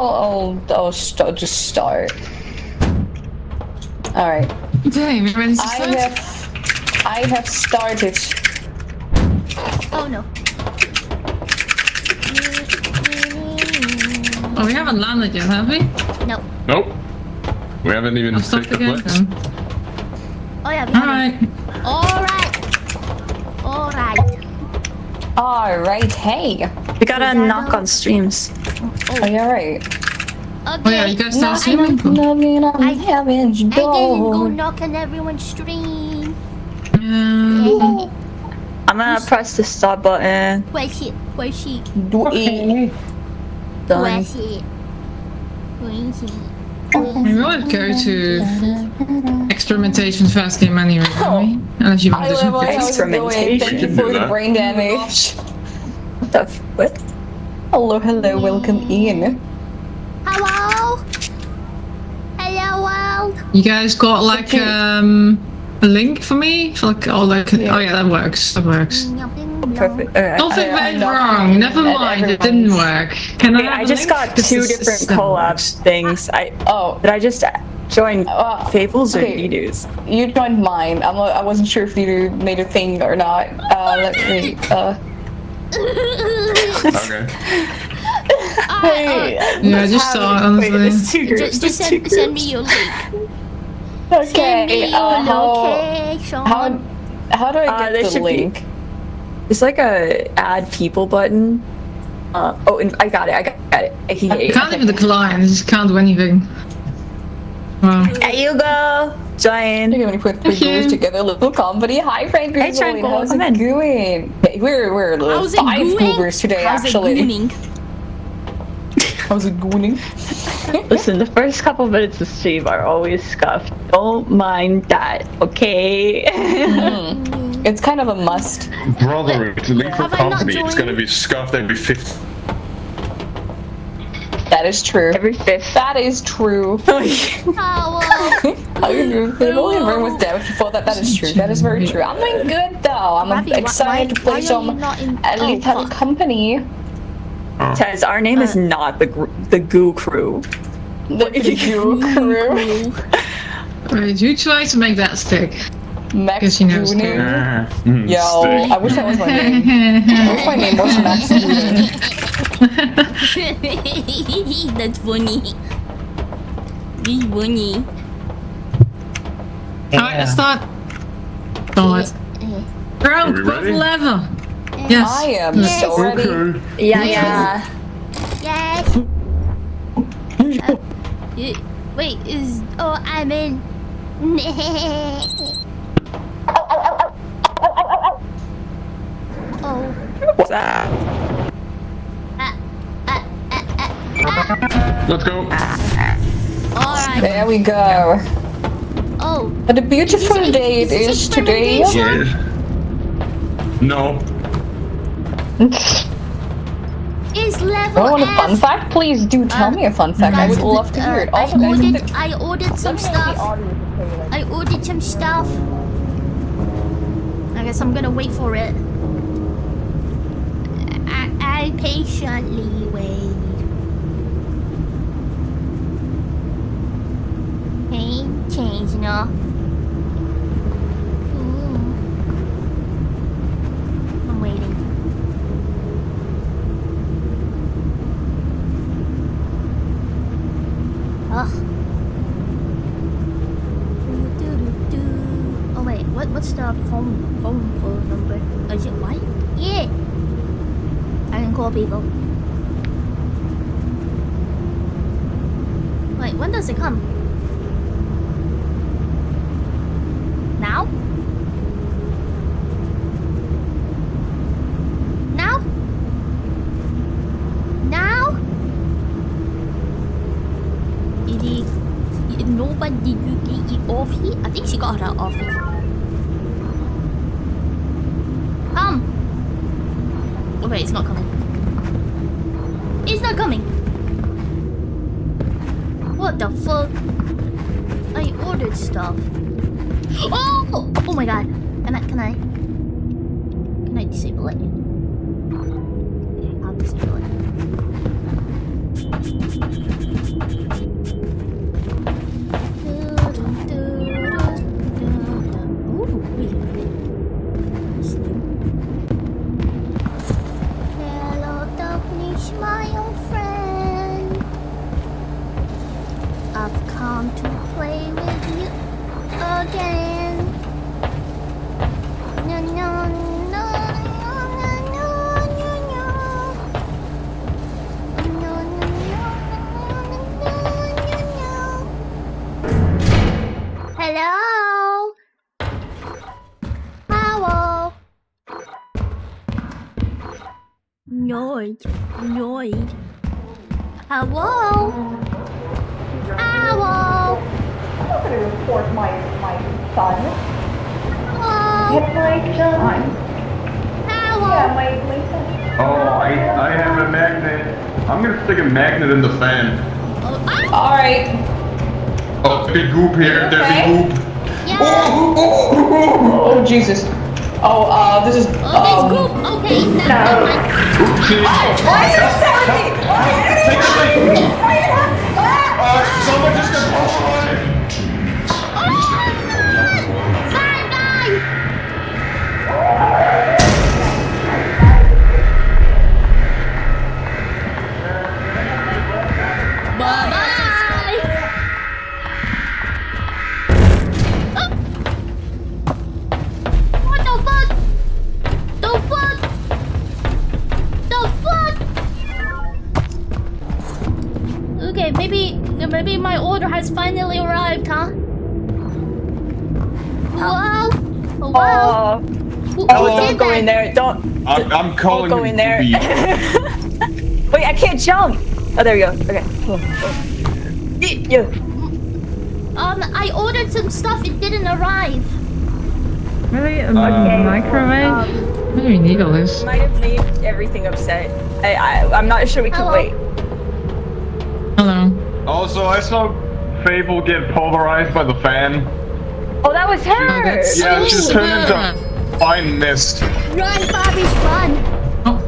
I'll just start. All right. Okay, we're ready to start? I have started. Oh no. Oh, we haven't landed yet, have we? No. Nope. We haven't even I'll stop taken the again. place. Oh yeah, we Alright. Alright, hey. We gotta knock on streams. Oh, yeah, right. Okay. Oh yeah, you guys start I streaming? I heaven's didn't go door. knock on everyone's stream. I'm gonna press the stop button. Where's it? Where's it? Do it. Done. Where's it? Where's it? We will go to experimentation first game anyway, don't we? Unless you want Hi, to do Level, something. how's it going? Thank you for the brain damage. What the what? Hello, welcome in. Hello? Hello, world? You guys got like a link for me? For like, oh yeah, that works. That works. Perfect. Nothing I went know. wrong. Never And mind, it didn't work. Can I? Okay, Have I a just link? got 'Cause two this different never collab works. things. Did I just join Fables or okay. Edo's? You joined mine. I wasn't sure if you made a thing or not. Let me. Okay. Hey. Yeah, I just saw it Wait, honestly. it's two groups. Just send me your link. Okay. Send me your how location. how do I get there the should link? be. It's like a add people button. Oh, and I got it. I got it. You can't even decline, you just can't do anything. Wow. There you go. Join. You're gonna put three Thank you. goals together, little company. Hi, Frank. Hey, Tranquil, How's come it in. going? Hey, we're little How's it five going? goobers today, How's actually. it gooning? How's it going? Listen, the first couple minutes of stream are always scuffed. Don't mind that, okay? It's kind of a must. Brother, to leave for Have I not company, it's joined? gonna be scuffed every 50. That is true. Every fifth. That is true. Hello. They've only room with damage before that. That is true. That is very true. I'm doing good though. I'm Ravi, excited to why play are some you not in- Lethal fuck. Company. Says our name is not the Goo Crew. The Goo Crew. Wait, who tried to make that stick? Max Guess he knows Gooning. Yo, Stick. I wish that was my name. I wish my name was Max Gooning. That's funny. It's funny. Alright, let's start. Start. Ground, Are we both ready? lever. Yes. I am Yes. so ready. Okay. Yeah. Yes. Wait, I'm in. Oh. What's that? Let's go. Alright. There we go. Oh. What a beautiful Is this- day it is this is today. experimentation? No. Is I level want a fun F. fact? Please do tell me a fun fact. I Guys, would love to hear it. Also, guys, I ordered some stuff. I ordered some stuff. I guess I'm gonna wait for it. I patiently wait. Ain't change, no. I'm waiting. Ugh. Oh wait, what's the phone call number? Oh, is it white? Yeah. I can call people. Wait, when does it come? Now? Now? Now? Nobody did you get it off here? I think she got her off here. Come! Oh wait, it's not coming. It's not coming! What the fuck? I ordered stuff. Oh! Oh my god. Can I disable it? I'll disable it. Ooh, wait a minute. This new. Hello, darkness, my old friend. I've come to play with you again. No, no, no, no, no, no, no, no. No, no, no, no, no, no. Hello? Hello? Noid. Noid. Hello? Hello? I'm going to report my son. Hello? My son. Hello? Yeah, my son. Oh, I have a magnet. I'm gonna stick a magnet in the fan. Alright. Oh, big goop here. Okay. There's a goop. Yeah. Oh, Jesus. Oh, this is. Oh, there's group. Okay, now. Oopsie. Why is it Saturday? Take a seat. Someone just got pulverized. Bye, bye. Bye-bye. What the fuck? The fuck? The fuck? Okay, maybe my order has finally arrived, huh? Whoa! Whoa! Oh, Who don't did go that? in there. Don't I'm calling go in there. B. Wait, I can't jump. Oh, there we go. Okay. Cool. Yeah. I ordered some stuff. It didn't arrive. Really? A microwave? What do you need all this? Might have made everything upset. I'm not sure we can Hello? wait. Hello. Also, I saw Fable get pulverized by the fan. Oh, that was her. Oh, that's- Yeah, it just Oh, turned into fine mist. Run, Bobby's run! Oh,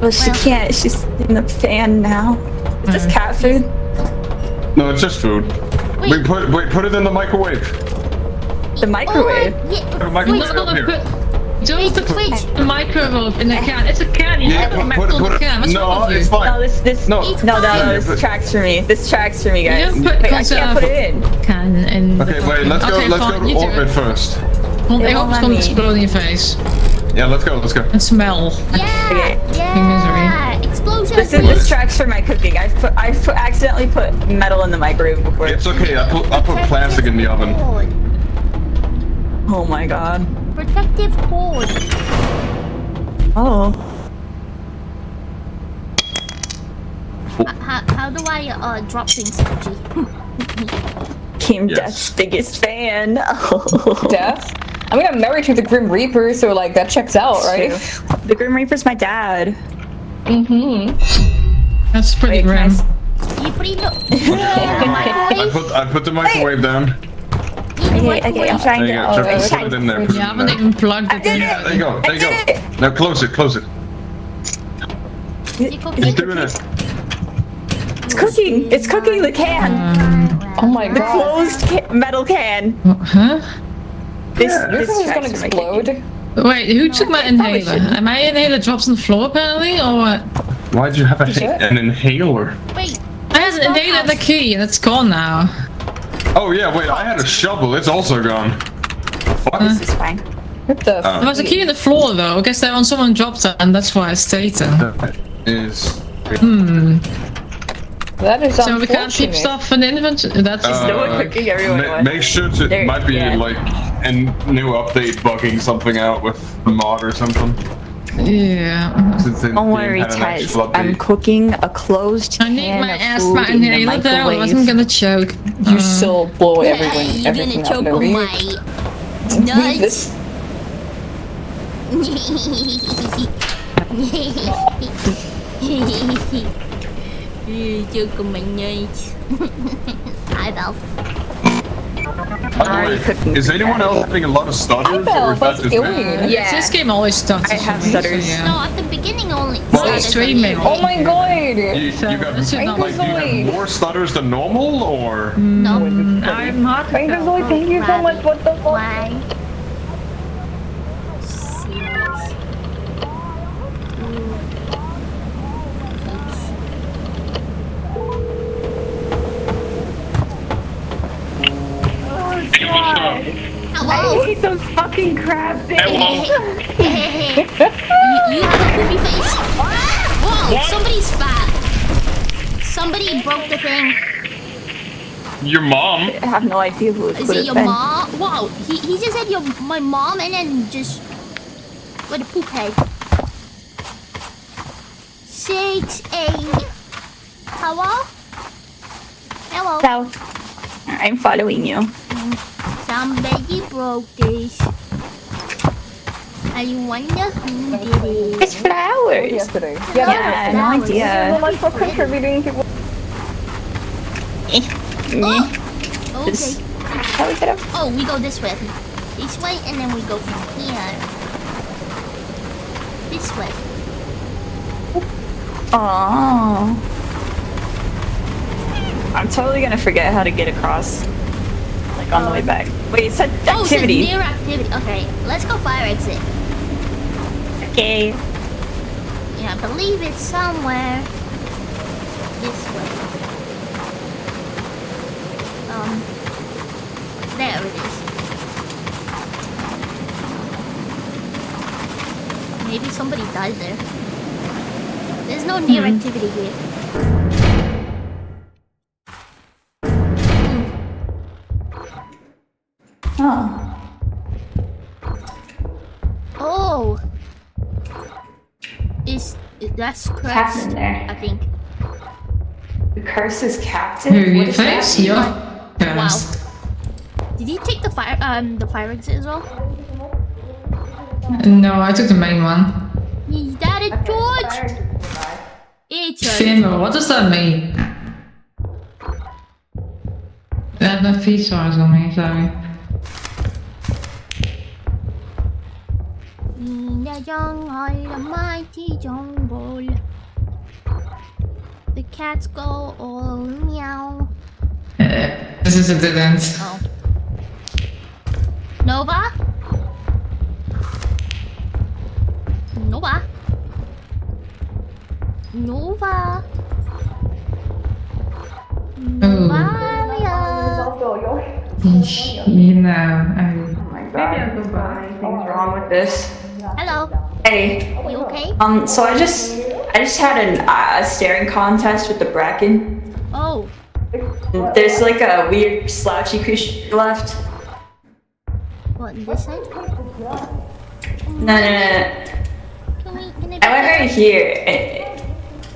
Well, she can't. She's in the fan now. Is this cat food? No, it's just food. Wait. Put it in the microwave. The microwave. Yeah, The microwave wait, up here. don't put wait. the microwave in a can. It's a can. You Yeah, have to put metal it. can. What's wrong No, with it's you? fine. No, this. No. No, fine. this tracks for me. This tracks for me, You guys. don't put Wait, I can't put it in. can in. Okay, wait. Let's go. Okay, Let's fine, go you to do orbit it. first. Well, I It hope won't it's let gonna me. explode in your face Yeah, let's go. Let's go. and smell. Yeah, Okay. yeah. Explosion, This please. tracks for my cooking. I accidentally put metal in the microwave before. It's okay. I put plastic in the oven. Cord. Oh my god. Protective cord. Oh. How do I drop things, Gucci? Kim Yes. Death's biggest fan. Death? I mean, I'm married to the Grim Reaper, so like that checks out, right? The Grim Reaper's my dad. Mm-hmm. That's pretty Wait, can I grim. s- You put it in the microwave. I put the microwave down. Okay, I'm trying There you to. go. Just I'm put trying it to. in there. Put it You in haven't there. even plugged it did in. it. There you go. There you I go. did it. Now close it. Close it. You cook He's it. doing it. It's cooking. It's cooking the can. Oh my The god. closed metal can. Huh? This Your this thing is gonna tracks for my cooking. explode. Wait, who took my probably inhaler? shouldn't. Am my inhaler drops on the floor apparently, or what? Why'd you have it? an inhaler? Wait, I had an inhaler and the key, and it's gone now. Oh yeah. Wait. I had a shovel. It's also gone. Fuck. This is fine. What the Oh. There was a key in the floor though. I guess that when someone dropped it, and that's why I stayed there. That is. That is So we can't keep unfortunate. stuff in the inventory. That's no one cooking, everyone wants. Make sure to. There- Might be yeah. like a new update bugging something out with the mod or something. yeah. Since the Don't game worry, had an Tez. actual I'm update. cooking a closed I need can my of ass food my in the inhaler though. I microwave. wasn't gonna choke. You still blow you're everything gonna out, choke no on reason. my Leave nuts. this. Choke on my nuts. Hi, Val. By the Are you way, cooking is anyone else having a lot of stutters, I or is that felt just me? alien. Yeah. This game always starts. I have stutters. No, at the beginning only. Well, started streaming. for me. Oh my god! You got That should not like, do you have more stutters than normal, or? No. I'm not. Frankenzoid, thank you so much. What the fuck? Why? 6, 2, 6. I Hello. hate those fucking crab things. You have a poopy face. Whoa! Somebody's fat. Somebody broke the thing. Your mom? I have no idea who it Is could it have your been. mom? Wow, he just said my mom and then just with a poop head. 6, 8. Hello? Hello. So, I'm following you. Somebody broke this. I wonder who did it. It's flowers. Yesterday. Yeah, no flowers. Thank you so idea. much for contributing to. Oh, This- okay. How we get up? Oh, we go this way, I think. This way, and then we go from here. This way. Oh. I'm totally gonna forget how to get across. Like on the way back. Wait, it said Oh, it says activity. near activity. Okay, let's go fire exit. Okay. Yeah, I believe it's somewhere this way. There it is. Maybe somebody died there. There's no near activity here. Oh. Oh! That's correct. happening there? I think. The curse is captive? Who What you does that face? mean? Yeah. Yes. Did you take the fire exit as well? No, I took the main one. Is that a torch? It's a Fimbo, what does that mean? I have no feet sores on me, sorry. in the jungle, the mighty jungle. The cats go all meow. This is a dead end. Oh. Nova? Nova? Nova? You know, Oh my god. Something's wrong with this. Hello, Hey, you okay? so I just had a staring contest with the Bracken. Oh, There's like a weird slouchy creature left. what, this side? No. Can I went right here.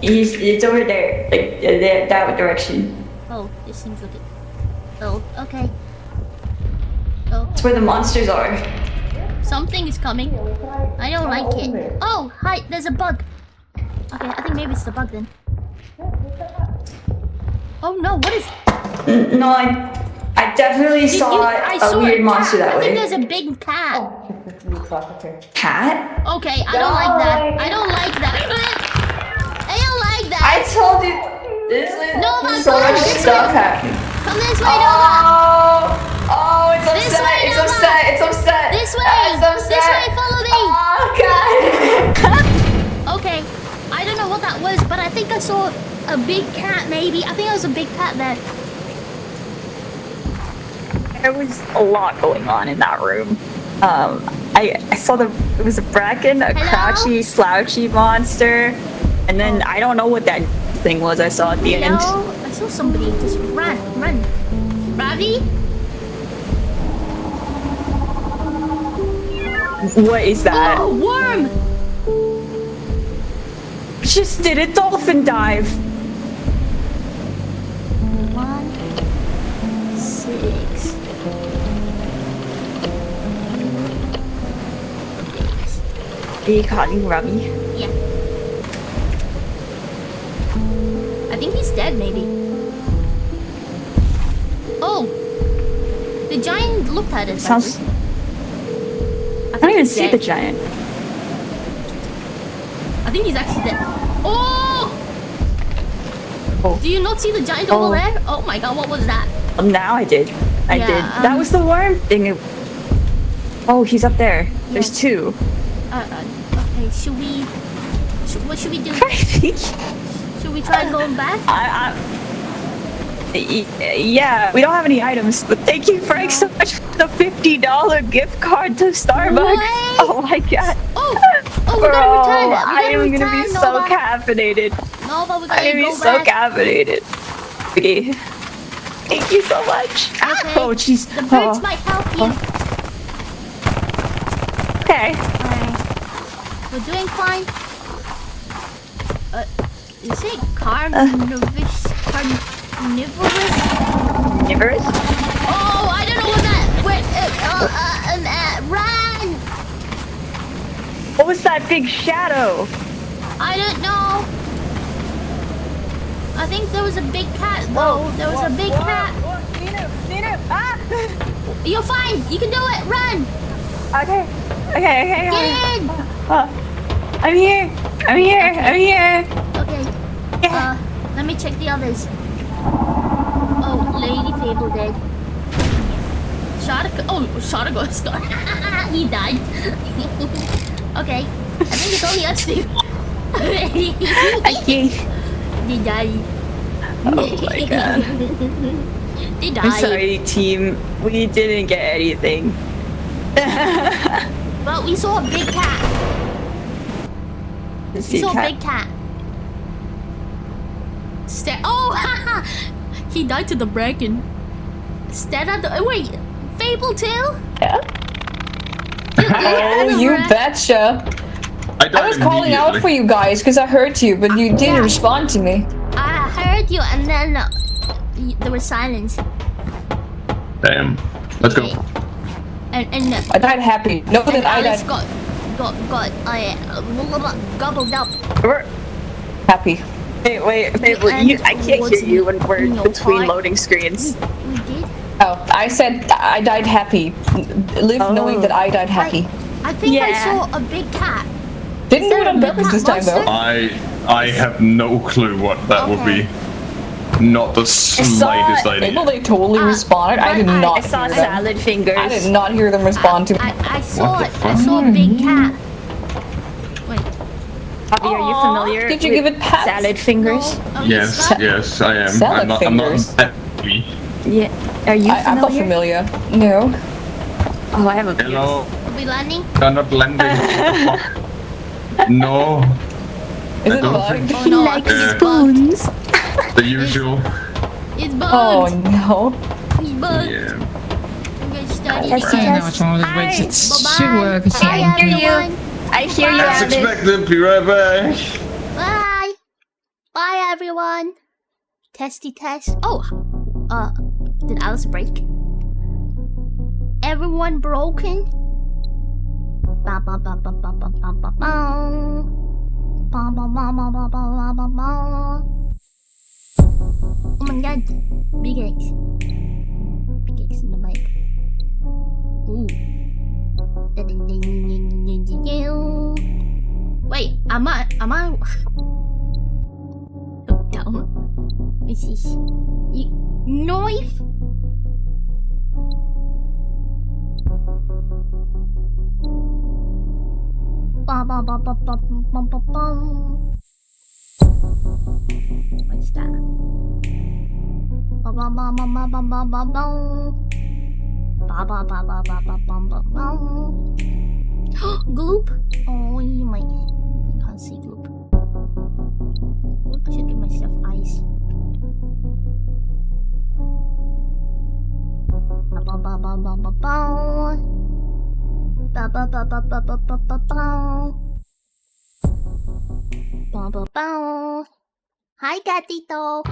It's over there, like that direction. Oh, this seems like it. Oh, okay. Oh, That's where the monsters are. something is coming. I don't like it. Oh, hi, there's a bug. Okay, I think maybe it's the bug then. Oh no, what is... No, I definitely saw I a saw weird cat. monster that I think way. there's a big cat. Cat? Okay, I don't like that. I don't like that. I don't like that. I told you, there's No, like my so God, much this stuff way. happening. Come this way, Nova. Oh, it's This upset, way, it's Nova. upset, it's upset. This way. It's upset. This way, follow me. Oh, God. Okay, I don't know what that was, but I think I saw a big cat maybe. I think there was a big cat there. There was a lot going on in that room. I saw it was a Bracken, a Hello? crouchy, slouchy monster, and then I don't know what that thing was I saw at the end. Hello? I saw somebody just run. Ravi? What is that? Oh, worm! Just did a dolphin dive. 1, 6. Are you calling Rummy? Yeah. I think he's dead, maybe. Oh! The giant looked at us. Sounds. I don't even see the giant. I think he's actually dead. Oh! Oh. Do you not see the giant Oh. over there? Oh my god, what was that? Now I did. I Yeah, did. That was the worm thing. Oh, he's up there. There's Yeah. 2. Okay, should we... what should we do? I think. Should we try going back? Yeah, we don't have any items, but thank you, Frank, so much for the $50 gift card to Starbucks. Wait. Oh my god. Oh, we Bro, gotta return it. I am gonna be so Nova. caffeinated. Nova, we I'm gotta gonna be go so back. caffeinated. Okay. Thank you so much. Okay. Oh, jeez. The birds Oh, might help you. okay. Alright. We're doing fine. Is it carnivorous? Carnivorous? Carnivorous? Oh, I don't know what that. Wait, run! What was that big shadow? I don't know. I think there was a big cat though. There was a big cat. Nino! Ah! You're fine. You can do it. Run. Okay. Get in. I'm here. I'm here. Okay. Yeah. Let me check the others. Oh, Lady Fable dead. Shotgun gone. He died. Okay. I think it's only us two. Okay. They died. Oh my god. They died. I'm sorry, team. We didn't get anything. But we saw a big cat. We saw a big cat. Oh, haha! He died to the bracken. Stare at the. Wait, Fable too? Yeah. Oh, you betcha. I died I was calling out for you guys because I heard you, but you didn't Yeah. respond to me. I heard you, and then there was silence. Damn. Let's go. And I died happy. Know and that I Alice died got gobbled up. We're happy. wait, And I can't towards hear you when we're your between part. loading screens. We did. Oh, I said I died happy. Live Oh. knowing that I died happy. I think I Yeah. saw a big cat. Didn't Is do there it on a big purpose cat this time though. monster? I have no clue what that would Okay. be. Not the slightest idea. Maybe they totally responded. I did but not I saw hear them. salad fingers. I did not hear them respond to me. I saw What the it. I fuck? saw a big cat. Wait. Bobby, are you Aw, familiar? did you with give it pats? salad fingers? No. Oh, you Yes, slept? yes, I am. Salad I'm not fingers. that happy. Yeah. Are you I'm not familiar. No. Oh, I have a Hello, Are we landing? you're not landing. No, Is I it don't bugged? Oh no, I like think it's bugged. spoons. the usual. It's Oh bugged. no. It's bugged. Yeah. Okay, study. Yes, I don't know yes. what's wrong with this Hi. wait. It Bye-bye. should work. It's Bye, fine. hear you. everyone. I hear you, As Alice. expected, be right back. Bye. Bye, everyone. Testy test. Oh, did Alice break? Everyone broken? Ba ba ba ba ba ba ba ba ba. Ba ba ba ba ba ba ba ba ba. Oh my god. Big eggs. Big eggs in the mic. Ooh. Wait, am I down? This is knife. Ba ba ba ba ba ba ba ba. What's that? Ba ba ba ba ba ba ba ba ba. Ba ba ba ba ba ba ba ba ba. Gloop. Oh, you might can't see Gloop. I should give myself eyes. Ba ba ba ba ba ba ba. Ba ba ba ba ba ba ba ba ba. Ba ba ba. Hi, Gatito.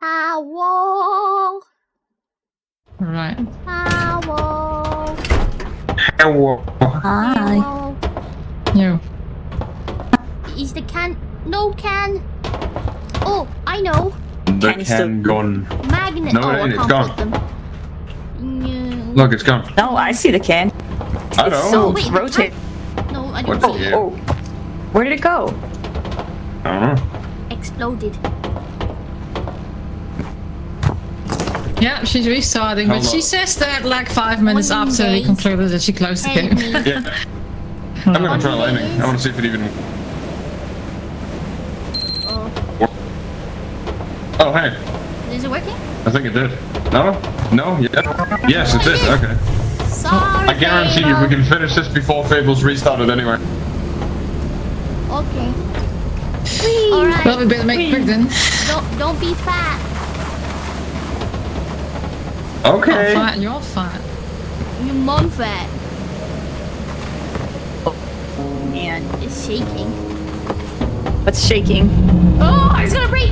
Hello. Right. Hello. Hello. Hi. Hello. You. Is the can? No can. Oh, I know. The Can you still- can gone. Magnet. No, oh, I it's can't gone. put them. No. Look, it's gone. No, I see the can. I know. So wait, rotate. No, I What don't the see it. hell? Oh, where did it go? I don't know. Exploded. Yeah, she's restarting, but Hello. she says that like 5 minutes One after we day. concluded that she closed the Help game. me. Yeah. I'm gonna try landing. I want to see if it even. Oh, Oh, hey. is it working? I think it did. No? No? Yeah. Yes, it did. Okay. Sorry. I guarantee you, we can finish this before Fable's restarted anyway. Okay. Alright. Well, we better make it quick then. Don't be fat. Okay. I'm fat, you're fat. Your mom fat. Man, It's shaking. what's shaking? Oh, it's gonna break!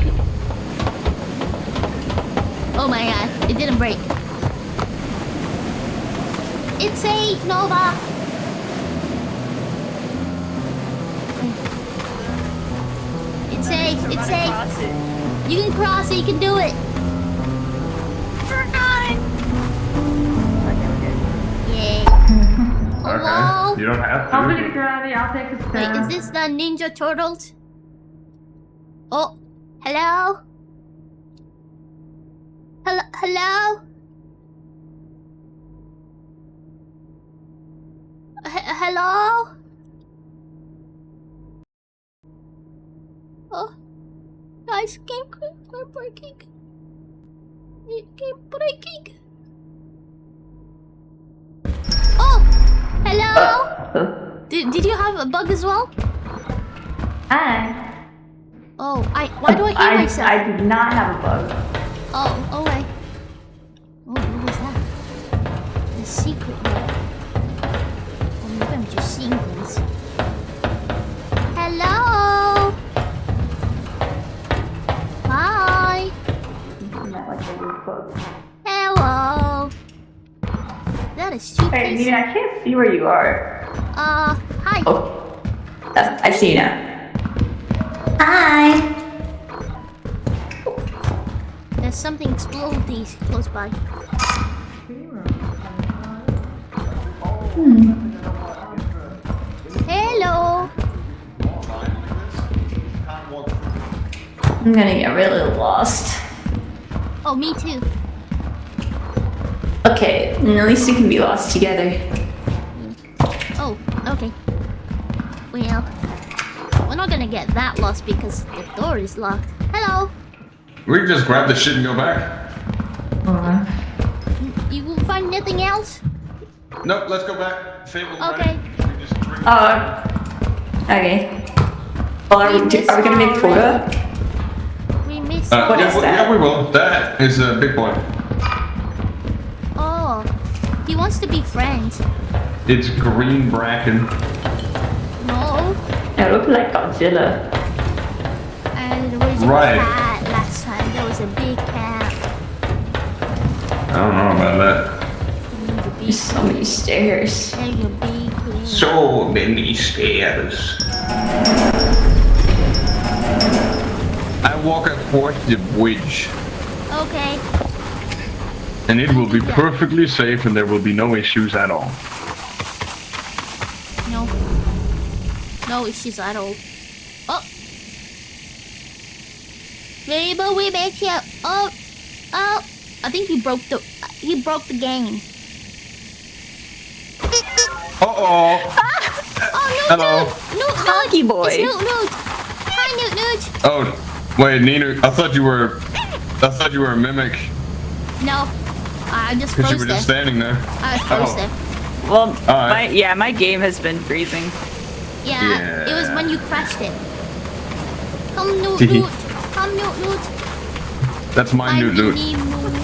Oh my god, it didn't break. It's safe, Nova! It's safe, it's safe. You can cross it, you can do it. Yay. Hello? Okay. You don't have to. I'll take a Wait, is this the Ninja Turtles? Oh, hello? Hello? Hello? Oh, guys, game breaking. Game breaking. Oh, hello? Did you have a bug as well? Hi. Oh, why do I hear myself? I did not have a bug. Oh, okay. Oh, what was that? The secret door. Oh, maybe I'm just seeing things. Hello? Hi. Hello. Is that a suitcase? Hey, Nina, I can't see where you are. Hi. Oh, I see you now. Hi. There's something exploding close by. Hello. I'm gonna get really lost. Oh, me too. Okay, at least we can be lost together. Oh, okay. Well, we're not gonna get that lost because the door is locked. Hello. We can just grab the shit and go back. You will find nothing else? Nope, let's go back. Fable's Okay. ready. We just bring- Okay. Well, are we gonna make quota? We missed. What yeah, is that? Yeah, we will. That is a big boy. Oh, he wants to be friends. It's green bracken. No, It looked like Godzilla. there was a Right. cat last time. There was a big cat. I don't know about that. The big, There's so many stairs. there's a big cat. So many stairs. I walk across the bridge, Okay. and it will be perfectly safe, and there will be no issues at all. No. No issues at all. Oh. Maybe we make you. Oh. Oh. I think he broke the game. Uh-oh. Oh, Newt! Hello. Newt! Honky boy. It's Newt! Hi, Newt! Oh, wait, Nina, I thought you were a mimic, No. I just because you froze were there. just standing there. I froze Oh. there. Well, Alright. my game has been freezing. Yeah, it was when you crashed it. Come, Newt! Come, Newt! That's my new loot.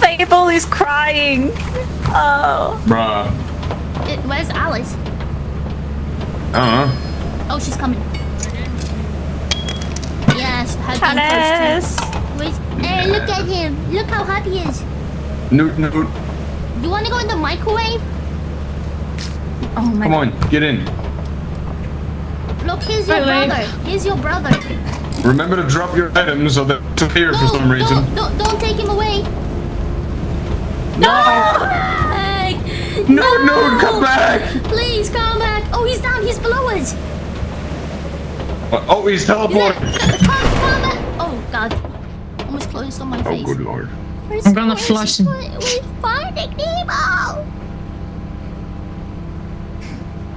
Fable is crying. Oh. Bruh. Where's Alice? I don't know. Oh, she's coming. Yes, her game Alice. first too. Hey, look at him. Look how happy he is. Newt. You want to go in the microwave? Oh my Come on, get in. Look, here's your Really? brother. Here's your brother. Remember to drop your items so they disappear for some reason. Don't take him away. Back! No, come back! Please come back! Oh, he's down. He's below us. Oh, he's teleported. Come back! Oh God! Almost closed on my Oh, face. good lord. Where's- I'm gonna where's- flush him. We're finding Nemo.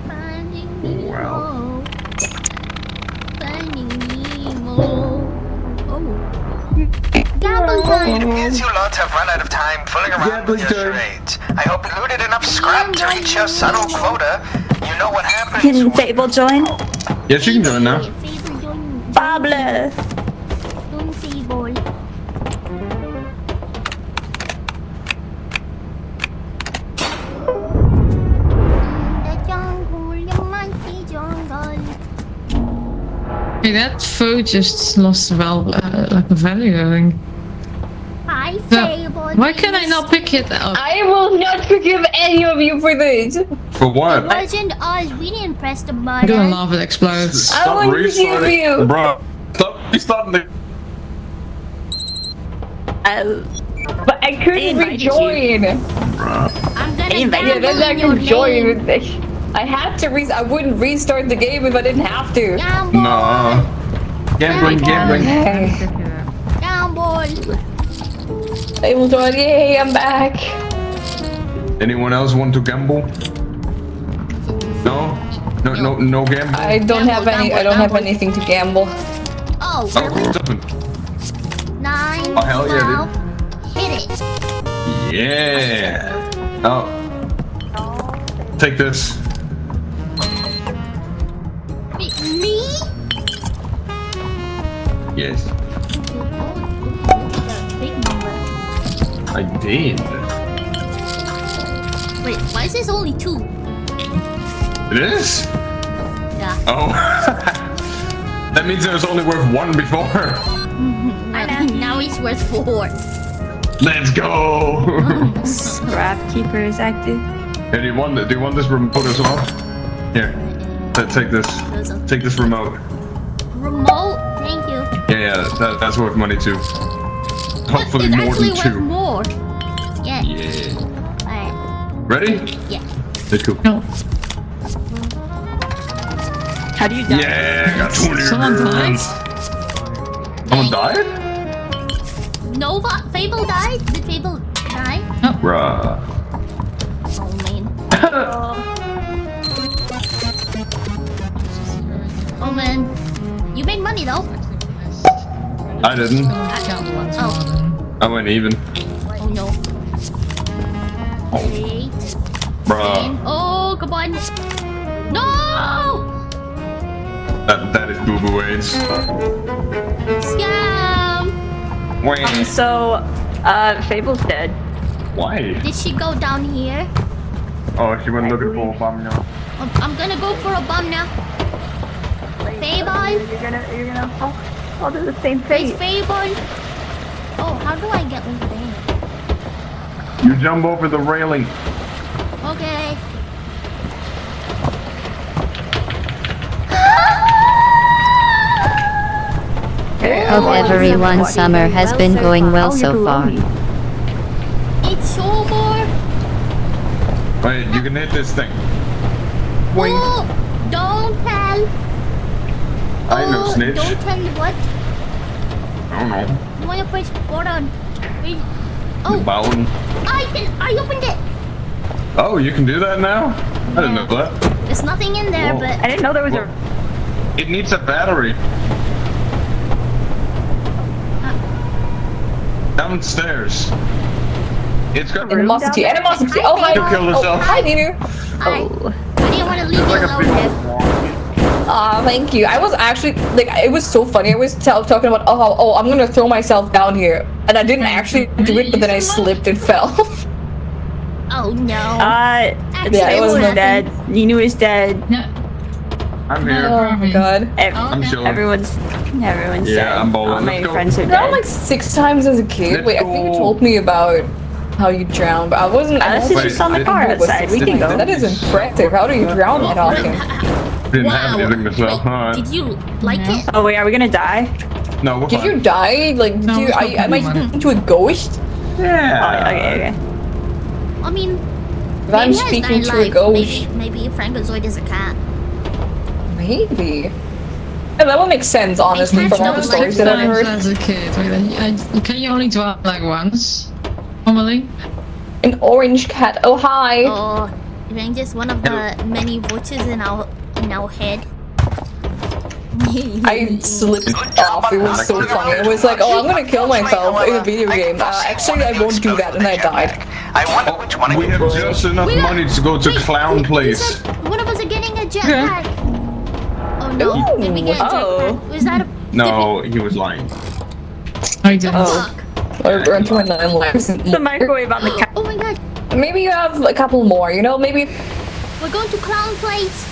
Finding Nemo. Wow. Finding Nemo. Oh. Gamble time. Appears you lot have run out of time fooling around with your charades. I hope you looted enough scrap to reach your subtle quota. You know what happens. Can Fable join? Yes, you can join now. Fable, join Fable. Fable. The jungle, the mighty jungle. Hey, that food just lost like a value, I think. Hi, So, Fable. why can I not pick it up? I will not forgive any of you for this. For what? Wasn't us. We didn't press the I'm button. gonna love it explodes. I won't forgive you. Bro, stop restarting the... But I couldn't Rejoin. Bruh. I'm gonna invite Yeah, gamble that's in your actually name. join. I had to I wouldn't restart the game if I didn't have to. Gamble. Nah. Gambling. Hey, Gamble. Fable join. Yay, I'm back. Anyone else want to gamble? No? No gamble? I don't have any. I don't have anything to gamble. Oh, Oh, really? what's up? 9, Oh, hell yeah, 12. Hit it. Yeah. Oh. Take this. Me? Yes. Big number. I did. Wait, why is this only 2? It is? Yeah. Oh. That means it was only worth 1 before. Now it's worth 4. Let's go. Scrap keeper is active. Hey, do you want this remote as well? Here. Take this. Take this remote. Remote? Thank you. Yeah, that's worth money too. Hopefully it's more actually than worth 2. more. Yeah. Yeah. Alright. Ready? Yeah. Let's go. No, How do you die? Yeah, got 20 someone died? grand. Someone died? Nova? Fable died? Did Fable die? Bruh. Oh man. Oh man. You made money though. I didn't. Oh. I went even. Oh no. Oh, 8. bruh. Oh, come on. No! That is boo boo AIDS. Scam! Wait. So, Fable's dead. Why? Did she go down here? Oh, she went looking for a bomb now. I'm gonna go for a bomb now. Fable? You're gonna I'll do the same It's thing. Fable. Oh, how do I get over there? You jump over the railing. Okay. Hope everyone's summer has been going well so far. It's over. Wait, you can hit this thing. Wink. Oh, don't tell. I know, Oh, snitch. Don't tell what? I don't know. You wanna press button? Wait. The Oh, button. I opened it. Oh, you can do that now? I didn't know that. There's nothing in there, Whoa. but I didn't know there was a. It needs a battery. Downstairs. It's got Animosity. Animosity. Oh hi. You killed Oh, yourself. hi, Ninu. I didn't want to leave It's you like a alone big here. wall. Aw, thank you. I was actually like, it was so funny. I was talking about, I'm gonna throw myself down here, and I didn't actually do it, but then I slipped and fell. Oh no. Yeah, it Fable was is my- dead. Ninu is dead. I'm here. Oh my god. I'm chilling. Everyone's dead. Yeah, I'm bowling. All my Let's go. friends are I drowned dead. like 6 times as a kid. Let's Wait, I think you go. told me about how you drowned, but I wasn't. I Alice don't is think just on the I car knew it was outside. We 6 can times. go. That is impressive. How do you drown that often? Didn't have Wow. anything to sell. Wait, Alright. did you like it? Oh wait, are we gonna die? No, we're Did fine. you die? Like, No, did you? it's not Am I funny. into a ghost? Oh, Yeah. okay. I mean, If I'm maybe he has speaking 9 to a lives. ghost, Maybe Frankenzoid is a cat. maybe. Yeah, that would make sense, honestly, cats from all the don't stories like that I've Times heard. as a kid, can you only dwell like once? Normally? An orange cat. Oh, hi. Oh, even just one of the many voices in our head. I slipped off. It was so funny. It was like, oh, I'm gonna kill myself in a video game. Actually, I won't do that, and I died. I wonder which one of We you have just enough Wait, money to go to wait, Clown you Place. said one of us are getting a jetpack. Oh no! Did we get a jetpack? Was that a? No, he was lying. I didn't. Fuck. We're into my 9 lives. The microwave on the couch. Oh my god! Maybe you have a couple more, you know? Maybe We're going to Clown Place.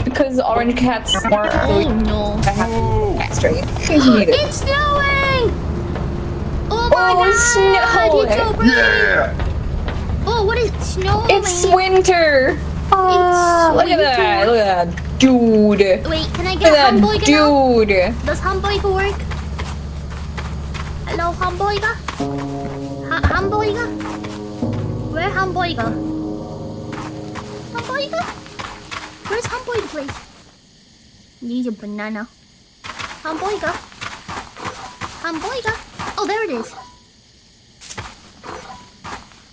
because orange cats are Oh no! extra. You need it. It's snowing! Oh my Oh, god! it's snowing. It's so pretty. Yeah! Oh, what is snowing? It's winter. Look at that. Look at that. Dude. Wait, can I Look get a at that hamburger now? dude. Does hamburger work? Hello, hamburger? Hamburger? Where hamburger? Hamburger? Where's hamburger, please? Need a banana. Hamburger? Hamburger? Oh, there it is.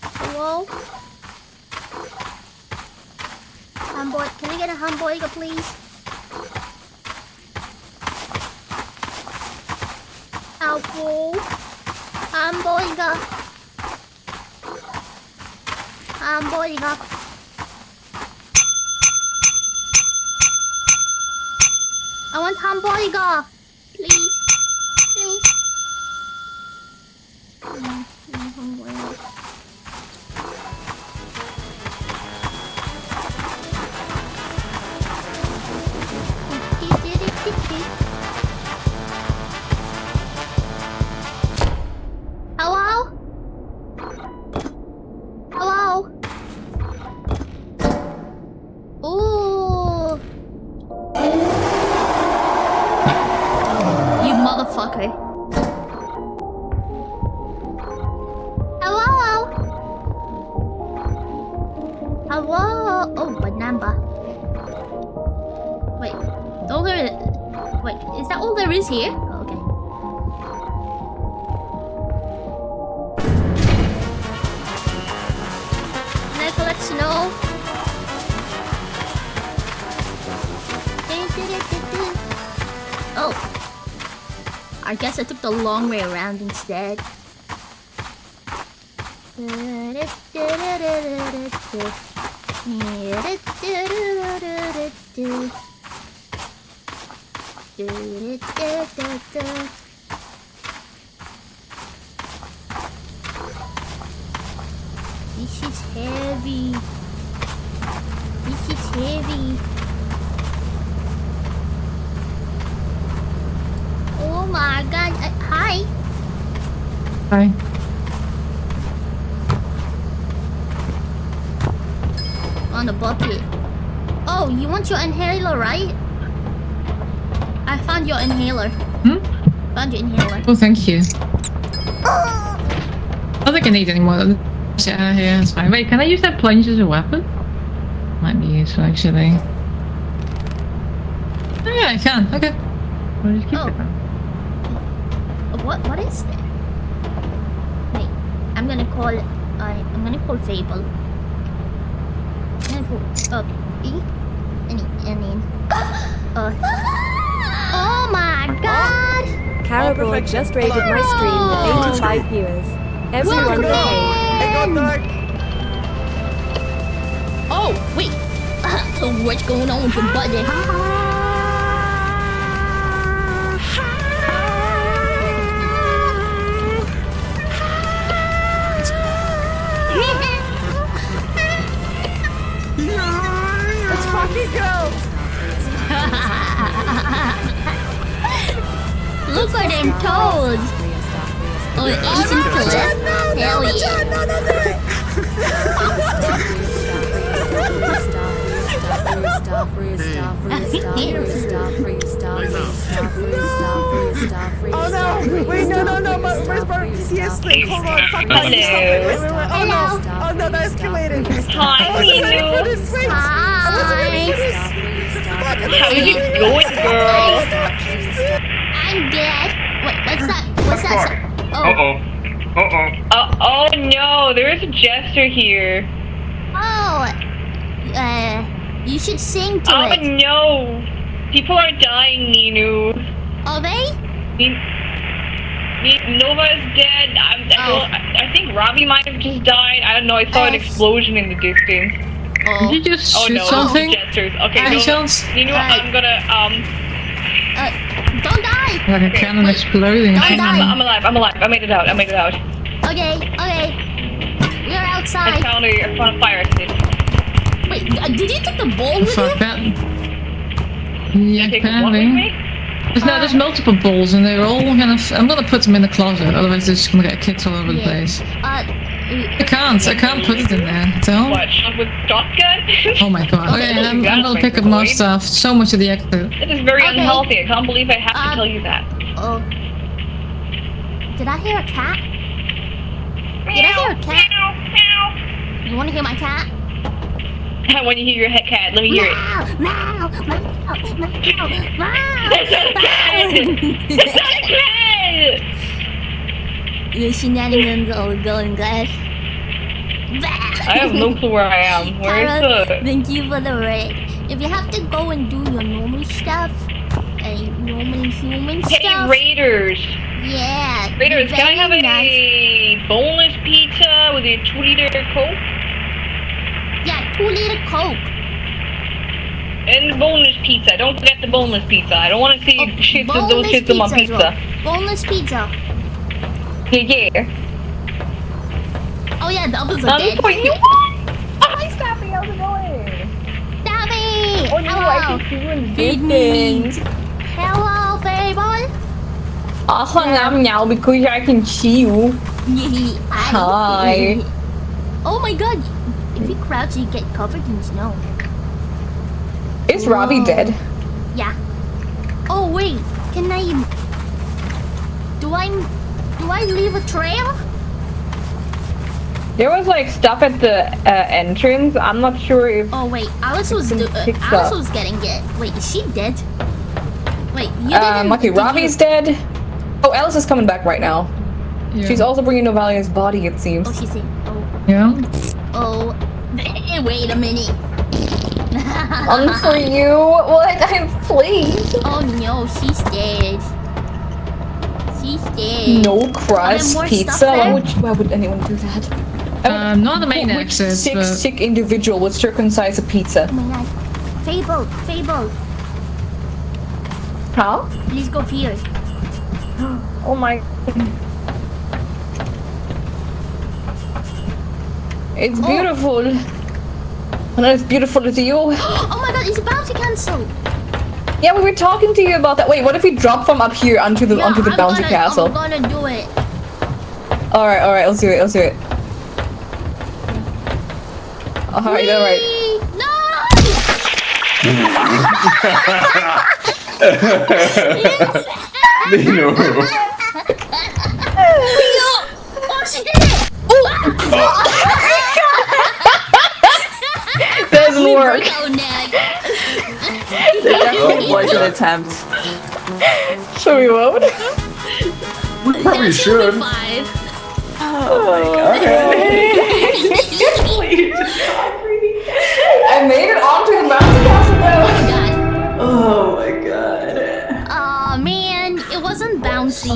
Hello? Hamburger? Can I get a hamburger, please? Apple. Hamburger. Hamburger. I want hamburger. Please. Please. Hamburger. Hello? Hello? Ooh. You motherfucker. Hello? Hello? Oh, banana. Wait, all there is... Wait, is that all there is here? Oh, okay. Can I collect snow? Oh. I guess I took the long way around instead. This is heavy. This is heavy. Oh my god. Hi. Hi. On the bucket. Oh, you want your inhaler, right? I found your inhaler. Found your inhaler. Oh, thank you. I don't think I need any more. Shit out of here, it's fine. Wait, can I use that plunge as a weapon? Might be useful, actually. Oh, yeah, I can. Okay. We'll just keep Oh. it then. What is there? Wait, I'm gonna call Fable. Okay. Oh my god! Carabroid just raided my stream with 85 viewers. Everyone behave. Oh, wait. So what's going on with the budget? Let's fucking go! Look at them toes! Oh, ancient cliff? Hell yeah! Oh no! Wait, no, where's Bart? Seriously, hold on. Fuck, Hello. wait. Oh no. Oh no, that escalated. Hi, I wasn't ready for this. Wait. I wasn't ready for this. Fuck, How are you going, girl? I'm dead. Wait, what's that? What's that? Oh no, there is a jester here. Oh. You should sing to Oh it. no, people are dying, Ninu. Are they? Nova's dead. I think Robbie might have just died. I don't know. I saw an explosion in the distance. Did you just Oh shoot no, something? jesters. Okay, Any Nova, chance? Ninu, I'm gonna Don't die. Like a cannon exploding. Don't die. I'm alive. I made it out. Okay. We're I outside. found a fire exit. Wait, did you take the ball with Fuck you? that. Yeah, Take one with apparently. me? There's multiple balls and they're all kind of. I'm gonna put them in the closet, otherwise they're just gonna get kicked all over the place. I can't put it in there. So. What? Shot with shotgun? Oh my god. Okay, I'm gonna pick up more stuff. So much of the extra. This is very Okay. unhealthy. I can't believe I have to tell you that. Oh. Did I hear a cat? Did I hear a cat? You wanna hear my cat? When you hear your cat, let me hear it. Meow, meow, meow, meow, meow. That's not a cat! It's not a cat! Your shenanigans are going good. I have no clue where I am. Where is Tara, the... thank you for the raid. If you have to go and do your normal stuff, normal human Hey, stuff, Raiders! yeah. Raiders, can I have very nice. a boneless pizza with a 2-liter Coke? Yeah, 2-liter Coke. And the boneless pizza. Don't forget the boneless pizza. I don't want to see shits of those boneless shits on my as pizza. well. Boneless pizza. Yeah. Oh yeah, the others are dead. For you. Hi, Staffy. How's it going? Davy! Oh no, I Hello! can see you in Feed me. Hello, Fable! I hung up now because I can see you. Hi. Oh my god! If you crouch, you get covered in snow. Is Robbie dead? Yeah. Oh wait, can I... Do I leave a trail? There was like stuff at the entrance. I'm not sure if... Oh wait, Alice was picked Alice up. was getting it. Wait, is she dead? Wait, you didn't... Okay, did Robbie's dead. Oh, Alice is coming back right now. Yeah. She's also bringing Novalia's body, it seems. Oh, she's in. Oh. Yeah. Oh. Wait a minute. On for you. What? Please. Oh no, she's dead. She's dead. No Are there crust more pizza. stuff there? Why would anyone do that? Not the main Which exit, but sick individual would circumcise a pizza? Oh my god. Fable. Huh? Please go here. Oh my. It's beautiful. Not as beautiful as you. Oh my god, it's about to cancel. Yeah, we were talking to you about that. Wait, what if we drop from up here onto the Yeah, bouncy castle? I'm gonna do it. Alright, let's do it. Alright. No! Nino. Oh, she did it! Doesn't We work. broke our neck. Definitely was an attempt. Should we vote? We probably That should. be 5. I made it onto the bouncy castle though. Oh my god. Aw, man, it wasn't bouncy.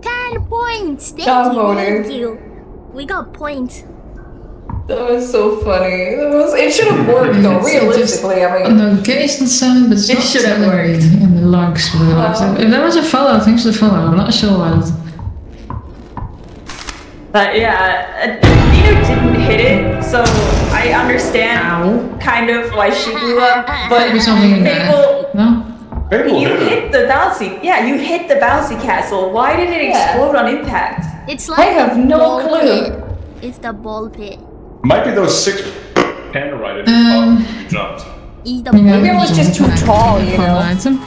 10 points. Got voted. Thank you. We got points. That was so funny. It should have worked though, realistically. I mean, no occasion sound, but it's It not should have telling me in the logs. If there was a follow, thanks to the follow. I'm not sure what. But yeah, Nino didn't hit it, so I understand kind of why she blew up. But Maybe something in there. Fable, No? Fable you hit him. hit the bouncy. Yeah, you hit the bouncy castle. Why did it Yeah. explode on impact? It's like I have the no ball clue. pit. It's the ball pit. Might be those 6 panda riders you jumped. It's the Maybe ball I was pit. just too tall, you know. Item.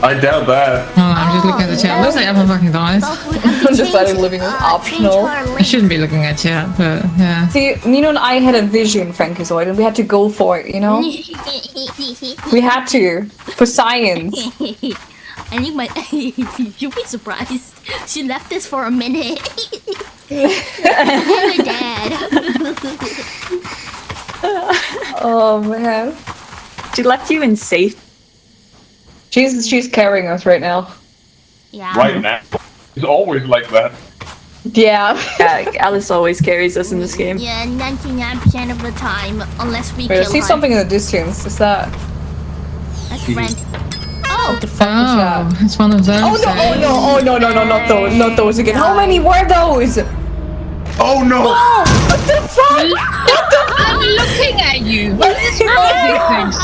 I doubt that. Oh, I'm just looking at the chat. Looks like everyone fucking dies. Stuff we have to Someone decided living was optional. I shouldn't be looking at you, but yeah. See, Nino and I had a vision, Frankizoid, and we had to go for it, you know? We had to. For science. I think my you'll be surprised. She left this for a minute. My dad. Oh man. She left you in safe. She's carrying us right now. Yeah. Right now. It's always like that. Yeah. Yeah, Alice always carries us in this game. Yeah, 99% of the time, unless we Wait, I kill see her. something in the distance. Is that? That's friend. What the fuck is that? Oh, it's one of those. Oh no, not those again. How many were those? Oh no! What the fuck? I'm looking at you. What is wrong with these things?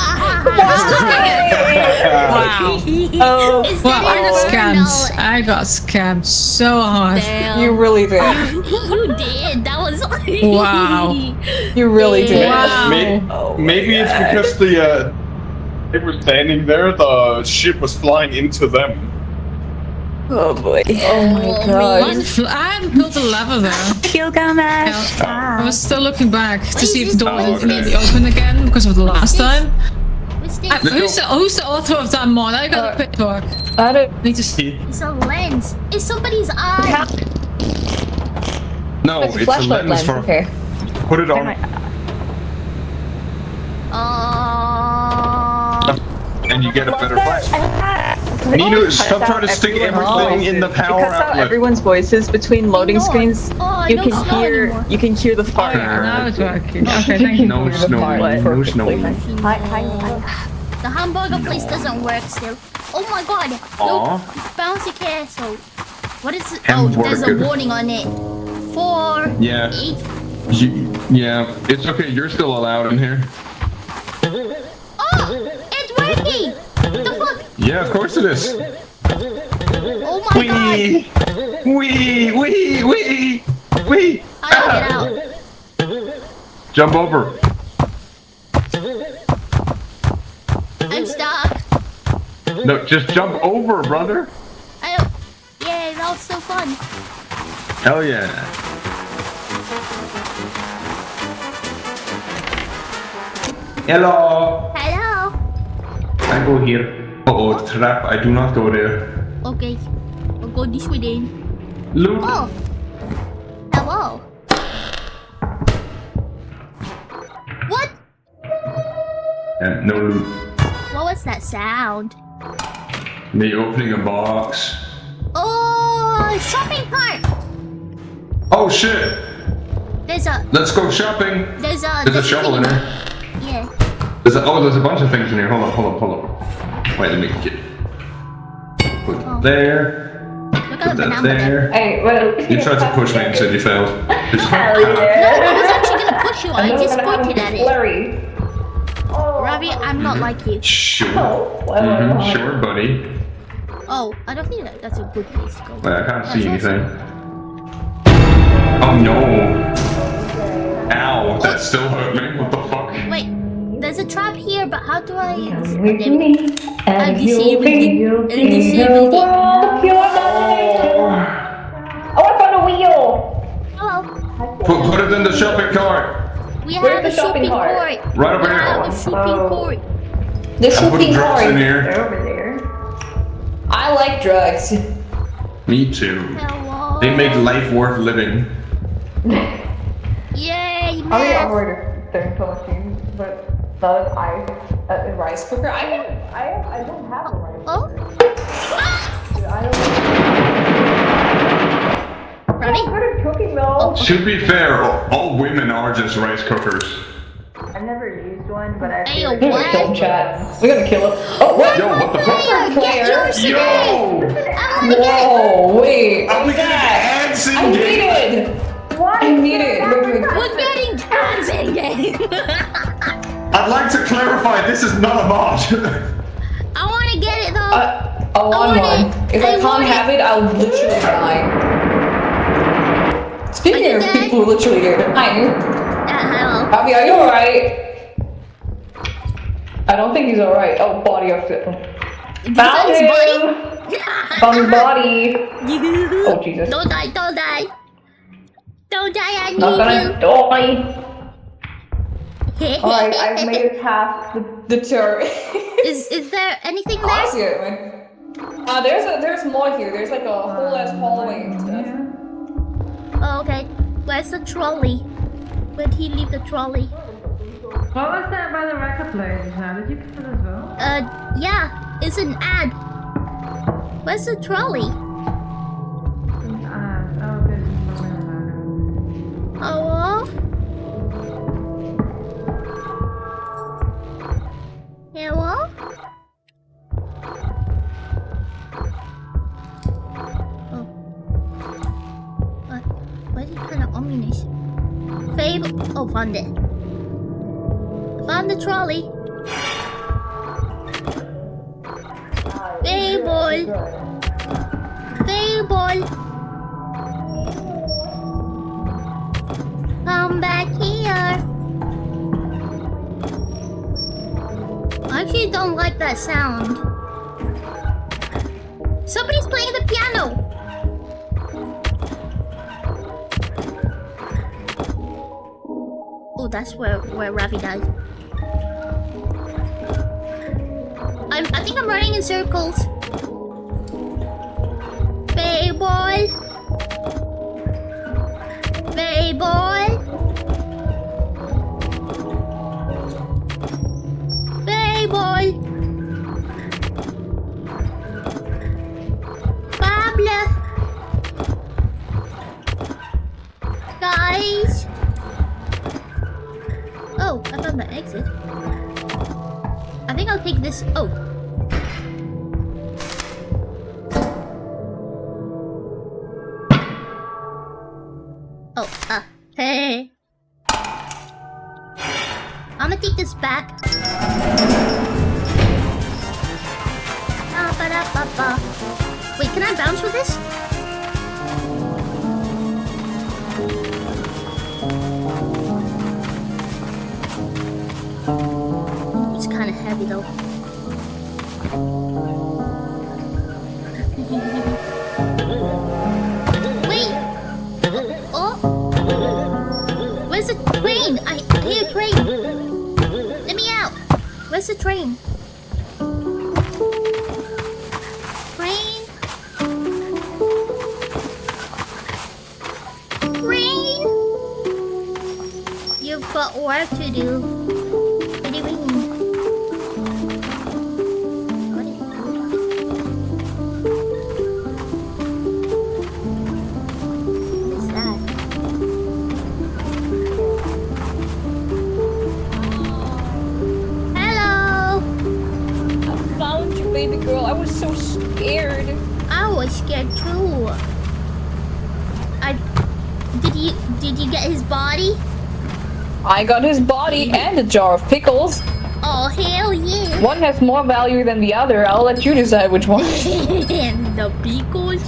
Wow. Oh, Is Well, I got that scammed. I got scammed so hard. Damn. you really did. You did. That was. Wow. You really did. Wow. Maybe it's because they were standing there, the ship was flying into them. Oh boy. Oh my god. I haven't built a lever there. Gilgamesh. I was still looking back to see if the door Wait, was going to be open again because of the last time. What's this? Who's the author of that mod? I got a pitchfork. I don't. Need to see. It's a lens. It's somebody's eye. No, It's a it's a flashlight lens lens. for. Okay. Put it on. And you get a better flash. Nino, stop trying to stick everything in the power It cuts out outlet. everyone's voices between loading Ignore. screens. Oh, I You don't can know hear anymore. you can hear the fart. Now it's working. Okay, thank you. No snowing. No snowing. The hamburger place doesn't work still. Oh my god. Aw. Look, it's bouncy castle. What is it? Oh, there's a Hamburger. warning on it. 4, Yeah. 8. Yeah, it's okay. You're still allowed in here. Oh, it's working. What the fuck? Yeah, of course it is. Oh my god. Wee! How do I get out? Jump over. I'm stuck. No, just jump over, brother. I don't. Yeah, that was so fun. Hell yeah. Hello. Hello. I go here. Uh-oh, trap. I do not go there. Okay. We'll go this way then. Loot. Oh. Hello. What? And no loot. What was that sound? Me opening a box. Oh, shopping cart. Oh shit. There's a. Let's go shopping. There's a. There's a shovel in there. Yeah. There's a bunch of things in here. Hold up. Wait, let me get. Put it there. Look at Put the that banana there. there. Hey, well. You tried to push me and said you failed. No, I was actually gonna push you. I just pointed at it. Blurry. Ravi, I'm not like you. Sure. Sure, buddy. Oh, I don't think that's a good place to go. Wait, I can't see anything. Oh no. Ow, that still hurt me. What the fuck? Wait, there's a trap here, but how do I? With me, and you'll feel disable it. Oh, I found a wheel. Hello. Put it in the shopping cart. We Where's have the a shopping shopping cart? court. Right over We have a here. shopping court. The I put shopping drugs in cart. here. Over there. I like drugs. Me too. Hello. They make life worth living. Yay, I mean, man. I've ordered third machine, but the rice cooker. I don't have a rice Oh. cooker. I don't. Ready? Good at cooking though. To be fair, all women are just rice cookers. I've never used one, but I Hey, feel like We're gonna kill him, what? chat. We're gonna kill him. Oh, what? Yo, what the fuck? Get yours today. Yo! Whoa, wait. Are we What's gonna that? get ads in I need game? it. I need it. Wait. We're getting dancing game. I'd like to clarify, this is not a mod. I want to get it though. I want want one. it. If I I can't want have it, I'll literally die. Speaking Are you of dead? people who literally get it, hi. Hello. Bobby, are you alright? I don't think he's alright. Oh, body of it. Found Thanks, him! buddy. Found his body. Oh Jesus. Don't die, don't die. Don't die, I Not need gonna die. you. Alright, I've made it past the turret. Is there anything Oh, I there? see it. Wait. There's more here. There's like a whole ass hallway and stuff. Oh, okay. Where's the trolley? Where'd he leave the trolley? What was that by the record players now? Did you get it as well? Yeah. It's an ad. Where's the trolley? Hello? Hello? Oh. Why is it kind of ominous? Fable. Oh, found it. Found the trolley. Fable. Fable. Come back here. I actually don't like that sound. Somebody's playing the piano. Oh, that's where Ravi died. I think I'm running in circles. Fable. Fable. Fable. Pablo. Guys. Oh, I found the exit. I think I'll take this. Oh. Oh, hey. I'm gonna take this back. Wait, can I bounce with this? It's kind of heavy though. Wait! Oh! Where's the train? I hear a train. Let me out. Where's the train? Train? Train? You've got work to do. What do you mean? What is that? Hello! I found you, baby girl. I was so scared. I was scared too. Did you get his body? I got his body and a jar of pickles. Oh hell yeah! One has more value than the other. I'll let you decide which one. The pickles?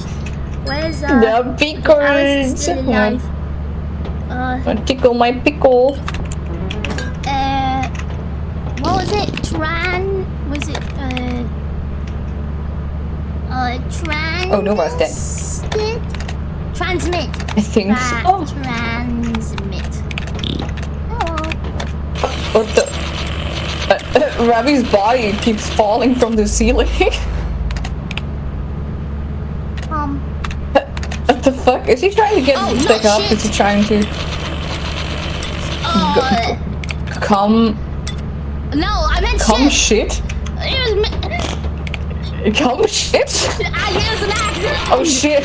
Where's The Alice pickles. still alive? Gonna tickle my pickle. What was it? Oh, Nova's dead. Transmit. I think so. Transmit. Oh. What the? Ravi's body keeps falling from the ceiling. What the fuck? Is he trying to get back up? shit. Is he trying to come? No, I meant Come shit. shit? It was Come shit? it was an accident. Oh shit!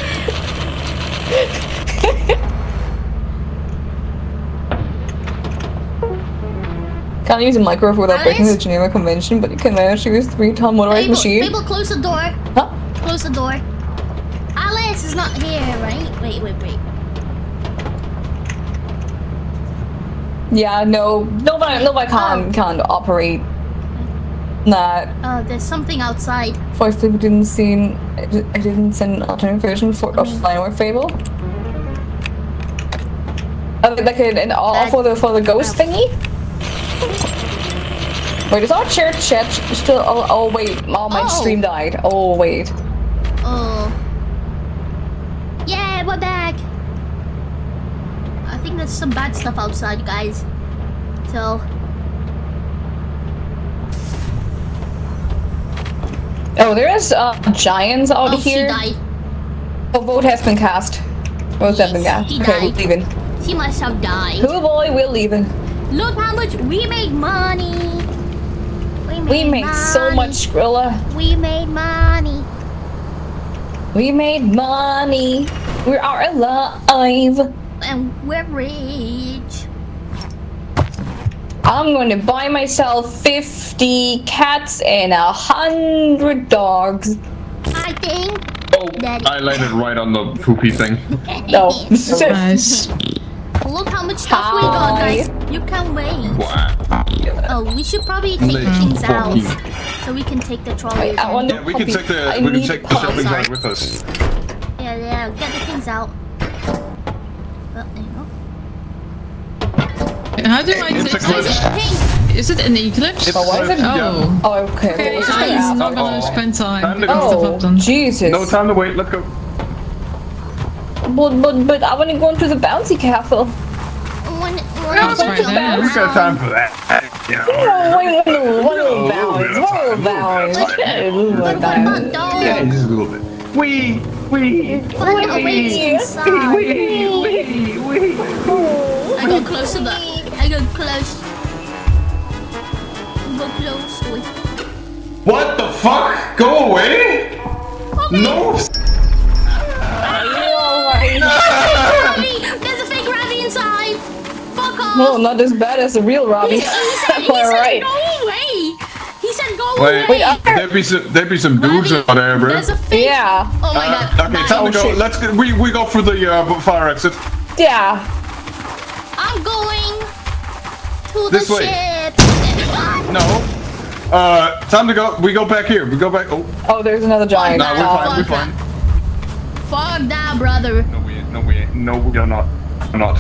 Can't use a microwave without breaking the Alice? Geneva Convention, but you can manage to use 3-ton motorized machine. Fable, close the door. Huh? Close the door. Alice is not here, right? Wait. Yeah, Nova can't operate that. There's something outside. Voice Flip didn't send an alternate version of Flying with Fable. Like an all for the ghost thingy. Wait, is our chat still? Oh wait, my stream died. Oh wait. Okay, we're back. I think there's some bad stuff outside, guys. So. Oh, there's giants out Oh, she here. died. A vote has been cast. Votes have been cast. He Okay, died. we're leaving. She must have died. Cool boy, we're leaving. Look how much we made money. We made so much, Skrilla. We made money. We made money. We are alive. And we're rich. I'm going to buy myself 50 cats and 100 dogs. I think. Oh, I landed right on the poopy thing. No. Nice. Look how much stuff we got, guys. You can't wait. Wow. Oh, we should probably take Let's things out fucking- so we can take the trolley. Wait, I again. want Yeah, we can take the shopping cart with us. Yeah, get the things out. There you go. How do I It's a take glitch. Is it an eclipse? Oh, why is it? Oh. Oh, okay. Okay, Well, I'm yeah. not gonna spend time Time to getting go. stuff up Oh, done. Jesus. No time to wait. Let's go. But I want to go into the bouncy castle. That's right there. We got time for that. Yeah. Oh, one little bounce. One little bounce. What about dogs? Yeah, just a little bit. We. What awaits inside? I go close to the. I go close. Go close to it. What the fuck? Go away? No. Robbie! There's a fake Robbie inside! Fuck off! No, not as bad as the real Robbie. He said Alright. go away! He said go Wait, away! there'd be some dudes Robbie, out there, bro. There's a fake. Yeah. Oh my god. Okay, Bye. time to go. shit. Let's go. We go for the fire exit. Yeah. I'm going to This the way. ship. No. Time to go. We go back here. We go back. Oh, Oh, there's another giant. no, we're fine. We're fine. Fuck that, brother. No, we ain't. No, we ain't. No, we are not. We're not.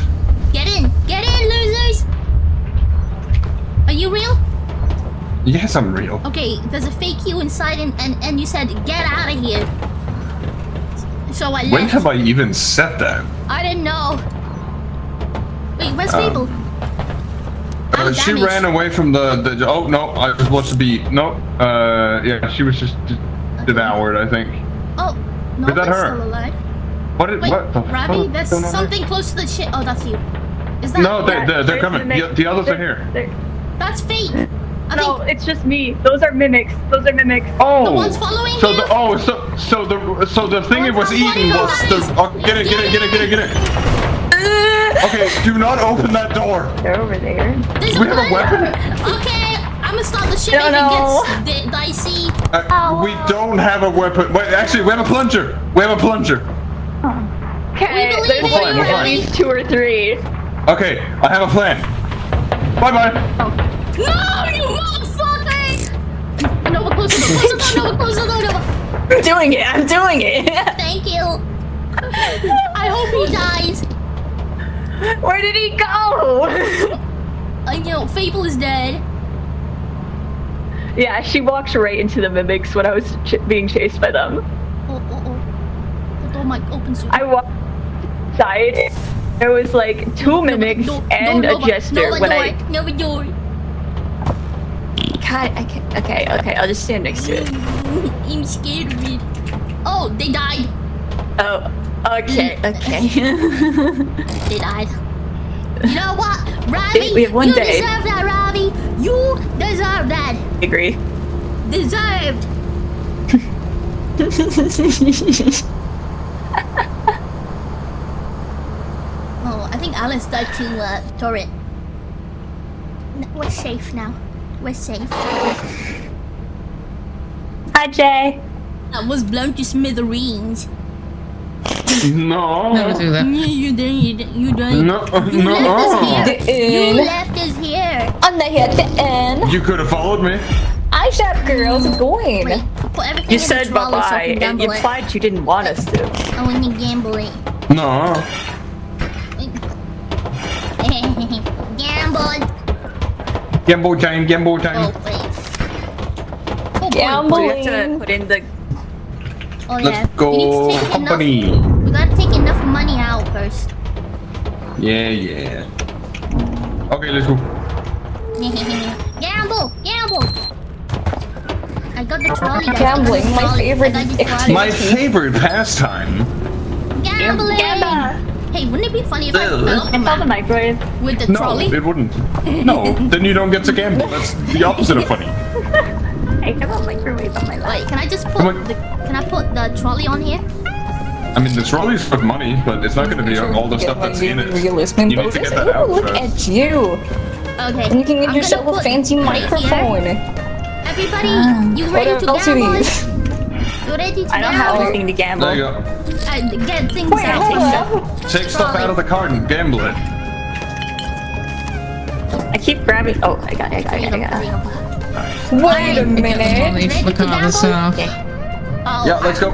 Get in, losers. Are you real? Yes, I'm real. Okay, there's a fake you inside, and you said get out of here. So I left. When have I even said that? I didn't know. Wait, where's Fable? I'm She damaged. ran away from the. Oh no! I was supposed to be. No. Yeah, she was just devoured. I think. Oh, no, Is that that's her? still alive. What? Wait, What the Robbie, fuck? that's going on something close to the shit. Oh, that's you. Is that? No, they're coming. The others are here. That's fake. I No, think it's just me. Those are mimics. the Oh. one's following So you. so the thing it was eating was the. Oh, get it. Okay, do not open that door. They're over there. There's we have a weapon? Okay, I'm gonna start the ship No, if no. it gets dicey. We don't have a weapon. Wait, actually, we have a plunger. Okay, believe there's in like you, at Robbie. least 2 or 3. Okay, I have a plan. Bye bye. No, you motherfucker! No, we're close to the door. I'm doing it. Thank you. I hope he dies. Where did he go? Fable is dead. Yeah, she walked right into the mimics when I was being chased by them. Oh. The door might open soon. I walked inside. There was like 2 mimics and a jester when I. No door. God, I can't. Okay, I'll just stand next to it. I'm scared of it. Oh, they died. Oh, okay. They died. You know what, Robbie? We have one you day. deserve that, Robbie. You deserve that. I agree. Deserved. Oh, I think Alice died to turret. We're safe now. We're safe. Hi, Jay. I was blown to smithereens. No. Never do that. You did. You did. No. You left us here. The You end. left us here. I'm not here at the end. You could have followed me. I shot girls going. Wait, put everything You in said the trolley so I bye-bye, can and gamble you it. implied you didn't want us to. I want to gamble it. No. Gamble. Gamble time. Oh, wait. Oh, boy. Gambling. We have to put in the. Oh, Let's yeah. go, We need to take company. We gotta take enough first. Yeah. Okay, let's go. Gamble! I got the trolley. guys. Gambling, I got the my trolley. favorite I got the activity. trolley. My favorite pastime. Gambling! Hey, wouldn't it be funny if I Ugh. fell off the It's not the map microwave. with the No, trolley? it wouldn't. No, then you don't get to gamble. That's the opposite of funny. I have a microwave on my lap. Wait, can I just put Come on. can I put the trolley on here? I mean, the trolley's for money, but it's not going to be all the stuff that's in it. Realistic You need to bonus. get that out Ooh, look first. at you. Okay. And you can I'm get yourself gonna a put fancy right here. microphone. Everybody, you What ready to else you gamble? need? You ready to I don't have gamble? anything to gamble. There you go. Get things Wait, out. hold up. Take stuff out of the cart and gamble it. I keep grabbing. Oh, I got it. Wait a minute. Leave the car itself. Oh, Yeah, let's go.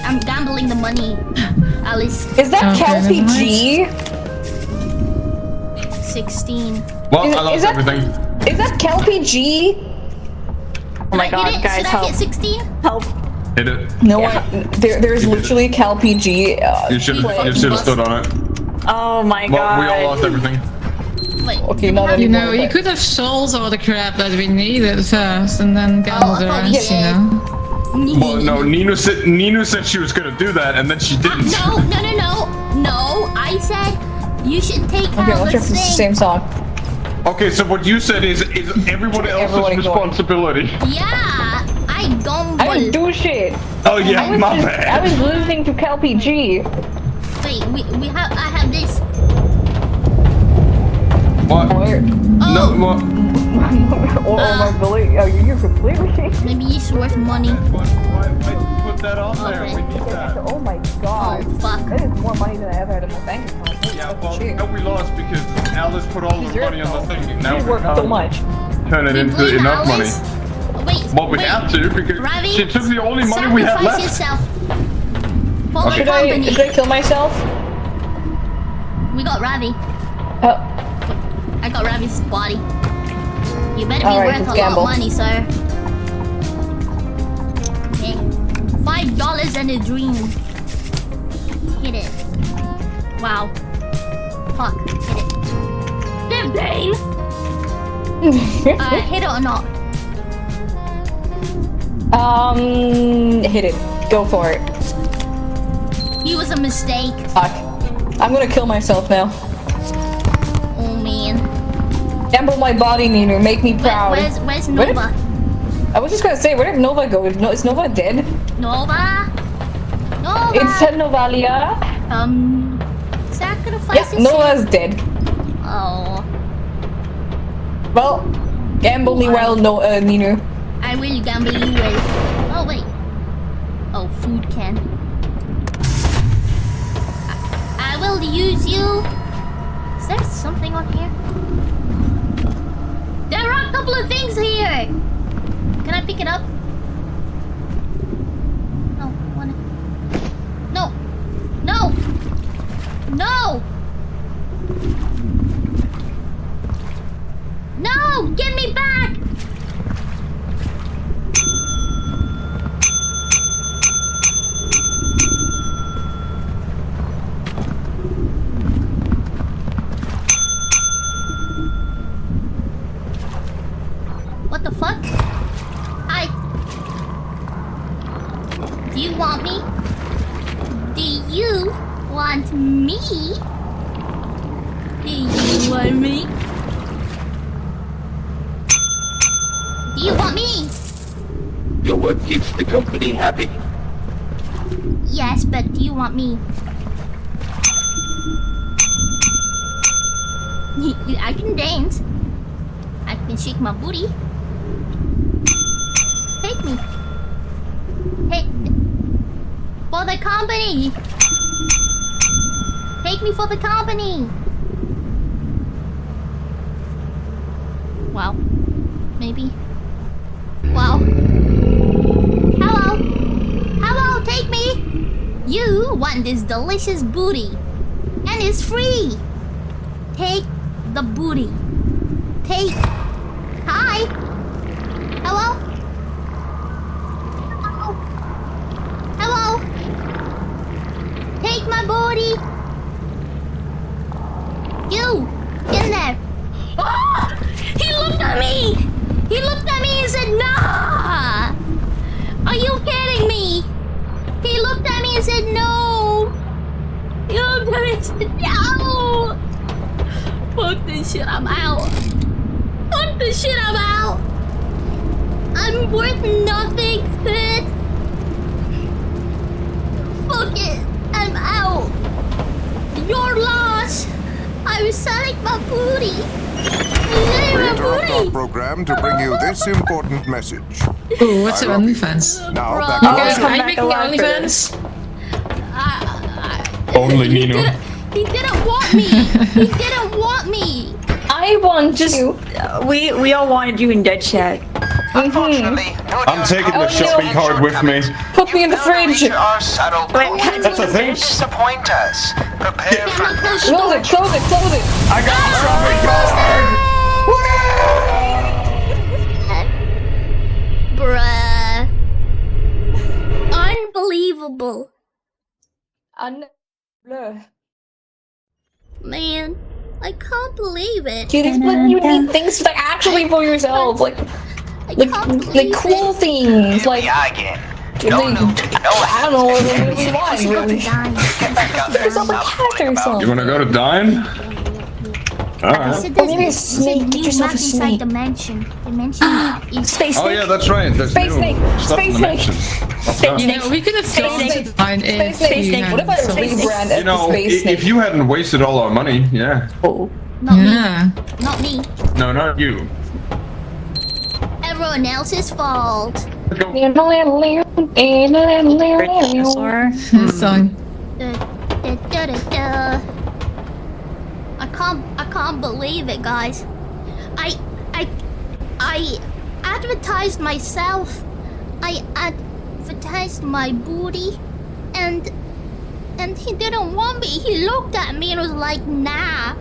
I'm gambling the money, Alice. Is that Okay, Kelpie never G? 16. Well, Is- I lost is that- everything. Is that Kelpie G? Oh my Did I hit god, it? guys, Should I help. hit 16? Help. Hit it. No, Yeah. there's literally Kelpie G. You should have stood on it. Oh my Well, god. we all lost everything. Wait. Okay, do we not have- You anymore. know, you could have sold all the crap that we needed first and then gambled the I thought we rest, you did. know? Well, no, Nino said she was going to do that, and then she didn't. No. No, I said you should take Okay, out let's the try the thing. same song. Okay, so what you said is everyone else's Everyone ignored. responsibility. Yeah, I gamble. I didn't do shit. Oh yeah, my I bad. was losing to Kelpie G. Wait, I have this. What? Or No, what? my bully. Oh, you're completely. Maybe it's worth money. Why put that on there? Okay. We need that. Oh my god. Oh, fuck. That is more money than I ever had in my bank account. Yeah, well, no, we lost because Alice put all the money on the thing. and Now She we worked so can't much. turn it We into blame enough money. Alice? Wait, Well, we wait. have to because Ravi, she took the only money we had sacrifice left. yourself. For Okay. the company. Should I kill myself? We got Ravi. Oh, I got Ravi's body. You better be Alright, worth let's a gamble. lot of money, sir. Okay. $5 and a dream. Hit it. Wow. Fuck. Hit it. 15! Hit it or not? hit it. Go for it. He was a mistake. Fuck. I'm gonna kill myself now. Oh man. Gamble my body, Nino. Make me proud. Where's Where did- Nova? I was just gonna say, where did Nova go? Is Nova dead? Nova? Nova? It's Novalia. Sacrifice Yes, yourself. Nova's dead. Oh. Well, gamble me well, Nino. I will gamble you well. Oh wait. Oh, food can. I will use you. Is there something on here? There are a couple of things here. Can I pick it up? No, wanna. No. No. No. No, get me back. What the fuck? Hi. Do you want me? Do you want me? Do you want me? Do you want me? Your work keeps the company happy. Yes, but do you want me? I can dance. I can shake my booty. Take me. Hey, for the company. Take me for the company. Wow. Maybe. Wow. Hello. Hello, take me. You want this delicious booty. And it's free. Take the booty. Take. Hi. Hello? Hello? Hello? take my booty? You, in there. Ah! He looked at me! He looked at me and said, nah! Are you kidding me? He looked at me and said, no! He looked at me and said, no! Fuck this shit, I'm out. Fuck this shit, I'm out. I'm worth nothing, Sid. Fuck it, I'm out. Your loss. I was selling my booty. We interrupt our program to bring you this important message. Ooh, what's your OnlyFans? Now Bro. back to Okay, the show. are you making OnlyFans? Only Nino. He didn't want me. He didn't want me. I want you. We all wanted you in dead chat. Unfortunately, I'm taking the shopping cart with me. Put me in the fridge. Our subtle clues That's a thing. disappoint us. Prepare for Close it, close it, close it. I got the shopping cart. Bruh. Unbelievable. Blur. Man, I can't believe it. Dude, it's when you need things like actually for yourself, like cool things, like again. I don't know what you want really. Get back out there. Yourself a cat or something. You wanna go to Dine? Alright. So Or maybe a this snake. is Get new yourself a map inside snake. dimension. Dimension is Space Oh snake. yeah, that's right. There's Space new snake. stuff Space in the snake. mansion. You know, we could have gone to snake. Dine Space if snake. you What if I had some- rebrand You as the know, space snake? if you hadn't wasted all our money, yeah. not Yeah. me. Not me. No, not you. Everyone else's fault. Let's go. This song. I can't believe it, guys. I advertised myself. I advertised my booty, and he didn't want me. He looked at me and was like, nah.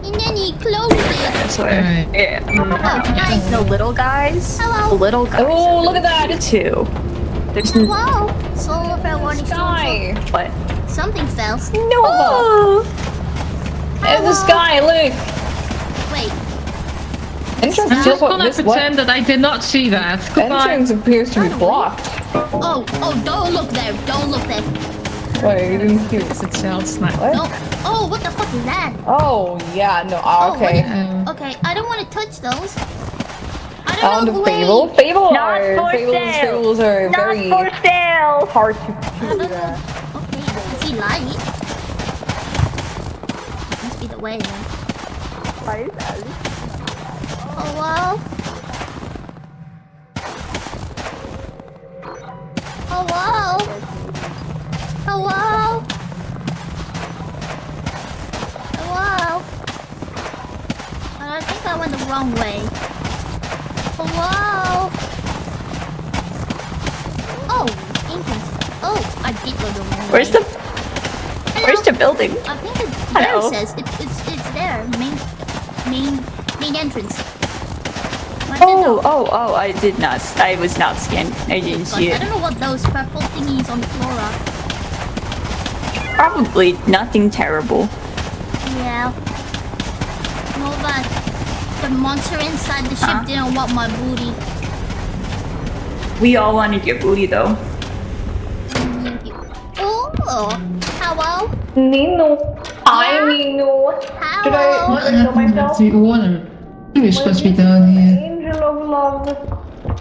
And then he closed it. Alright. Yeah. Hi. The little guys. Hello. The little guys. Oh, look at that. It's Two. There's Hello. Solar fell one sky. what? Something fell. Nova. And the sky, look. Wait. Entrance I'm just gonna this what? pretend that I did not see that. Goodbye. Entrance appears to be blocked. Oh, don't look there. Don't look there. Wait, you didn't see It's a child snack. what? No. Oh, what the fuck is that? Oh, yeah, no, okay. Okay, I don't want to touch those. I Found don't know a who Fable. Fables Not for sale. Fables are Not very for sale. hard to I don't know. Okay, I see light. Must be the way then. Hello? Hello? Hello? Hello? I think I went the wrong way. Hello? Oh, entrance. Oh, I did go the wrong way. Where's the building? I think it Hello? there says it's there. Main entrance. I Oh, I did not. I was not scanned. I didn't see I it. don't know what those purple thingies on the floor are. Probably nothing terrible. Yeah. No, but the monster inside the ship didn't want my booty. We all wanted your booty though. Thank you. Oh, hello. Nino. Hi, Nino. Should Hello. I show myself? You're supposed to be down here. Angel of love.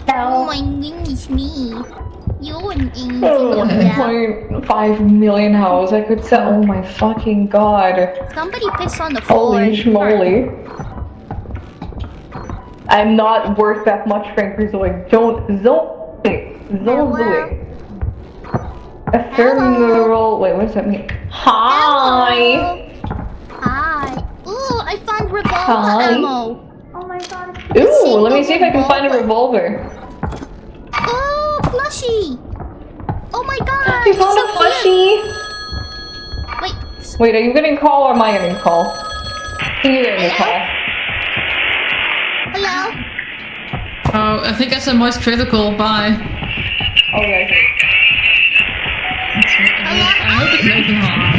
Oh my goodness me. You're an angel. Oh, Yeah. 1.5 million house I could sell. Oh my fucking god. Somebody pissed on the floor. Holy schmoly. I'm not worth that much, frankly, so I don't. Zoe. Ephemeral. Wait, what does that mean? Hi. Hi. Ooh, I found revolver Hi. ammo. Oh my god. Ooh, let me see if I can find a revolver. Oh, plushie. Oh my god. You found a so cute. plushie. Wait. Wait, are you getting call or am I getting call? You're getting a call. Hello. Oh, I think that's a most critical. Bye. Okay. I hope it's making harm.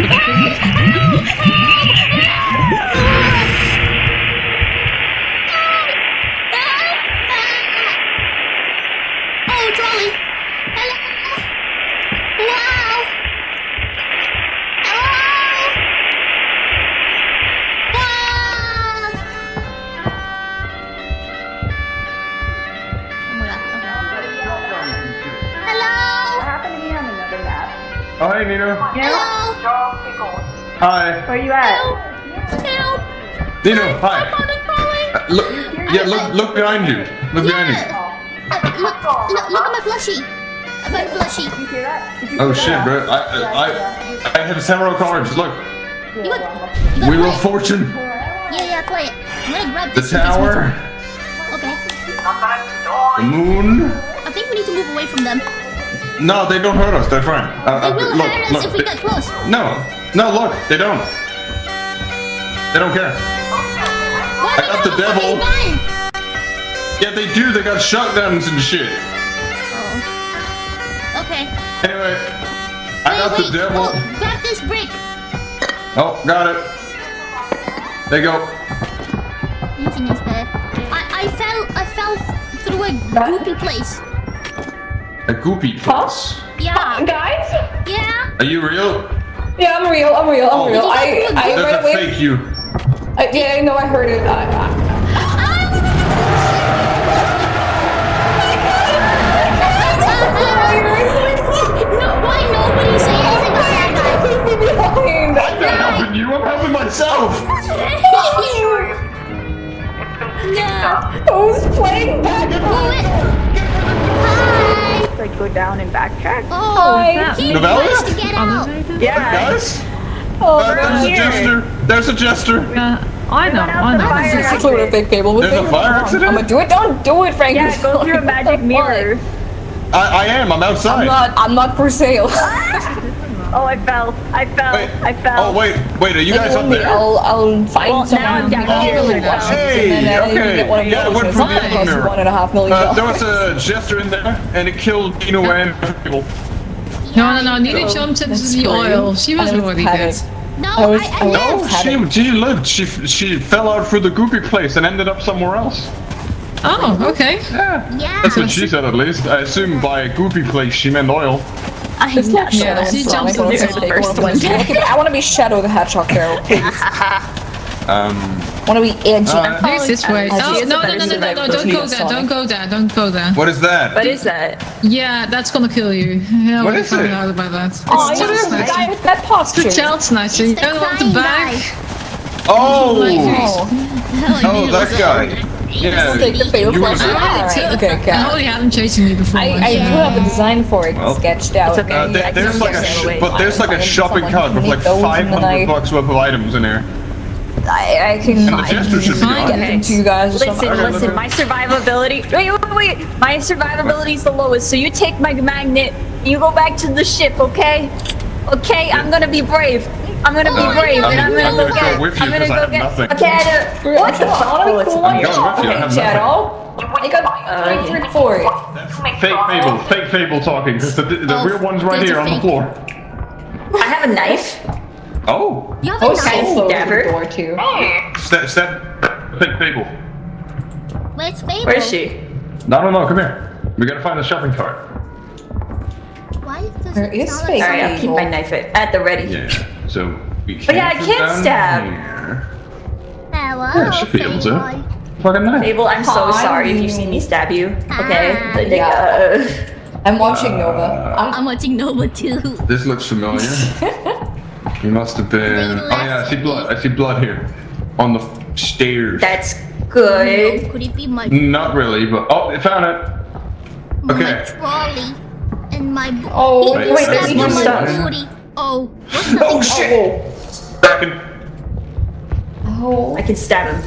Oh, trolley. Hello. Wow. Hello. What happened to me on another map? Oh, hey, Nino. Hello. Hi. Where you at? Help. Nino, hi. I found a trolley. Look. Yeah, look behind you. Look behind you. Look at my plushie. I'm very plushie. Did you hear that? Did you Oh hear shit, that? bro. I have several cards. Look. You got Wheel play of it. Fortune. Yeah, play it. I'm gonna grab The this. in case we Tower. Okay. The Moon. I think we need to move away from them. No, they don't hurt us. They're fine. They will hurt us if we get close. No, look, they don't. They don't care. Why I got do the they have a devil. fucking gun? Yeah, they do. They got shotguns and shit. Oh. Okay. Anyway, I got the devil. Oh, grab this brick. Oh, got it. There you go. Using his bed. I fell through a goopy place. A goopy place. Yeah. Guys? Yeah. Are you real? Yeah, I'm real. Did you I guys right That's away. a fake you. Yeah, I know. I heard it. No, why nobody say anything about that Behind. I'm not helping you. I'm helping myself. No. Who's playing back? Hi. Like go down and backtrack. Oh, he Novella? wants to get out. Yeah. Guys? Oh, There's a jester. There's a jester. I know. This is sort of fake fable. There's a fire accident? I'm gonna do it. Don't do it, Frank. Yeah, go through a magic mirror. I am. I'm outside. I'm not for sale. Oh, I fell. Oh, wait. Are you guys up there? I'll find Well, someone. now I'm down here. Hey, okay. Yeah, I went through the other mirror. $1.5 million. There was a jester in there, and it killed Dino and people. No. Nina jumped into the oil. She was already dead. No, I was No, having- she lived. She fell out through the goopy place and ended up somewhere else. Oh, okay. Yeah. Yeah. That's what she said, at least. I assume by goopy place she meant oil. It's not Shadow. she jumped Sonic. in the First one. Okay, I want to be Shadow the Hedgehog Carol, please. I want to be edgy. Face this way. As Oh, he is no, the best don't go there, Sonic. don't go there. What is that? What is that? Yeah, that's gonna kill you. Yeah, What we is found it? out about that. Oh, It's you're child the guy snatching. with that posture. It's a child snatcher. You It's the don't want the crying back. Oh! Oh, that guy. Yeah. Take the fatal you flash. wanna- Alright, okay, I okay. already had him chasing me before. I do have a design for it sketched out. It's okay. There's like there's like a shopping Someone cart with can like make those in the night. $500 worth of items in here. I can And the jester should be Fine. on. get them to you guys or Listen, something. listen, my survivability. Wait. My survivability is the lowest, so you take my magnet, you go back to the ship, okay? Okay, I'm gonna be brave. I'm gonna be brave, and I'm gonna go get. with you I'm gonna 'cause I go have get. nothing. Okay, What the fuck? I want to be cool on I'm your going with you, I have Shadow. I got 3 for it. Fake fable talking, because the real one's right there's here a on the fake. floor. I have a knife. Oh! You have Oh, a so knife. close to Dapper. the door too. Step, fake fable. Where's Fable? Where is she? No, come here. We gotta find the shopping cart. Why does There it is sound Fable. like Alright, I'll keep my knife at the ready. Yeah, so we can't. But yeah, I can't down stab. here. Hello, Yeah, she feels it. Fable. Fucking knife. Fable, I'm so Hi. sorry if you see me stab you. Okay? Hi. Like, Yeah. I'm watching Nova. I'm watching Nova too. This looks familiar. He must have been. Oh yeah, I see blood. I see blood here. On the stairs. That's good. Could it be my Not really, but oh, I found it. my Okay. trolley and my Oh, he wait, stabbed there's me more in my stuff. booty. Oh, what's Oh that? shit! Back in. Oh. I can stab him.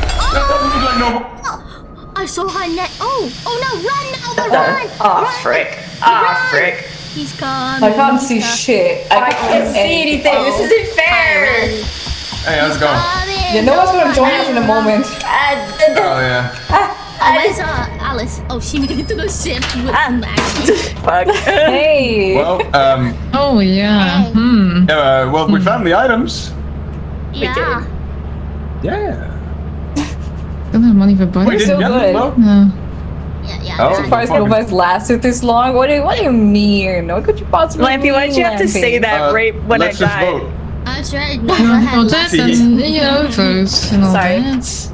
Like no. I saw her neck. Oh no, run now, What run! the? Oh, run. frick. Run. Oh, frick. He's coming. I can't see shit. I can't see anything. This isn't fair. Hey, how's it going? You know what's gonna join us in a moment. Oh yeah. where's Alice? Oh, she made it to the ship with Max. Fuck. Hey. Well, Oh yeah. Hey. well, we found the items. Yeah. Yeah. Don't have money for We buddies. didn't so get good. them though. No. Yeah. Oh, Surprised you guys lasted this long. What do you mean? What could you possibly Lampy, why'd you have to say that right when I Let's just died? vote. That's right. Never Well, had that lessons. and votes and all Sorry. that.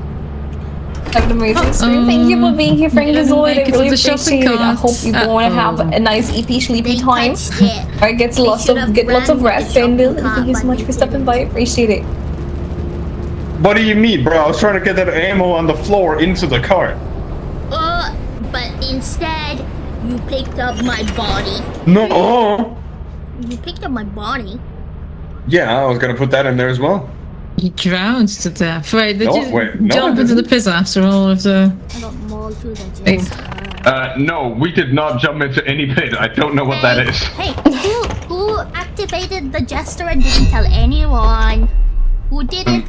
Like an amazing stream. Thank you for being here, Frank didn't Zoid. make I it to really the shopping appreciate it. I cart. hope you're going to have a nice EP sleepy time. touched it. Alright, get lots should've of ran rest, to the and Bill. shopping Thank you cart, so much but for you stopping by. Appreciate it. What do you mean, bro? I was trying to get that ammo on the floor into the cart. But instead, you picked up my body. No. You picked up my body. Yeah, I was gonna put that in there as well. You drowned to death. Wait, did No, you wait, no, jump I into the didn't. pit after all of the... I got more to the Hey. jester. No, we did not jump into any pit. I don't know what that is. Hey, who activated the jester and didn't tell anyone? Who did it?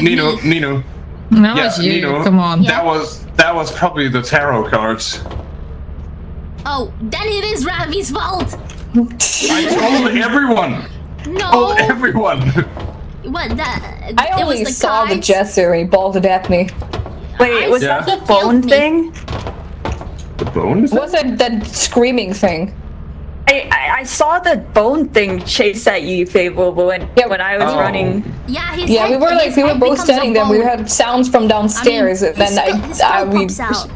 Nino. That Yeah, was you, Nino. come on. Yeah. That was probably the tarot cards. Oh, then it is Ravi's fault. I told everyone. No. Told everyone. What? I It was only the saw the cards. jester and he bolted at me. Wait, was Yeah. that the bone thing? The bones? What's that screaming thing? I saw the bone thing chase at you, Fable, but when I was Oh. running. Yeah, his Yeah, head, we were his we were head both becomes a standing there. We bone. heard sounds from downstairs, and his then his skull we pops out.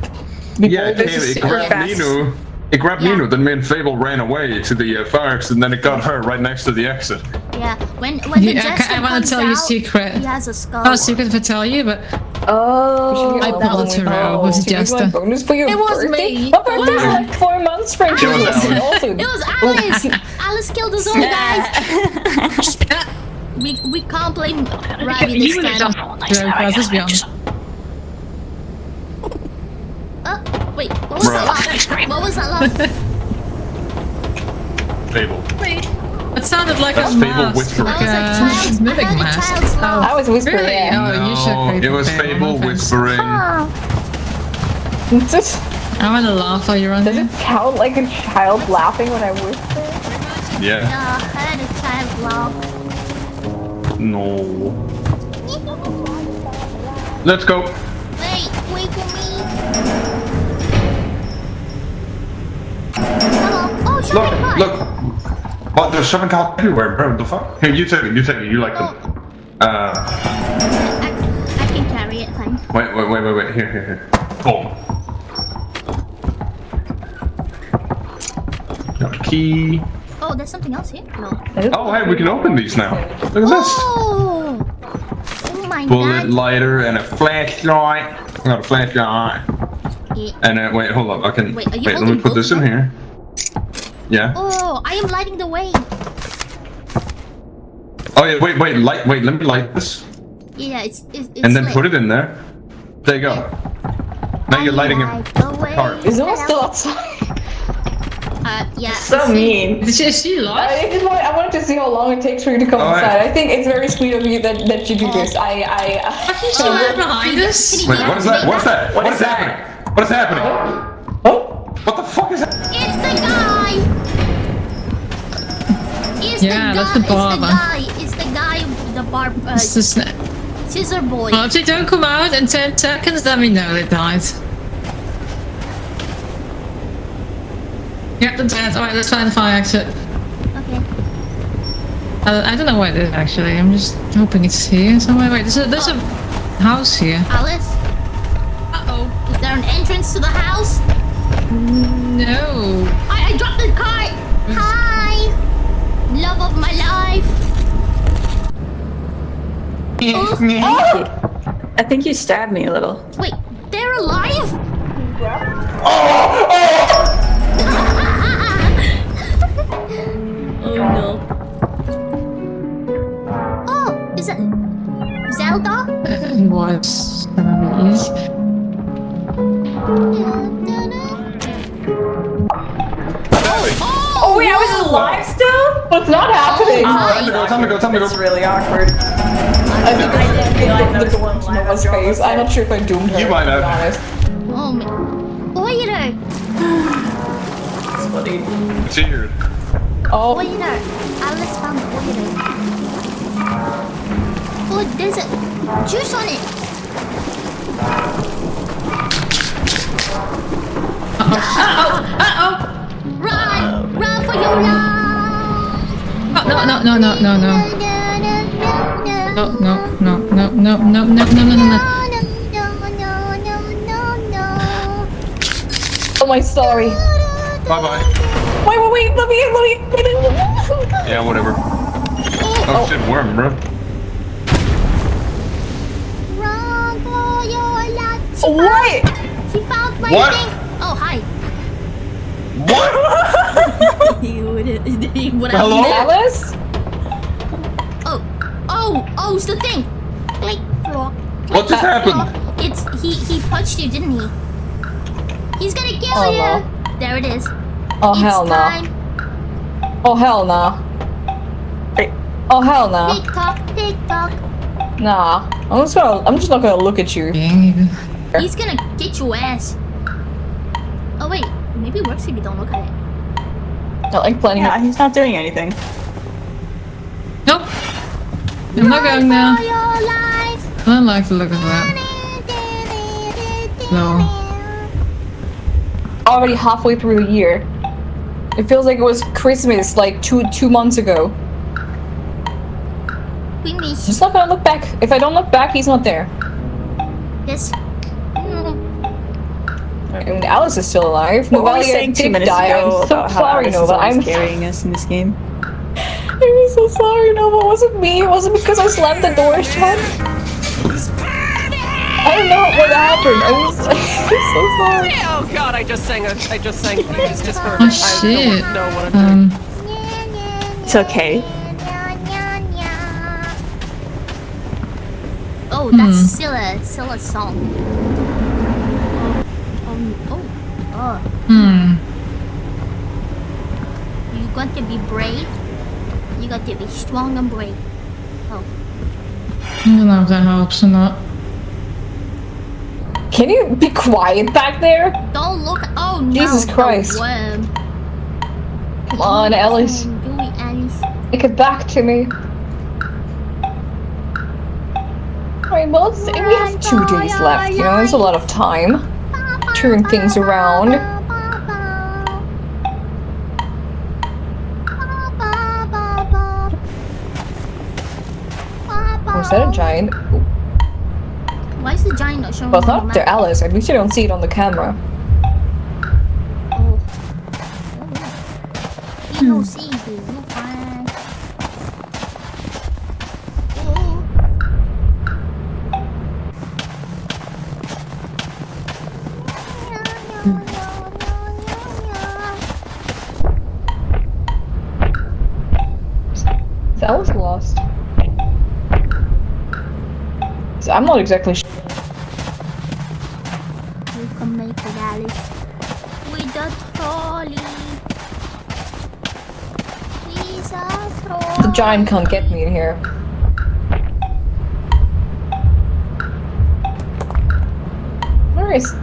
Yeah, it, this is it super grabbed fast. Nino. It grabbed Yeah. Nino, then me and Fable ran away to the fire exit, and then it got her right next to the exit. Yeah, when the Yeah, jester I want comes to tell you a out, secret. he has a skull. Oh, secret if I tell you, but Oh, I pulled a tarot with Did you get Jester. my bonus for your It was birthday? me. My birthday's Wow. like 4 months, Frank. It was Alice. Also, It was Alice. Alice killed us all, guys. We can't blame Ravi this time. Guys, let's be honest. Wait, what was that laugh? What was that laugh? Fable. It sounded like That's a Fable mask, whispering. like That was a child's. I mimic heard a mask. child's laugh. I was whispering. Really? Yeah. Oh, you should No, create it was a bear, Fable no offense. whispering. Does I want to laugh while you're on it there. count like a child laughing when I whisper? Yeah. Yeah, I heard a child laugh. No. Let's go. Wait for me. Hello. Oh, shopping cart. Look. What? There's shopping cart everywhere, bro. The fuck? Here, you take it. You like them. I can carry it, fine. Wait. Here. Boom. Got a key. Oh, there's something else here? No. Oh, hey, we can open these now. Look at this. Oh! Oh my Bullet god. lighter and a flashlight. I got a flashlight. Yeah. And wait, hold up. I can. Wait, are you Wait, let holding me put both this in of them? here. Yeah. Oh, I am lighting the way. Oh yeah. Wait. Let me light this, Yeah, it's and then lit. put it in there. There you go. Now you're lighting I it. light the way. cart. Is it still outside? Yeah. so mean. Is she lost? I wanted to see how long it takes for you to come Oh, inside. yeah. I think it's very sweet of you that you do this. She ran behind us? Wait, what is that? What's that? What is happening? What is happening? What the fuck is that? It's the guy. It's Yeah, the that's the barber. It's the guy. The barb. It's the snake. Scissor boy. Well, if they don't come out in 10 seconds, then we know they died. Yep, they're dead. Alright, let's find the fire exit. Okay. I don't know where it is actually. I'm just hoping it's here somewhere. Wait, there's a house here. Alice, Uh-oh. is there an entrance to the house? No. I dropped the cart. Hi, love of my life. I think you stabbed me a little. Wait, they're alive? Oh no. Oh, is it Zelda? Was enemies. Oh, wait, I was alive still? What's not happening? Tell me. It's really awkward. I think I didn't realize the door into Nova's face. I'm not sure if I doomed her. You might to be have. honest. Oh funny. It's here. Oh. Waiter. Alice found the waiter. Oh, there's a juice on it. Uh-oh. Run! Run for your life! Oh, no. No. Oh my sorry. Bye bye. Wait, let me. Yeah, whatever. Oh shit, worm, bro. Run for your life! What? She found my What? thing! Oh, hi. What? What Hello? happened there? Alice? Oh, it's the thing! Click, floor. What just happened? It's, he punched you, didn't he? He's gonna kill Oh, you! no. There it is. Oh It's hell no. time. Oh hell no. Hey. Oh hell no. Tick tock, tick tock. Nah. I'm just not gonna look at you. He's gonna get your ass. Oh wait, maybe it works if you don't look at it. I like planning Yeah, it. he's not doing anything. Nope. I'm not going there. For your life. I don't like the look of that. No. Already halfway through the year. It feels like it was Christmas like two months ago. We miss Just not gonna look back. If I don't look back, he's not there. this. I mean, Alice is still alive. What were we Novalia saying 2 did minutes die. ago I'm so about how sorry, Alice is Nova. always I'm carrying us in this game? I'm so sorry, Nova. It wasn't me. It wasn't because I slammed the door shut. I don't know what happened. I'm so sorry. Oh god, I just sang these just for Oh shit. I don't know what I'm doing. It's okay. Oh, that's Scylla's song. Oh. You got to be brave. You got to be strong and brave. Oh. I don't know if that helps or not. Can you be quiet back there? Don't look. Oh no. Jesus Christ. The worm. Come on, Alice. Do it, Alice. Take it back to me. Alright, well, we have 2 days left, you know, there's a lot of time. Turn things around. Was that a giant? Why is the giant not showing Well, it's on the not there, map? Alice. At least you don't see it on the camera. Oh. You don't see it, you fine. Oh. Is Alice lost? So I'm not exactly sure. You can make it, Alice. With the trolley. Please, a trolley. The giant can't get me in here. Where is...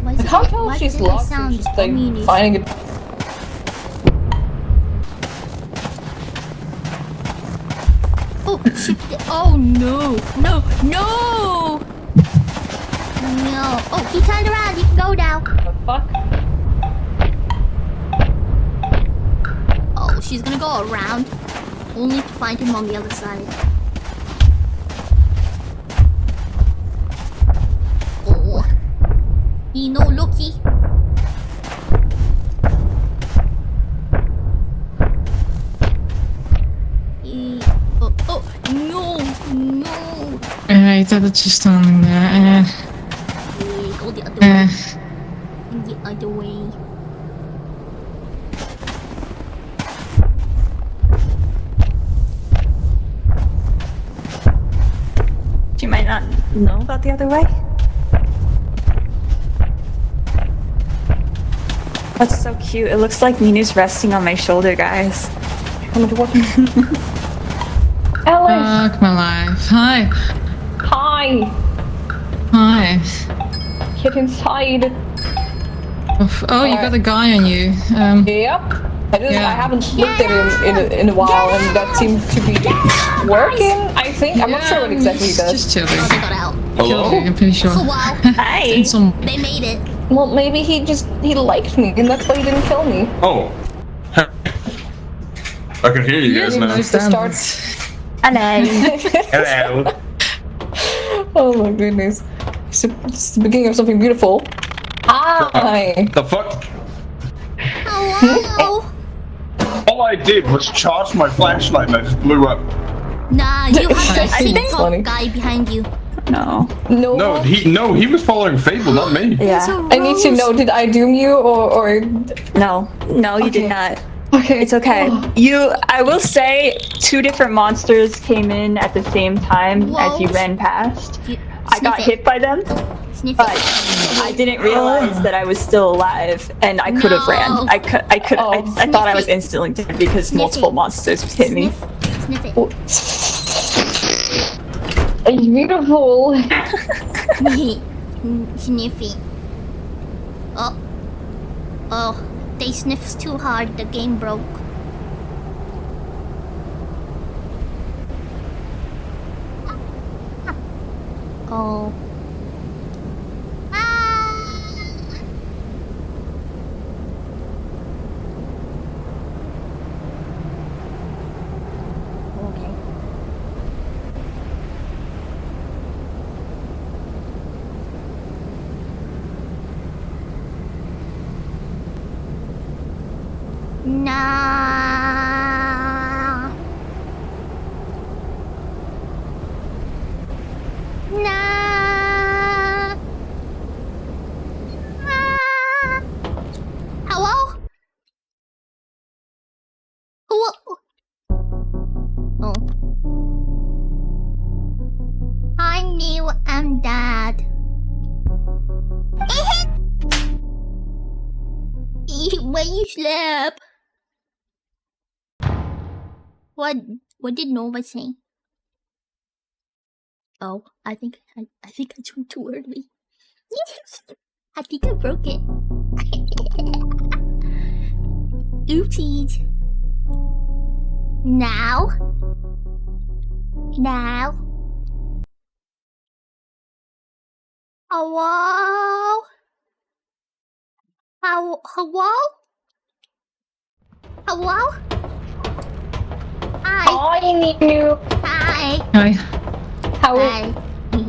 Why I can't tell if she's lost or just like finding it. Oh, shit. Oh, no. No. No. No. Oh, he turned around. You can go now. The fuck? Oh, she's gonna go around. Only to find him on the other side. Oh. He no lucky. Oh, no, no. Right, dat is standing there. Go the other way. In the other way. She might not know about the other way. That's so cute. It looks like Minu's resting on my shoulder, guys. Come to what? Alice! Fuck my life. Hi. Hi! Hi. get inside. Oh, you got a guy on you. Yep. I Yeah. haven't looked at him in a while, and that seems to be working. I think I'm not sure what exactly he does. Just chilling. Oh, they got out. Killed you, I'm pretty sure. Oh wow. Hi. They made it. Well, maybe he liked me, and that's why he didn't kill me. Oh. I can hear you guys now. Just to start. Hello. Hello. Oh my goodness. It's the beginning of something beautiful. Hi. The fuck? Hello. All I did was charge my flashlight and I just blew up. Nah, you have that think TikTok funny. guy behind you. No. No. He was following Fable, not me. Yeah. I need to know, did I doom you or No, you did not. Okay. It's okay. I will say, 2 different monsters came in at the same time as you ran past. I got hit by them, Sniff but it. I didn't realize that I was still alive, and I could have ran. I thought I was instantly dead because multiple monsters hit me. Sniff it. It's beautiful. Sniff it. Oh, they sniffed too hard. The game broke. Oh. Okay. Nah. Nah. Hello? Who? Oh. I knew I'm dead. When you slept. What did Nova say? Oh, I think I joined too early. I think I broke it. Oopsies. Now. Hello? Hello? Hello? Hi. I need you. Hi. Hi. How are Hi. you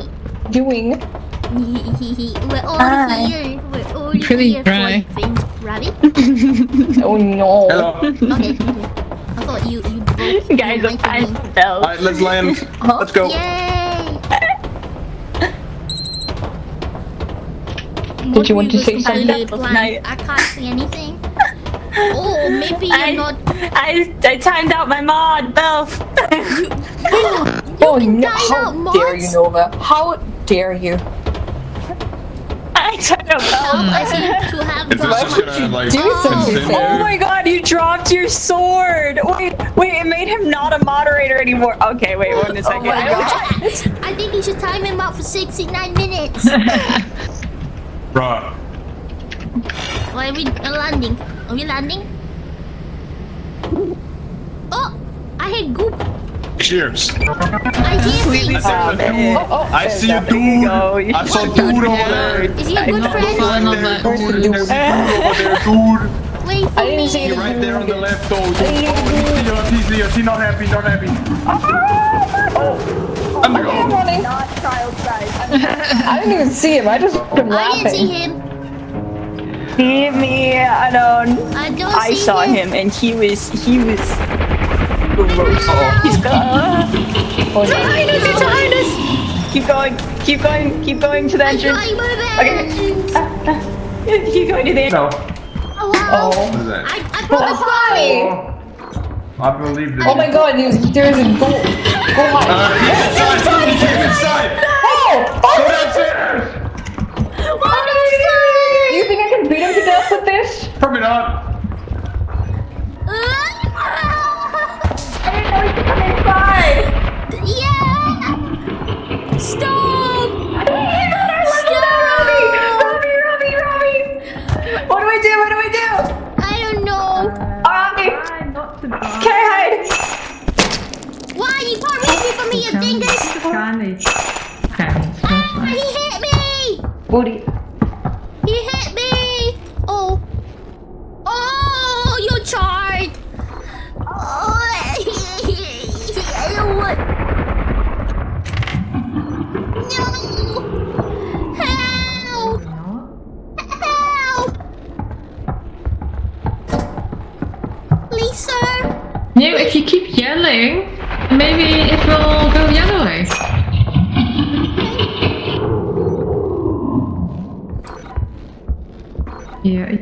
doing? We're all Hi. here. We're all Pretty here dry. for things. Rabbit? Oh no. Hello. Okay. I thought you both. Guys, you I'm went to me. fine. Bell. Alright, let's land. Huh? Let's go. Yay! Did you want to say something? I can't see anything. Oh, maybe you're not. I timed out my mod, Bell. Oh no! time How out dare you, mods? Nova? How dare you? I timed out Bell. I seem to have Is this dropped. just gonna like do something continue? Oh my god, you dropped your sword! Wait, it made him not a moderator anymore. Okay, wait 1 second. my I think you should time him out for 69 minutes. Bruh. Why are we landing? Are we landing? Oh! I hear goop. Cheers. I hear things. Stop it. I see a There you dude. go. I saw a dude over there. Is he a good friend? I love that. Dude, there's a dude over there, dude. Wait for I didn't me. see You're right there on the left, though. Dude. Oh, he's not happy, not happy. I'm I'm running. Not child size. I didn't even see him. I just kept I didn't see laughing. him. Leave me alone. I don't I see saw him and he was gross. He's gone. Oh, It's no. behind us, it's behind us. Keep going to the I'm entrance. trying my Okay. best. Keep going to the entrance. No. Hello? What is that? I brought a body. I believe this. Oh my god, there's a go hide. Inside! Inside! Oh! Go downstairs! Do you think I can beat him to death with this? Probably not. Yeah! Stop! Stop! do I do? What do I do? I don't know. Can I hide? Why? You can't reach me from here, you dingus! Ah, he hit me! Booty. He hit me! Oh. Oh, you're charred! Oh, I don't want... No! Help! Help! Please, sir? No, if you keep yelling, maybe it will go the other way. Yeah.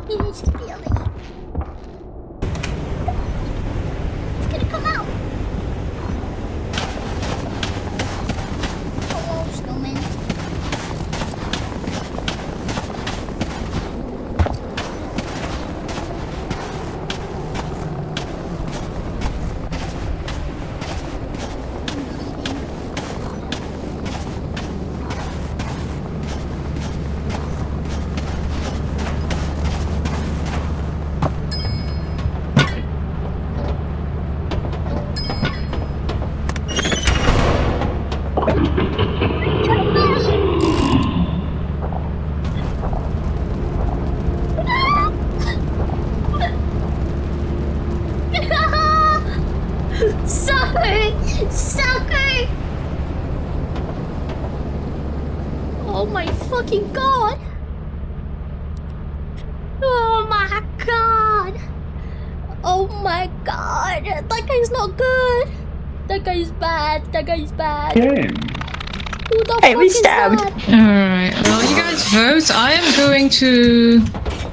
He's stealing. It's gonna come out. Hello, snowman. Sucker! Sucker! Oh my fucking god! Oh my god! Oh my god! That guy's not good! That guy's bad! That guy's bad! Game. Who the Hey, fuck we is stabbed. that? Alright, well, you guys vote. I am going to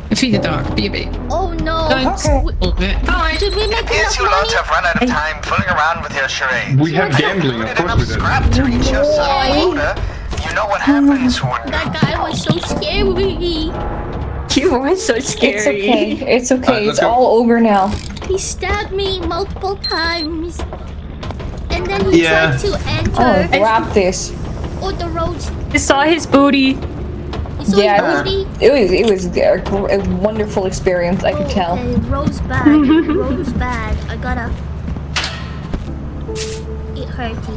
defeat the dog, BB. Oh no! Don't spoil it. Oh, did we make Appears enough you lot money? have run out of time fooling around with your charades. We have gambling, of Looted course enough we did. scrap to reach your subtle quota. You know what happens when... That guy was so scary. You were so scary. It's okay. It's okay. let's It's go. all over now. He stabbed me multiple times. And then he Yeah. tried to Oh, enter grab this. the roads. I saw his booty. You saw Yeah, his booty? it was a wonderful experience. I could tell. Okay, Rose bad. Rose bad. I gotta. It hurty.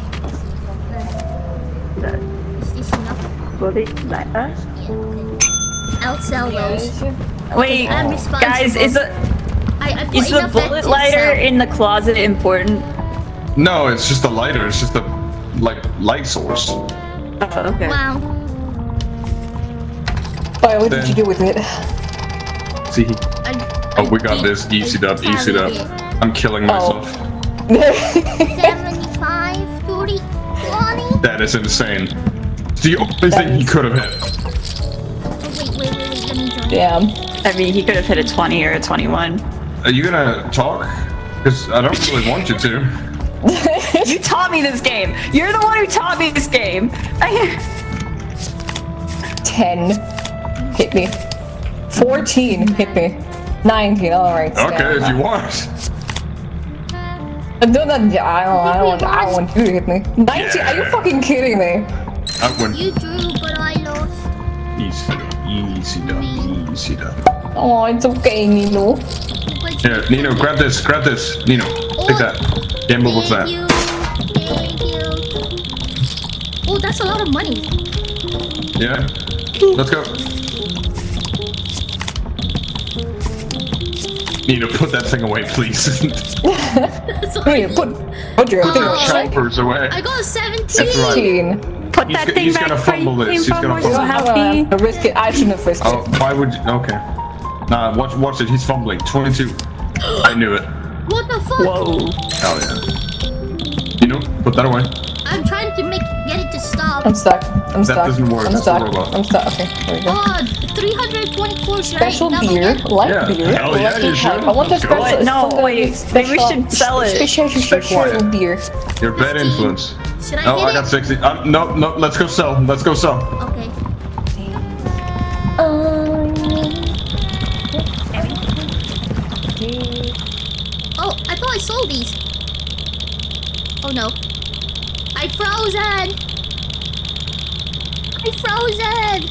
Is this enough? Booty like that. Yeah, okay. I'll sell those. Wait, I'm responsible. guys, is I put the enough bullet to lighter sell. in the closet important? No, it's just a lighter. It's just a light source. Oh, okay. Wow. But what did you do with it? See? Oh, we got did- this. Easy up, I easy up. carried I'm killing myself. 75, 30, 20. That is insane. It's the only thing he could have hit. Oh, wait, let me join. Damn. I mean, he could have hit a 20 or a 21. Are you gonna talk? Because I don't really want you to. You taught me this game. You're the one who taught me this game. 10 hit me. 14 hit me. 19. All right. Okay, if you want. I don't want you to hit me. 19? Are you fucking kidding me? I win. You drew, but I lost. Easy up, easy up. Oh, it's okay, Nino. Here, Nino, grab this, Nino, take that. Gamble with that. Thank you. Oh, that's a lot of money. Yeah. Let's go. Nino, put that thing away, please. Hey, put your thing away. Choppers away. I got 17. That's right. 17. Put that thing He's back gonna where you fumble this. came He's from. gonna We're so fumble. happy. Risk it. I shouldn't have risked Oh, it. why would you? Okay. Nah, watch it. He's fumbling. 22. I knew it. What the fuck? Whoa. Hell yeah. Nino, put that away. I'm trying to get it to stop. I'm stuck. I'm stuck. doesn't work, I'm that's a stuck. robot. I'm stuck. Okay, there we go. Oh, 324 Special double beer, that. light Yeah, beer. hell yeah, lucky you should. type. I want the Let's go. special. No, wait, maybe we should sell it. Special quiet. beer. You're bad influence. Should I No, hit I it? got 60. No, let's go sell. Let's go sell. Okay. Oh, I thought I sold these. Oh no. I frozen! I frozen!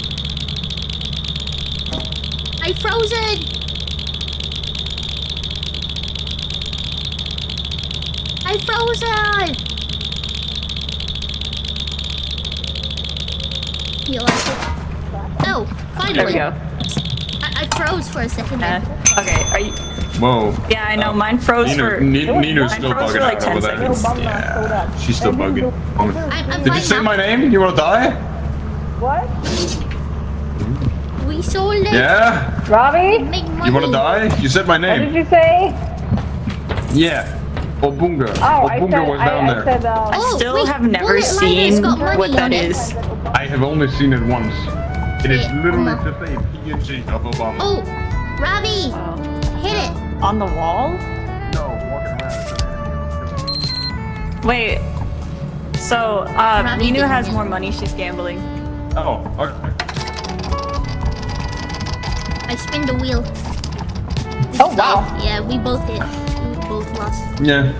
I frozen! I frozen! You like it? Oh, finally. There we go. I froze for a second there. Okay, are you? Whoa. Yeah, I know. Mine froze for. Nino's mine still froze for bugging like out 10 over there. seconds. Yeah, she's still bugging. I'm Did you fine say now. my name? You wanna die? We sold it. Yeah? Robbie? Make money. You wanna die? You said my What did name. you say? Yeah. Obunga. Oh, I Obunga said, was down I there. said, I Oh, still wait, have never Bullet Lighter's seen got money what that on it. is. I have only seen it once. It is Yeah, literally Obama. just a PNG of Obama. Oh, Ravi, hit it. On the wall? No, walking around. Wait. So, Robbie Ninu didn't has hit. more money. She's gambling. Oh, okay. I spin the wheel. Oh, wow. Yeah, we both hit. We both lost. Yeah.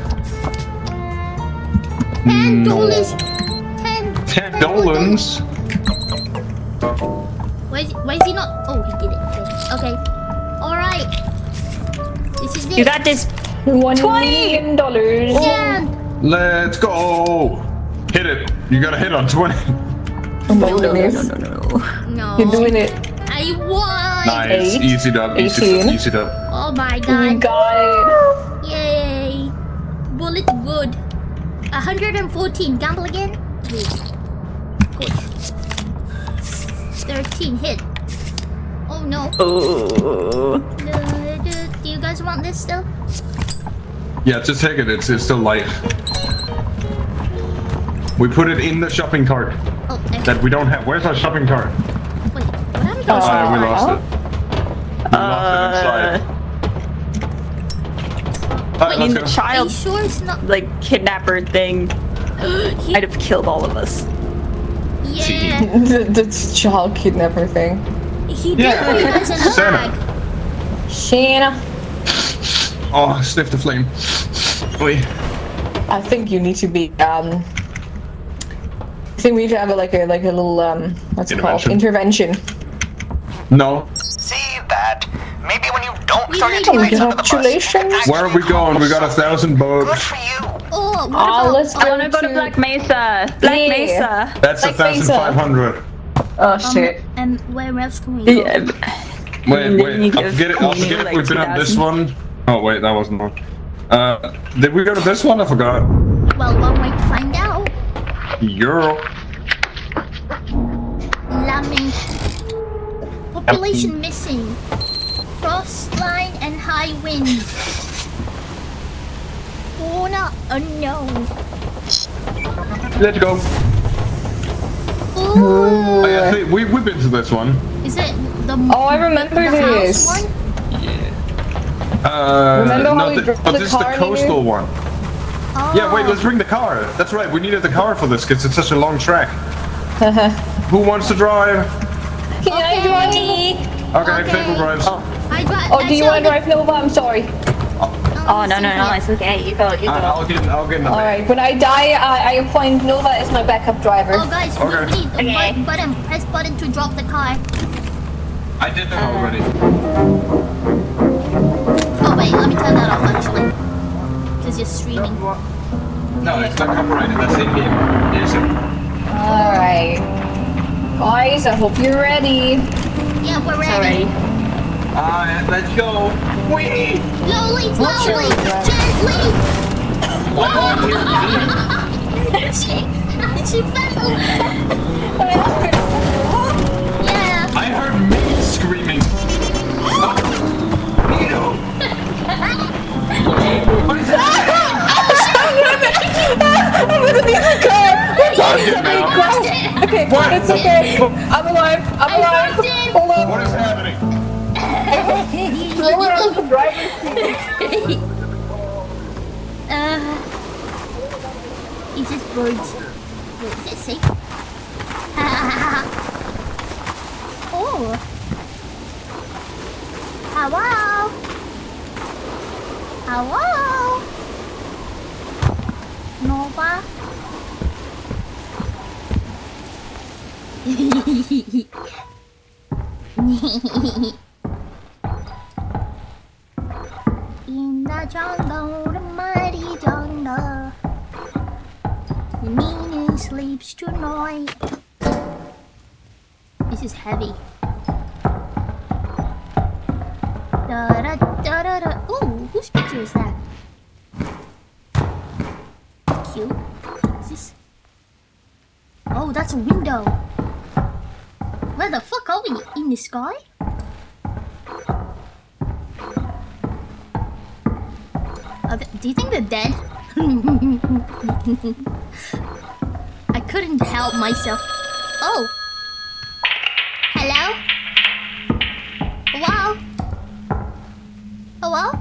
$10. No. $10. $10. Why is he not? Oh, he did it. Okay. Alright. This is it. You got this. $1 million. Yeah. Let's go. Hit it. You got to hit on 20. Oh my goodness. No. You're doing it. I won. Nice. 8, Easy dub. Easy 18. dub. Easy dub. Oh my You god. got it. Yay. Bullet good. 114. Gamble again. Wait. Good. 13 hit. Oh no. Oh. Do you guys want this still? Yeah, just take it. It's still light. We put it in the shopping cart Oh, that we don't have. Where's our shopping cart? wait. What happened to Oh, us? we lost it. We lost it inside. Alright, I mean, the let's go. Are you child, sure it's not? like, kidnapper thing He- might have killed all of us. yeah. The child kidnapper thing. He did Yeah. put you guys in the Santa. bag. Shana. Oh, sniff the flame. Oi. I think you need to be, I think we need to have like a little, what's it called? Intervention. No. See that? Maybe when you don't We throw your need teammates under the bus, Congratulations. Where are we going? We got 1,000 good bucks. for you. Oh, what Oh, about? let's I go wanna go to Black Mesa. Black Yeah. Mesa. That's Like Mesa. 1,500. Oh shit. And where else can we go? Yeah. Wait, And then you wait. I give forget it. I Queenie, forget if like, we've been on this 2,000. one. Oh wait, that wasn't one. Did we go to this one? I forgot. Well, one way to find out. Euro. Lambing. Population missing. Frost line and high winds. Fauna unknown. Let's go. Ooh. Oh, yeah, see, we've been to this one. Is it the? Oh, I remember the this. house one? Remember how no, we drove oh, the this is the car, coastal Ninu? one. Oh. Yeah, wait, let's bring the car. That's right, we needed the car for this because it's such a long track. Who wants to drive? Can I drive? Okay, Faithful drives. I drive. Oh, do you want to drive Nova? I'm sorry. Oh, no, it's okay. You go, you go. I'll get in the back. Alright, when I die, I appoint Nova as my backup driver. Oh, guys, Okay. we need the button. Press button to drop the car. I did that already. Oh wait, let me turn that off actually. Because you're streaming. No, it's not copyrighted. That's in game. Yes, sir. Alright. Guys, I hope you're ready. Yeah, we're ready. Alright, let's go. Whee! Slowly, What's your slowly, address? gently. she fell. Yeah. I heard me screaming. Nino! What is that? I'm underneath the car! I'm getting out. Okay, it's okay. I'm alive. I'm alive. Hold on. What is happening? Throw her out of the driver's seat. It's just birds. Wait, is it safe? Oh, Hello? Hello? Nova? In the jungle, the mighty jungle, the meaning sleeps tonight. This is heavy. Da da da da da. Ooh, whose picture is that? Cute. Is this? Oh, that's a window. Where the fuck are we? In the sky? Do you think they're dead? I couldn't help myself. Oh. Hello? Hello? Hello?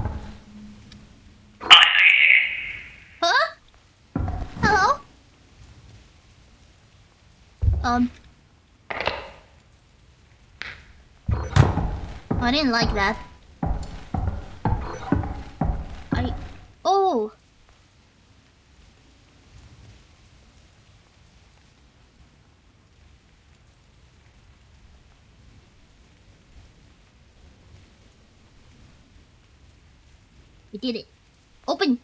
Huh? Hello? I didn't like that. Oh. We did it. Open.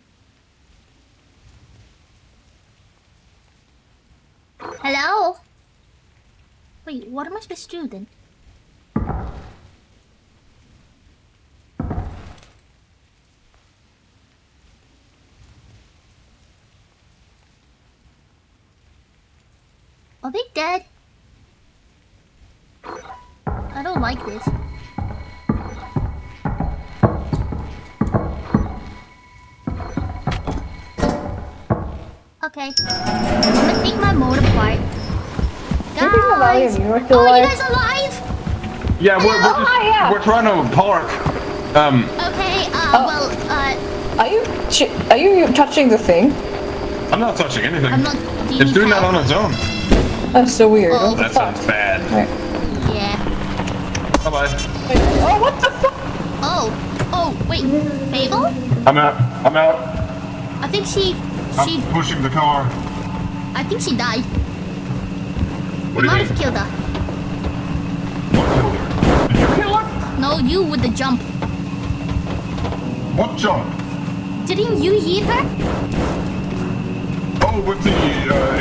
Hello? Wait, what am I supposed to do then? Are they dead? I don't like this. Okay. I'm gonna take my motor apart. Guys! You Oh, you guys alive? Yeah, we're trying to park. Okay, Are you touching the thing? I'm not touching anything. I'm not It's doing that on its own. That's so weird. Oh. That sounds bad. Right. Yeah. Bye bye. Oh, what the fuck? Oh, wait. Fable? I'm out. I think she I'm pushing the car. I think she died. What do you might mean? have killed her. What killed her? Did you kill her? No, you with the jump. What jump? Didn't you hit her? Oh, with the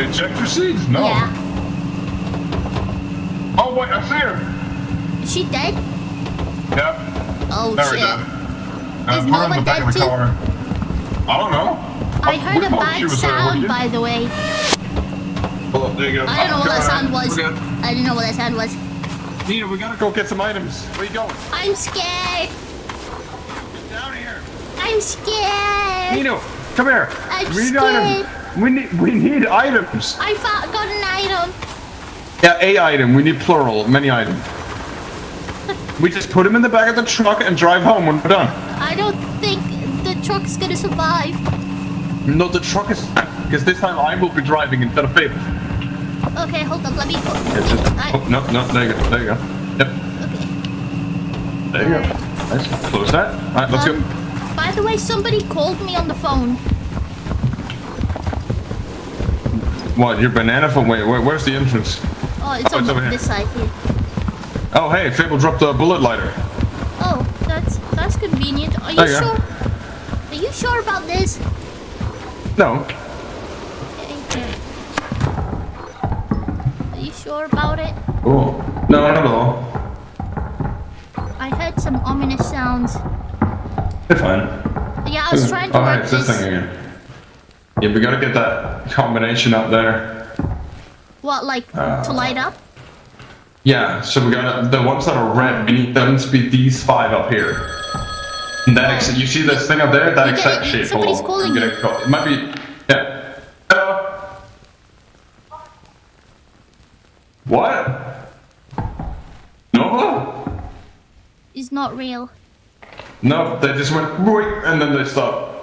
ejector seat? No. Yeah. Oh, wait, I see her. Is she dead? Yep. Oh, Very shit. dead. Is Put her Nova in the back dead of the too? car. I don't know. I heard We a thought bad she was there, sound, wouldn't you? by the way. Oh, there you go. I don't know what that sound was. We're good. I didn't know what that sound was. Nina, we gotta go get some items. Where you going? I'm scared. Get down here. I'm scared. Nino, come here. I'm We need scared. items. We need items. I got an item. Yeah, a item. We need plural. Many items. We just put them in the back of the truck and drive home when we're done. I don't think the truck's gonna survive. No, the truck is because this time I will be driving instead of Fable. Okay, hold on. Let me. It's just, oh, no, there you go. There you go. Yep. Okay. There you go. Nice. Close that. All right, let's go. By the way, somebody called me on the phone. What? Your banana phone? Wait, where's the entrance? Oh, it's on over here. this side here. Oh, hey, Fable dropped a bullet lighter. Oh, that's convenient. Are you There you go. sure? Are you sure about this? No. Okay. Are you sure about it? Oh, no, not at all. I heard some ominous sounds. It's fine. Yeah, I was trying to Oh, hey, work it's this thing again. Yeah, we gotta get that combination up there. What, like to light up? Yeah, so we got the ones that are red. We need them to be these 5 up here. And that you see this thing up there? That You exact get it, shape. somebody's Hold on. calling I'm you. gonna call. It might be. Yeah. Hello. What? Nova? It's not real. No, they just went "Boing," and then they stopped.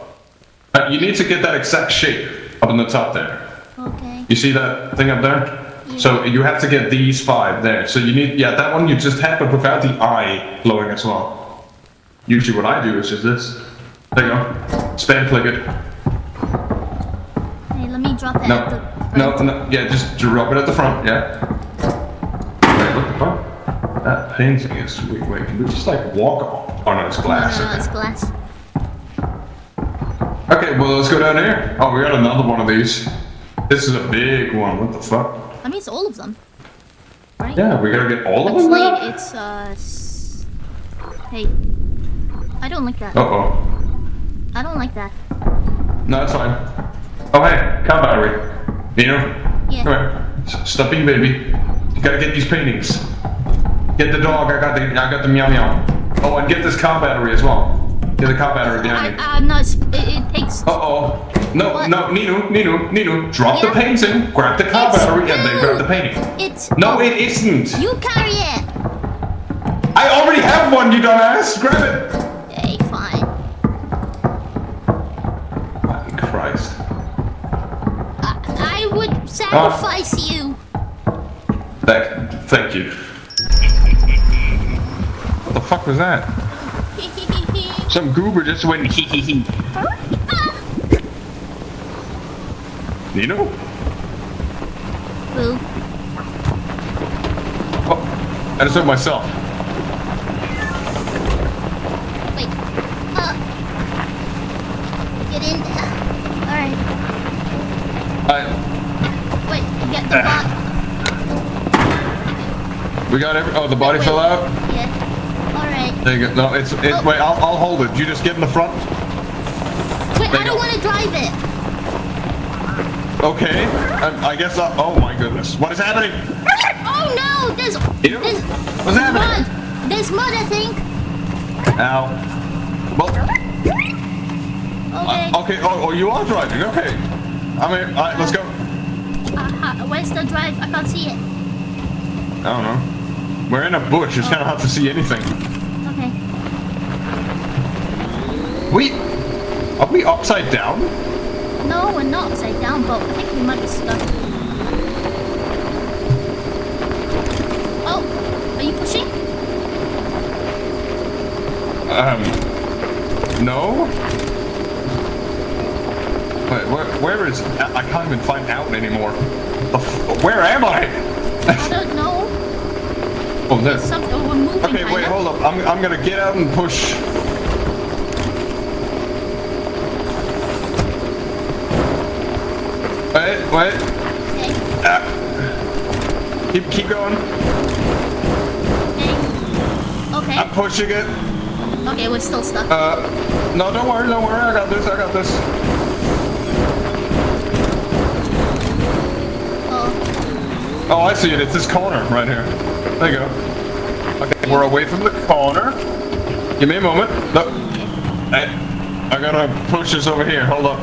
You need to get that exact shape up in the top there. Okay. You see that thing up there? Yeah. So you have to get these 5 there. So you need, yeah, that one you just had, but without the eye glowing as well. Usually what I do is just this. There you go. Spam click it. Hey, let me drop it No. at the No, no, yeah, just drop it at the front, yeah. Wait, what the fuck? That painting is wait, can we just like walk on? Oh no, it's glass. No, Okay. it's glass. Okay, well let's go down here. Oh, we got another one of these. This is a big one. What the fuck? I mean, it's all of them. Right? Yeah, we gotta get all of them now? Actually, it's, Hey. I don't like that. Uh-oh. I don't like that. No, that's fine. Oh, hey, car battery. You know? Yeah. Come here. Stop being baby. You gotta get these paintings. Get the dog. I got the meow meow. Oh, and get this car battery as well. Get the car battery behind me. No, it takes... Uh-oh. No, What? no, Nino. Drop the Yeah. painting, grab the car It's battery, and then you. grab the painting. It's... No, it isn't. You carry it! I already have one, you dumbass. Grab it. Hey, fine. Fucking Christ. I would sacrifice you. Thank you. What the fuck was that? Some goober just went hee hee hee. Nino? Boo. Oh, I just hurt myself. Wait. Get in there. Alright. Wait, get the bot. We got the body fell out? Yeah. Alright. There you go. No, it's wait, I'll hold it. You just get in the front. Wait, There I you don't go. want to drive it. Okay. I guess oh my goodness. What is happening? Oh no, there's What's happening? mud. There's mud, I think. Ow. Well, Okay. okay, oh, you are driving, okay. I'm here, alright, let's go. Where's the drive? I can't see it. I don't know. We're in a bush, it's kind of hard to see anything. Okay. Are we upside down? No, we're not upside down, but I think we might be stuck. Oh, are you pushing? No? Wait, where is... I can't even find out anymore. Where am I? I don't know. Oh, there. We're moving. Okay, wait, hold up. I'm gonna get out and push. Wait. Keep going. Okay. I'm pushing it. Okay, we're still stuck. No, don't worry. I got this. Oh, I see it. It's this corner right here. There you go. Okay, we're away from the corner. Give me a moment. Look. Hey, I gotta push this over here. Hold up.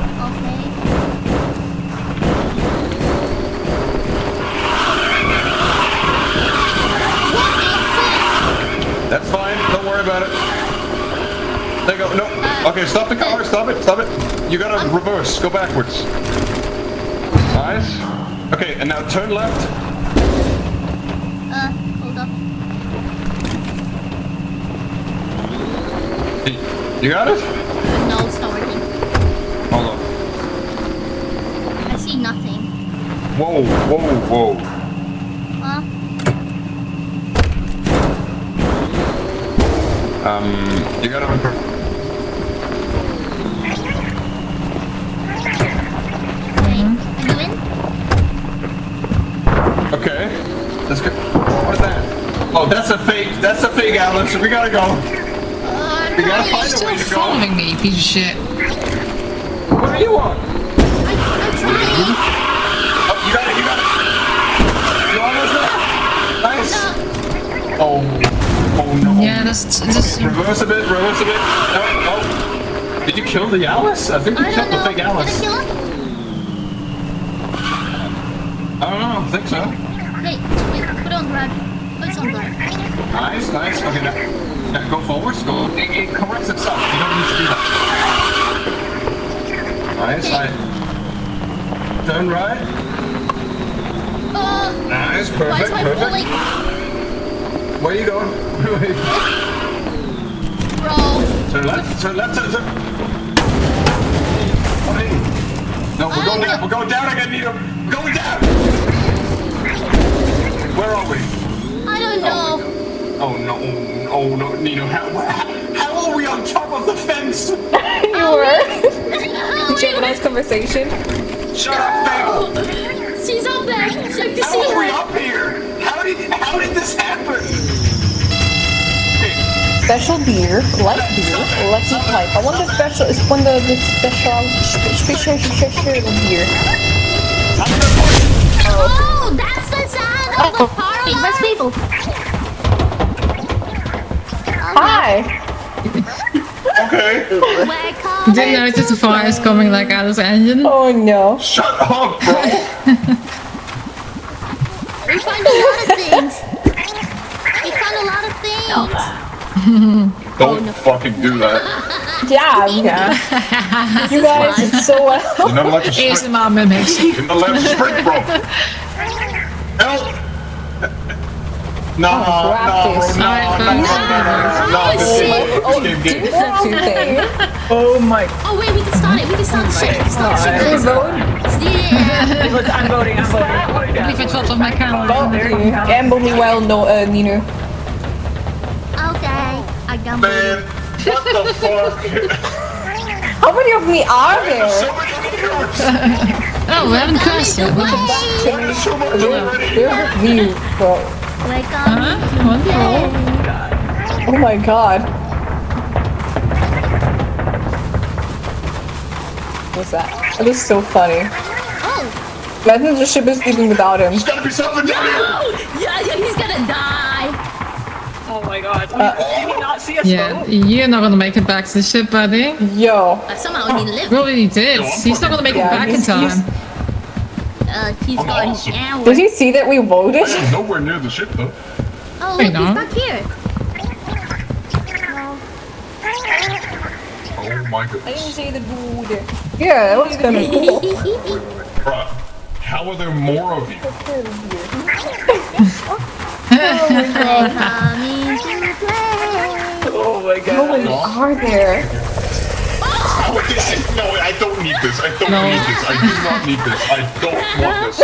That's fine. Don't worry about it. There you go. No. Okay, stop the car. Stop it. You gotta reverse. Go backwards. Nice. Okay, and now turn left. Hold up. You got it? No, it's not working. Hold on. I see nothing. Whoa. Huh? You gotta... Okay. Let's go. What is that? Oh, that's a fake Alice. We gotta go. We gotta find a Still way to go. following me, piece of shit. What do you want? I'm trying. Oh, you got it. You almost there? Nice. Oh no. Yeah, just reverse a bit. No. Did you kill the Alice? I think you killed the fake Alice. Did I kill her? I don't know. I think so. Wait, put it on drive. Put it on drive. Nice. Okay, now go forwards. Go. It corrects itself. You don't need to do that. Nice. Turn right. Nice. Why is my Perfect. like... Where are you going? Bro. Turn left, turn left, turn. No, we're going down. We're going down again, Nina. We're going down. Where are we? I don't know. Oh no! Oh no, Nino! How are we on top of the fence? You were. Did you have a nice conversation? Shut up, Fable! She's up there. So you can How see are we her. up here? How did this happen? Special beer, light beer, lucky pipe. I want the special. It's one of the special beer. Oh, that's the sound of the party. Let's people. Hi. Okay. Didn't notice the fire's coming like out of the engine. Oh no. Shut up, bro. We find a lot of things. We found a lot of things. Don't fucking do that. Yeah. You guys did so well. You're not allowed to sprint. ASMR mimics. You're not allowed to sprint, bro. Help! No, Oh my. Oh wait, we can start it. We can start the shit. We can start the shit. Let's vote. Yeah. I'm voting. If it drops off my camera. Gamble me well, no, Nino. Okay, I gambled. Man, what the fuck? How many of me are there? So many viewers. Oh, we haven't cursed yet. There's so much already. There's a view, bro. Oh my god. What's that? That is so funny. Oh. Imagine the ship is leaving without him. There's gotta be something down here. Yeah, he's gonna die. Oh my god. Did you not see us Yeah, vote? you're not gonna make it back to the ship, buddy. Yo. Somehow he lived. Well, he did. He's not gonna make it back in time. He's I'm gone awesome. down. Did you see that we voted? I'm nowhere near the ship though. Oh, Hey, look, no. he's back here. Oh my I goodness. didn't see the dude. Yeah, that was kind of cool. Bruh, how are there more of you? Oh my How many are there? Oh, no, I don't need this. I don't need this. I do not need this. I don't want this.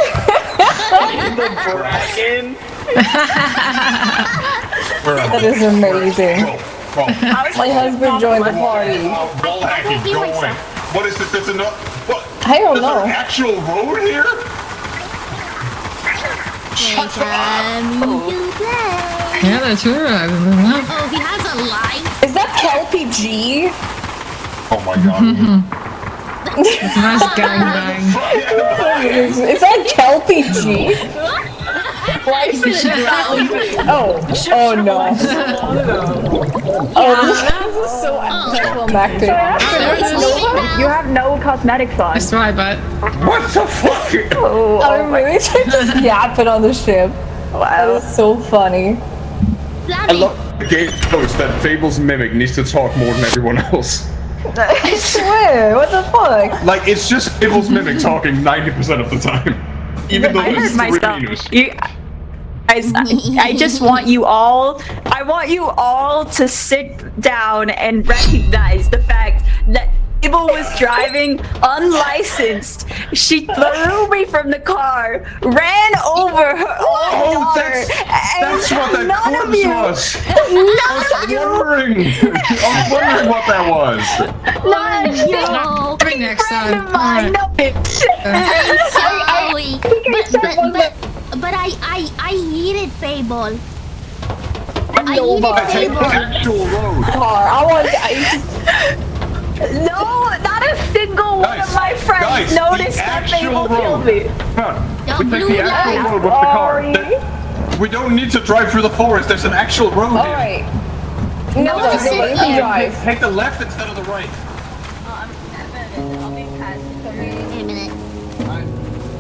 The dragon. That is amazing. Bro, My husband joined the party. wall hacking, go away. What is this? There's enough. What? I don't There's know. an actual road here? Shut up. Yeah, that's true. Oh, he has a light. Is that Kelpie G? Oh my god. Nice gangbang. Is that Kelpie G? Why is it drowned? Oh no. Oh, this is so anticlimactic. You have no cosmetics on. That's right, but What the fuck? I'm really just yapping on the ship. That is so funny. I love the game post that Fable's mimic needs to talk more than everyone else. I swear, what the fuck? Like, it's just Fable's mimic talking 90% of the time. Even though I there's heard my three stuff. Ninos. I just want you all. I want you all to sit down and recognize the fact that Fable was driving unlicensed. She threw me from the car, ran over her own daughter, That's what that none of corpse you. was. None of you. I was wondering what that was. None of you. maybe next time. Mine, no, bitch. But I heated Fable. I Take heated the Fable. actual road. I want. No, not a single one of my friends noticed that Fable killed me. Come on. The We take blue the actual light. road with the car. We don't need to drive through the forest. There's an actual road here. Alright. No, it's let me drive. Take the left instead of the right. Wait a minute.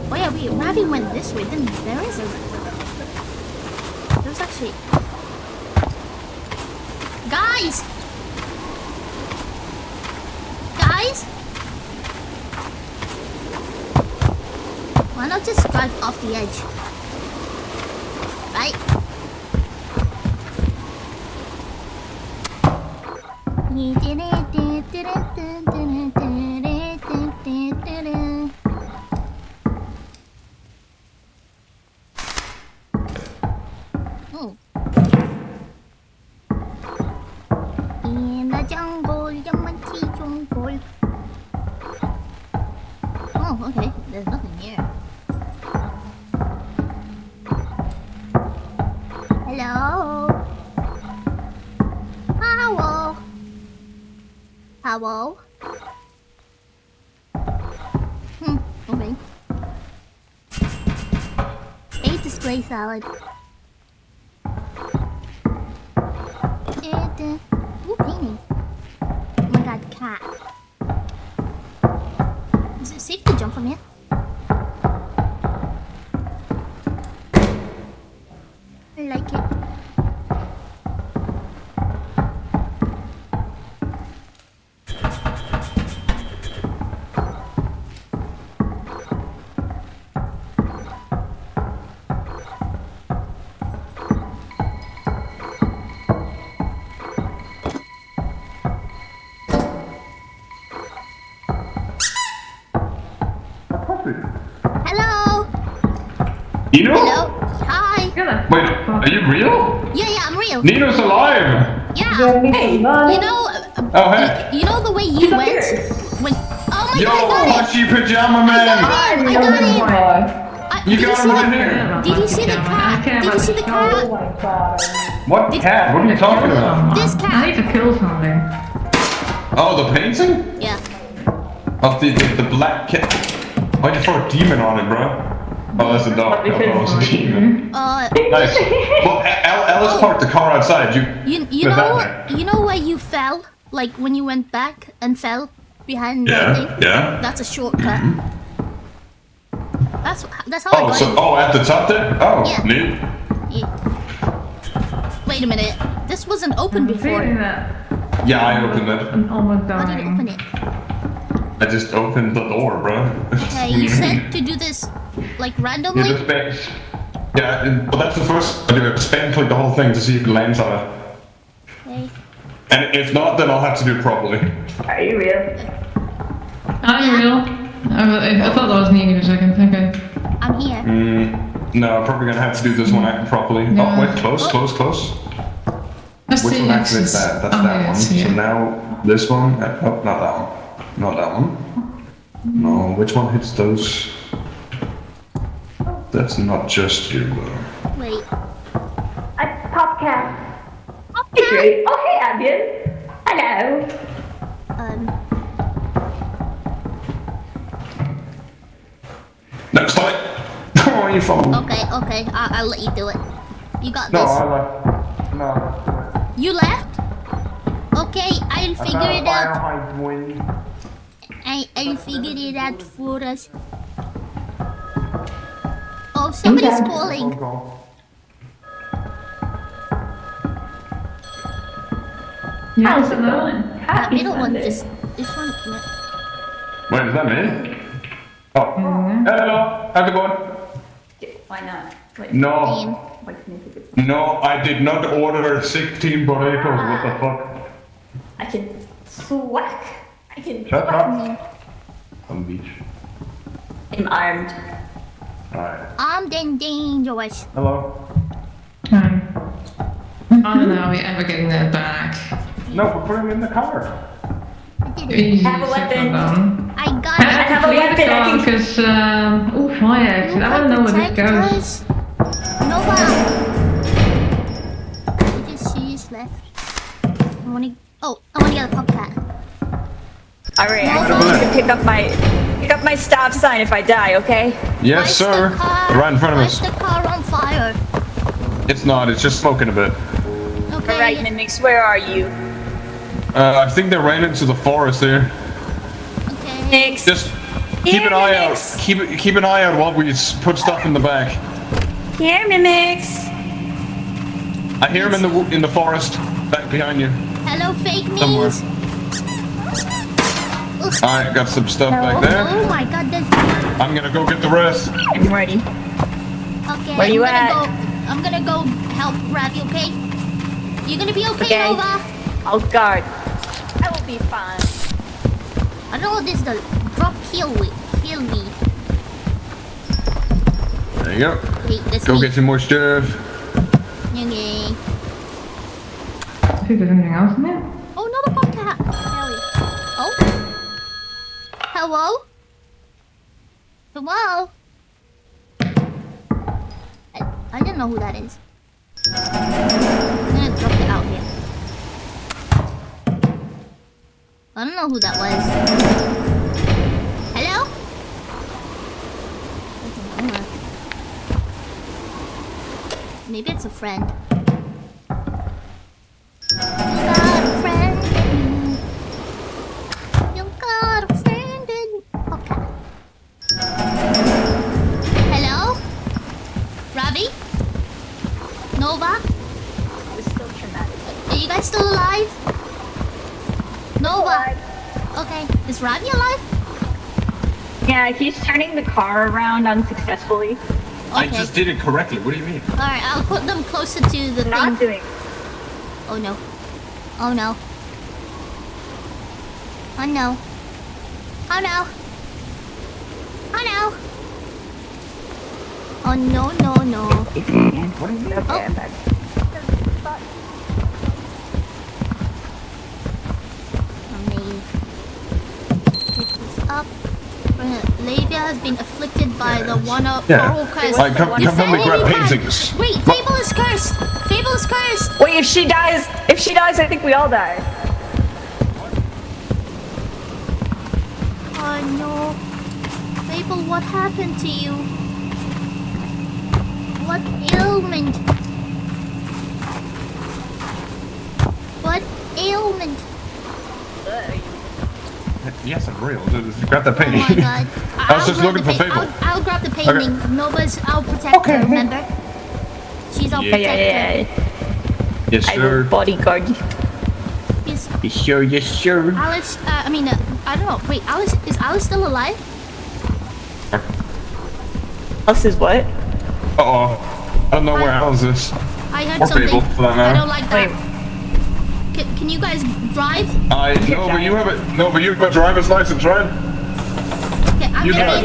Oh yeah, Ravi went this way. Then there is a. There's actually. Guys. Guys. Why not just drive off the edge? Right? In the jungle, Yamati jungle. Oh, okay. There's nothing here. Hello? Hello? Hello? Okay. Ate display salad. Ooh, painting. Oh my god, cat. Is it safe to jump from here? I like it. Hello? Nino? Hello? Hi. Wait, are you real? Yeah, I'm real. Nino's alive! Yeah. Hey, you know, Oh, hey. you know the way you went when. Oh my Yo, god, I got it. Hushy Pajama Man! I got it. You Did got see him right the- here! Did you see the cat? Did you see the cat? What cat? What are you talking about? This cat. I need to kill something. Oh, the painting? Yeah. Of the black cat. Why'd you throw a demon on it, bro? Oh, that's a dog. Oh, that was a demon. Nice. Well, Alice parked the car outside. You know where you fell? Like when you went back and fell behind the thing? Yeah. That's a shortcut. That's how I Oh, got so it. at the top there? Oh, Yeah. neat. Yeah. Wait a minute. This wasn't open before. Yeah, I opened it. I'm almost How did you dying. open it? I just opened the door, bro. Okay, you said to do this like Yeah, randomly. the space. Yeah, well, that's the first. I do it. Spin click the whole thing to see if it lands on it. Okay. And if not, then I'll have to do it properly. Are you real? I'm real. I thought that was Nino for a second. Okay. I'm here. No, I'm probably gonna have to do this one properly. Oh, wait, close. Let's Which see one activates exits. that? That's Oh, that yeah, one. it's here. So now this one. Oh, not that one. Not that one. No, which one hits those? That's not just you, though. Wait. Popcat. Hey, oh, hey, Ambien. Hello. No, stop it! Oh, you falling. Okay. I'll let you do it. You got No, this. I like. No. You left? Okay, I'll figure it out. I'll figure it out for us. Oh, somebody's calling. Yeah, it's another. That middle one just. This one. Wait, is that me? Oh. Hello, how's it going? Why not? Wait. No. No, I did not order 16 burritos. What the fuck? I can swack. I can Shut swack. up. On the beach. I'm armed. Alright. I'm then dangerous. Hello. I don't know how we ever getting that back. No, we're putting it in the car. Easy, Have a weapon. I got I it. have to leave the car because, oh, fire exit. I want to know where this goes. Nova. I just see his left. I wanna get a popcat. Alright, I need you to pick up my stop sign if I die, okay? Yes, sir. Right in front of us. Why's the car on fire? It's not, it's just smoking a bit. Okay. Alright, Mimics, where are you? I think they ran into the forest there. Mix. Just keep an eye out. Keep an eye out while we put stuff in the back. Here, Mimics. I hear him in the forest back behind you. Hello, fake Somewhere. news. Alright, got some stuff back there. Oh my god, I'm gonna go get the rest. I'm ready. Okay, Where you I'm gonna go help Ravi, okay? You gonna be okay, Nova? I'll guard. be fine. I don't know this the drop heal lead. There you go. Wait, that's Go me. get some more stuff. Okay. See if there's anything else in there. Oh, another bobcat. Oh. Hello? Hello? I didn't know who that is. I'm gonna drop it out here. I don't know who that was. Hello? I don't know. Maybe it's a friend. You got a friend in me. You got a friend in me. Okay. Hello? Ravi? Nova? It's still traumatic. Are you guys still alive? Nova? Okay. Is Ravi alive? Yeah, he's turning the car around unsuccessfully. I just did it correctly. What do you mean? Alright, I'll put them closer to the Not thing. doing. Oh no. Oh no. Oh no. Oh no. Oh no. Oh no, no, no. What is it? Okay, I'm back. Let me pick this up. Lavia has been afflicted by the one-up Coral curse. Like, come Your help me grab family paintings. Wait, Fable is cursed! Fable is cursed! Wait, if she dies, I think we all die. Oh no. Fable, what happened to you? What ailment? What ailment? Yes, I'm real. Just grab that painting. Oh my god. I was just looking for Fable. I'll grab the painting. Nova's, I'll protect her, remember? She's our protector. Yes, sir. Bodyguard. Yes. Yes, sir. Alice, I don't know. Wait, Alice, is Alice still alive? Alice is what? Uh-oh. I don't know where Alice is. I heard Or something. Fable, for that I matter. don't like that. Can you guys drive? No, but you have a driver's license, right? Okay, I'm You gonna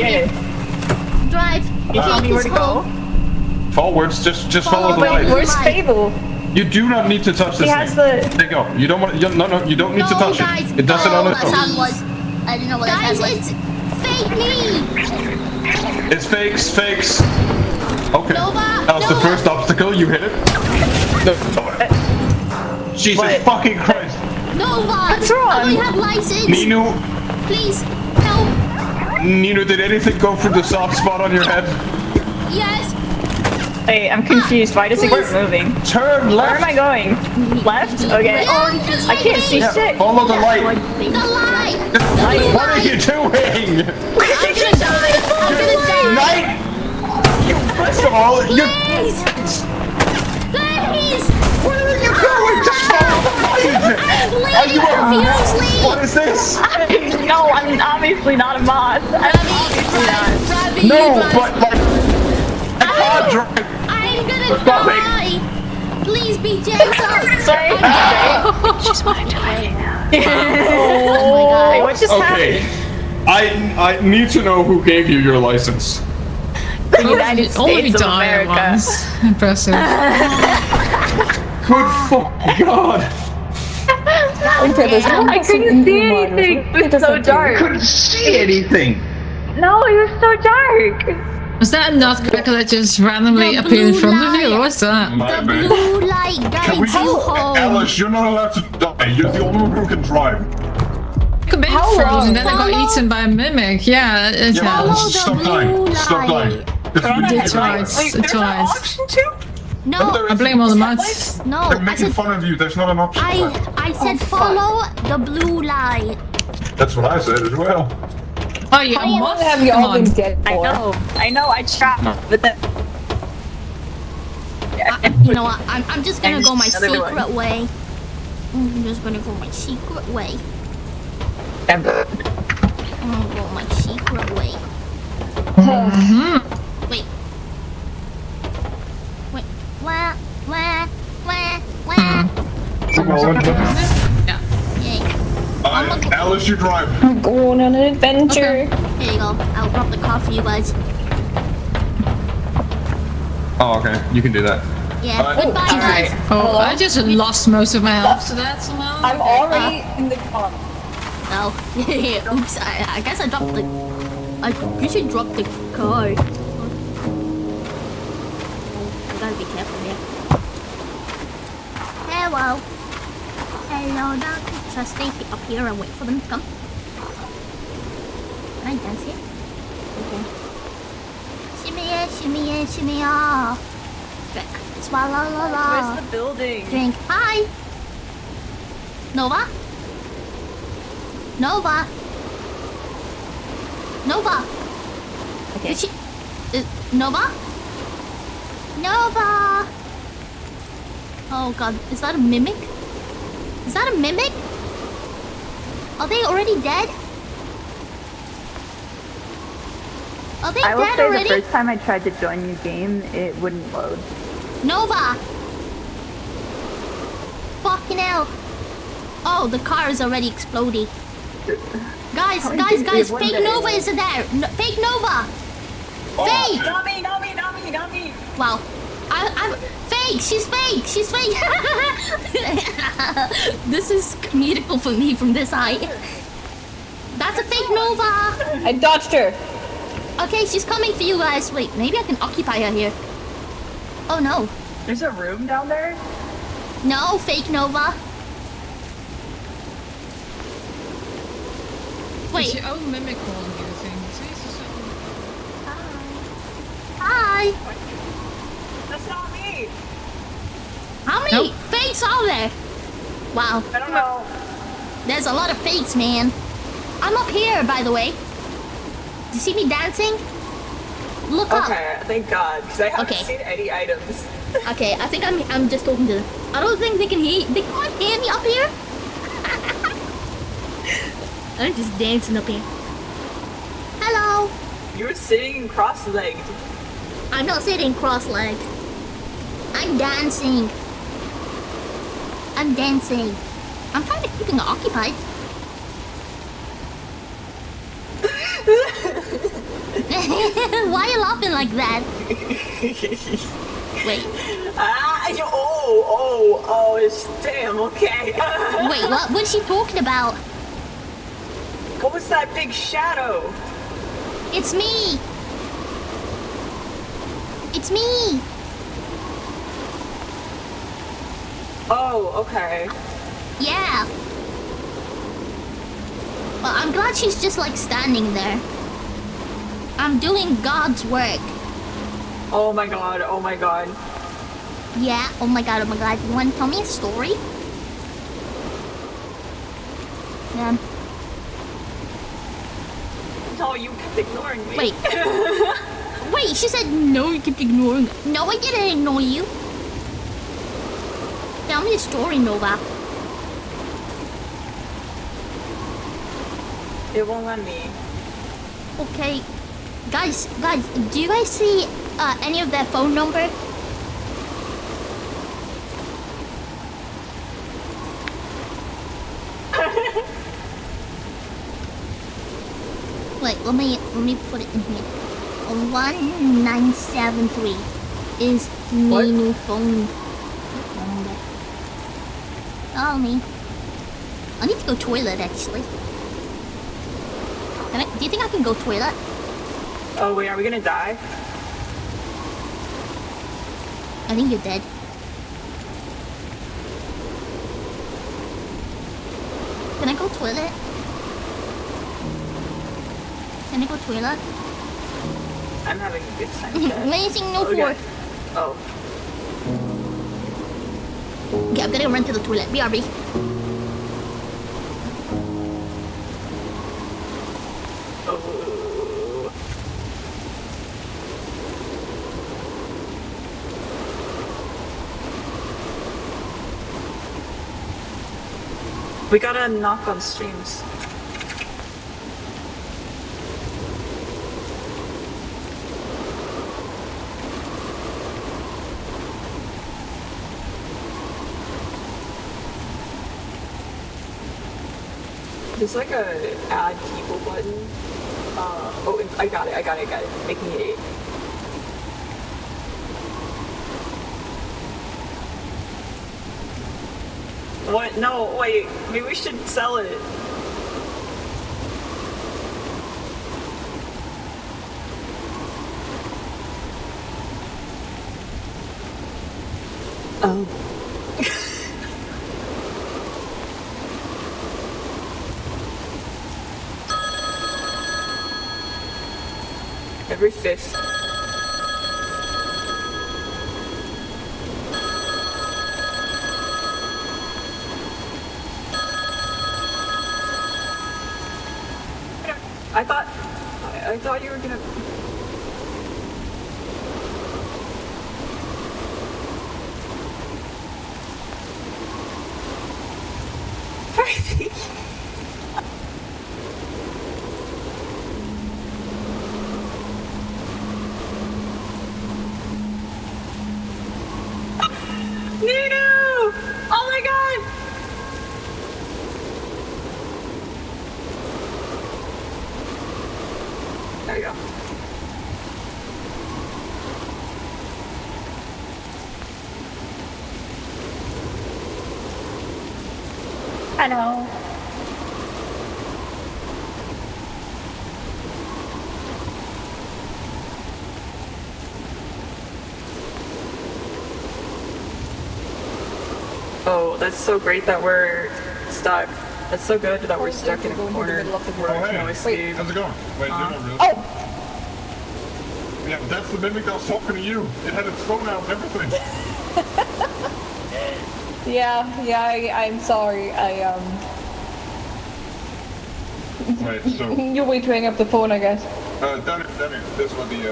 drive. drive. tell me where to go? Forwards, just follow the light. Where's Fable? You do not need to touch this He has thing. There you go. You don't want. No, you don't need to touch guys. it. It does it on its that own. sound was. I didn't know what that sound was. It's fake me. It's fakes. Okay. Nova, That was the first obstacle. You hit it. No. Jesus fucking Christ. Nova. What's wrong? I don't have license. Nino. Please help. Nino, did anything go through the soft spot on your head? Yes. Wait, I'm confused. Why does it keep moving? Turn left. Where am I going? Left? Okay. I can't see shit. Follow the light. The light. What are you doing? I'm gonna die. I'm gonna die. Night. First of all, you. Please. Please. Where are you going? Just follow the light. Are you Fiercely. What is this? No, I'm obviously not a moth. Ravi, No, drive. but like, I can't drive. I'm gonna Stop it. die. Please be gentle. Sorry. She's going to die now. Oh my god. What just Okay, happened? I need to know who gave you your license. The United Only States of die America. once. Impressive. Good fucking God. I couldn't see anything. It was so dark. Couldn't see anything. No, it was so dark. Was that a nutcracker that just randomly The appeared in blue front of you? light. Or what's that? The blue light Can we guides you home. Alice, you're not allowed to die. You're the only one who can drive. Could be frozen, and then I got eaten by a mimic. Yeah, it's Follow the Stop blue dying. Stop dying. light. It's ridiculous. It's right. No, I blame all the mods. no. They're I making said, fun of you. There's not an option. I said follow the blue light. That's what I said as well. Oh, you How long mod? have you Come all on. been dead I for? know, I tried, but then... You know what? I'm just gonna go my Another secret one. way. I'm just gonna go my secret way. I'm gonna go my secret way. Wait. Wait. Wah. Yeah. Yay. Alice, you drive. I'm going on an adventure. Here you go. I'll drop the car for you guys. Oh, okay. You can do that. Yeah. Goodbye, guys. Oh, I just lost most of my health to that somehow. I'm already in the car. No. Oops. I guess I dropped the. I guess you dropped the car. I gotta be careful here. Hello. Hello, doctor. Should I stay up here and wait for them to come? Can I dance here? Okay. Shimmy yeah, shimmy yeah, shimmy yeah. Drink. Swallow la la. Where's the building? Drink. Hi. Nova? Nova? Nova? Okay. Is she... Nova? Nova! Oh god, is that a mimic? Is that a mimic? Are they already dead? Are they I will dead say already? the first time I tried to join your game, it wouldn't load. Nova! Fucking hell! Oh, the car is already exploding. Guys, fake Nova is there! Fake Nova! Fake! Not me, not me, not me, not me! Wow. I'm fake! She's fake! She's fake! This is comedical for me from this height. That's a fake Nova! I dodged her. Okay, she's coming for you guys. Wait, maybe I can occupy her here. Oh no. There's a room down there? No, fake Nova. Wait. It's your own mimic causing everything. Hi. That's not me! How many fakes are there? Wow. I don't know. There's a lot of fakes, man. I'm up here, by the way. Do you see me dancing? Look up. Okay, thank God, because I haven't seen any items. Okay, I think I'm just talking to them. I don't think they can hear. They can't hear me up here. I'm just dancing up here. Hello. You're sitting cross-legged. I'm not sitting cross-legged. I'm dancing. I'm dancing. I'm trying to keep it occupied. Why are you laughing like that? Wait. Damn, okay. Wait, what's she talking about? What was that big shadow? It's me. It's me. Oh, okay. Yeah. Well, I'm glad she's just like standing there. I'm doing God's work. Oh my god, oh my god. Yeah, oh my god, oh my god. You want to tell me a story? Yeah. No, you kept ignoring me. Wait. Wait, she said no, you kept ignoring. No, I didn't ignore you. Tell me a story, Nova. It won't let me. Okay. Guys, do you guys see any of their phone number? Wait, let me put it in here. 1973 is new phone number. Call me. I need to go toilet actually. Do you think I can go toilet? Oh wait, are we gonna die? I think you're dead. Can I go toilet? Can I go toilet? I'm having a good time. Amazing, no Okay. four. Oh. Okay, I'm gonna run to the toilet. BRB. We gotta knock on streams. There's like a add people button. Oh, I got it. Make me 8. What? No, wait. Maybe we should sell it. Oh. Every 5th. I thought you were gonna. Nino! Oh my god! There you go. Hello. Oh, that's so great that we're stuck. That's so good that we're stuck in a corner where we can always escape. How's it going? Wait, you're not really? Oh! Yeah, that's the mimic that was talking to you. It had its phone out and everything. I'm sorry. Wait, so... You're way to hang up the phone, I guess. Danny, this will be,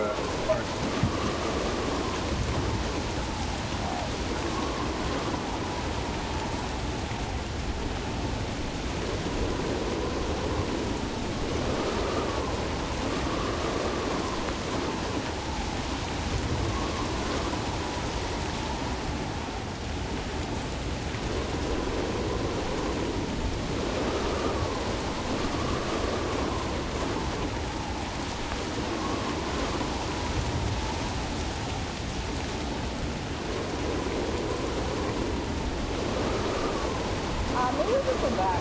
Maybe we can go back.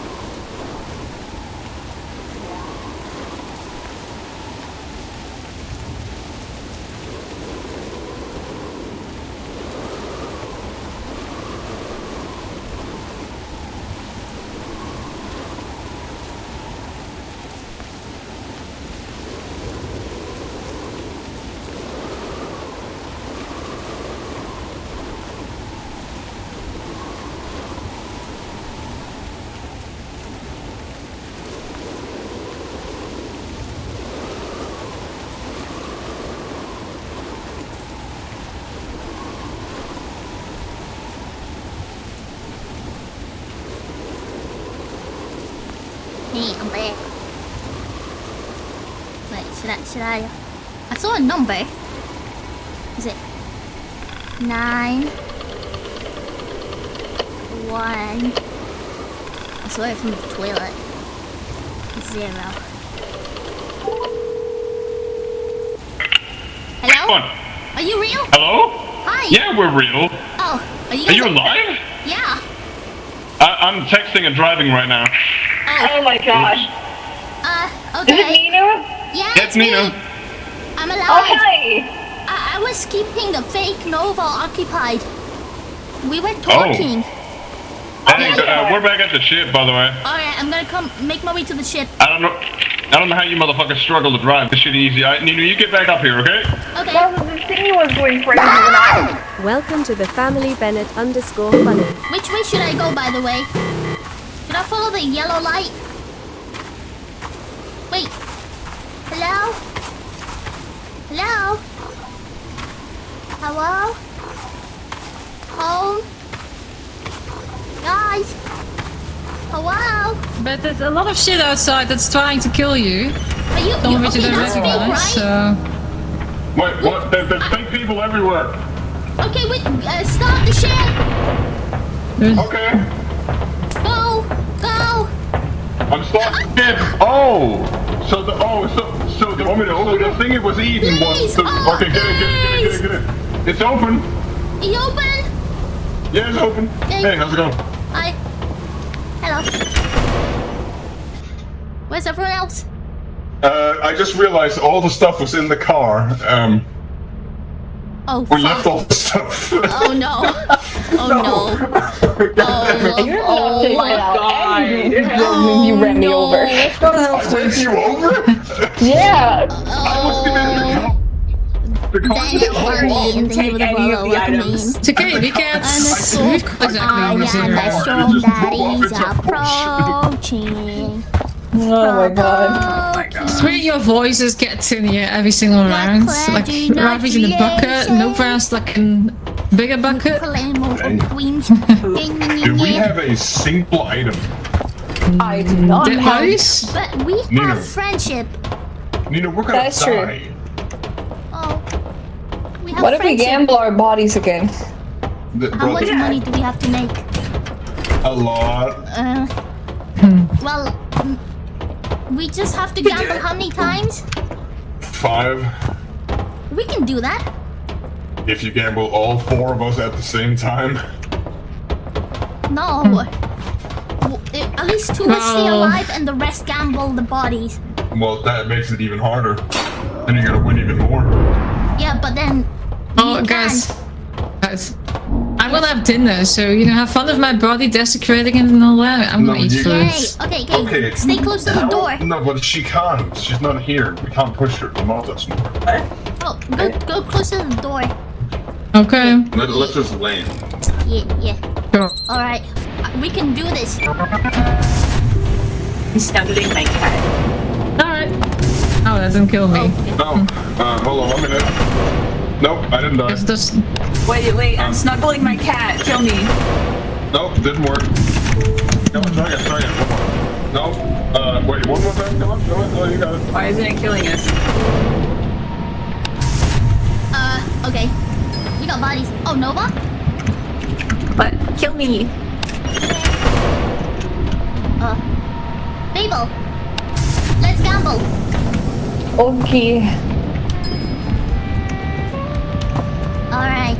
Hey, I'm back. Wait, should I? I saw a number. Is it 9 1? I saw it from the toilet. 0. Hello? What? Are you real? Hello? Hi. Yeah, we're real. Oh, are you? Are you alive? Yeah. I'm texting and driving right now. Oh my gosh. Okay. Is it Nina? Yeah, It's Nina. I'm alive. Oh, hi. I was keeping the fake Nova occupied. We were talking. Hey, we're back at the ship, by the way. Alright, I'm gonna come make my way to the ship. I don't know how you motherfuckers struggle to drive. This shit easy. Nina, you get back up here, okay? Okay. Well, the thing was going crazy when I... Welcome to the Family Bennett _funny. Which way should I go, by the way? Should I follow the yellow light? Wait. Hello? Hello? Hello? Home? Guys? Hello? But there's a lot of shit outside that's trying to kill you. Are you? Some of which you Okay, don't that's fake, recognize, right? so... Wait, what? There's fake people everywhere. Okay, wait. Start the ship. Okay. Go. Go. I'm starting. Oh! So the thing it was eating was okay, get it. It's open. You open? Yeah, it's open. Hey, how's it going? Hi. Hello. Where's everyone else? I just realized all the stuff was in the car. Oh, we left all the stuff. Oh no. Oh no. Oh my god. Oh, You ran me over. I ran you over? Yeah. I was in the car. Didn't take any of the items. It's okay, we can't. We've got exactly I over am zero. the storm that is approaching. Oh my god. Three of your voices get tinnier every single round. Like Ravi's in the bucket, Nova's like in bigger bucket. Do we have a simple item? I do not Dead have. bodies? But we Nina. have friendship. Nina, we're gonna That's true. die. Oh. We have What if we friendship. gamble our bodies again? How much money do we have to make? A lot. Well, we just have to gamble how many times? 5. We can do that. If you gamble all 4 of us at the same time. No. At least 2 will stay alive and the rest gamble the bodies. Well, that makes it even harder. Then you're gonna win even more. Yeah, but then. Oh, guys. I'm gonna have dinner, so have fun with my body desecrating and all that. I'm gonna eat food. Yay. Okay. Stay close to the door. No, but she can't. She's not here. We can't push her. The mob doesn't work. Oh, go close to the door. Okay. Let's just land. Yeah. Sure. Alright. We can do this. He's snuggling my cat. Alright. Oh, that didn't kill me. No. Hold on 1 minute. Nope, I didn't die. Wait, I'm snuggling my cat. Kill me. Nope, didn't work. Come on, try again. Nope. Wait, one more time. Come on. Oh, you got it. Why isn't it killing us? Okay. We got bodies. Oh, Nova? But kill me. Mabel. Let's gamble. Okay. Alright.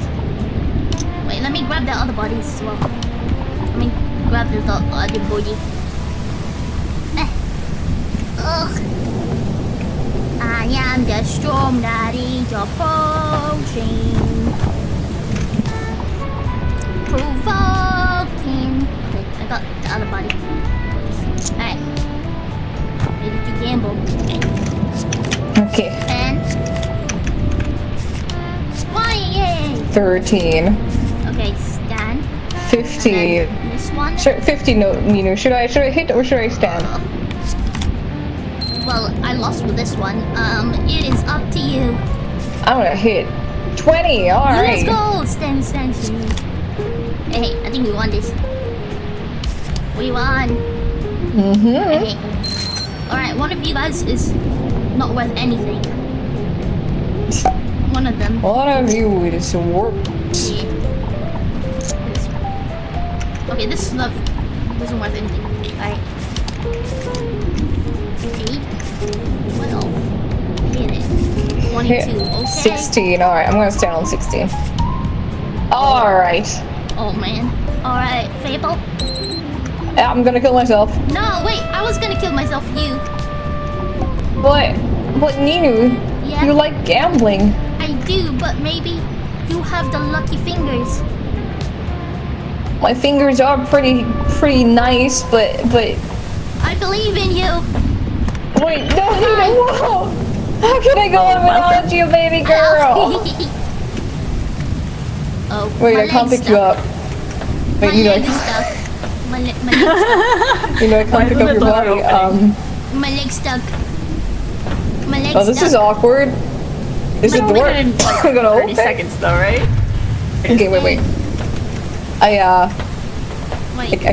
Wait, let me grab the other bodies as well. Let me grab the other body. Ugh. I am the storm that is approaching. Provoking. Okay, I got the other body. Alright. Ready to gamble. Okay. And 13. Okay, stand. 50. This one. Sure, 50. No, Nino. Should I hit or should I stand? Well, I lost with this one. It is up to you. I'm gonna hit 20. All right. Let's go. Stand. Hey, I think we won this. We won. Hey. All right, one of you guys is not worth anything. One of them. One of you is worth. Yeah. Okay, this stuff isn't worth anything. Alright. 8, 12. Hit it. 22. Okay. 16. Alright, I'm gonna stand on 16. Alright. Oh man. Alright, Fable. I'm gonna kill myself. No, wait, I was gonna kill myself, you. But Ninu, Yeah? you like gambling. I do, but maybe you have the lucky fingers. My fingers are pretty nice, but I believe in you. wait, no, whoa! How can I go on without you, baby girl? Oh, Wait, my I can't leg's pick you stuck. up. My Wait, leg is stuck. My leg's stuck. I can't pick up your body. My leg's stuck. My leg's Oh, this is awkward. Is the door gonna open? 30 seconds though, right? Okay, wait. I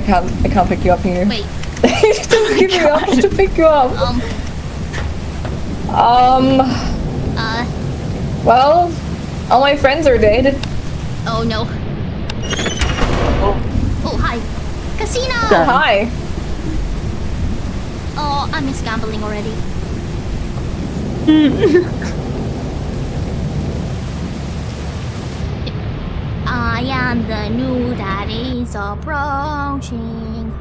can't pick you up here. Wait. Just give me options to pick you up. Well, all my friends are dead. Oh no. Oh, hi. Casino! Hi. Oh, I miss gambling already. I am the new that is approaching.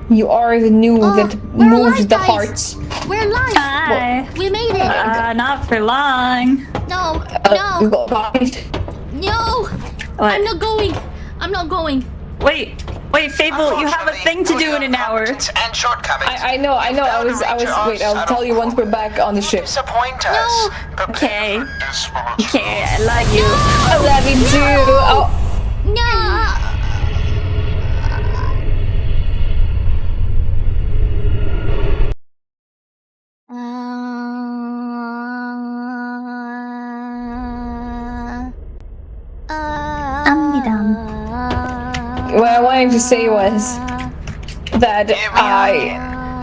You are the new that moves the hearts. We're alive. Hi. We made it. Not for long. No, You no, got it. no. What? I'm not going. I'm not going. Wait, Fable, you have a thing to do in an hour. And shortcomings. I know. I was. Wait, I'll tell you once we're back on the ship. Disappoint us. Okay. Okay, I love you. I love you too. Oh. No. What I wanted to say was that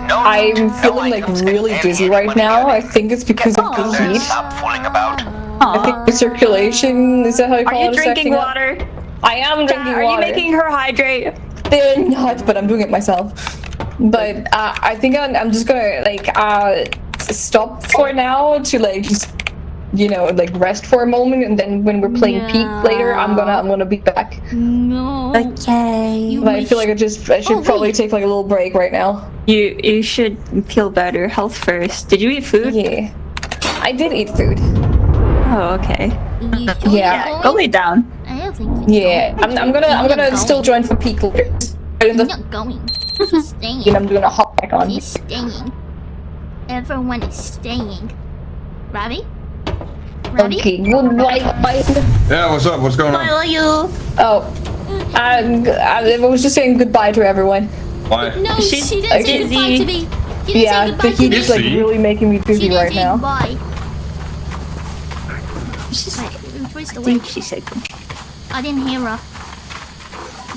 I'm feeling like really dizzy right now. I think it's because of the heat. Stop fooling about. I think the circulation, is that how you call it? Are you is drinking acting up? water? I am drinking water. Are you making her hydrate? They're not, but I'm doing it myself. But I think I'm just gonna like stop for now to like just, you know, like rest for a moment, and then when we're playing Peak later, I'm gonna be back. No. Okay. But I feel like I should probably take like a little break right now. You should feel better. Health first. Did you eat food? Yeah, I did eat food. Oh, okay. Yeah, go lay down. I don't think. Yeah, I'm gonna still join for Peak later. I'm not going. She's staying. And I'm gonna hop back on. She's staying. Everyone is staying. Ravi? Okay, goodbye. Yeah, what's up? What's going on? love you. Oh, I was just saying goodbye to everyone. Why? No, she didn't say goodbye to me. She didn't say goodbye the to heat me. is like really making me dizzy She didn't right say now. goodbye. Which was the way? She said. I didn't hear her.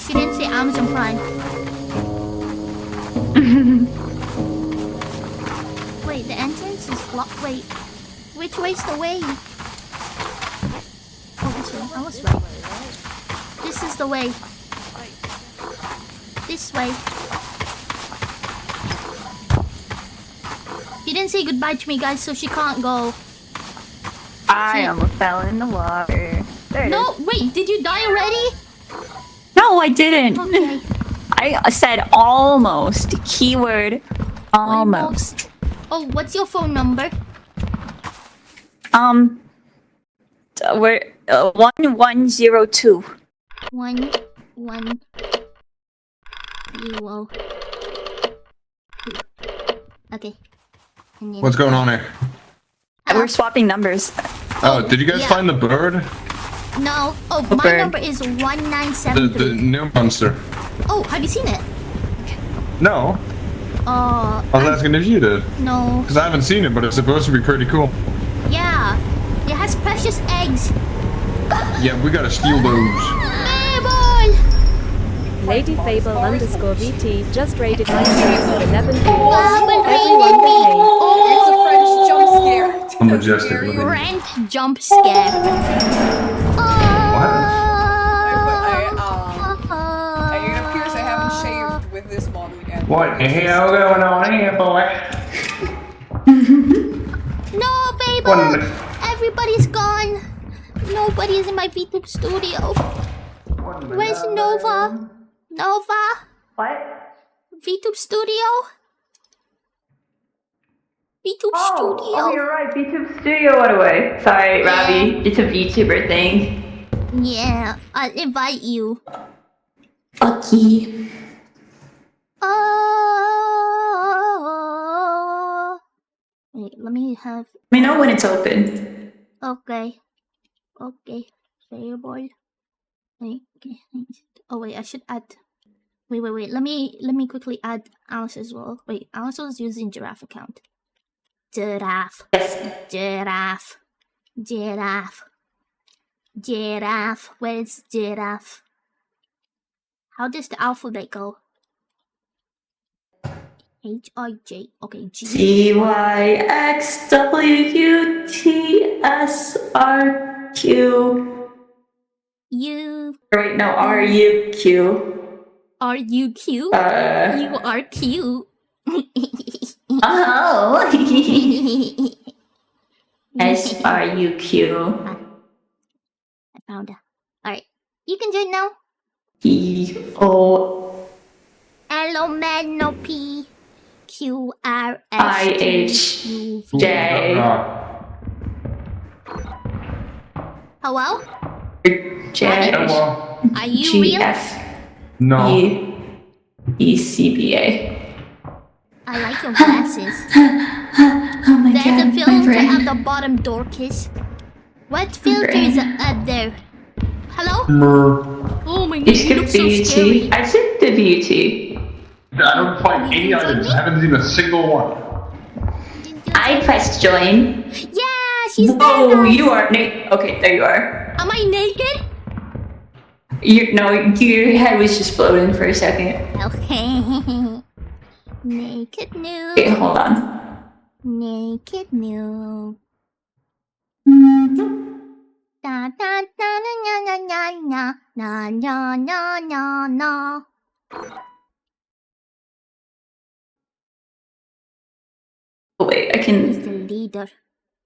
She didn't say Amazon Prime. Wait, the entrance is blocked. Wait, which way's the way? Oh, this way. I was right. This is the way. This way. She didn't say goodbye to me, guys, so she can't go. I almost fell in the water. There it No, is. wait, did you die already? No, I didn't. Okay. I said almost. Keyword almost. Oh, what's your phone number? We're 1102. 1102. Okay. And then- What's going on here? We're swapping numbers. Oh, did you guys yeah. find the bird? No. Oh, my bird? number is The 1973. new monster. Oh, have you seen it? No, I was asking if you did. No. Because I haven't seen it, but it's supposed to be pretty cool. Yeah. It has precious eggs. Yeah, we gotta steal those. Fable! Lady Fable _VT just rated my stream with 11 viewers. Everyone Everyone behave. It's a French jump scare. I'm majestic. Look at me. French jump scare. It appears I haven't shaved with this model yet. What the hell going on here, boy? No, Fable! Everybody's gone. Nobody's in my VTube studio. Where's Nova? Nova? What? VTube studio? VTube studio. Oh, you're right. VTube Studio went away. Sorry, Ravi. It's a VTuber thing. Yeah, I'll invite you. Okay. Wait, let me have. Let me know when it's open. Okay. Okay. Fable. Wait. Okay. Oh wait, I should add. Wait. Let me quickly add Alice as well. Wait, Alice was using Giraffe account. Giraffe. Giraffe. Giraffe. Giraffe. Where's Giraffe? How does the alphabet go? H-I-J. Okay, G. CYXWUTSRQ. U. Wait, no, RUQ. Are you cute? Uh. You are cute. Oh. SRUQ. I found her. Alright. You can do it now. EO L O M N O P Q R S IH J Hello? J Are you real? GF No. ECBA. I like your glasses. Oh my There's god, a my filter brain. at the bottom door, Kiss. What filter is up there? Hello? Oh my god, You you skipped look the so beauty. scary. I skipped the beauty. I don't find any items. I haven't seen a single one. I pressed join. Yeah, she's Oh, there. you are naked. Okay, there you are. Am I naked? Your head was just floating for a second. Okay. Naked noob. Okay, hold on. Naked noob. Da da da na na na na na na na na na. Oh wait, I She's can. the leader.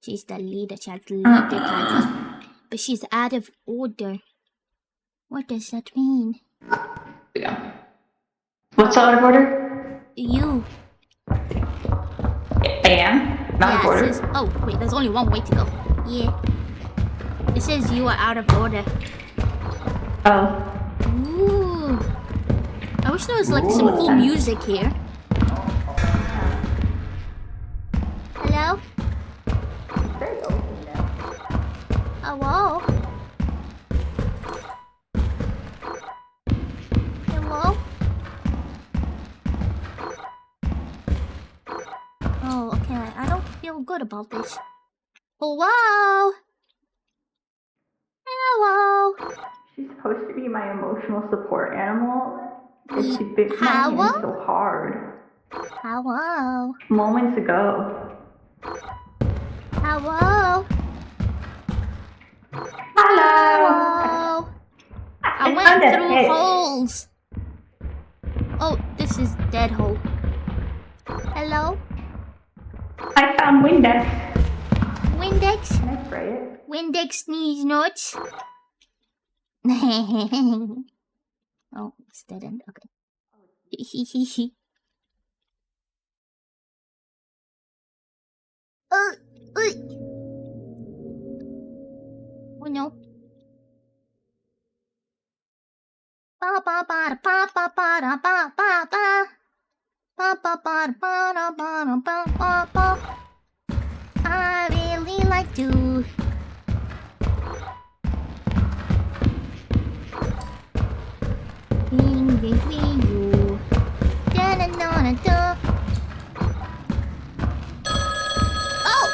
She's the leader. She has the leader title. But she's out of order. What does that mean? Yeah. What's out of order? You. I am not out of It order. says, oh, wait, there's only one way to go. Yeah. It says you are out of order. Oh. Ooh. I wish there was like some cool music here. Hello? Hello? Hello? Oh, okay. I don't feel good about this. Hello? Hello? She's supposed to be my emotional support animal. Ye- She bit my hand Hello? so hard. Hello? Moments ago. Hello? Hello. Hello? I went found a through hit. holes. Oh, this is dead hole. Hello? I found Windex. Windex? Can I spray it? Windex sneeze nuts? Oh, it's dead end. Okay. Oh no. Ba ba ba ba ba ba da ba ba ba. Ba ba ba da ba da ba da ba ba ba. I really like to. Ding ding ding you. Da da da da da. Oh.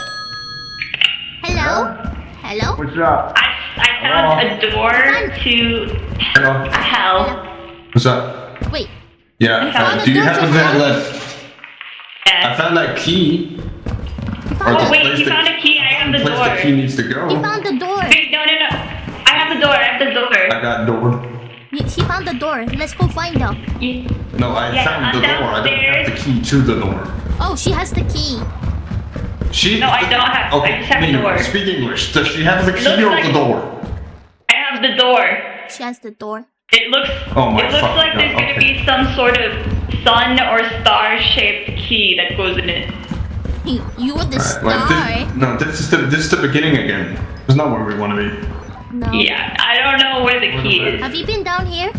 Hello. Hello. What's up? I found a door to Hello. hell. What's up? Wait. Yeah. found Do a you door to have that? hell? I found that key. Or Oh the wait, place you the- found a key. I have the place door. the key needs to go. He found the door. Wait, no. I have the door. I have the door. I got door. She found the door. Let's go find her. No, I Yeah, found I'm the door. I don't have the key to the door. Oh, she has the key. She. No, I don't have. Okay, I just have the Nina, door. speak English. Does she have the It key looks or like- the door? I have the door. She has the door. It looks. Oh my It looks fucking like there's God, gonna okay. be some sort of sun or star-shaped key that goes in it. You're the star. This is the beginning again. It's not where we want to be. No. Yeah, I don't know where the key is. Have you been down here?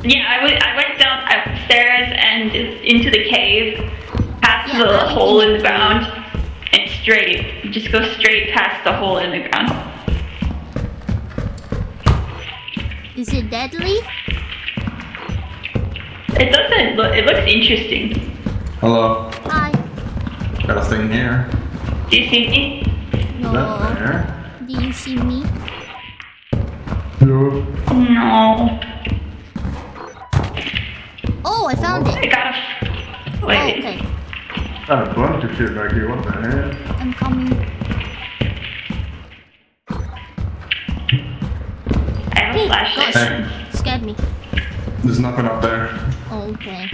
Yeah, I went down upstairs and into the cave, past Yeah, the I hole think in the ground, and straight. You just go straight past the hole in the ground. Is it deadly? It doesn't look. It looks interesting. Hello. Hi. Got a thing here. Do you see me? No. That there. Do you see me? No. No. Oh, I found I it. got a. Oh, Wait. okay. Got a bunch of shit back here. What the hell? I'm coming. I have a Oh, flashlight. gosh. Hey, Scared me. there's nothing up there. Oh, okay.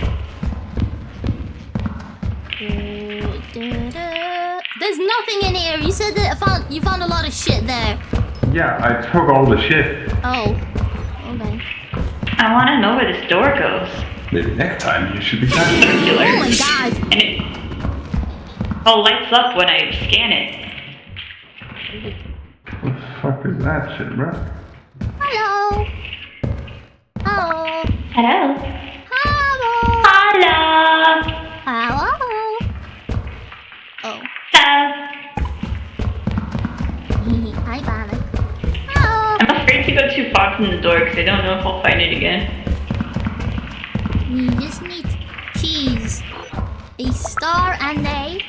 There's nothing in here. You said that you found a lot of shit there. Yeah, I took all the shit. Oh. Okay. I want to know where this door goes. Maybe next time you should be Oh my god. And it all lights up when I scan it. What the fuck is that shit, bro? Hello. Hello. Hello. Hello. Hello. Hello. Oh. Hi, Bannock. Hello. I'm afraid to go too far from the door because I don't know if I'll find it again. We just need keys. A star and a...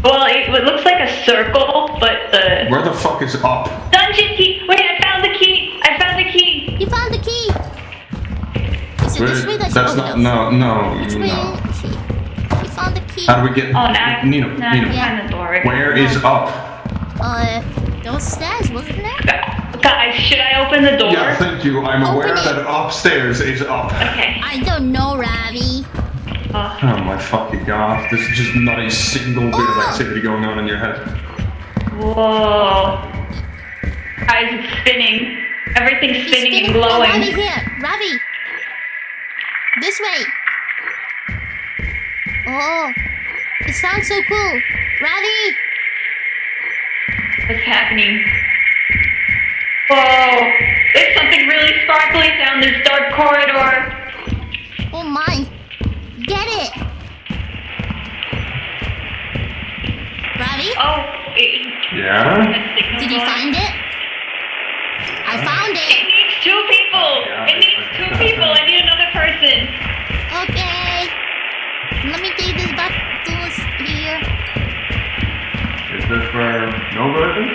Well, it looks like a circle, but the... Where the fuck is up? Dungeon key! Wait, I found the key! I found the key! You found the key! Is it this way that she That's opened not, no, Which way no. is she? She found the key. How do we get, Oh, now Nino, I Nino, can find the door. Right where now. is up? Those stairs, wasn't there? Guys, should I open the door? Yeah, thank you. I'm aware Open it. that upstairs is up. Okay. I don't know, Ravi. Oh my fucking god. There's just not a single bit of activity going on in your head. Whoa. Guys, it's spinning. Everything's spinning and Oh, glowing. Ravi here. Ravi. This way. Oh. It sounds so cool. Ravi. What's happening? Whoa! There's something really sparkly down this dark corridor. Oh my. Get it. Ravi? Oh, Yeah? Did you find it? I found It it. needs 2 people. It needs 2 people. I need another person. Okay. Let me take this back to us here. Is this where Nova is?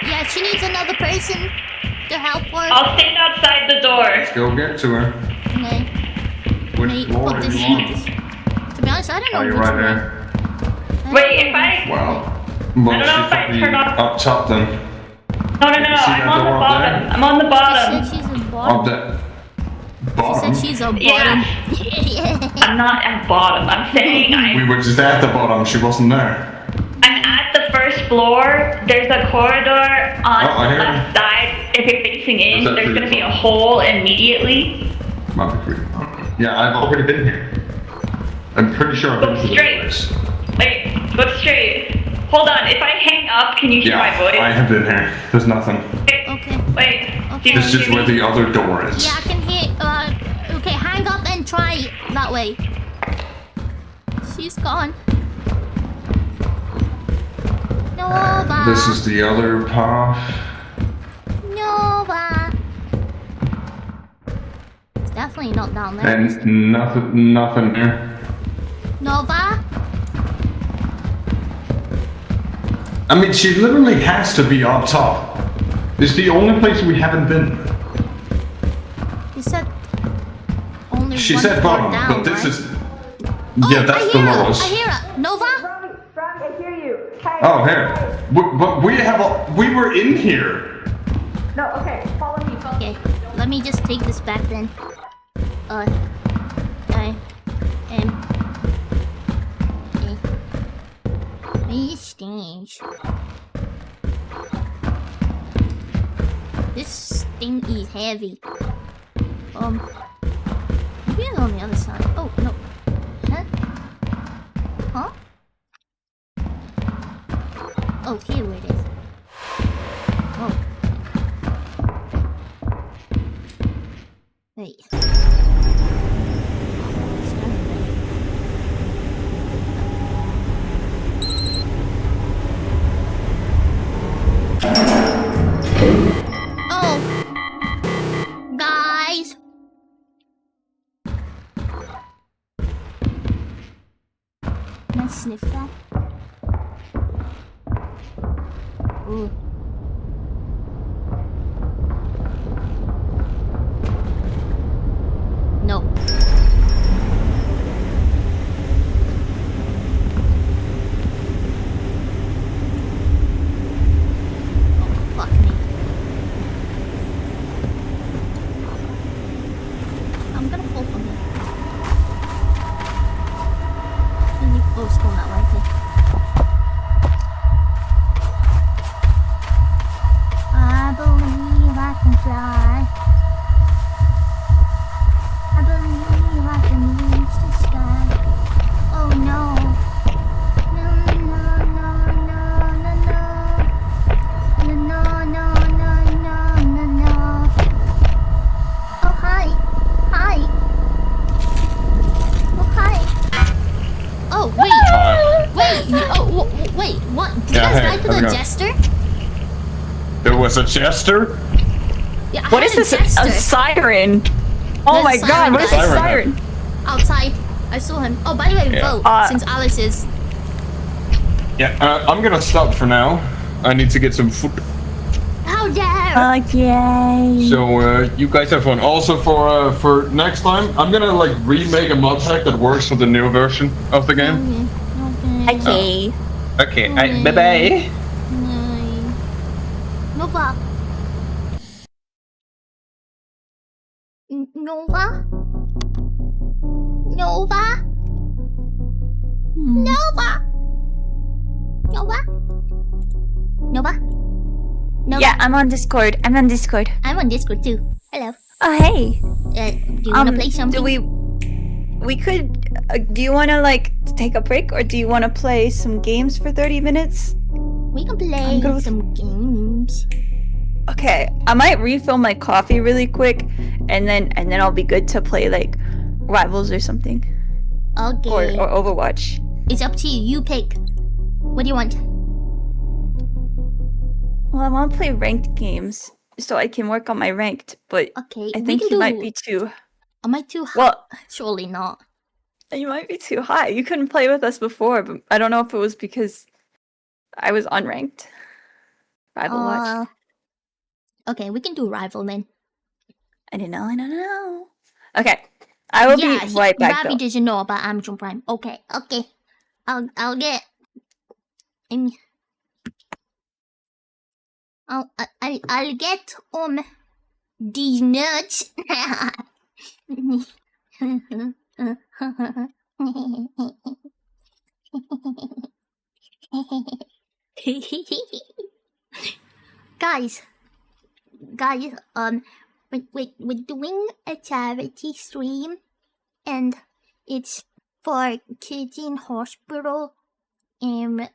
Yeah, she needs another person to help her. I'll stand outside the door. Let's go get to her. Okay. Which Wait, floor put do this, you put want? this. To be honest, I don't know Oh, you're which right one. there. Wait, if I... Wow. I Well, don't know she's if I probably turn off... up top then. No, See I'm that on the door up bottom. there? I'm on the She bottom. said she's a Up bottom. that She bottom. said she's a bottom. Yeah. I'm not at bottom. I'm saying We were just at the bottom. She wasn't there. I'm at the first floor. There's a corridor on Oh, I the hear left side. If you're facing Is in, that there's through going to the be a front? hole immediately. Might be free. Yeah, I've already been here. I'm pretty sure I've been to Go this straight. place. Wait, go straight. Hold on. If I hang up, can you hear my Yeah, voice? I have been here. There's nothing. Wait, Okay. wait. Do you This is hear where me? the other door is. Yeah, I can hear. Okay, hang up and try it that way. She's gone. Nova. This is the other path. Nova. It's definitely not down there. And nothing there. Nova. I mean, she literally has to be up top. It's the only place we haven't been. You said only She one said floor bottom, down, but this right? is... Yeah, that's the lowest. I hear her. Nova. Oh, here. But we were in here. No, okay, follow me. Okay, let me just take this back then. Stage. This thing is heavy. Maybe it's on the other side. Oh, no. Huh? Huh? Oh, here it is. Oh. Wait. Oh. Guys. Can I sniff that? Ooh. No. Oh, fuck me. I'm gonna fall from here. the it going? jester? There was a jester? Yeah, I What had is this? jester. A siren? Oh There's my a god, siren what is guy. this siren? Outside. I saw him. Oh, by the way, Yeah. vote since Alice is. Yeah, I'm gonna stop for now. I need to get some food. How dare! Yay! So you guys have fun. Also for next time, I'm gonna like remake a mod pack that works with the new version of the game. Okay. Okay, bye bye. Nova. Nova? Nova? Nova? Nova? Nova? Nova? Yeah, I'm on Discord. I'm on Discord. I'm on Discord too. Hello. Oh, hey. Do you wanna play something? We could. Do you wanna like take a break, or do you wanna play some games for 30 minutes? We can play some games. Okay, I might refill my coffee really quick, and then I'll be good to play like Rivals or something. Okay. Or Overwatch. It's up to you. You pick. What do you want? Well, I want to play ranked games so I can work on my ranked, but Okay, I we think can you might do- be too. Am I too high? Well, surely not. You might be too high. You couldn't play with us before, but I don't know if it was because I was unranked. Rival Watch. Okay, we can do rival then. I don't know. Okay, I will be right back. Bobby Though. doesn't know about Amazon Prime. Okay. I'll get. I'll get these nuts. guys, we're doing a charity stream, and it's for kids in hospital, and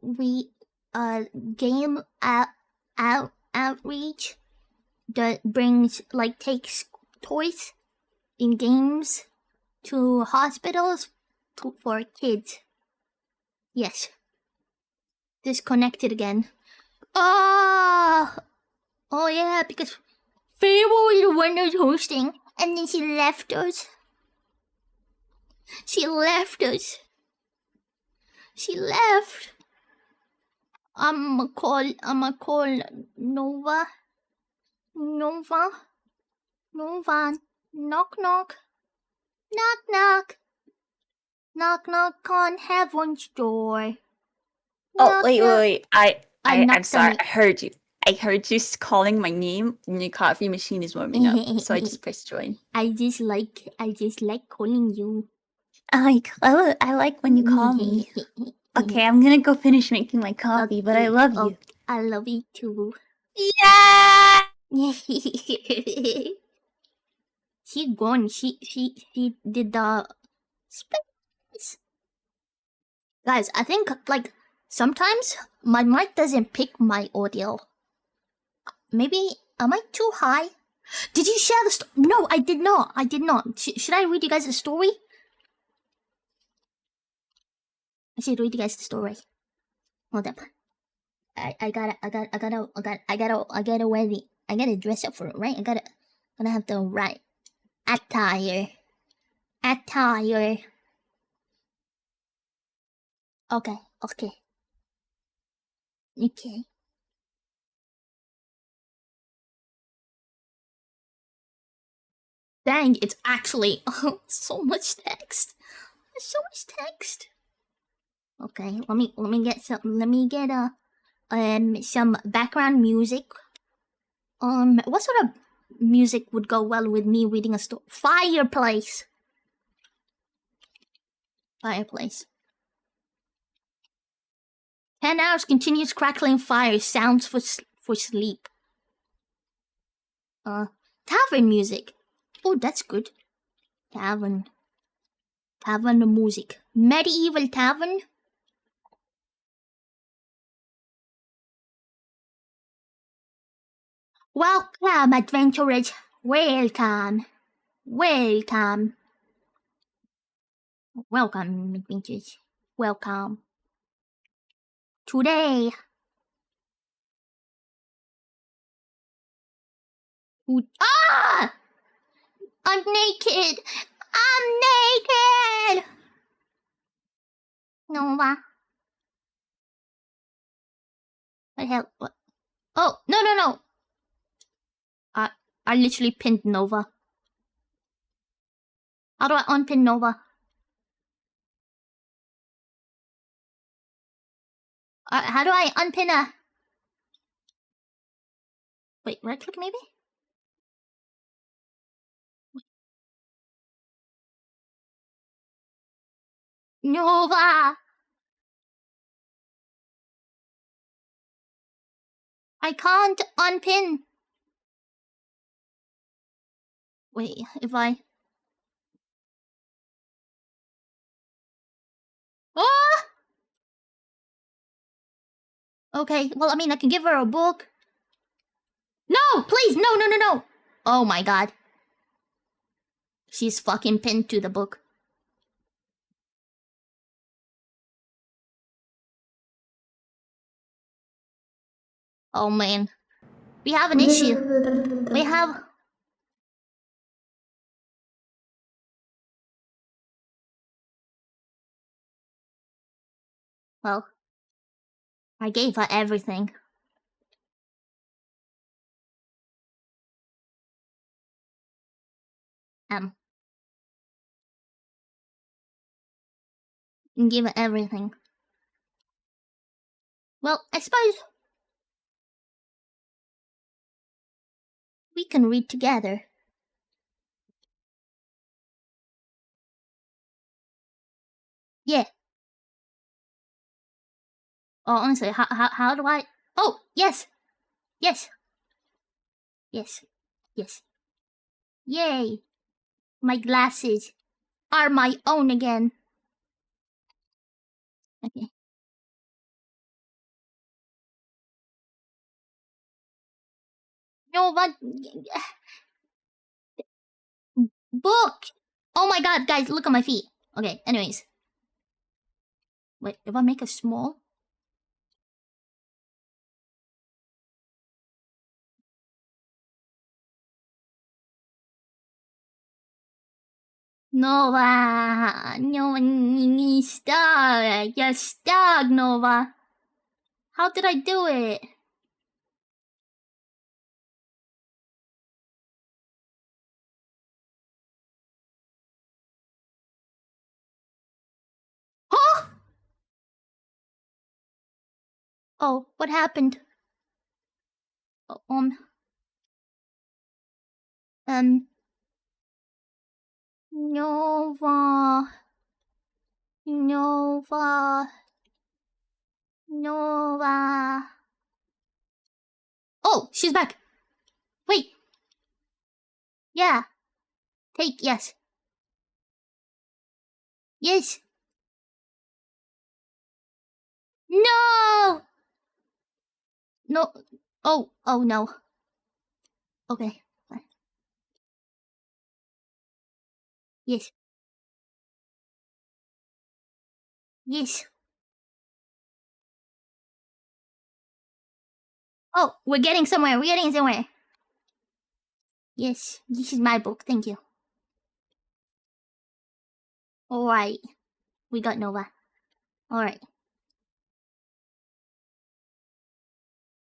we game outreach that brings takes toys in games to hospitals for kids. Yes. Disconnected again. Oh yeah, because Fable was the one who's hosting, and then she left us. She left. I'ma call Nova. Knock knock. Knock knock on heaven's door. Oh, wait. I'm knocked sorry. on it. I heard you. I heard you calling my name, and your coffee machine is warming up, so I just pressed join. I just like calling you. I like when you call me. Okay, I'm gonna go finish making my coffee, but I love you. I love you too. Yeah. She gone. She did the space. Guys, I think sometimes my mic doesn't pick my audio. Maybe am I too high? Did you share the No, I did not. Should I read you guys the story? I should read you guys the story. Hold up. I gotta ready. I gotta dress up for it, right? Gonna have the right attire. Okay. Dang, it's actually so much text. There's so much text. Okay, let me get some background music. What sort of music would go well with me reading a story? Fireplace. 10 hours continuous crackling fire sounds for sleep. Tavern music. Oh, that's good. Tavern music. Medieval tavern. Welcome, adventurers. Welcome, adventurers. Welcome. Today. Ah! I'm naked! I'm naked! Nova. What the hell? What? Oh, no. I literally pinned Nova. How do I unpin Nova? How do I unpin a... Wait, right click maybe? Nova! I can't unpin. Wait, if I... Ah! Okay, well, I mean, I can give her a book. No, please, no. Oh my god. She's fucking pinned to the book. Oh man. We have an issue. We have... Well, I gave her everything. Give her everything. Well, I suppose we can read together. Yeah. Oh, honestly, how do I... Oh, yes! Yes! Yay! My glasses are my own again. Okay. No, but... Book! Oh my god, guys, look at my feet. Okay, anyways. Wait, if I make it small? Nova! Nova, you're stuck. You're stuck, Nova. How did I do it? Huh? Oh, what happened? Nova. Oh, she's back. Wait. Yeah. Take, yes. Yes. No! No. Oh no. Okay. Fine. Yes. Oh, we're getting somewhere. Yes, this is my book. Thank you. Alright. We got Nova. Alright.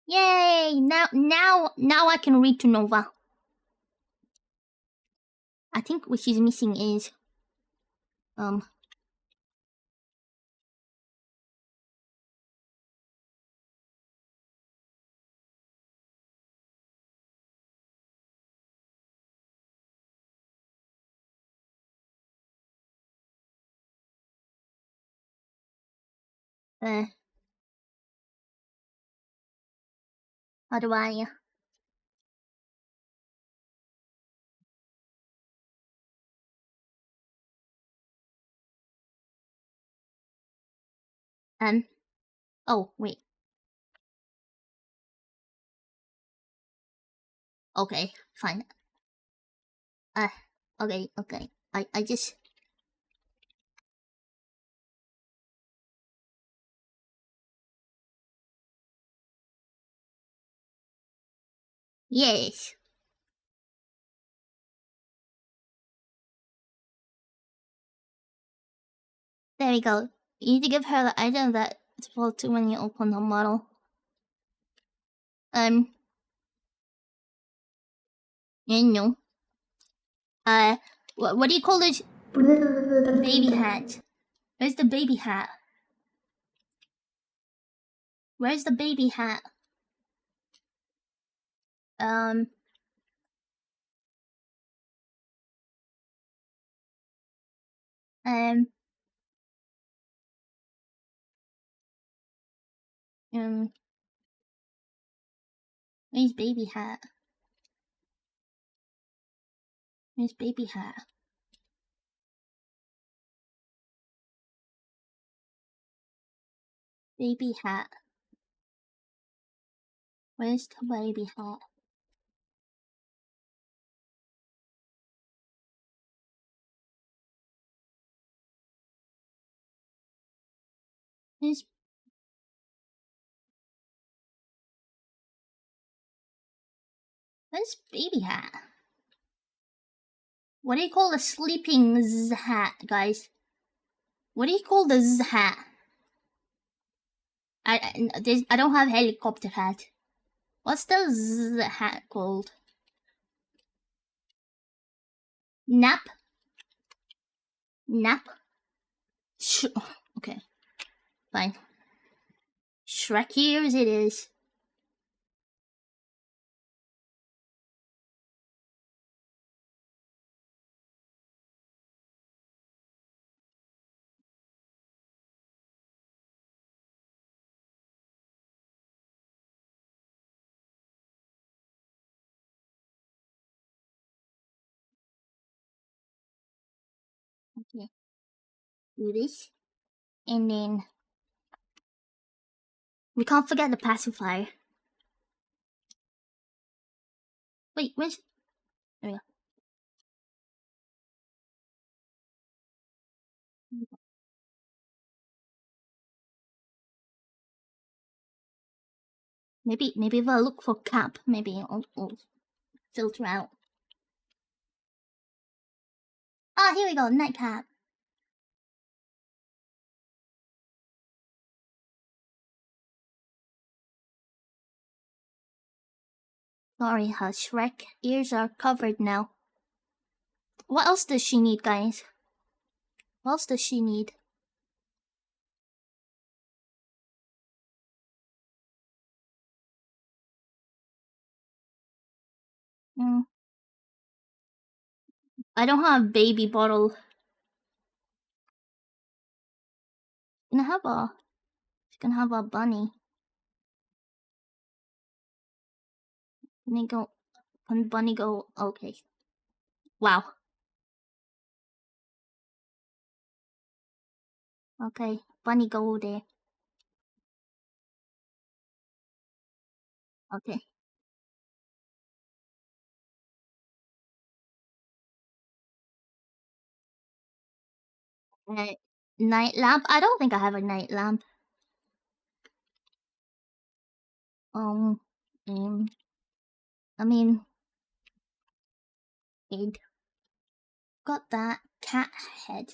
Yay! Now I can read to Nova. I think what she's missing is... How do I... Oh, wait. Okay, fine. Okay. I just... Yes. There we go. You need to give her the item that's equal to when you open the model. You know. What do you call this? Baby hat. Where's the baby hat? Where's the baby hat? Where's baby hat? Where's baby hat? Baby hat. Where's the baby hat? Where's baby hat? What do you call the sleeping hat, guys? What do you call the hat? I don't have helicopter hat. What's the hat called? Nap? Okay. Fine. Shrek ears it is. Okay. Do this. And then we can't forget the pacifier. Wait, where's... There we go. Maybe if I look for cap, maybe I'll filter out. Ah, here we go, nightcap. Sorry, her Shrek ears are covered now. What else does she need, guys? What else does she need? I don't have baby bottle. She's gonna have a bunny. Can bunny go? Okay. Wow. Okay, bunny go there. Okay. Night lamp? I don't think I have a night lamp. I mean, egg. Got that cat head.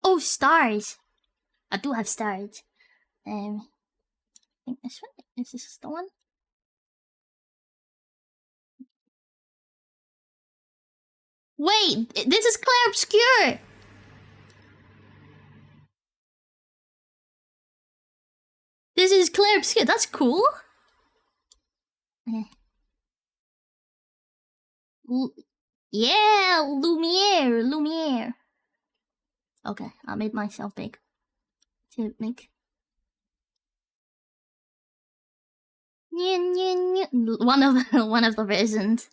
Oh, stars. I do have stars. I think this one. Is this the one? Wait, this is Clair Obscure. This is Clair Obscure. That's cool. Yeah, Lumiere. Okay, I made myself big to make. One of the versions.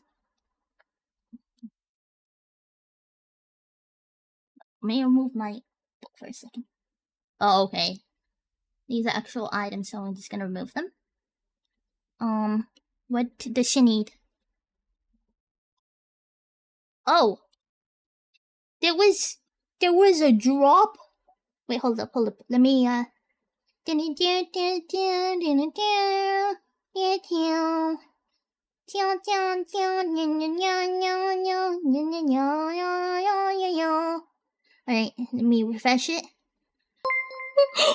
Let me remove my book for a second. Oh, okay. These are actual items, so I'm just gonna remove them. What does she need? Oh, There was a drop. Wait, hold up. Let me Alright, let me refresh it.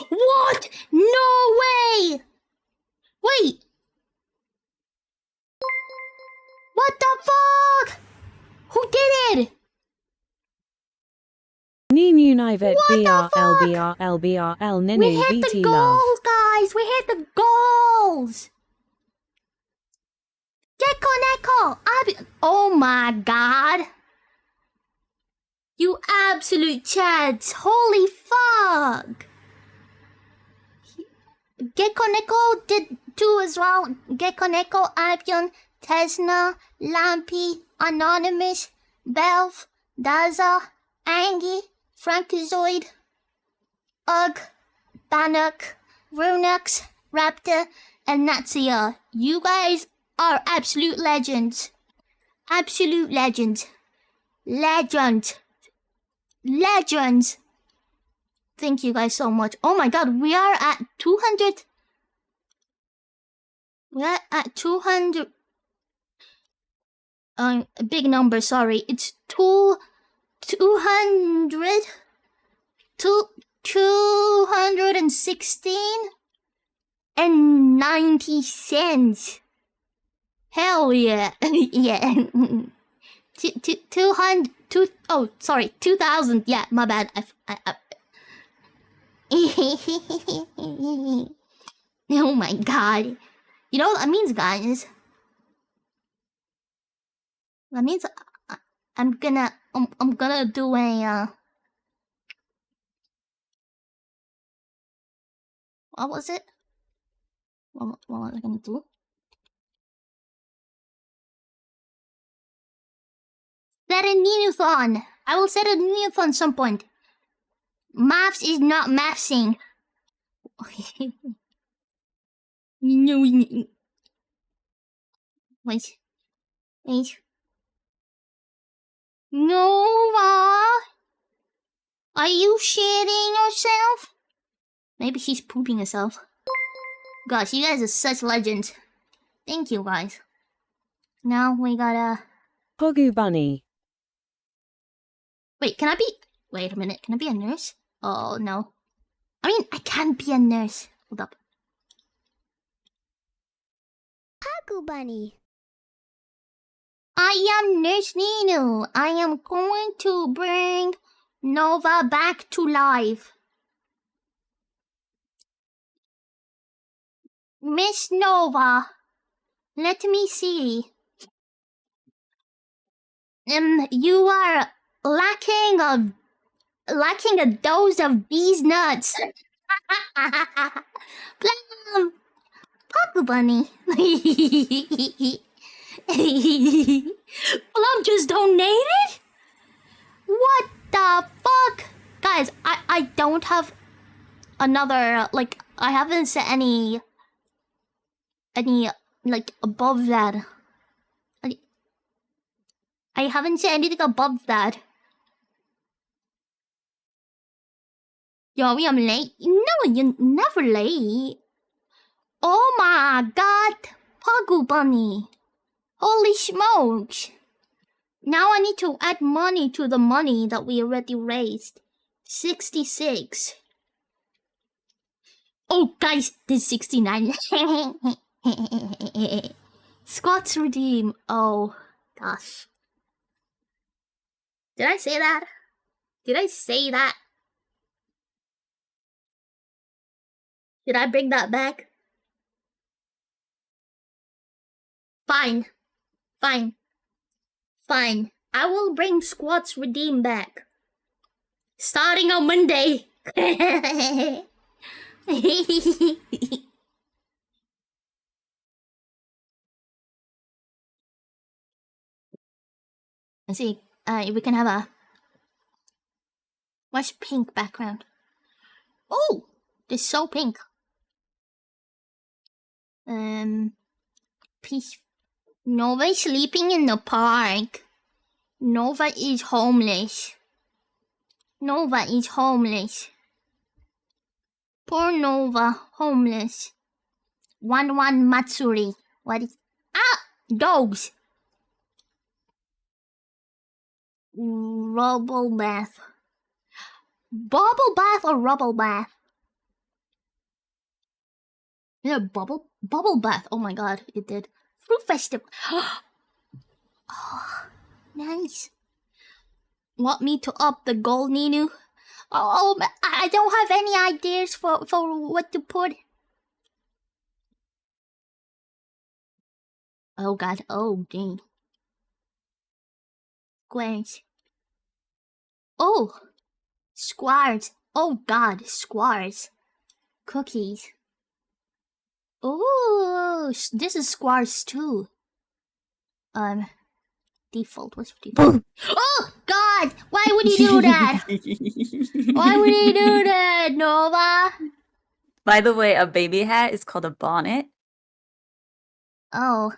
What? No way! Wait! What the fuck? Who did it? Ninu Nivet What the fuck? BRLBRL We Ninu hit the VT love. goals, guys! We hit the goals! Gecko Neko! Oh my god! You absolute chads! Holy fuck! Gecko Neko did 2 as well. Gecko Neko, Albion, Tesna, Lampy, Anonymous, Belf, Daza, Angie, Frankazoid, Ugg, Bannock, Runux, Raptor, and Natsia. You guys are absolute legends. Absolute legends. Legends. Legends. Thank you guys so much. Oh my god, we are at 200. We're at 200. A big number, sorry. It's 216 and 90 cents. Hell yeah. Yeah. 2,000. Yeah, my bad. Oh my god. You know what that means, guys? That means I'm gonna do a what was it? What was I gonna do? Set a Ninothon. I will set a Ninothon some point. Maths is not mathsing. Wait. Nova, are you shitting yourself? Maybe she's pooping herself. Gosh, you guys are such legends. Thank you, guys. Now we gotta... Pogu Bunny. Wait, can I be... Wait a minute, can I be a nurse? Oh, no. I mean, I can be a nurse. Hold up. Pogu Bunny. I am Nurse Nino. I am going to bring Nova back to life. Miss Nova, let me see. You are lacking a dose of bees nuts. Pogu Bunny. Plum just donated? What the fuck? Guys, I don't have another, like, I haven't set any, like, above that. I haven't said anything above that. Yo, I'm late? No, you're never late. Oh my god, Pogu Bunny. Holy smokes. Now I need to add money to the money that we already raised. 66. Oh, guys, this is 69. Squats redeem. Oh, gosh. Did I say that? Did I say that? Did I bring that back? Fine. Fine. Fine. I will bring Squats Redeem back. Starting on Monday. Let's see. We can have a... What's pink background? Oh! It's so pink. Peace. Nova is sleeping in the park. Nova is homeless. Nova is homeless. Poor Nova, homeless. 1-1 Matsuri. What is... Ah! Dogs! Rubble bath. Bubble bath or rubble bath? Yeah, bubble bath. Oh my god, it did. Fruit festival. Oh, nice. Want me to up the goal, Ninu? Oh, I don't have any ideas for what to put. Oh god, oh dang. Squares. Oh! Squares. Oh god, squares. Cookies. Oh, this is squares too. Default, what's default? Oh god! Why would he do that? Why would he do that, Nova? By the way, a baby hat is called a bonnet. Oh.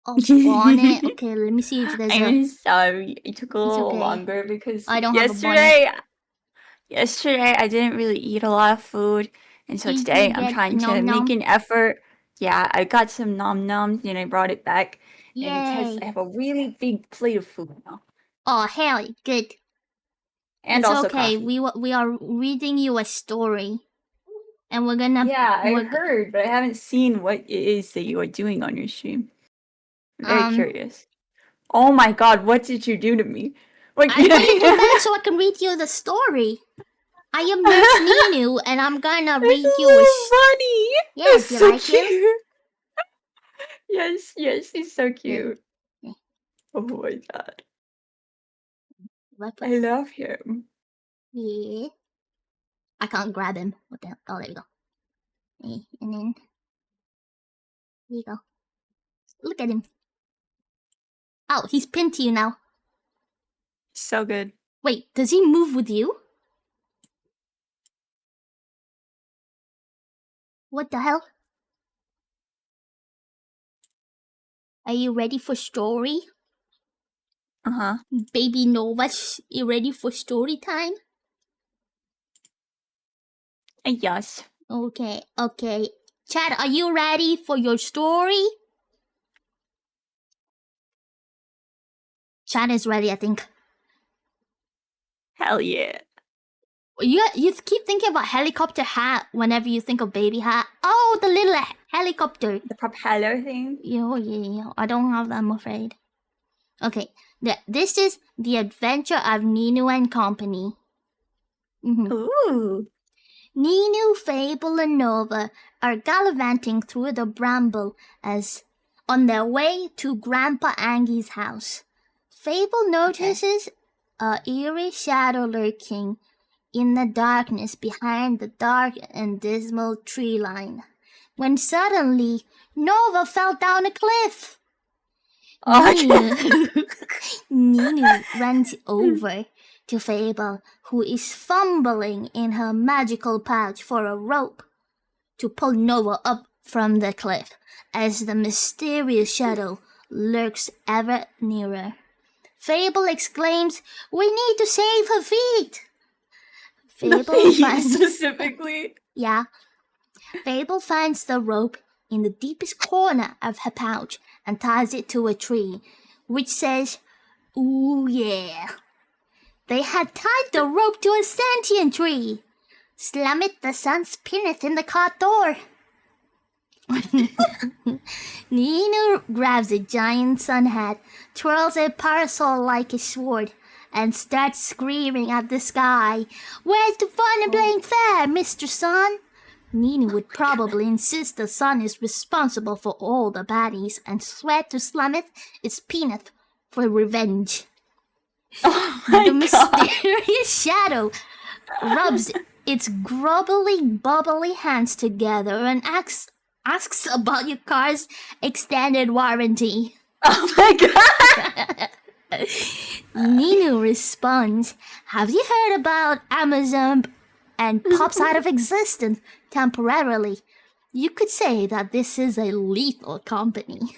Oh, bonnet. Okay, let me see if there's I'm sorry. It took a little okay. longer because I don't have a bonnet. Yesterday I didn't really eat a lot of food, and so Did today you I'm get trying to nom nom? make an effort. Yeah, I got some nom noms and I brought it back. And Yay. I have a really big plate of food now. Oh, hell, good. And it's also okay. coffee. We are reading you a story, and we're gonna. Yeah, I we're- heard, but I haven't seen what it is that you are doing on your stream. I'm very curious. Oh my god, what did you do to me? What I want you to come back so I can read you the story. I am Nurse Ninu, and I'm gonna read you a. funny. Yes, you so like cute. him? Yes, he's so cute. Oh my god. I love him. Yeah. I can't grab him. What the hell? Oh, there we go. Okay, and then here you go. Look at him. Oh, he's pinned to you now. So good. Wait, does he move with you? What the hell? Are you ready for story? Uh-huh. Baby Nova, you ready for story time? Yes. Okay. Chad, are you ready for your story? Chad is ready, I think. Hell yeah. You keep thinking about helicopter hat whenever you think of baby hat. Oh, the little helicopter. The propeller thing? Yeah. I don't have that, I'm afraid. Okay. This is The Adventure of Ninu and Company. Ooh. Ninu, Fable, and Nova are gallivanting through the bramble as on their way to Grandpa Angie's house. Fable notices a eerie shadow lurking in the darkness behind the dark and dismal tree line, when suddenly Nova fell down a cliff. Ninu runs over to Fable, who is fumbling in her magical pouch for a rope to pull Nova up from the cliff as the mysterious shadow lurks ever nearer. Fable exclaims, "We need to save her feet!" Fable finds specifically. Yeah. Fable finds the rope in the deepest corner of her pouch and ties it to a tree, which says, "Ooh yeah." They had tied the rope to a sentient tree. Slam it, the sun's pinneth in the cart door. Ninu grabs a giant sun hat, twirls a parasol like a sword, and starts screaming at the sky. "Where's the fun in playing fair, Mr. Sun?" Ninu would probably insist the sun is responsible for all the baddies and swear to Slummeth its peanut for revenge. The mysterious shadow rubs its bubbly hands together and asks about your car's extended warranty. Oh my god! Ninu responds, "Have you heard about Amazon?" and pops out of existence temporarily. You could say that this is a lethal company.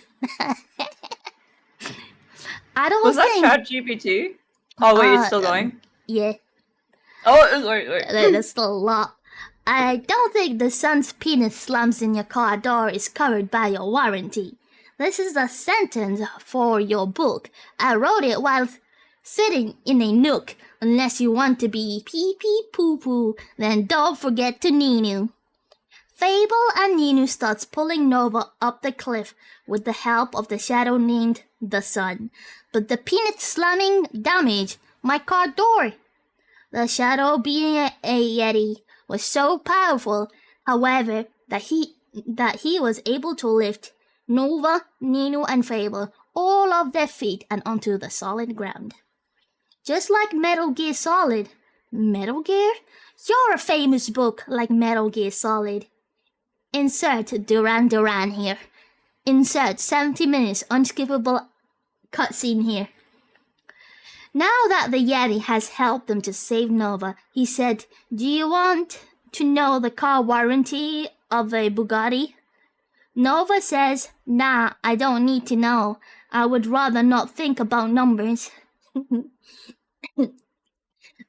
I don't Was that think... ChatGPT? Oh wait, it's still going? Yeah. Oh, sorry. That's still a lot. I don't think the sun's penis slumps in your car door is covered by your warranty. This is a sentence for your book. I wrote it while sitting in a nook. Unless you want to be pee-pee-poo-poo, then don't forget to Ninu. Fable and Ninu starts pulling Nova up the cliff with the help of the shadow named the Sun. But the peanut slamming damaged my car door. The shadow, being a Yeti, was so powerful, however, that he was able to lift Nova, Ninu, and Fable all off their feet and onto the solid ground. Just like Metal Gear Solid. Metal Gear? You're a famous book like Metal Gear Solid. Insert Duran Duran here. Insert 70 minutes unskippable cutscene here. Now that the Yeti has helped them to save Nova, he said, "Do you want to know the car warranty of a Bugatti?" Nova says, "Nah, I don't need to know. I would rather not think about numbers."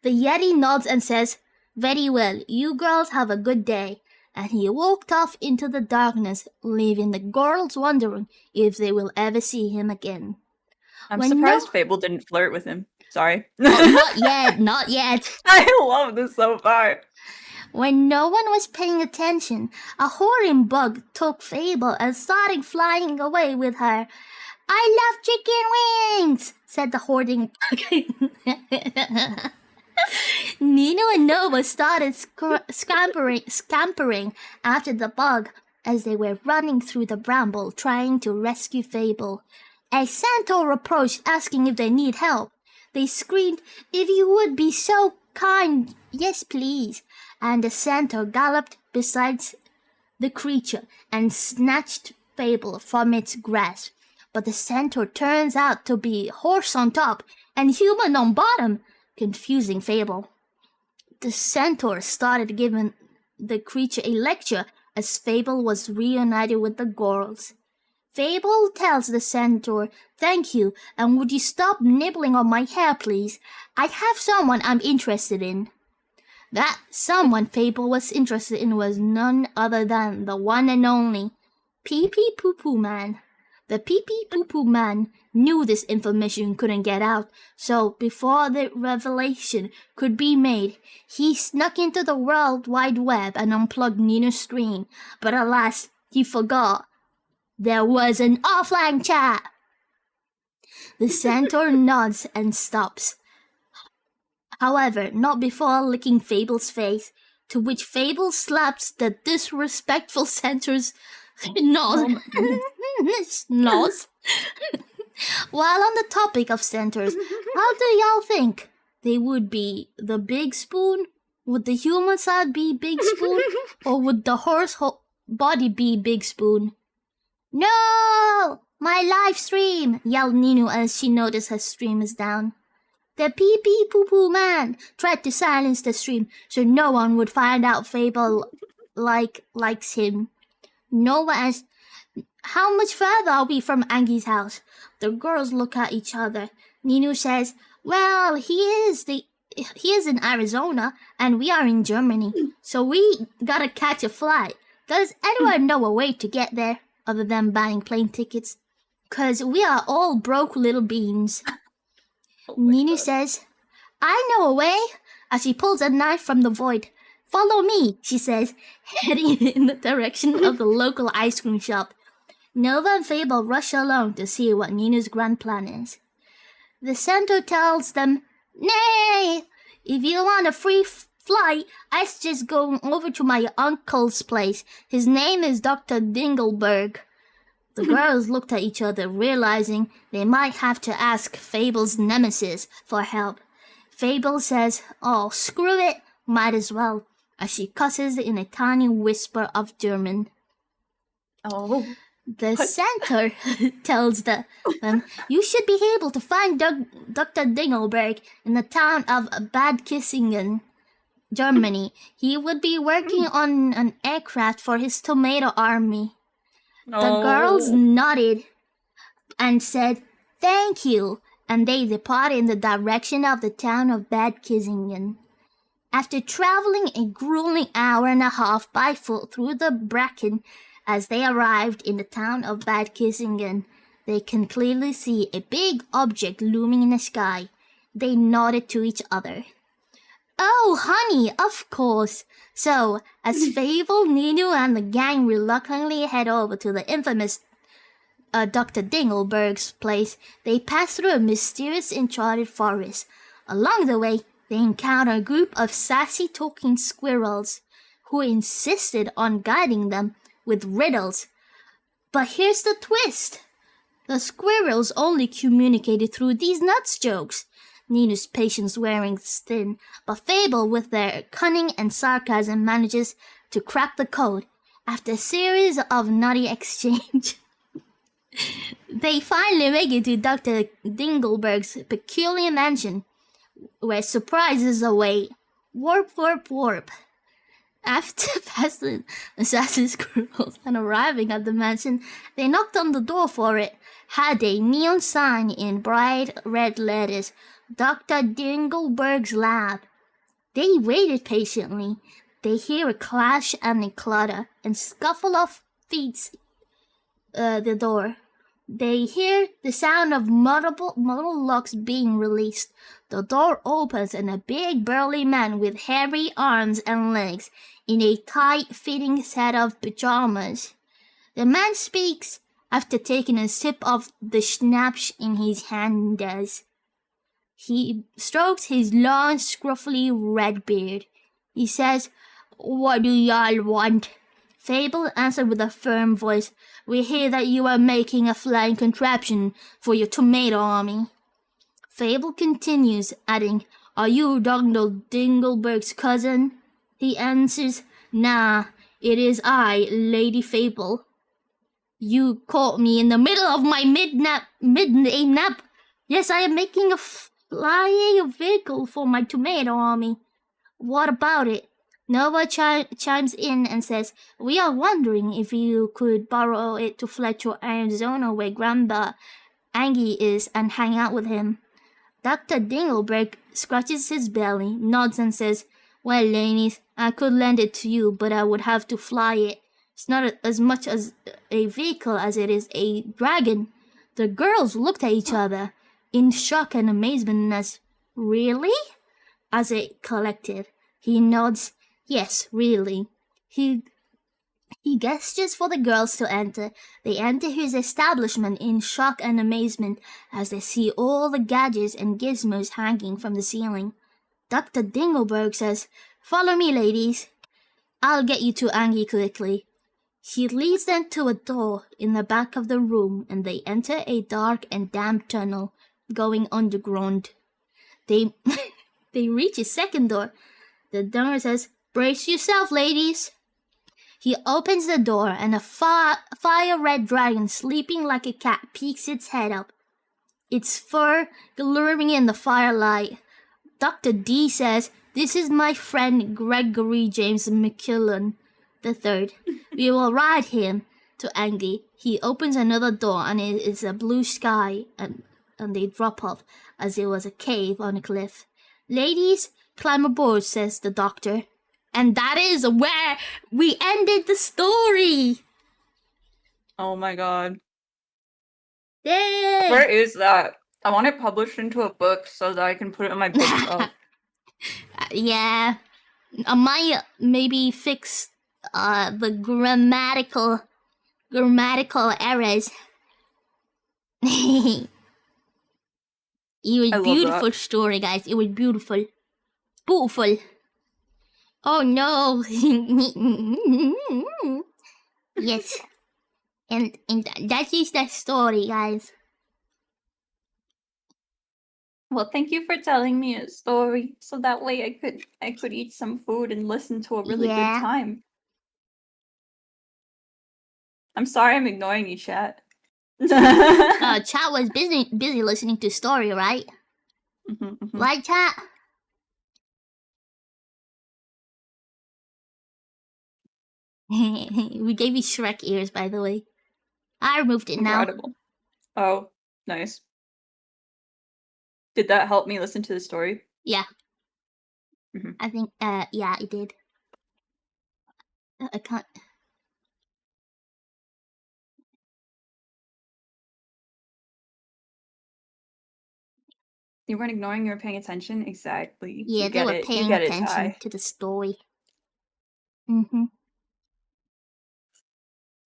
The Yeti nods and says, "Very well, you girls have a good day." And he walked off into the darkness, leaving the girls wondering if they will ever see him again. I'm surprised Fable didn't flirt with him. Sorry. Not yet, not yet. I love this so far. When no one was paying attention, a whoring bug took Fable and started flying away with her. "I love chicken wings," said the hoarding bug. Nino and Nova started scampering after the bug as they were running through the bramble trying to rescue Fable. A centaur approached asking if they need help. They screamed, "If you would be so kind, yes please." And the centaur galloped beside the creature and snatched Fable from its grasp. But the centaur turns out to be horse on top and human on bottom, confusing Fable. The centaur started giving the creature a lecture as Fable was reunited with the girls. Fable tells the centaur, "Thank you, and would you stop nibbling on my hair, please? I have someone I'm interested in." That someone Fable was interested in was none other than the one and only Pee-Pee-Poo-Poo Man. The Pee-Pee-Poo-Poo Man knew this information couldn't get out, so before the revelation could be made, he snuck into the World Wide Web and unplugged Nino's screen. But alas, he forgot. There was an offline chat. The centaur nods and stops. However, not before licking Fable's face, to which Fable slaps the disrespectful centaur's nose. Nose. While on the topic of centaurs, how do y'all think they would be? The big spoon? Would the human side be big spoon? Or would the horse body be big spoon? "No! My live stream!" yelled Ninu as she noticed her stream is down. The Pee-Pee-Poo-Poo Man tried to silence the stream so no one would find out Fable likes him. Nova asked, "How much further are we from Angie's house?" The girls look at each other. Ninu says, "Well, he is in Arizona and we are in Germany, so we gotta catch a flight. Does anyone know a way to get there other than buying plane tickets? 'Cause we are all broke little beans." Ninu says, "I know a way," as she pulls a knife from the void. "Follow me," she says, heading in the direction of the local ice cream shop. Nova and Fable rush along to see what Ninu's grand plan is. The centaur tells them, "Nay, if you want a free flight, I suggest going over to my uncle's place. His name is Dr. Dingleberg." The girls looked at each other, realizing they might have to ask Fable's nemesis for help. Fable says, "Oh, screw it, might as well," as she cusses in a tiny whisper of German. Oh. The centaur tells them, "You should be able to find Dr. Dingleberg in the town of Bad Kissingen, Germany. He would be working on an aircraft for his tomato army." The girls nodded and said, "Thank you," and they depart in the direction of the town of Bad Kissingen. After traveling a grueling hour and a half by foot through the bracken, as they arrived in the town of Bad Kissingen, they can clearly see a big object looming in the sky. They nodded to each other. Oh, honey, of course. So, as Fable, Nino, and the gang reluctantly head over to the infamous Dr. Dingleberg's place, they pass through a mysterious enchanted forest. Along the way, they encounter a group of sassy talking squirrels who insisted on guiding them with riddles. But here's the twist. The squirrels only communicated through these nuts jokes. Nino's patience wearing thin, but Fable with their cunning and sarcasm manages to crack the code. After a series of nutty exchange, they finally make it to Dr. Dingleberg's peculiar mansion, where surprises await. Warp, warp, warp. After passing the sassy squirrels and arriving at the mansion, they knocked on the door for it. Had a neon sign in bright red letters, Dr. Dingleberg's lab. They waited patiently. They hear a clash and a clatter and scuffle of feet the door. They hear the sound of multiple locks being released. The door opens and a big burly man with hairy arms and legs in a tight-fitting set of pajamas. The man speaks after taking a sip of the schnapps in his hand. He strokes his long, scruffy red beard. He says, "What do y'all want?" Fable answered with a firm voice, "We hear that you are making a flying contraption for your tomato army." Fable continues, adding, "Are you Dr. Dingleberg's cousin?" He answers, "Nah, it is I, Lady Fable. You caught me in the middle of my midday nap. Yes, I am making a flying vehicle for my tomato army. What about it?" Nova chimes in and says, "We are wondering if you could borrow it to fly to Arizona where Grandpa Angie is and hang out with him." Dr. Dingleberg scratches his belly, nods and says, "Well, ladies, I could lend it to you, but I would have to fly it. It's not as much as a vehicle as it is a dragon." The girls looked at each other in shock and amazement as, "Really?" As a collective, he nods, "Yes, really." He gestures for the girls to enter. They enter his establishment in shock and amazement as they see all the gadgets and gizmos hanging from the ceiling. Dr. Dingleberg says, "Follow me, ladies. I'll get you to Angie quickly." He leads them to a door in the back of the room and they enter a dark and damp tunnel going underground. They reach a second door. The donor says, "Brace yourself, ladies." He opens the door and a fire-red dragon sleeping like a cat peeks its head up, its fur glimmering in the firelight. Dr. D says, "This is my friend Gregory James McKillen III. We will ride him to Angie." He opens another door and it is a blue sky and they drop off as it was a cave on a cliff. "Ladies, climb aboard," says the doctor. And that is where we ended the story. Oh my god. Yay! Where is that? I want it published into a book so that I can put it on my bookshelf. Yeah. I might maybe fix the grammatical errors. It was I love beautiful that. story, guys. It was beautiful. Beautiful. Oh no. Yes. And that is the story, guys. Well, thank you for telling me a story, so that way I could eat some food and listen to a really Yeah. good time. I'm sorry I'm ignoring you, chat. Chat was busy listening to story, right? Right, chat? We gave you Shrek ears, by the way. I removed it now. Incredible. Oh, nice. Did that help me listen to the story? Yeah. Mhm. I think, yeah, it did. I can't. You weren't ignoring, you were paying attention? Exactly. Yeah, You they get were it. You paying get it, attention Ty. to the story. Mm-hmm.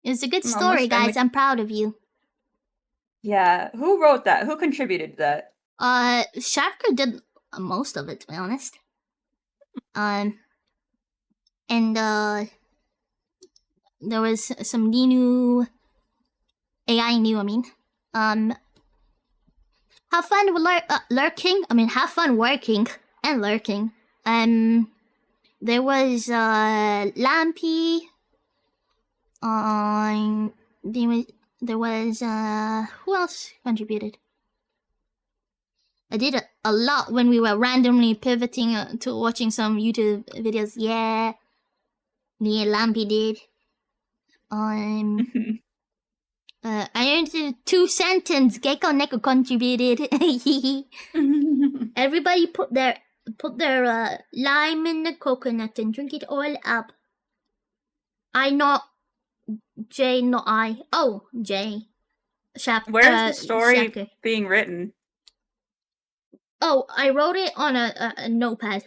It's a good I'm almost story, done guys. with- I'm proud of you. Yeah. Who wrote that? Who contributed to that? Shafka did most of it, to be honest. And there was some new AI new. I mean, have fun with lurking. I mean, have fun working and lurking. There was Lampy. There was who else contributed? I did a lot when we were randomly pivoting to watching some YouTube videos. Yeah, Lampy did. I entered 2 sentence. Gecko Neko contributed. Everybody put their lime in the coconut and drink it all up. I not Jay, not I. Oh, Jay. Where's the story Shafka. being written? Oh, I wrote it on a notepad.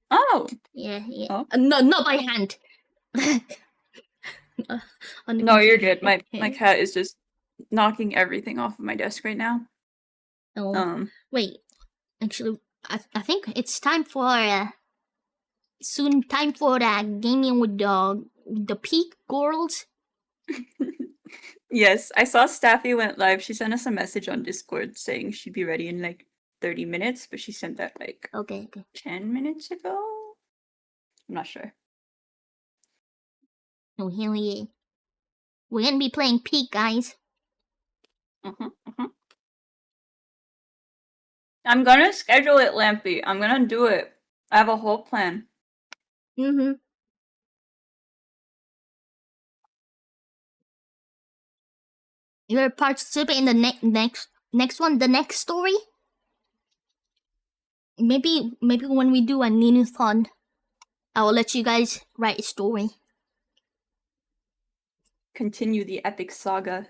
Oh. Yeah. Oh. No, not by hand. On the No, you're computer. good. My cat is just knocking everything off of my desk right now. Oh. Wait. Actually, I think it's time for soon time for gaming with the peak girls. Yes, I saw Staffy went live. She sent us a message on Discord saying she'd be ready in like 30 minutes, but she sent that like okay. 10 minutes ago. I'm not sure. Oh, hell yeah. We're gonna be playing peak, guys. I'm gonna schedule it, Lampy. I'm gonna do it. I have a whole plan. Mm-hmm. You're participating in the next one, the next story? Maybe when we do a Ninu-thon, I will let you guys write a story. Continue the epic saga.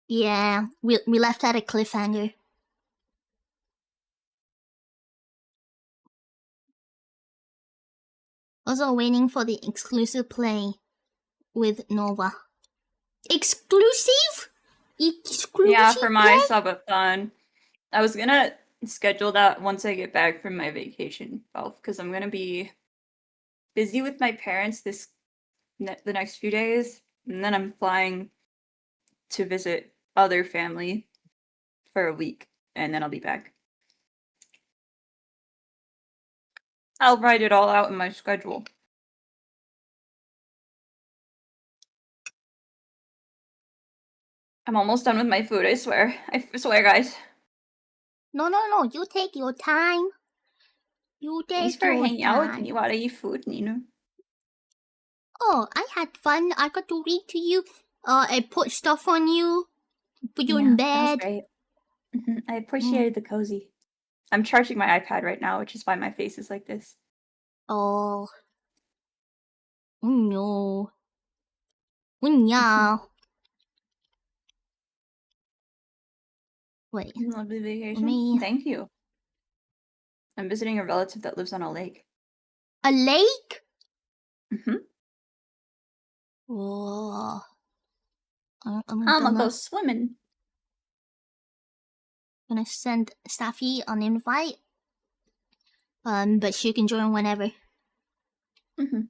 Yeah, we left at a cliffhanger. Also waiting for the exclusive play with Nova. Exclusive? Yeah, for my subathon. I was gonna schedule that once I get back from my vacation, because I'm gonna be busy with my parents the next few days, and then I'm flying to visit other family for a week, and then I'll be back. I'll write it all out in my schedule. I'm almost done with my food, I swear. I swear, guys. No, you take your time. You take Thanks for your hanging out with time. me while I eat food, Nino. Oh, I had fun. I got to read to you. I put stuff on you. Put you in That was bed. great. I appreciated the cozy. I'm charging my iPad right now, which is why my face is like this. Oh. Oh no. Oh no. Wait. Lovely vacation. Me. Thank you. I'm visiting a relative that lives on a lake. A lake? Mm-hmm. Oh. I'm gonna go swimming. Gonna send Staffy an invite. But she can join whenever. Mm-hmm.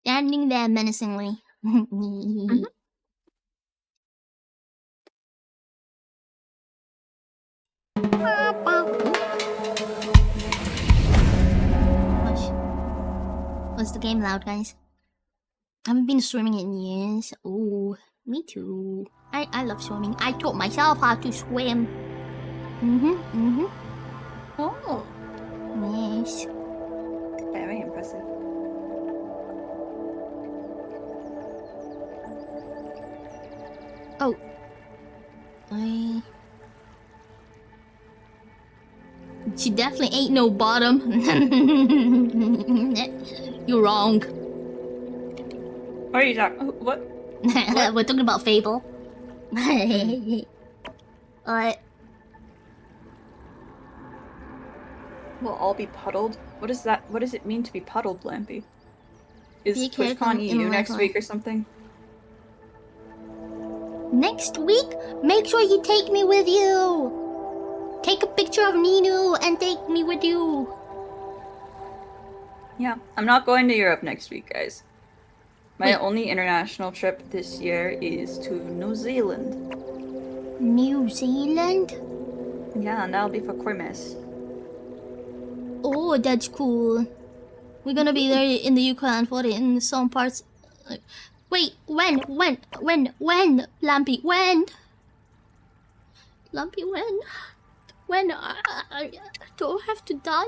Standing there menacingly. Mm-hmm. Was the game loud, guys? I haven't been swimming in years. Oh, me too. I love swimming. I taught myself how to swim. Oh. Yes. Very impressive. Oh. She definitely ain't no bottom. You're wrong. What are you talking? What? We're talking about Fable. Alright. We'll all be puddled. What is that? What does it mean to be puddled, Lampy? Is Be careful TwitchCon in EU next Wi-Fi. week or something? Next week, make sure you take me with you. Take a picture of Ninu and take me with you. Yeah, I'm not going to Europe next week, guys. My Wait. only international trip this year is to New Zealand. New Zealand? Yeah, and that'll be for Christmas. Oh, that's cool. We're gonna be there in the Yukon for it in some parts. Wait, when? Lampy, when? Lampy, when? When? I don't have to die?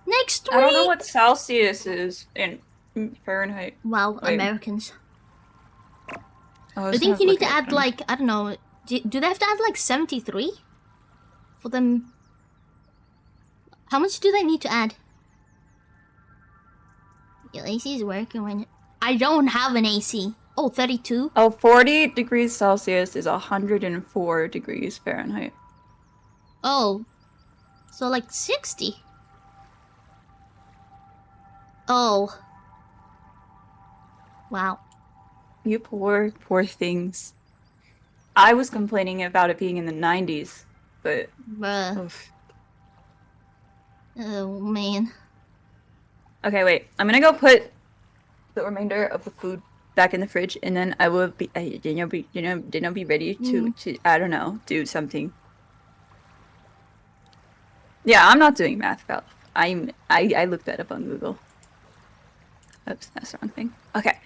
Next week! I don't know what Celsius is in Fahrenheit. Wow, Wait. Americans. Oh, I think you need to add like, I don't know, do they have to add like 73? For them? How much do they need to add? Your AC is working when... I don't have an AC. Oh, 32? Oh, 40 degrees Celsius is 104 degrees Fahrenheit. Oh. So like 60? Oh. Wow. You poor, poor things. I was complaining about it being in the 90s, but... Bruh. Oof. Oh, man. Okay, wait. I'm gonna go put the remainder of the food back in the fridge, and then I will be, then I'll be ready to, I don't know, do something. Yeah, I'm not doing math, Val. I looked that up on Google. Oops, that's the wrong thing. Okay.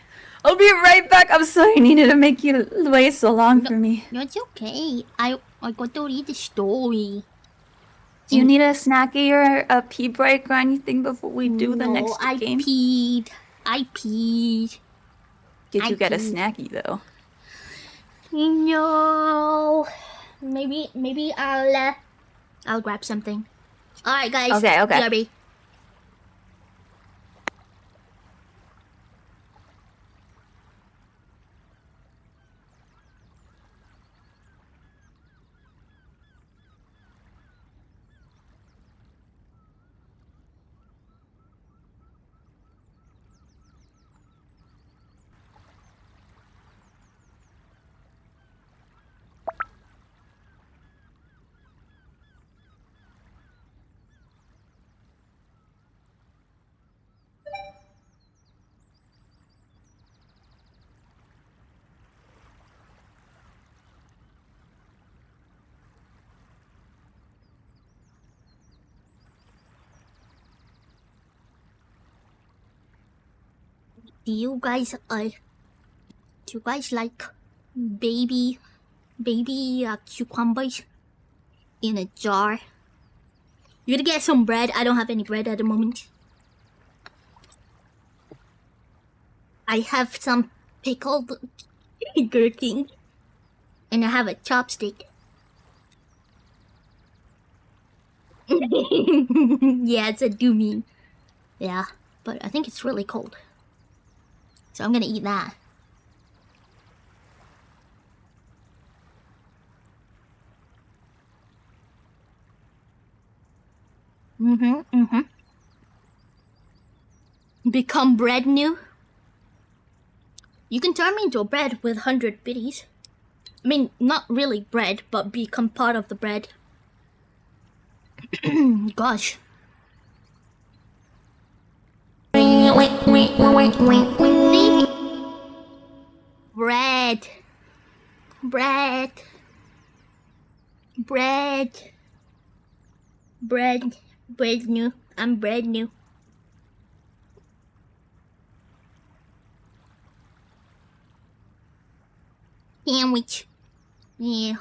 I'll be right back. I'm sorry I needed to make you wait so long for me. It's okay. I got to read the story. Do you need a snacky or a pee break or anything before we do the next game? I peed. Did you get a snacky though? No. Maybe I'll grab something. All right, guys. Okay. BRB. Do you guys like baby cucumbers in a jar? You gotta get some bread. I don't have any bread at the moment. I have some pickled gherkin, and I have a chopstick. Yeah, it's a doomy. Yeah, but I think it's really cold. So I'm gonna eat that. Become bread new? You can turn me into a bread with 100 biddies. I mean, not really bread, but become part of the bread. Gosh. Bread. Bread new. I'm bread new. Sandwich. Yeah.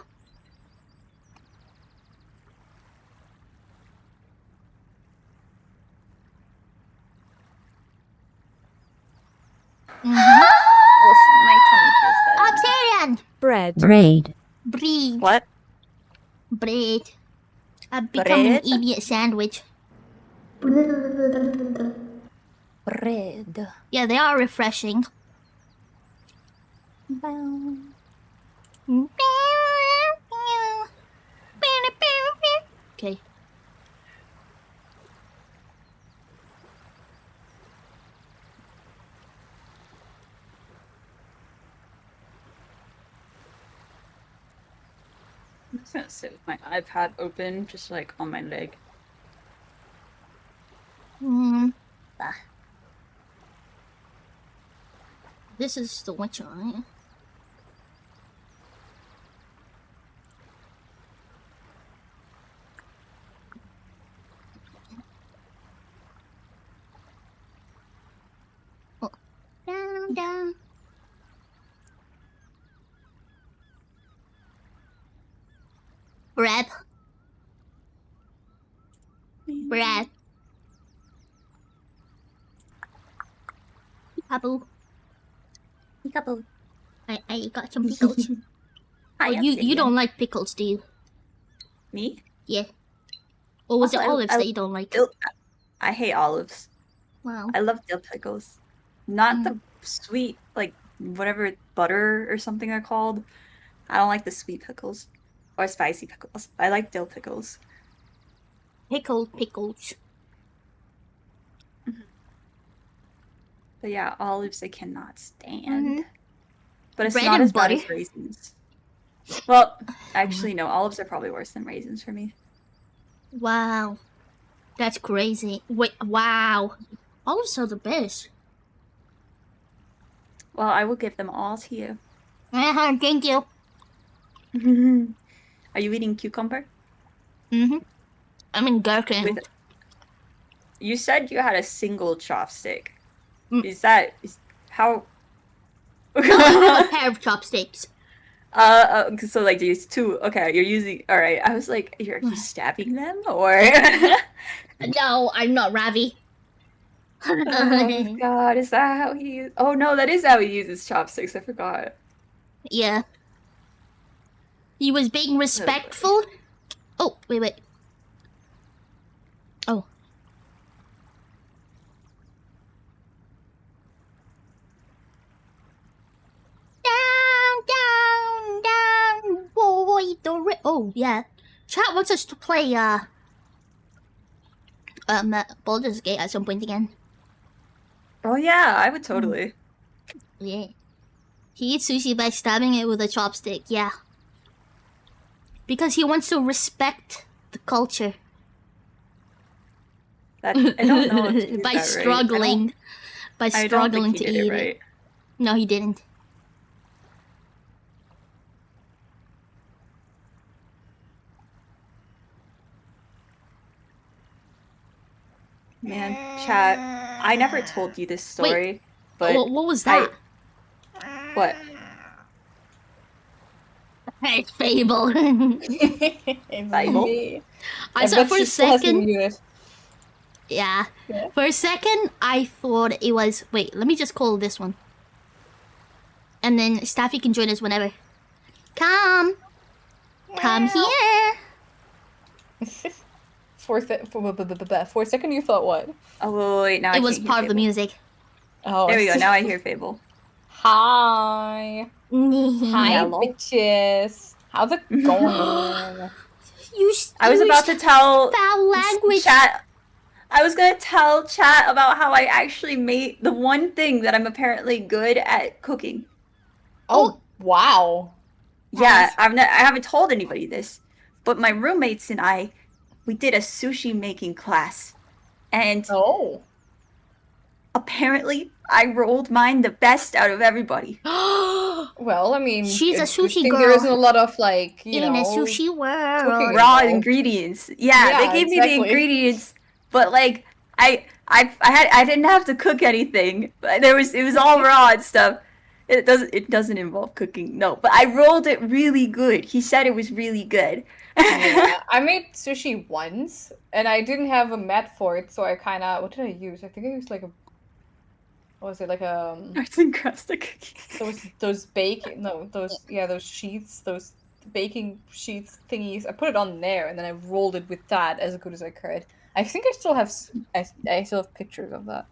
Oh, my tummy feels bad. Octarian! Bread. Braid. Breed. What? Bread. I've become an Bread? idiot sandwich. Bread. Yeah, they are refreshing. Okay. I'm just gonna sit with my iPad open, just like on my leg. This is the Witcher, right? Oh. Down. Bread. Peekaboo. I got some pickles. Oh, you don't like pickles, do you? Me? Yeah. Or was Also, it olives that you don't like? I hate olives. Wow. I love dill pickles. Not the sweet, like, whatever, butter or something they're called. I don't like the sweet pickles. Or spicy pickles. I like dill pickles. Pickles. But yeah, olives I cannot stand. But it's Bread not and as bad butter? as raisins. Well, actually, no. Olives are probably worse than raisins for me. Wow. That's crazy. Wait, wow. Olives are the best. Well, I will give them all to you. Thank you. Are you eating cucumber? I'm in gherkin. You said you had a single chopstick. Is how? No, I have a pair of chopsticks. So like there's two. Okay, you're using. All right. I was like, are you stabbing them or? No, I'm not Ravi. Oh my god, is that how he? Oh no, that is how he uses chopsticks. I forgot. Yeah. He was being respectful. Oh, wait. Oh. Down, boy, oh, yeah. Chat wants us to play, Baldur's Gate at some point again. Oh yeah, I would totally. Yeah. He eats sushi by stabbing it with a chopstick, yeah. Because he wants to respect the culture. I don't know if he did by that right. struggling. By I don't struggling think he to did eat it right. it. No, he didn't. Man, chat, I never told you this story, but what was that? What? It's Fable. Fable? I saw bet for she a still has to second. mute it. Yeah. For a second, I thought it was. Wait, let me just call this one. And then Staffy can join us whenever. Come here. For a second, you thought what? Oh wait, now It was part of the music. Oh, There we go. Now I hear Fable. Hi. Hi, Hello. bitches. How's it going? I was about to tell foul language. Chat. I was gonna tell chat about how I actually made the one thing that I'm apparently good at cooking. Oh wow! Yeah, I haven't told anybody this, but my roommates and I, we did a sushi making class, and apparently I rolled mine the best out of everybody. Well, I mean, She's a it's good sushi thing girl. There isn't a lot of like you In know a sushi world. cooking Raw involved. ingredients. Yeah, they gave me the exactly. ingredients, but like I didn't have to cook anything. It was all raw and stuff. It doesn't involve cooking. No, but I rolled it really good. He said it was really good. Yeah, I made sushi once, and I didn't have a mat for it, so I kind of what did I use? I think I used like a what was it like a Arts and crafts the cookies. those sheets, those baking sheets thingies. I put it on there, and then I rolled it with that as good as I could. I think I still have I still have pictures of that.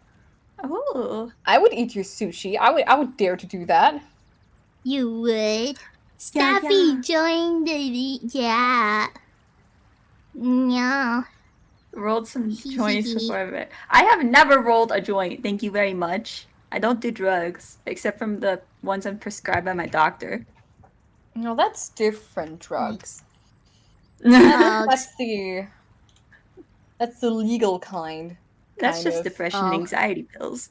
Oh. I would eat your sushi. I would dare to do that. You would. Staffy joined the yeah. Yeah. Rolled some joints before, but I have never rolled a joint. Thank you very much. I don't do drugs except from the ones I'm prescribed by my doctor. No, that's different drugs. Drugs. That's the legal kind. That's kind just of. depression and anxiety pills.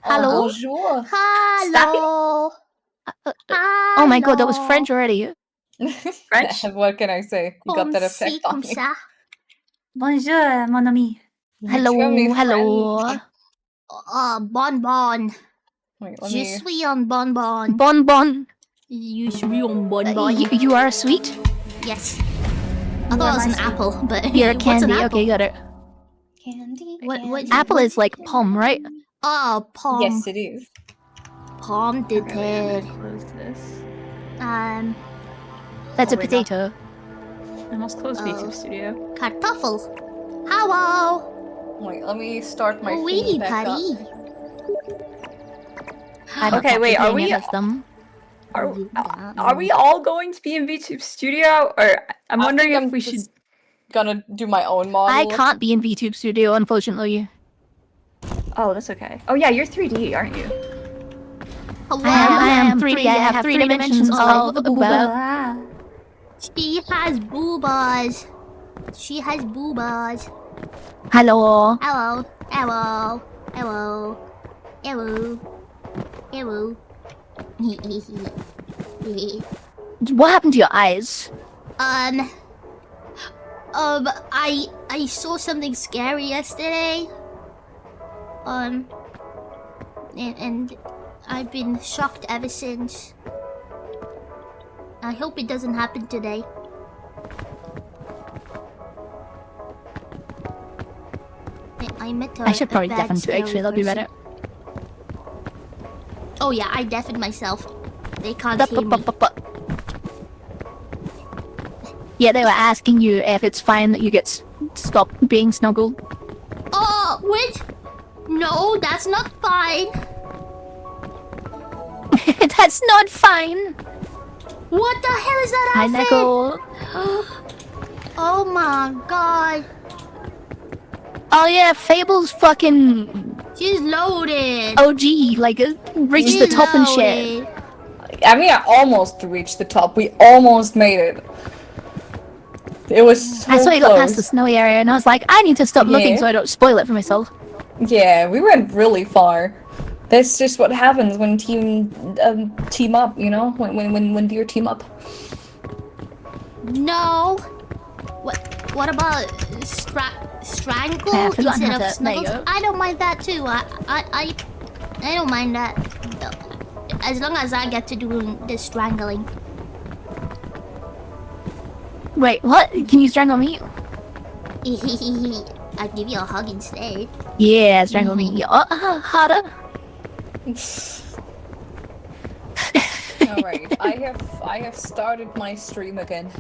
Hello? Bonjour. Hello. Oh my god, that was French already. French? What can I say? You got that effect on me. Bonjour, mon ami. Hello, hello. Bonbon. Wait, Je suis un bonbon. Bonbon. You suis un bonbon. You are sweet? Yes. I thought it was an apple, but You're a what's an candy. apple? Okay, got it. Candy. What? Apple is like palm, right? Oh, palm. Yes, it is. Palm de terre. Close this. That's a wait, potato. I almost closed VTube Studio. Kartoffel. Hello. Wait, let me start my Oui, feed back Patty. up. I don't Okay, know wait, if are any we- of them. Are we all going to be in VTube Studio, or I'm wondering if we should? Gonna do my own model. I can't be in VTube Studio, unfortunately. Oh, that's okay. Oh yeah, you're 3D, aren't you? I am 3D. I have 3 dimensions of the booba. Ah. She has boobas. She has boobas. Hello. Hello. Hello. Hello. Hello. Hello. What happened to your eyes? I saw something scary yesterday. And I've been shocked ever since. I hope it doesn't happen today. I met I should probably deafen too, actually, that'll be better. Oh yeah, I deafened myself. They can't hear me. Yeah, they were asking you if it's fine that you get stopped being snuggled. Oh, wait! No, that's not fine. That's not fine. What the hell is that Hi, outfit? Nicole. Oh my god. Oh yeah, Fable's fucking She's loaded. OG, like reached the top and shit. I mean, I almost reached the top. We almost made it. It was so I saw you got past the close. snowy area, and I was like, I need to stop looking Yeah. so I don't spoil it for myself. Yeah, we went really far. That's just what happens when team up, you know? When deer team up. No. What about strangle Yeah, I forgot instead how of to- there you snuggles? go. I don't mind that too. I don't mind that. As long as I get to do the strangling. Wait, what? Can you strangle me? I'll give you a hug instead. Yeah, strangle me. Harder. Alright, I have started my stream again.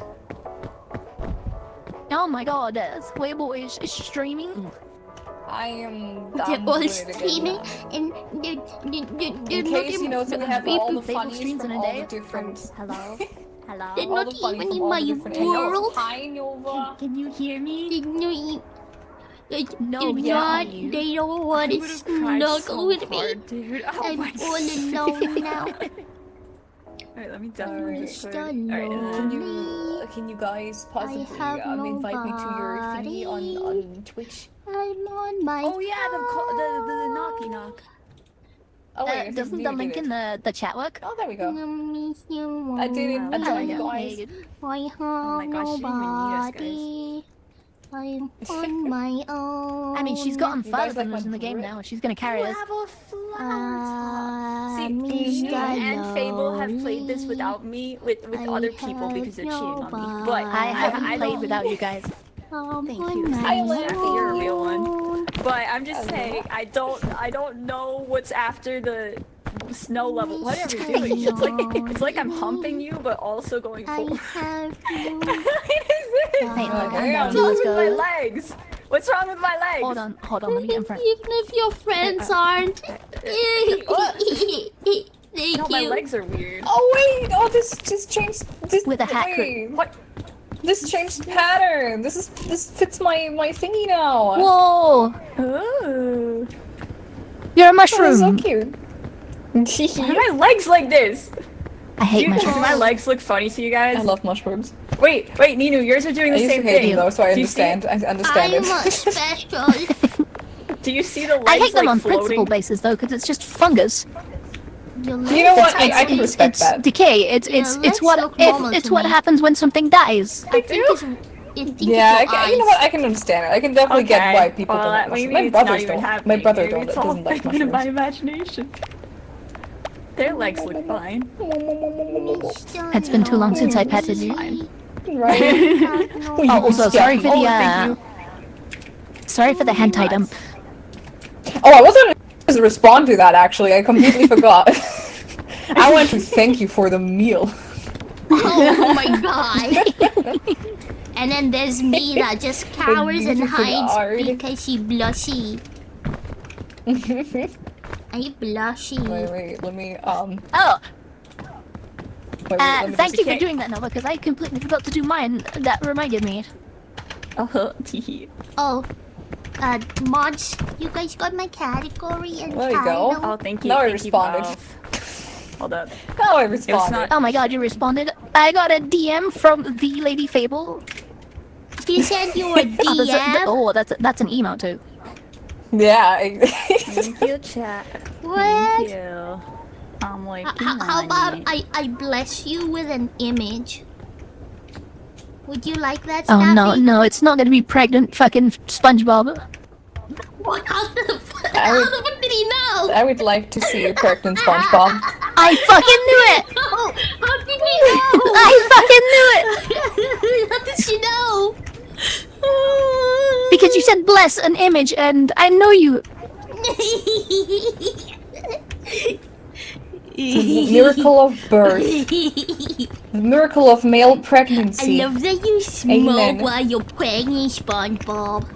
Oh my god, Weibo is streaming. I am They're done all with it streaming again. and In case you know, so we have all the funnies streams from in a all day. the different... Hello? Hello? They're all not the funnies even from in all my the different world. Hi, Nova. Can you hear me? No, yeah, they don't want to snuggle with me. dude. Oh I'm my all alone now. Alright, let me definitely Just record. Alright, alone. Can you guys possibly have invite me to your thingy nobody. on Twitch? I'm on my oh yeah, the knocky knock. Oh wait, Doesn't the link in the chat work? Oh, there we go. I I did it. I joined, yeah. guys. I have my gosh, she didn't even need us, guys. nobody. I'm on my own. I mean, she's gotten You further guys than like us in my the game drip? now. She's gonna carry us. have a See, me and Fable have played this without me, with other people because they're cheating on me. But I haven't played don't- without you guys. Thank you. I love You're a real one. But I'm just saying, I don't know what's after the snow level. What are you doing? It's like I'm humping you, but also going full. I have to. What is this? Wait, What's let's wrong with go. my legs? What's wrong with my legs? Hold on, let me get in front. Even if your friends aren't. Thank No, my you. legs are weird. Oh wait! Oh, this changed. This With a hat wait, What? This changed pattern. This fits my thingy now. Whoa! Oh. You're a Oh, mushroom! so cute. Why are my legs like this? I hate Do mushrooms. my legs look funny to you guys? I love mushrooms. Wait, Ninu, yours are doing I the used same to hate thing. them though, so I Do you see understand. I understand I'm it. special. Do you see the legs I hate them like on floating? principle basis though, because it's just fungus. You know what? I can respect it's that. decay. It's let's look normal it's to what me. happens when something dies. I think it's. Yeah, you know what? I can understand it. I can definitely get why people well, don't like maybe mushrooms. My it's not brothers even don't. happening. My brother Maybe it's doesn't like all in my mushrooms. imagination. Their legs look fine. It's been too long since I petted you. Right? Oh, also sorry for the thank sorry for the hentai dump. Oh, I wasn't supposed to respond to that actually. I completely forgot. I want to thank you for the meal. Oh my god. And then there's me that just cowers and beautiful hides art. because she blushy. Are you blushy? Wait, let me Oh, wait, let me thank just- you for doing that, Nova, because I completely forgot to do mine. That reminded me. Oh, mods, you guys got my category and There you title. go. Oh, thank you. Now I thank you responded. both. Hold up. Now I responded. not- Oh my god, you responded. I got a DM from the Lady Fable. She said you were DM. That's an email too. Yeah. Thank you, chat. What? Thank you. I'm like, How about I bless you with an image? Would you like that, Oh Snappy? no, it's not gonna be pregnant fucking SpongeBob. What? How I would- what did he know? I would like to see a pregnant SpongeBob. I fucking knew it! Oh, how did he know? I fucking knew it! How did she know? Because you said bless an image and I know you. The miracle of birth. The miracle of male I pregnancy. love that you smoke Amen. while you're pregnant, SpongeBob.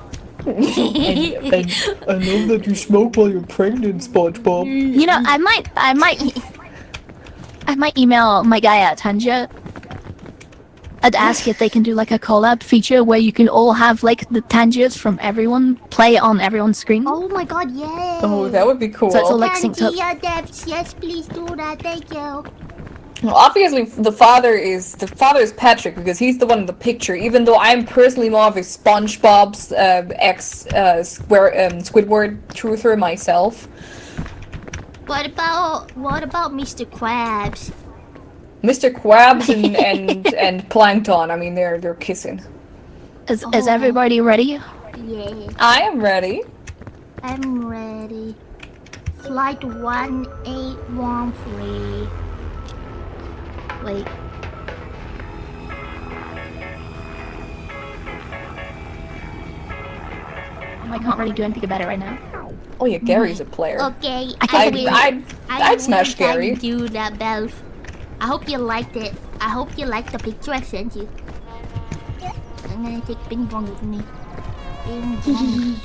and I love that you smoke while you're pregnant, SpongeBob. You know, I might email my guy at Tanja. I'd ask if they can do like a collab feature where you can all have like the Tangiers from everyone play on everyone's screen. Oh my god, yeah. Oh, that would be cool. So it's all like synced up. Tangia devs, yes, please do that. Thank you. Well, obviously, the father is Patrick because he's the one in the picture. Even though I'm personally more of a SpongeBob's Squidward truther myself. What about Mr. Krabs? Mr. Krabs and Plankton. I mean, they're kissing. Is everybody ready? Yeah, I am ready. I'm ready. Flight 1813. Wait. I can't really do anything about it right now. Oh yeah, Gary's a player. Okay, I'd smash Gary. do that, Belf. I hope you liked it. I hope you liked the picture I sent you. I'm gonna take Bing Bong with me. Bing Bong.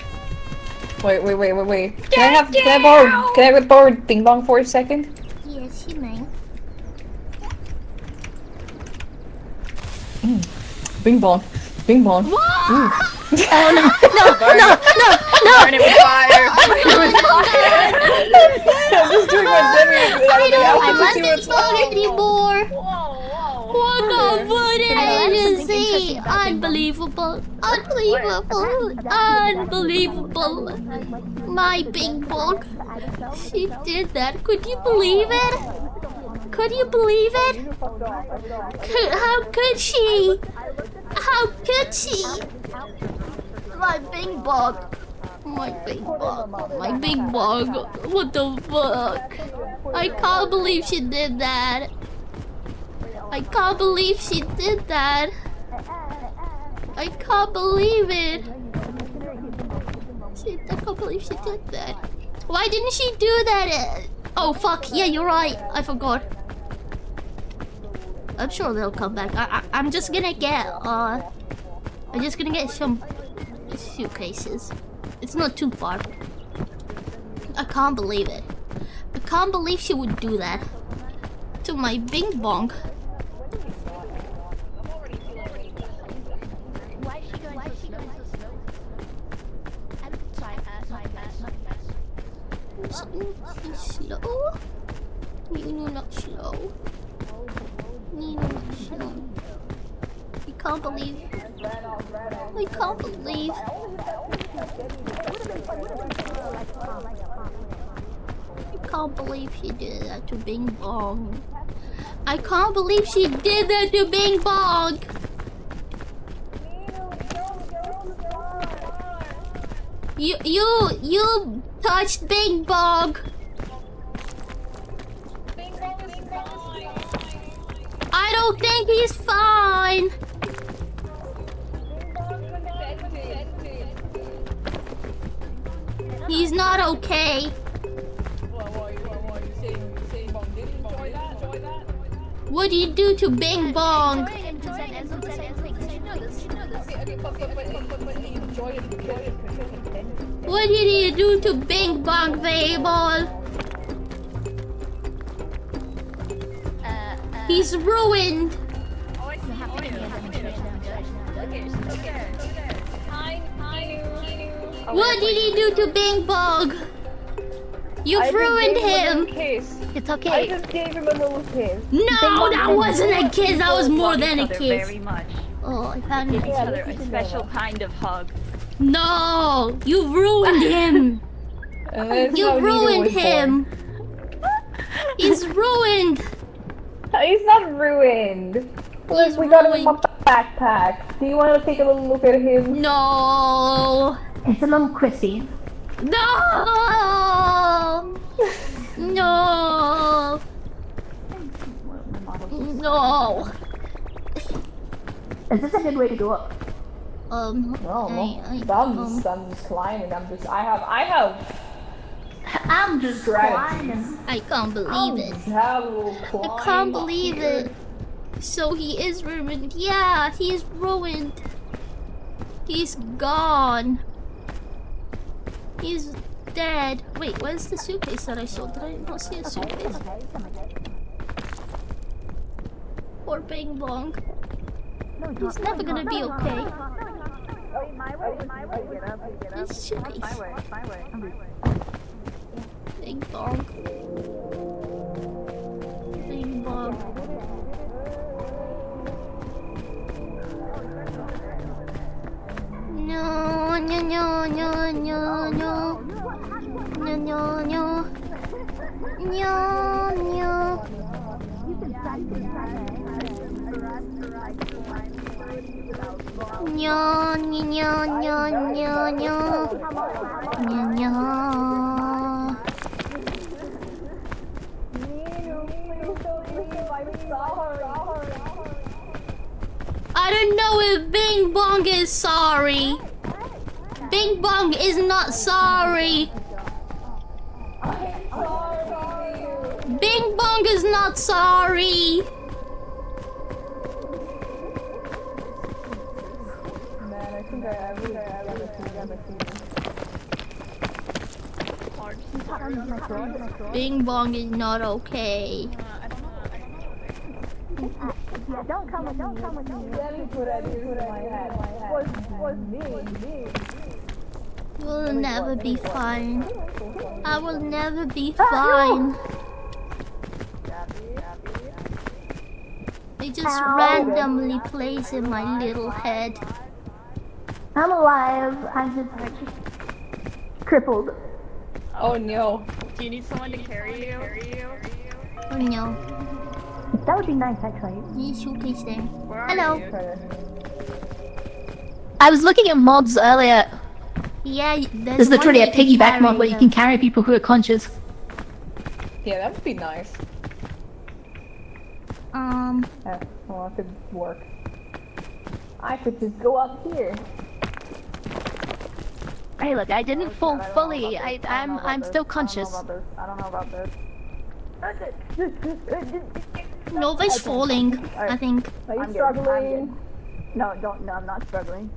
Wait. Can I borrow Bing Bong for a second? Yes, you may. Bing Bong. Ooh. Oh no! Burn it with fire! I'm just doing what Demi is. I don't want Bing Bong anymore. What the fuck did I just say? Unbelievable. Unbelievable. My Bing Bong. She did that. Could you believe it? Could you believe it? How could she? How could she? My Bing Bong. My Bing Bong. My Bing Bong. What the fuck? I can't believe she did that. I can't believe she did that. I can't believe it. I can't believe she did that. Why didn't she do that Oh fuck, yeah, you're right. I forgot. I'm sure they'll come back. I'm just gonna get some suitcases. It's not too far. I can't believe it. I can't believe she would do that to my bing bong. Slow? Nino, not slow. Nino, not slow. I can't believe. I can't believe. I can't believe she did that to Bing Bong. I can't believe she did that to Bing Bong. You touched Bing Bong. I don't think he's fine. He's not okay. What do you do to Bing Bong? What did you do to Bing Bong, Fable? He's ruined. What did he do to Bing Bong? You've ruined him. It's okay. I just gave him a little kiss. No, that wasn't a kiss. That was more than a kiss. Very much. Oh, I found Give it. each other a special kind of hug. No, you ruined him. You ruined him. He's ruined. He's not ruined. He's we got him in ruined. my backpack. Do you want to take a little look at him? No. It's a little Chrissy. No. No. No. Is this a good way to go up? No, Thumb's climbing. I'm just climbing. I can't believe it. I can't believe it. So he is ruined. Yeah, he's ruined. He's gone. He's dead. Wait, where's the suitcase that I saw? Did I not see a suitcase? Poor Bing Bong. He's never gonna be okay. This suitcase. Bing Bong. Bing Bong. No, no, no, no, no, no. No, no, no. No, no. No, no, no, no, no, no. No, no. I don't know if Bing Bong is sorry. Bing Bong is not sorry. Bing Bong is not sorry. Bing Bong is not okay. Don't come with me. We'll never be fine. I will never be fine. It just randomly plays in my little head. I'm alive. I'm just crippled. Oh no. Do you need someone to carry you? Oh no. That would be nice, actually. Need suitcase there. Hello. I was looking at mods earlier. Yeah, There's literally a piggyback mod where you can carry people who are conscious. Yeah, that would be nice. Well, it could work. I could just go up here. Hey, look, I didn't fall fully. I'm still conscious. I don't know about this. Nova's falling, I think. Are you struggling? No, don't. No, I'm not struggling.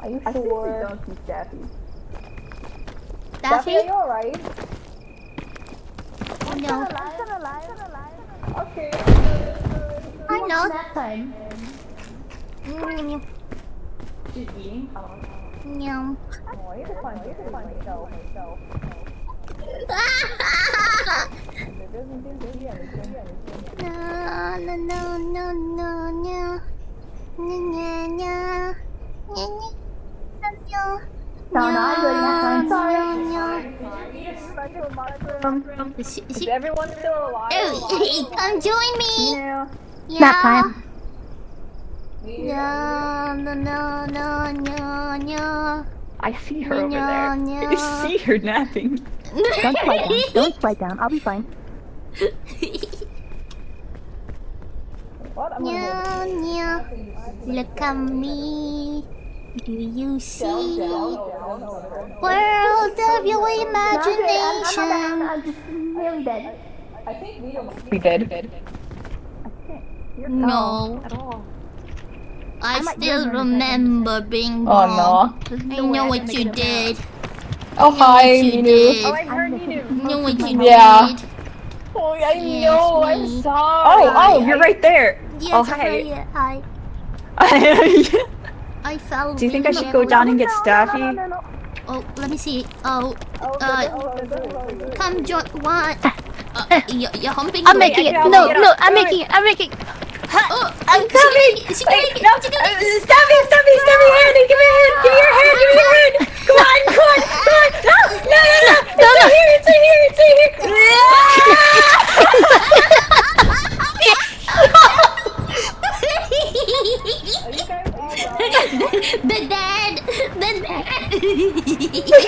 Are you I sure? seriously don't see Staffy. Daffy? Are you alright? Oh no. Okay. I know. She's eating? Yum. Oh, you're fine. No, no, no, no, no, no. No, no, no. No, no, no. Is everyone still alive? Oh, come join me. Yeah. Nap time. No, no, no, no, no, no. I see her over No, there. no. I see her napping. Don't lie down. Don't lie down. I'll be fine. What? No, no. Look at me. Do you see? World of your imagination. I'm just really dead. We did. No. I still remember being Oh wrong. no. I know what you did. Oh hi, You Ninu. did. I heard Ninu. Know what you Yeah. did. Oh, I Yes, know. I'm me. sorry. Oh, you're right there. Yes, Oh, hi. hi. I fell. Do you think I should go down and get Staffy? Oh, let me see. Oh, come join. What? You're humping. I'm the- making it. No, I'm making it. I'm making it. Oh, I'm coming! She Wait, doing it. no! She doing it. Staffy, hand! Give me your hand! Give me your hand! Come on! No! It's right here! The dad.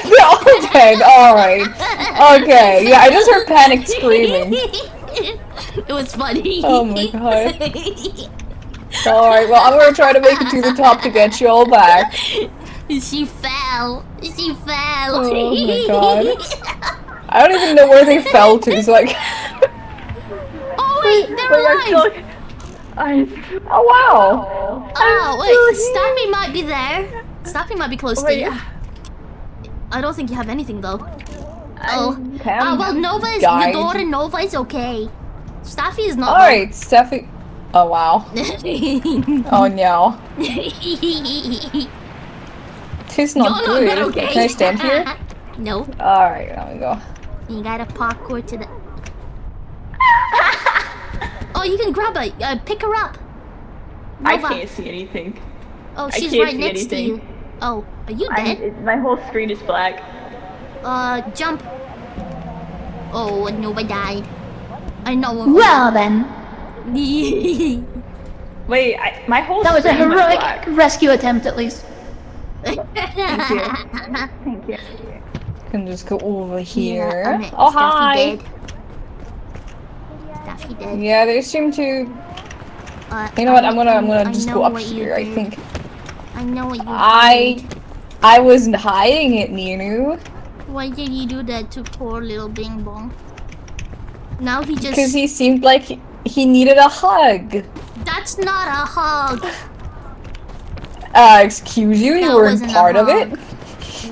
They're all dead. Alright. Okay. Yeah, I just heard panic screaming. It was funny. Oh my god. Alright, well, I'm gonna try to make it to the top to get you all back. She fell. Oh my god. I don't even know where they fell to, so like. Oh wait, they're alive. Oh wow. Oh wait, Staffy might be there. Staffy might be close to you. I don't think you have anything though. Oh. Well, Nova is died. your daughter. Nova is okay. Staffy is not. Alright, Steffi. Oh wow. Oh no. This not You're good. not okay. Can I stand here? No. Alright, there we go. You gotta parkour to the. Oh, you can grab her. Pick her up. I Nova. can't see anything. Oh, I she's can't right see next to anything. you. Oh, are you dead? My whole screen is black. Jump. Oh, Nova died. I know. Well then. Wait, my whole That was a screen heroic black. rescue attempt, at least. Thank you. Can just go over here. Yeah, Oh hi. Staffy dead. Yeah, they seem to. You know what? I'm gonna just know go up what you here. I did. think. I know what you I wasn't hiding it, Ninu. did. Why did you do that to poor little Bing Bong? Now he just. Because he seemed like he needed a hug. That's not a hug. Excuse you? You That weren't wasn't a part of it? hug.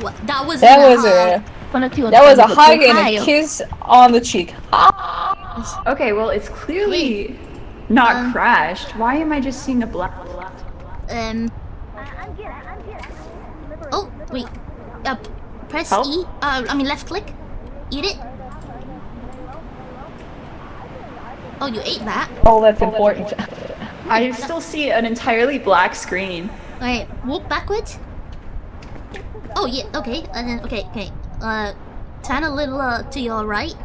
What? That was That a was hug. that was a hug and a kiss on the cheek. Okay, well, it's clearly not crashed. Why am I just seeing a black? Oh wait. Press Help? E. I mean left click. Eat it. Oh, you ate that. Oh, that's important. I still see an entirely black screen. Alright, walk backwards. Oh yeah, okay, and then okay. Turn a little to your right.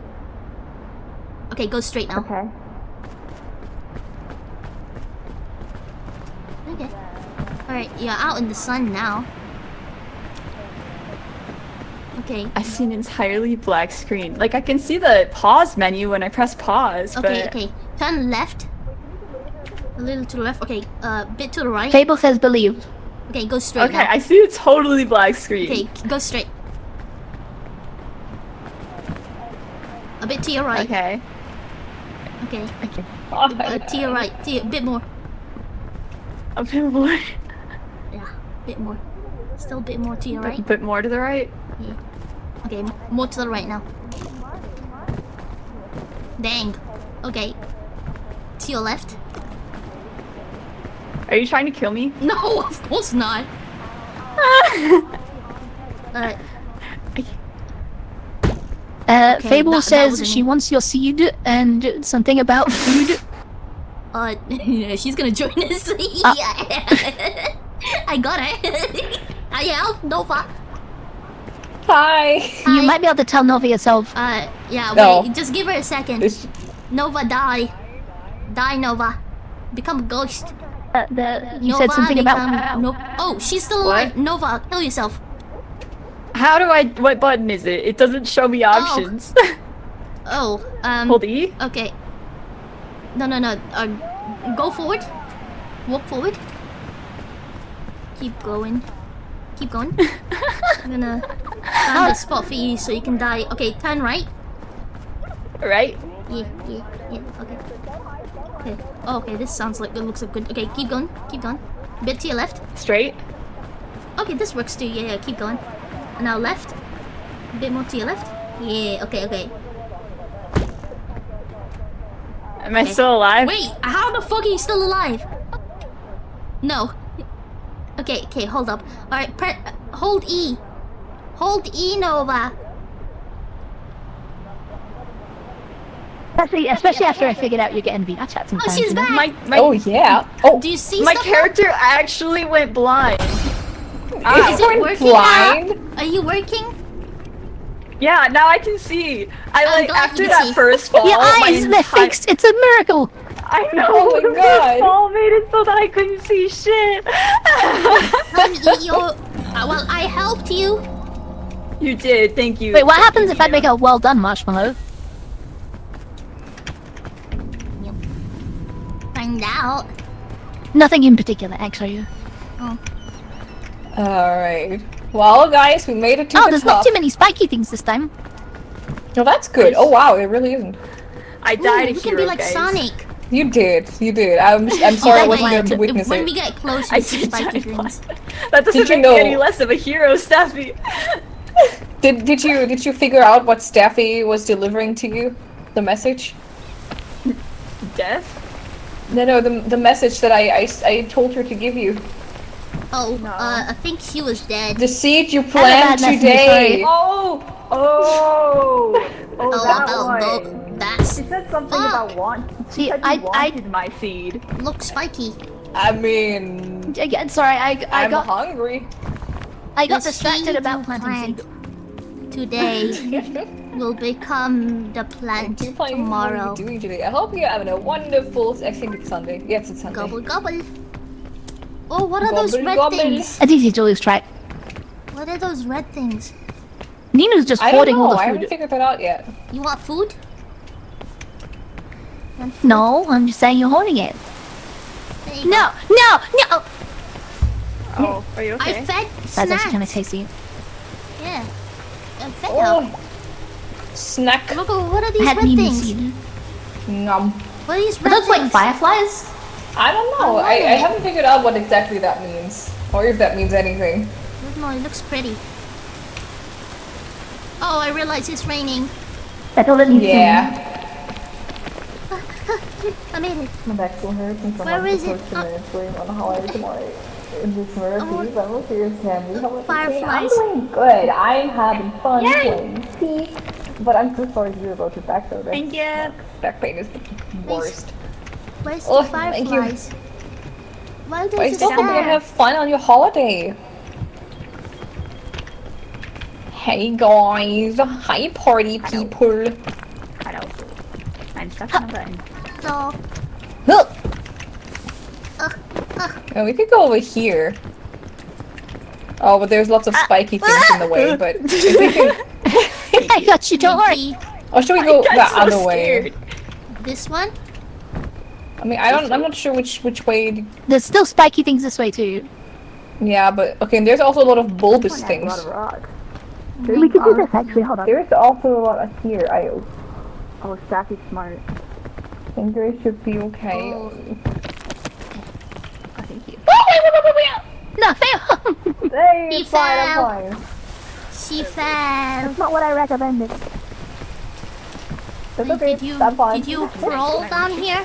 Okay, go straight now. Okay. Okay. Alright, you're out in the sun now. Okay. I see an entirely black screen. Like I can see the pause menu when I press pause. Okay, but... okay. Turn left. A little to the left. Okay, bit to the right. Fable says believe. Okay, go straight Okay, now. I see a totally black screen. Okay, go straight. A bit to your right. Okay. Okay. Okay. To your right. A bit more. A bit more. Yeah, a bit more. Still a bit more to your right. A bit more to the right. Yeah. Okay, more to the right now. Dang. Okay. To your left. Are you trying to kill me? No, of course not. Fable that says wasn't she me. wants your seed and something about food. She's gonna join us. I got it. I help Nova. Hi. You might be able to tell Nova yourself. Yeah, No. wait, just give her a second. This- Nova, die. Die, Nova. Become a ghost. You said something about. Oh, she's still alive. Nova, kill yourself. How do I? What button is it? It doesn't show me options. Oh, Hold E. Okay. No. Go forward. Walk forward. Keep going. Keep going. I'm gonna find a spot for you so you can die. Okay, turn right. Right. Yeah. Okay. Okay. Oh, okay. This sounds like it looks good. Okay, keep going. Keep going. A bit to your left. Straight. Okay, this works too. Yeah. Keep going. And now left. A bit more to your left. Yeah. Okay. Am I still alive? Wait, how the fuck are you still alive? No. Okay, hold up. Alright, hold E. Hold E, Nova. Especially after I figured out you're getting VR chat sometimes. Oh, she's you know? back! Oh yeah. Oh, Do you see My stuff character actually went blind. Is it going working blind? now? Are you working? Yeah, now I can see. I like glad after you that see. first fall. Your my eyes, they're entire- fixed. It's a miracle. I know. Oh my the God. first fall made it so that I couldn't see shit. Well, I helped you. You did. Thank you. Wait, what happens if I make a well done marshmallow? Find out. Nothing in particular, actually. Oh. Alright. Well, guys, we made it to Oh, the there's top. not too many spiky things this time. No, that's good. Oh wow, it really isn't. I died We a can hero, be like guys. Sonic. You did. I'm sorry I wasn't there to witness When it. we get close, I we see did spiky die things. That doesn't Did you make know- me any less of a hero, Steffi. Did you figure out what Staffy was delivering to you? The message? Death? No, the message that I told her to give you. Oh, I think she was dead. The seed you bad planned message, today. Oh, that about one. that's She said something about want. See, She said I you wanted my seed. look spiky. I mean, Again, sorry, I I'm got hungry. I got The distracted seed about you planting seed. Today will become the plant What are tomorrow. you doing today? I hope you're having a wonderful. I think it's Sunday. Yes, it's Sunday. Gobble gobble. Oh, what are those Gobble, red gobble. things? It's easy to lose track. What are those red things? Nina's just I don't hoarding all know. the I haven't food. figured that out yet. You want food? No, I'm just saying you're hoarding it. There you No, go. no, no! Oh, are you okay? I fed That's actually kind of snacks. tasty. Yeah. I fed her. Oh, snack. Look, what are I these had red Nina's things? seed. Nom. What are these Are red those like things? fireflies? I don't know. I want I it. haven't figured out what exactly that means, or if that means anything. I don't know, it looks pretty. Oh, I realize it's raining. That's all it needs Yeah. I made it. My back still hurts and Where is it? on holiday tomorrow. In this Murphy, family. Fireflies. I'm doing good. I'm having fun playing Peak. But I'm so sorry you're about to back though. Thank you. Back pain is the worst. Where's Oh, the thank you. fireflies? Why But I does it still hope you're gonna stand? have fun on your holiday. Hey guys. Hi party people. I know. I'm stuck on a button. So, Look. Oh, we could go over here. Oh, but there's lots of spiky things in the way, but if we can... I got you, don't worry. Or should we go got the so other way? scared. this one? I mean, I'm not sure which way. There's still spiky things this way too. Yeah, but okay. And there's also a lot of bulbous things. We could do this actually, hold on. There's also a lot of here. Oh, Staffy's smart. I think I should be okay. Oh, thank you. No, Hey, She it's fine, fell. I'm fine. She fell. that's not what I recommended. That's okay, I'm fine. Did you crawl down here?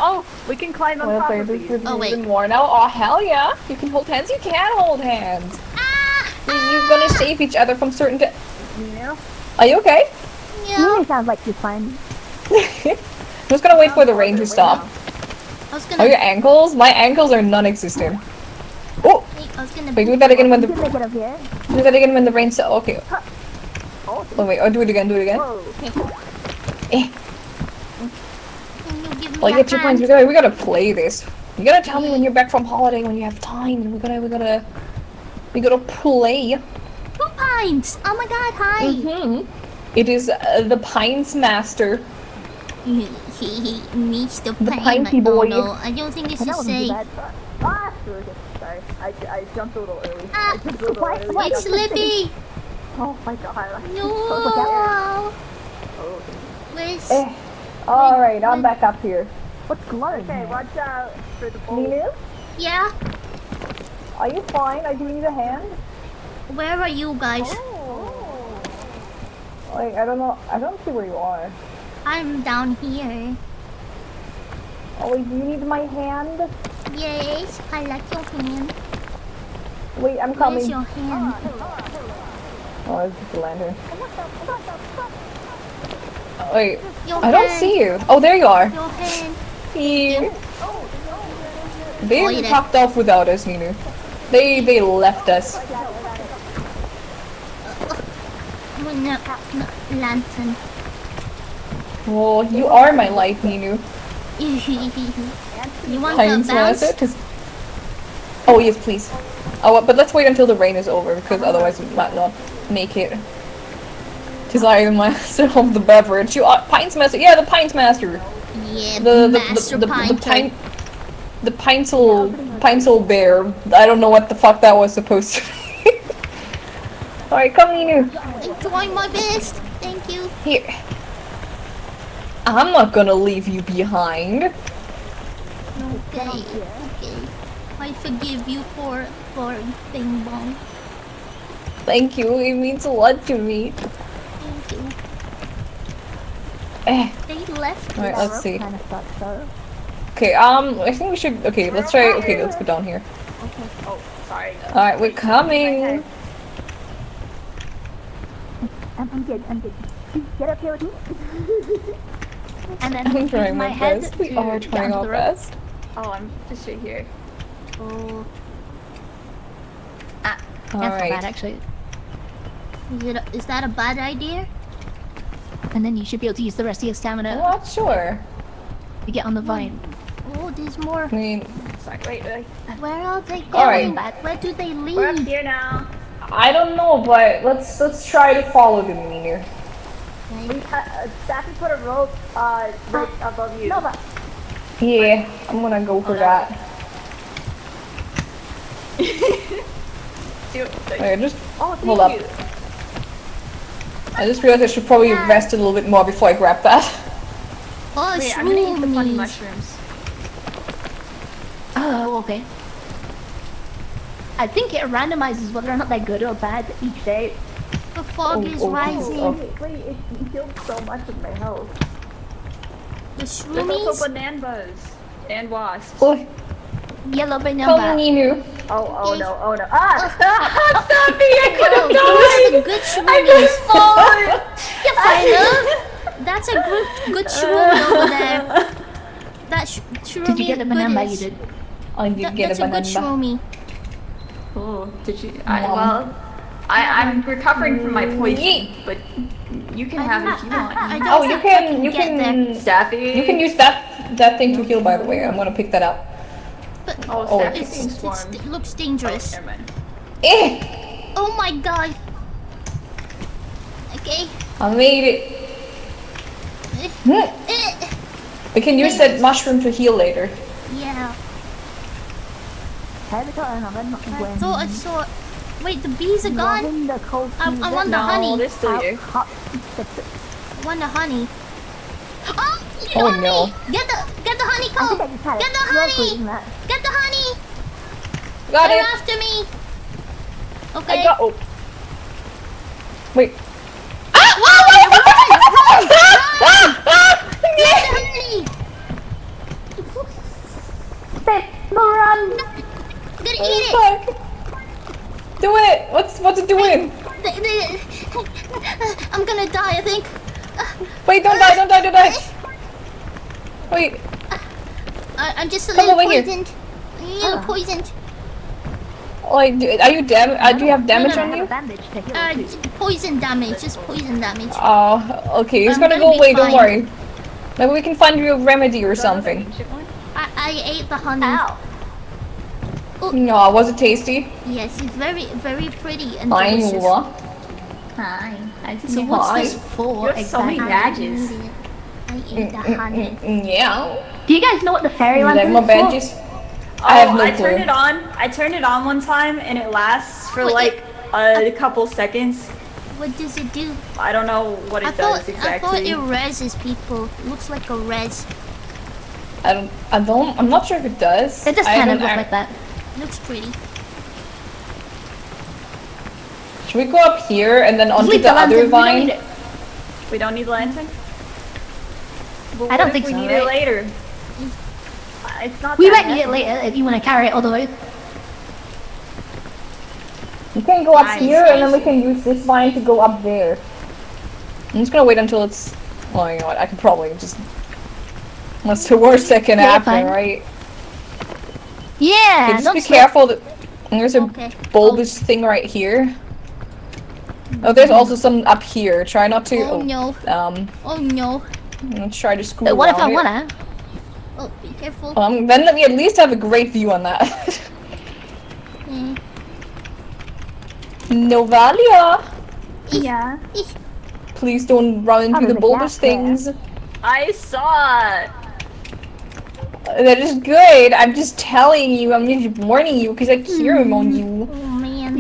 Oh, we can climb on Well, top okay, of this these. is Oh, wait. even more now. Oh, hell yeah. You can hold hands. You can hold hands. You're gonna save each other from certain... Are you okay? Yeah. Sounds like you're fine. I'm just gonna wait for the rain to stop. I was Oh, gonna. your ankles? My ankles are non-existent. Oh! I was gonna. Wait, do that again when the... You can make it up here. Do that again when the rain stops. Okay. Oh, wait. Oh, do it again, do it again. Eh. Can you give me Well, a you get 2 hand? points. We gotta play this. You gotta tell me when you're back from holiday, when you have time. We gotta play. 2 pints. Oh my god, hi. It is the Pines Master. He needs to The pay piney boy. Oh no, I don't think this is safe. Sorry, I jumped a little early. Ah, it's Slippy. Oh my god. No. Where's... Alright, I'm back up here. What's glowing? Okay, watch out for the Ninu? Yeah? Are you fine? Do you need a hand? Where are you guys? Like, I don't know. I don't see where you are. I'm down here. Oh, wait, do you need my hand? Yes, I like your hand. Wait, I'm coming. Where's your hand? Oh, it's just a lantern. Wait, Your I don't hand. see you. Oh, there you are. Your hand. Here. Oh, They you there. fucked off without us, Ninu. They left us. Lantern. Oh, you are my light, Ninu. You want Pines to bounce? Master? Oh, yes, please. Oh, but let's wait until the rain is over, because otherwise we might not make it. Because I am master of the beverage. You are Pines Master. Yeah, the Pines Master. Yeah, The Master Pinter. the Pinesel bear. I don't know what the fuck that was supposed to be. Alright, come Ninu. I'm doing my best. Thank you. Here. I'm not gonna leave you behind. Okay, okay. I forgive you for Bing Bong. Thank you, it means a lot to me. Thank you. They left. Alright, let's see. Kind of sucks, though. Okay, I think we should, okay, let's try, okay, let's go down here. Okay. Oh, sorry. Alright, we're coming. I'm good, I'm good. Get up here with me. And then I'm use trying my my head best. We to are get trying onto our the rope. best. Oh, I'm just right here. Oh, That's not Alright. bad, actually. is that a bad idea? And then you should be able to use the rest of your I'm stamina not sure. to get on the vine. Oh, there's more. I mean, Sorry, wait. Where are they Alright. going? Where do they We're up lead? here now. I don't know, but let's try to follow them, Ninu. Staffy put a rope right above you. Nova. Yeah, I'm gonna go for that. Wait, just hold up. I just realized I should probably rest a little bit more before I grab that. Oh, Wait, I'm gonna eat the funny shroomies. mushrooms. Oh, okay. I think it randomizes whether or not they're good or bad each day. The fog is rising. Wait, it killed so much of my health. The There's shroomies? also bananas and wasps. Oh, Yellow come banana. Ninu. Oh no. Ah! Stop me! I could have Those died! are good shroomies. You find That's a good shroomie over there. That shroomie Did you get a banana? is- You did. I did get That's a a good banana. shroomie. Oh, did you? I'm recovering from my poison, but you can have it if you want. I don't Oh, you think I can, you get there. can, Staffy. you can use that thing to heal. By the way, I'm gonna pick that up. But Oh, Oh. Staffy's being swarmed. it looks dangerous. Never mind. Eh! Oh my god. Okay. I made it. Hmm. Eh, We can use that mushroom to heal later. Yeah. Hãy cho em là bên mặt I quen. thought I saw. Wait, the bees are gone. The cold I want the No, honey. they're still here. hot. I want the honey. Oh no. Get the honeycomb. Get the honey. Get the honey. Got They're it. after me. Okay. I got. Oh. Wait. Run! Gonna eat it. Do it. What's it doing? I'm gonna die, I think. Wait! Don't die! Don't die! Don't die! Wait. I'm just a Come little over here. poisoned. A little poisoned. Like, are you do you have damage on you? Poison damage. Just poison damage. Oh, okay. He's I'm gonna gonna go be away. Don't fine. worry. Maybe we can find you a remedy or something. I ate the honey. No, was it tasty? Yes, it's very, very pretty and I delicious. know. Hi. So what's this for? You have so many badges. I ate the honey. Yeah. Do you guys know what the fairy Like lantern more is badges? Oh, I have no I clue. turned it on. I turned it on one time, and it lasts for like a couple seconds. What does it do? I don't know what it does exactly. I thought it reses people. It looks like a res. I'm not sure if it does. It just I kind of don't looks act- like that. Looks pretty. Should we go up here and then onto Leave the the other lantern, we don't need vine? it. We don't need lantern. But I don't what think if so, we need it right? later. It's not. We that might need it heavy. later if you want to carry it all the way. We can go up Nice. here and then we can use this vine to go up there. I'm just gonna wait until it's. Well, you know what? I could probably just. What's the worst that can Yeah, happen, fine. right? Yeah, Okay, just don't be slip. careful that there's a Okay. bulbous thing right here. Oh, there's also some up here. Try not to. Oh no. Oh no. Let's try to scoot What if I around it. wanna? Oh, be careful. Then let me at least have a great view on that. Eh. Novalia, Yeah. please don't run into the bulbous things. I saw it. That is good. I'm just telling you. I'm just warning you because I hear him on you. Oh man.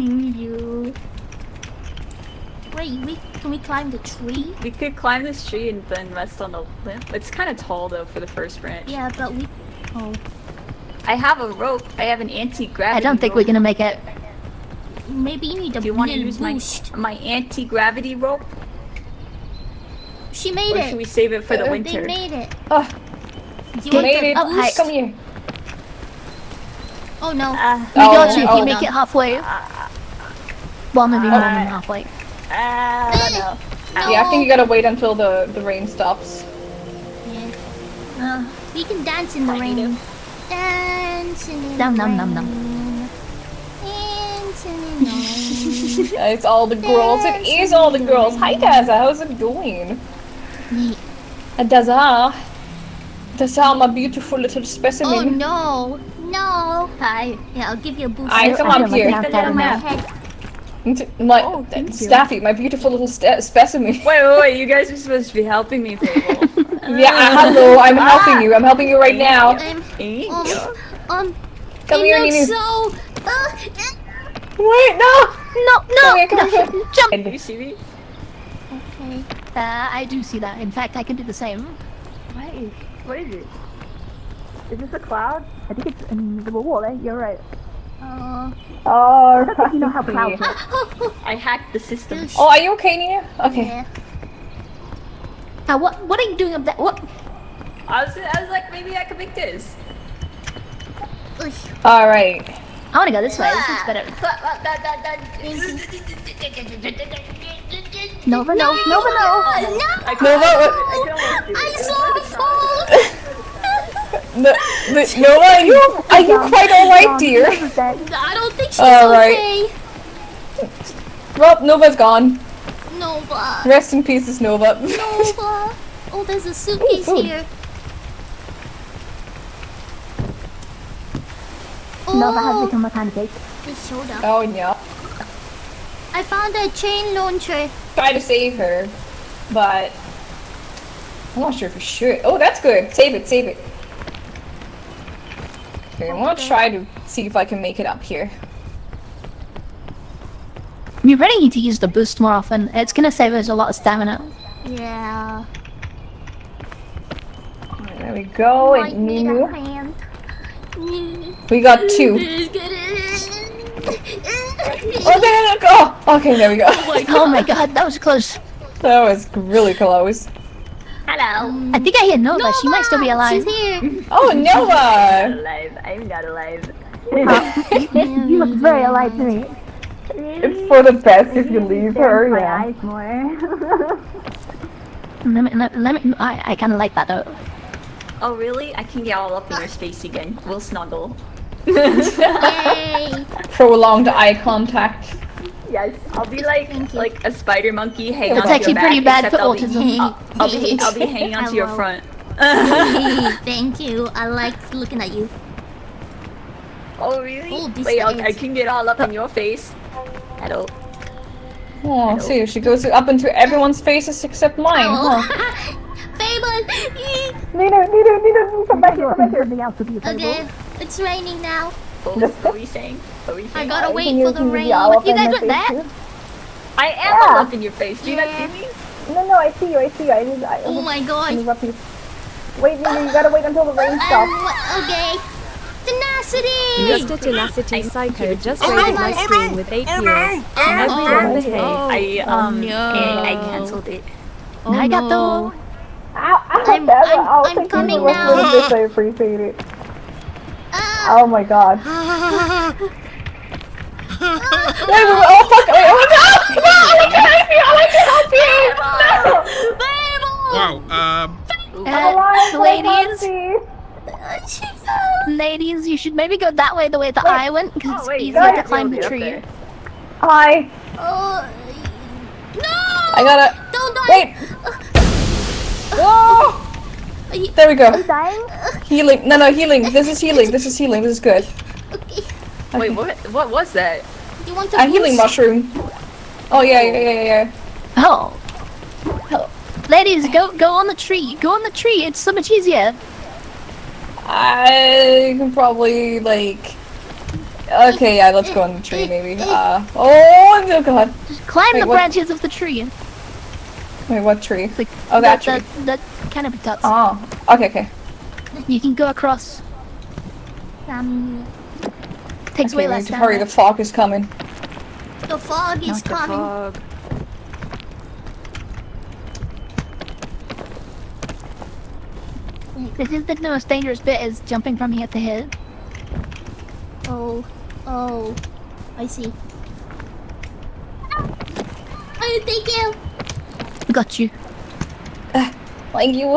Wait, can we climb the tree? We could climb this tree and then rest on the limb. It's kind of tall though for the first branch. Yeah, but we. Oh. I have a rope. I have an anti-gravity. I don't think we're gonna make it. Maybe you need a Do you want to little use boost. my anti-gravity rope, She made or it. should we save it for the They winter? made it. Oh, Do you you want made the it. boost? Come here. Oh no. We got you if oh. you make it halfway. Well, maybe more than halfway. I don't know. Yeah, I think you gotta wait until the rain stops. Yeah. We can dance in the rain. Dancing in Nom the nom rain. nom nom. Dancing in the rain. It's all the girls. It is all the girls. Hi, Daza. How's it going? Daza. Daza, my beautiful little Oh specimen. no. No. Hi. Yeah, I'll give you a boost. I come up here. Put it on my head. My Staffy, my beautiful little specimen. Wait, you guys are supposed to be helping me, Fable. Yeah, hello. I'm helping you. I'm helping you right now. Come here, it Nini. looks so. Wait, no. No, Come here. jump. Do you see me? Okay. I do see that. In fact, I can do the same. What is it? Is this a cloud? I think it's invisible wall. You're right. Oh, I don't think you know how clouds work. I hacked the system. Oh, are you okay, Nina? Okay. Yeah. What are you doing up there? What? I was like, maybe I could make this. All right. I wanna go this way. This is better. Nova, no. No! I saw a fall! Nova, are you quite alright, dear? I don't think she's Alright. okay. Well, Nova's gone. Nova. Rest in peace, Nova. Nova. Oh, there's a suitcase food. here. Nova has become a pancake. It showed up. Oh, yeah. I found a chain launcher. Try to save her, but I'm not sure if you should. Oh, that's good. Save it, save it. Okay, I'm gonna try to see if I can make it up here. We really need to use the boost more often. It's gonna save us a lot of stamina. Yeah. we go. Might And need a Nunu. hand. We got 2. Okay, there we go. Oh my god, that was close. That was really close. Hello. I think I hear Nova. She might still be alive. She's here. Oh, Nova! Alive. I'm not alive. You look very alive to me. It's for the best if you leave her, My yeah. eyes more. I kind of like that though. Oh really? I can get all up in your space again. We'll snuggle. Yay. Prolonged eye contact. Yes, I'll be like a spider monkey hanging It's onto actually your pretty back, bad except for I'll be- autism. I'll be hanging onto your Hello. front. Thank you. I like looking at you. Oh really? Oh, this Wait, is- I can get all up in your face. Hello. Oh, see, she goes up into everyone's faces except mine. Oh. Huh? Fable. Nina, come back here, come back here. Something else with you, Okay, it's raining now. What are we saying? What are we I saying? gotta wait you for the can rain. yell up You in guys my want face, that? too. I am all up in your face. Do you not see me? No, I see you, I Oh my god. Wait, Nina, you gotta wait until the rain stops. Okay. Tenacity! Mr. Tenacity Psycho just rated my stream with 8 viewers. Everyone behave. I cancelled it. Now I got the. I'm coming now. I appreciate it. Oh my god. Wait, oh fuck! Wait, oh no! No! I can help you! Wow. Ladies, you should maybe go that way, the way that I went, because it's easier to climb the tree. Hi. No! I gotta. Don't die! Wait! Oh! There we go. Dying? Healing. No, healing. This is healing. This is healing. This is good. Okay. Wait, what was that? You want to A healing boost? mushroom. Oh yeah. Oh. Ladies, go on the tree. Go on the tree. It's so much easier. I can probably like. Okay, yeah. Let's go on the tree, maybe. Oh god. Just climb Wait, the what- branches of the tree. Wait, what tree? Like, Oh, that tree. The canopy tops. Oh. Okay. You can go across. Takes Okay, way we less need to time. hurry. The fog is coming. The fog is coming. This is the most dangerous bit, is jumping from here to here. Oh, I see. Oh, thank you. Got you. Thank you.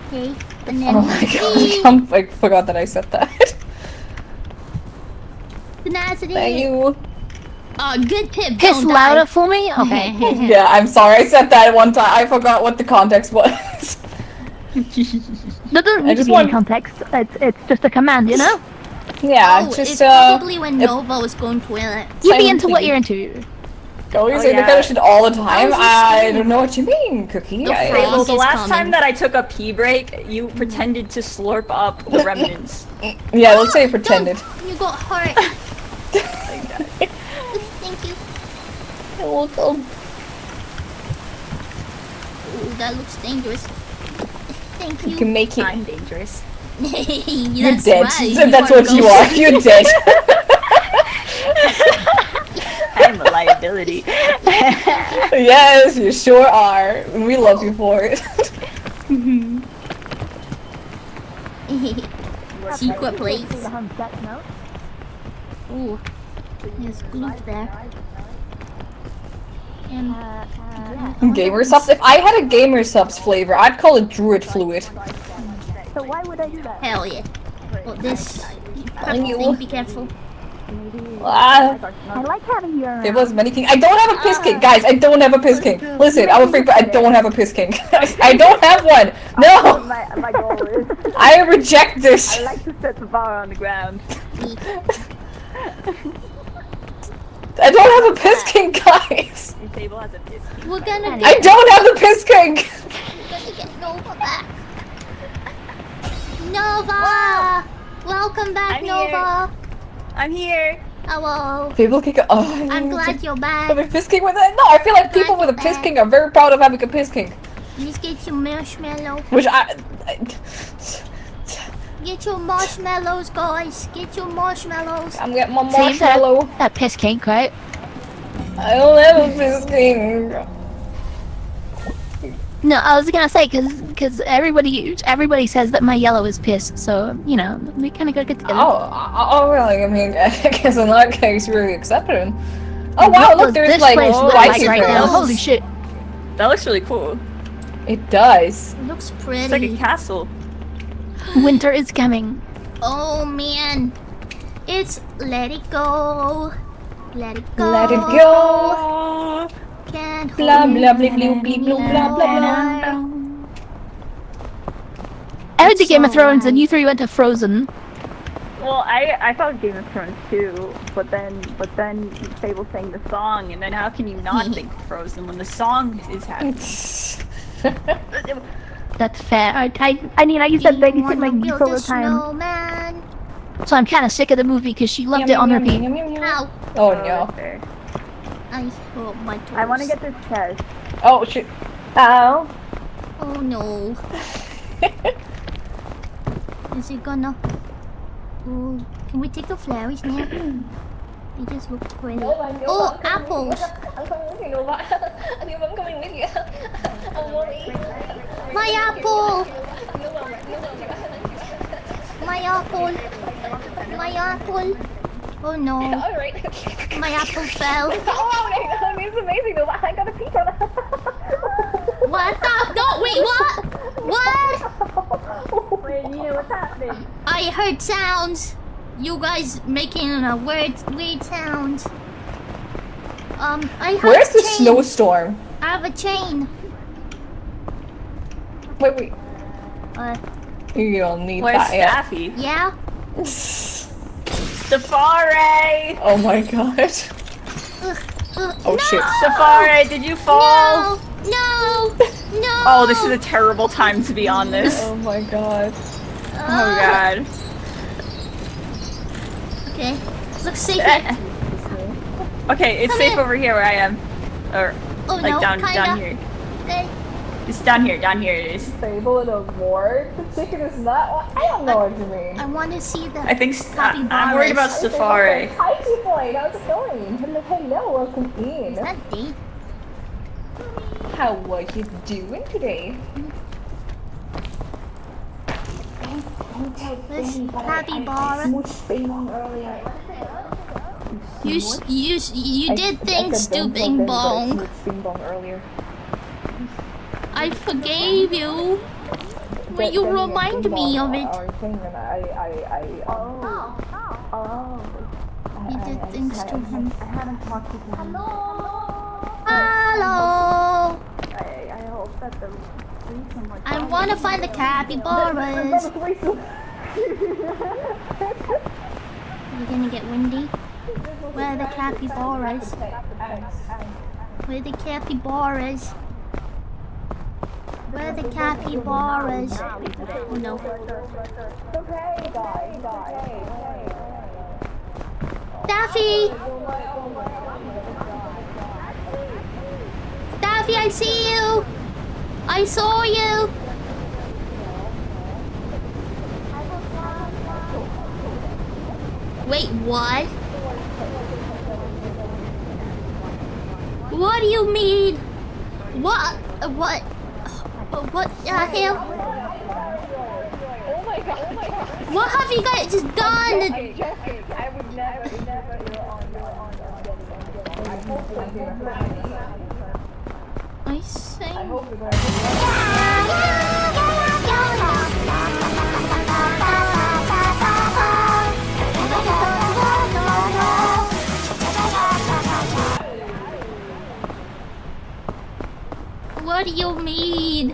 Okay, and then Oh my god. I forgot that I said that. tenacity. Thank you. Oh, good tip. Piss don't louder die. for me? Okay. Yeah, I'm sorry. I said that one time. I forgot what the context was. That doesn't need to just be want- in context. It's just a command, you know? Yeah, Oh, just it's probably when it- Nova was going toilet. You be Same into what thing. you're into. Go, you Oh, say the yeah. kind of shit all the time. I was I just don't know what you mean, Cookie. The I- frog. Well, the is last coming. time that I took a pee break, you pretended to slurp up the remnants. Yeah, let's say pretended. You got hurt. Thank you. You're welcome. Ooh, that looks dangerous. Thank You you. can make it. I'm dangerous. You're That's dead. right. That's what you are. You're dead. I'm a liability. Yes, you sure are. We love you for it. Secret place. The home set note. Ooh, there's glue there. And Gamer subs. If I had a gamer subs flavor, I'd call it Druid Fluid. So why would I do that? hell yeah. Oh, this Telling you. thing, be careful. Ah, I like having you around. it was many king. I don't have a piss king, guys. I don't have a piss king. Listen, I'm afraid, but I don't have a piss king. I don't have one. No, My goal is I reject this. I like to set the bar on the ground. I don't have a piss king, guys. Your table has a piss. We're gonna I get, don't have the piss king. we're gonna get Nova back. Nova! Welcome back, I'm Nova. I'm here. Hello. People kick. Oh, I'm glad you're have back. a piss king with it. No, I feel like people with a piss king are very proud of having a piss king. Let's get your marshmallow. Which I Get your marshmallows, guys. Get your marshmallows. I'm getting my See marshmallow. that piss cake, right? I don't have a piss king. No, I was gonna say because everybody says that my yellow is piss, so you know we kind of gotta get together. Oh, really? I mean, I guess in that case, really accepted. Oh wow, What look, does there's this like place look white like right now? Holy shit! That looks really cool. It does. It looks pretty. It's like a castle. Winter is coming. Oh man, it's let it go, let it go, Let it go. Can't Blah hold blah it blah blah blah blah blah blah. I went to Game of Thrones and you three went to Frozen. Well, I thought Game of Thrones too, but then Fable sang the song, and then how can you not think Frozen when the song is happening? That's fair. I mean, I used to babysit my niece all the time, snowman. so I'm kind of sick of the movie because she loved it on repeat. Ow. Oh no. My toes. I want to get this chest. Oh shit. Ow. Oh no. Is it gonna? Oh, can we take the flowers now? They just look pretty. Oh, apples. I'm coming with you, Nova. I'm coming with you. My apple. My apple. My apple. Oh no. Alright. My apple fell. Oh, it's amazing, Nova. I got a peek on it. What the? No, wait, what? What? Wait, Nina, what's happening? I heard sounds. You guys making a weird sounds. I have Where's a the chain. snowstorm? I have a chain. Wait. You don't need Where's that yet. Staffy? Yeah. Safari! Oh my god. Oh shit. Safari, did you fall? No. Oh, this is a terrible time to be on this. Oh my god. Oh god. Okay. Looks safe. Okay, it's Come safe in. over here where I am. Or Oh like no, down kinda. here. Hey. It's down here it is. Fable in a ward? The chicken is not. I don't know what you mean. I want to see the. I think I'm worried about Safari. Hi, T-Boy. How's it going? Hello, welcome in. Is that Dave? How are you doing today? This capybara. You did things to Bing Bong. I forgave you. Will you remind me of it? You did things to him. I haven't talked to him. Hello. I hope that the threesome was. I want to find the capybaras. We're gonna get windy. Where are the capybaras? Where are the capybaras? Where are the capybaras? Oh no. Daffy! Daffy, I see you! I saw you! Wait, what? What do you mean? What? What the hell? Oh my god. What have you guys just done? I would never. I see. What do you mean?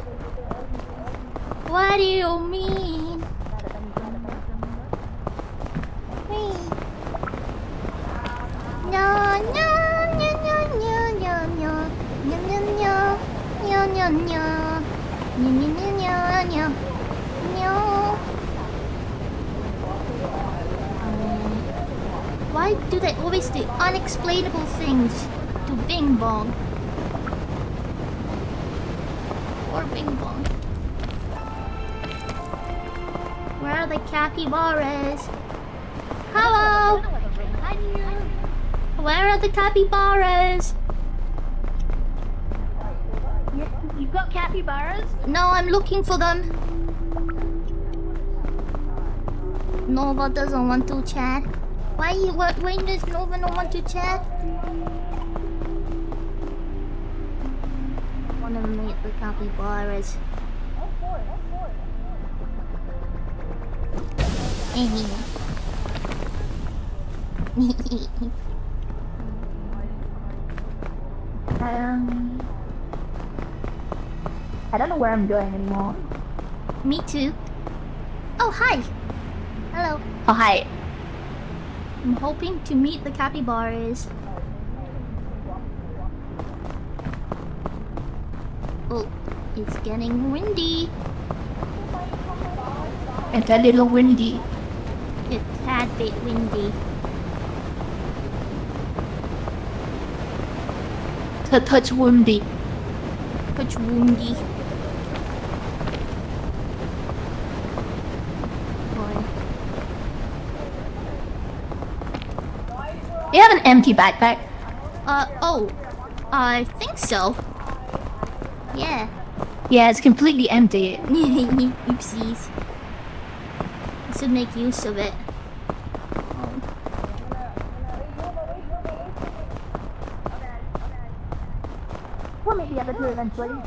What do you mean? No, no, no, no, no, no, no, no, no, no, no, no, no, no. Why do they always do unexplainable things to Bing Bong? or Bing Bong? Where are the capybaras? Hello! Where are the capybaras? You've got capybaras? No, I'm looking for them. Nova doesn't want to chat. Why does Nova not want to chat? I wanna meet the capybaras. I don't know where I'm going anymore. Me too. Oh, hi. Hello. Oh, hi. I'm hoping to meet the capybaras. Oh, it's getting windy. It's a little windy. It's a tad bit windy. Touch windy. Touch windy. You have an empty backpack? Oh. I think so. Yeah. Yeah, it's completely empty. Oopsies. I should make use of it. We'll meet the other two eventually.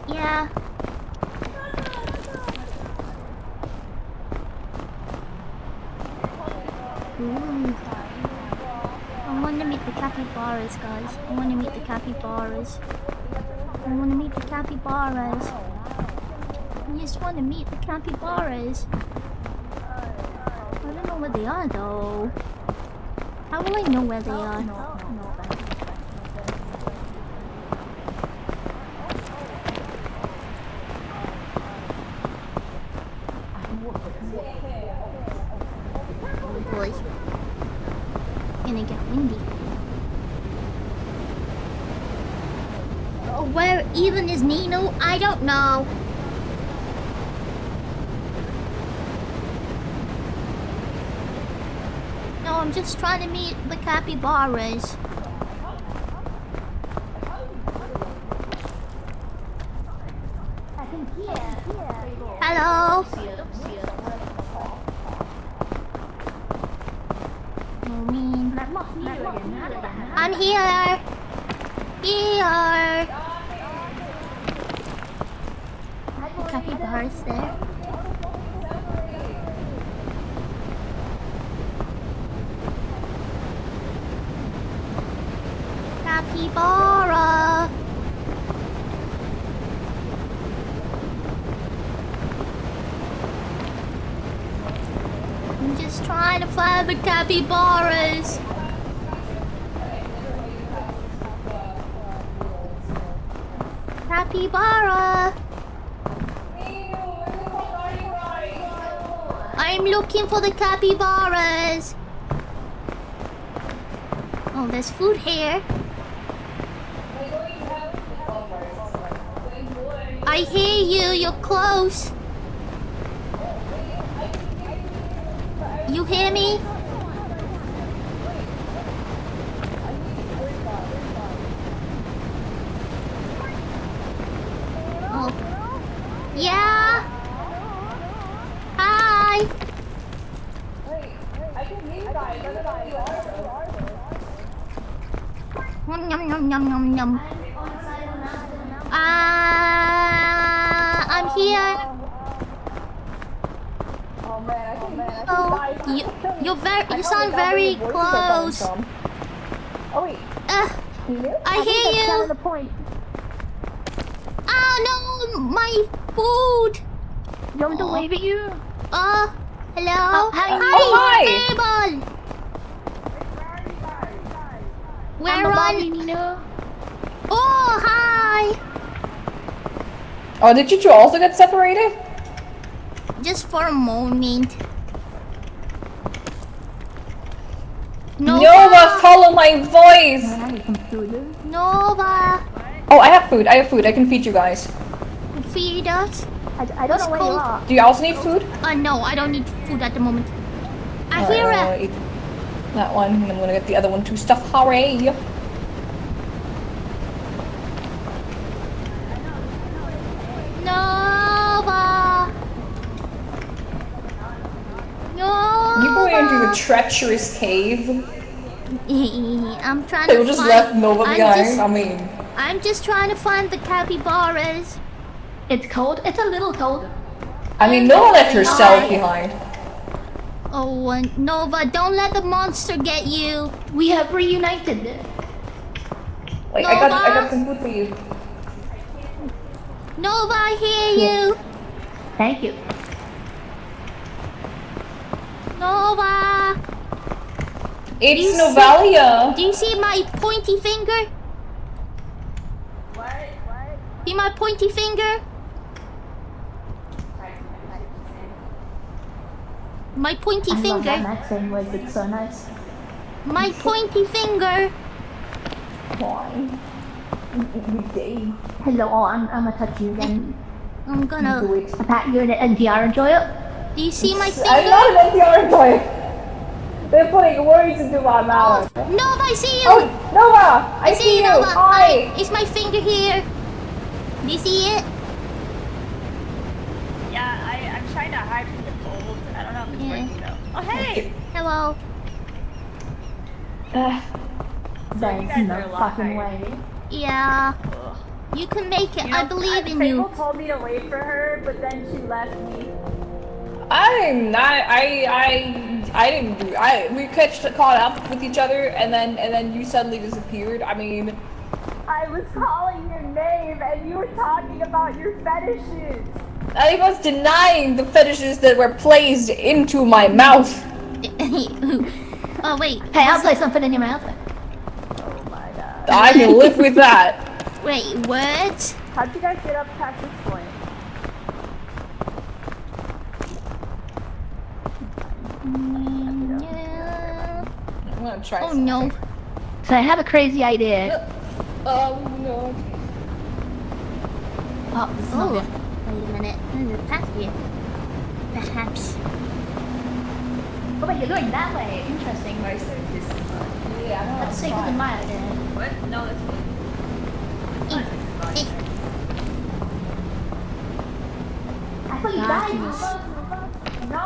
Yeah. Ooh. I want to meet the capybaras, guys. I want to meet the capybaras. I want to meet the capybaras. I just want to meet the capybaras. I don't know where they are, though. How will I know where they are? Oh boy. Gonna get windy. Oh, where even is Nino? I don't know. No, I'm just trying to meet the capybaras. Hello. Oh man. I'm here. Here. The capybara's there. Capybara. I'm just trying to find the capybaras. Capybara. I'm looking for the capybaras. Oh, there's food here. I hear you. You're close. You hear me? Oh. Yeah. Hi. Yum yum yum yum yum. I'm here. Oh, you sound very close. Oh wait. I hear you. Oh no, my food. You want me to wave at you? Hello. Hi. Fable. Where are you? Oh, hi. Oh, did you two also get separated? Just for a moment. Nova, follow my voice. Nova. Oh, I have food. I can feed you guys. Feed us? I don't know where you are. Do you also need food? No, I don't need food at the moment. I Alright, hear well, a... I'll eat that one, and I'm gonna get the other one too. Stuff. Hooray! Nova! Nova! You go into the treacherous cave. I'm trying They to just find... left Nova behind. I'm just trying to find the capybaras. It's cold. It's a little cold. Nova left herself behind. Oh, Nova, don't let the monster get you. We have reunited. Like, I got some food for you. Nova, I hear you. Thank you. Nova. It's Novalia. Do you see my pointy finger? What? See my pointy finger? My pointy I love that finger. Maxine was it's so nice. My pointy finger. Hello, I'm gonna touch you again. I'm gonna... I pat you in an NPR enjoyer. Do you see my finger? I'm not an NPR enjoyer. They're putting words into my mouth. Nova, I see you. Oh, Nova, I see you. Nova. Hi. Is my finger here? Do you see it? Yeah, I'm trying to hide from the cold. I don't know if it's working though. Oh, hey! Hello. There's no fucking way. Yeah. You can make it. I believe in you. People told me to wait for her, but then she left me. I'm not. I didn't do. We caught up with each other, and then you suddenly disappeared. I was calling your name, and you were talking about your fetishes. I was denying the fetishes that were placed into my mouth. Oh wait. Hey, I'll place something in your mouth. Oh my god. I can live with that. Wait, what? How'd you guys get up past this point? I'm gonna try. Oh no. So I have a crazy idea. No. Oh, this is not Oh. good. Wait a minute. There's a path here. Perhaps. Oh wait, you're going that way. Interesting. Yeah, Let's take a my idea. What? No, that's fine. I thought you died. No,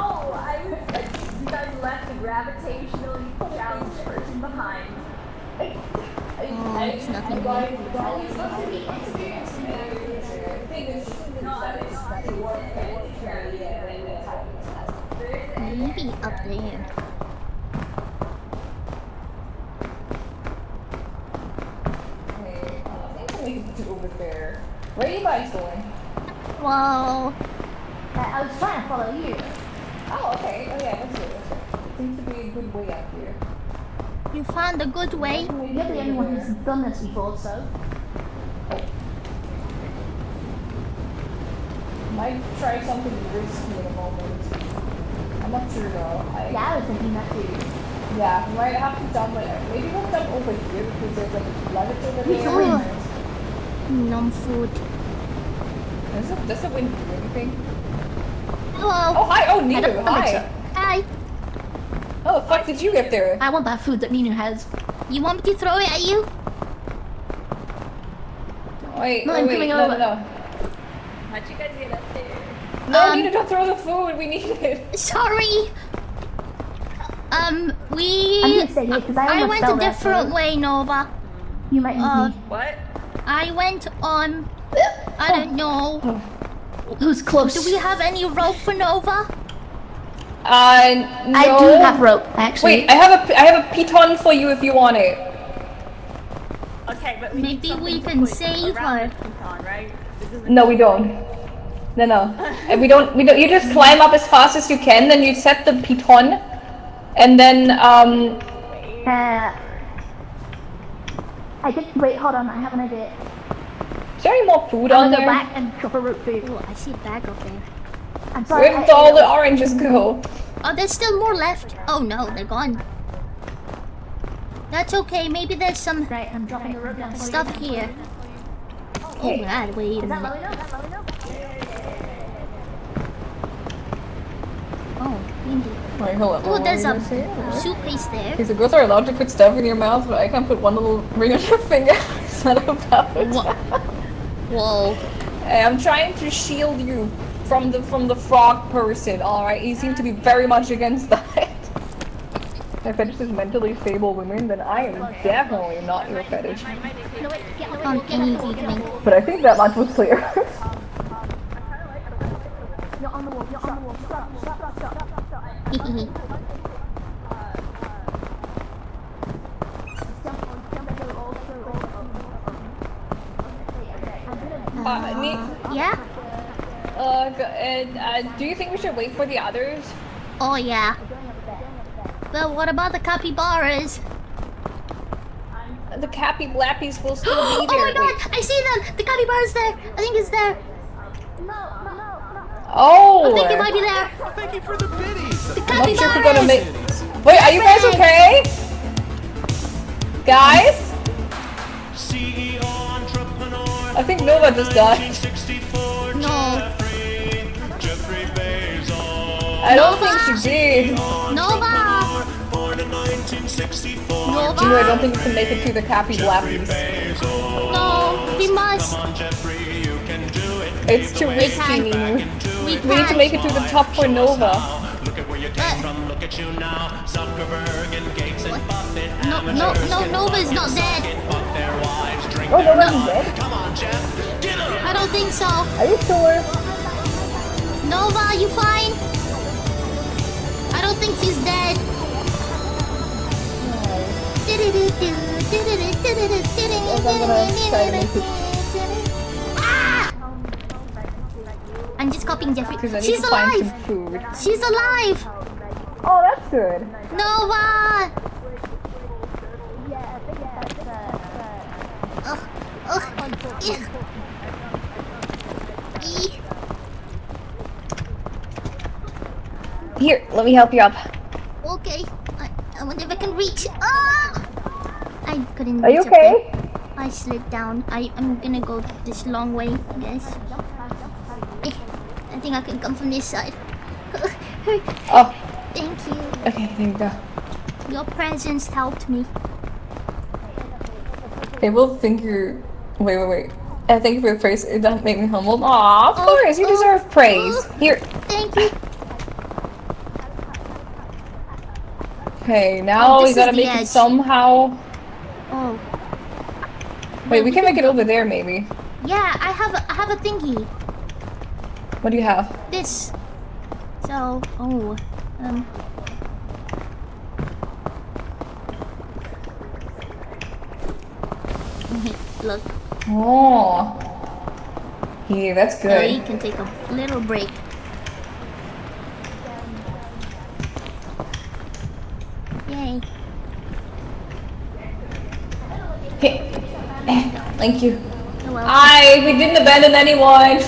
you guys left the gravitationally challenged person behind. Oh, it's nothing Maybe up there. Over there. Where are you guys going? Well, I was trying to follow you. Oh, okay. Oh yeah, that's it. Seems to be a good way up here. you found a good way. You're the only one who's done this before, so. Might try something risky in a moment. I'm not sure though. Yeah, I was thinking that too. Yeah, we might have to jump like maybe we'll jump over here because there's like luggage over there. Oh. Nom food. Does the wind do anything? Hello. Oh hi! Oh I Ninu, don't think hi! so. Hi. How the fuck did you get there? I want that food that Ninu has. You want me to throw it at you? Wait, No, I'm wait, coming no, over. no. How'd you guys get up there? No, Ninu, don't throw the food. We need it. Sorry. I'm gonna stay here because I I almost went fell a there, different so way, Nova. You might need me. What? I went on. I don't know. Who's close? Do we have any rope for Nova? No. I do have rope, actually. Wait, I have a piton for you if you want it. Okay, but Maybe we can save her. Right? No, we don't. No. And we don't. You just climb up as fast as you can, then you set the piton, and then I did. Wait, hold on. I have an idea. Is there any more food I'm on gonna there? go back and chop a root food. Oh, I see a bag up there. I'm sorry. Where did all the oranges go? Oh, there's still more left. Oh no, they're gone. That's okay. Maybe there's some Right, I'm dropping the rope down for stuff you. here. Oh god, wait a minute. Oh, Windy. Wait, hold on. Oh, there's a a suitcase there. Okay, so girls are allowed to put stuff in your mouth, but I can't put one little ring on your finger. It's not about Whoa. Hey, I'm trying to shield you from the frog person, alright? You seem to be very much against that. If fetish is mentally stable women, then I am definitely not your fetish. But I think that much was clear. You're on the wall. Yeah? Do you think we should wait for the others? Oh yeah. But what about the capybaras? The Cappy Blappies will still be there. Oh my god, I see them! The capybara's there! I think it's there! Oh! I think it might be there! Thank you for the biddies. The I'm not sure if we're gonna capybaras! make. Wait, are you guys okay? Guys? I think Nova just died. No. I don't think she did. Nova! Gino, I don't think you can make it through the Cappy Blappies. No, we must. It's too risky, can't. Ninu. We We need to make it to the top for Nova. No, Nova's not dead. Oh, Nova's dead? I don't think so. Are you sure? Nova, you fine? I don't think she's dead. Ah! I'm just copying Jeffrey. Because I need She's to find alive! some food. She's alive! Oh, that's good. Nova! Here, let me help you up. Okay, I wonder if I can reach. Ah! I couldn't Are you reach up okay? there. I slid down. I'm gonna go this long way, I guess. I think I can come from this side. Oh. Thank you. Okay, there you go. Your presence helped me. Okay, we'll think you're... Wait. Thank you for the praise. It doesn't make me humbled. Aw, of course, you deserve praise. Here. Thank you. Okay, now Oh, we this gotta is the make it edge. somehow. Oh. Wait, we can make it over there, maybe. Yeah, I have a thingy. What do you have? This. So, look. Oh. Yeah, that's So good. you can take a little break. Yay. Okay. Thank you. You're welcome. We didn't abandon anyone.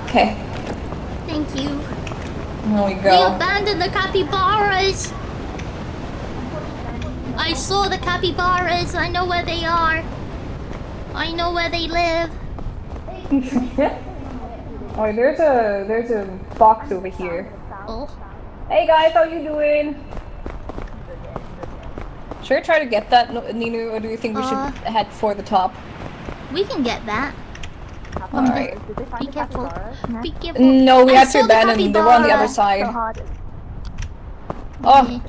Okay, Thank you. there we We go. abandoned the capybaras. I saw the capybaras. I know where they are. I know where they live. Oh, there's a box over here. Oh. Hey guys, how you doing? Should I try to get that, Ninu, or do you think we should head for the top? We can get that. Alright. Be careful. Be careful. No, we I had to saw the abandon. They were on the other capybara. side. Oh,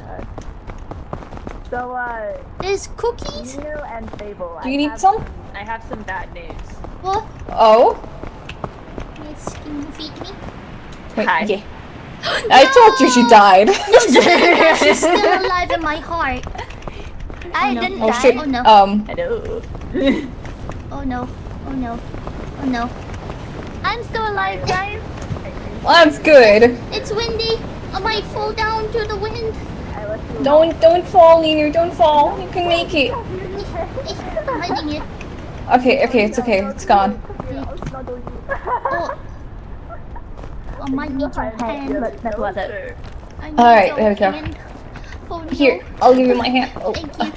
So, There's cookies. Nino and Fable. do you need some? I have some bad news. What? Oh? Yes, can you feed me? Wait, Hi. yeah. I told you she died. She's still alive in my heart. I didn't Oh die. shit. Oh no. Hello. Oh no. Oh no. Oh no. I'm still alive, guys. Well, that's good. It's windy. I might fall down to the wind. Don't fall, Ninu. Don't fall. You can make it. I'm hiding it. Okay, it's okay. It's gone. Oh. I might need your hand. I need Alright, your there we go. hand. Oh, no. Here, I'll give you my hand. Oh. Thank you.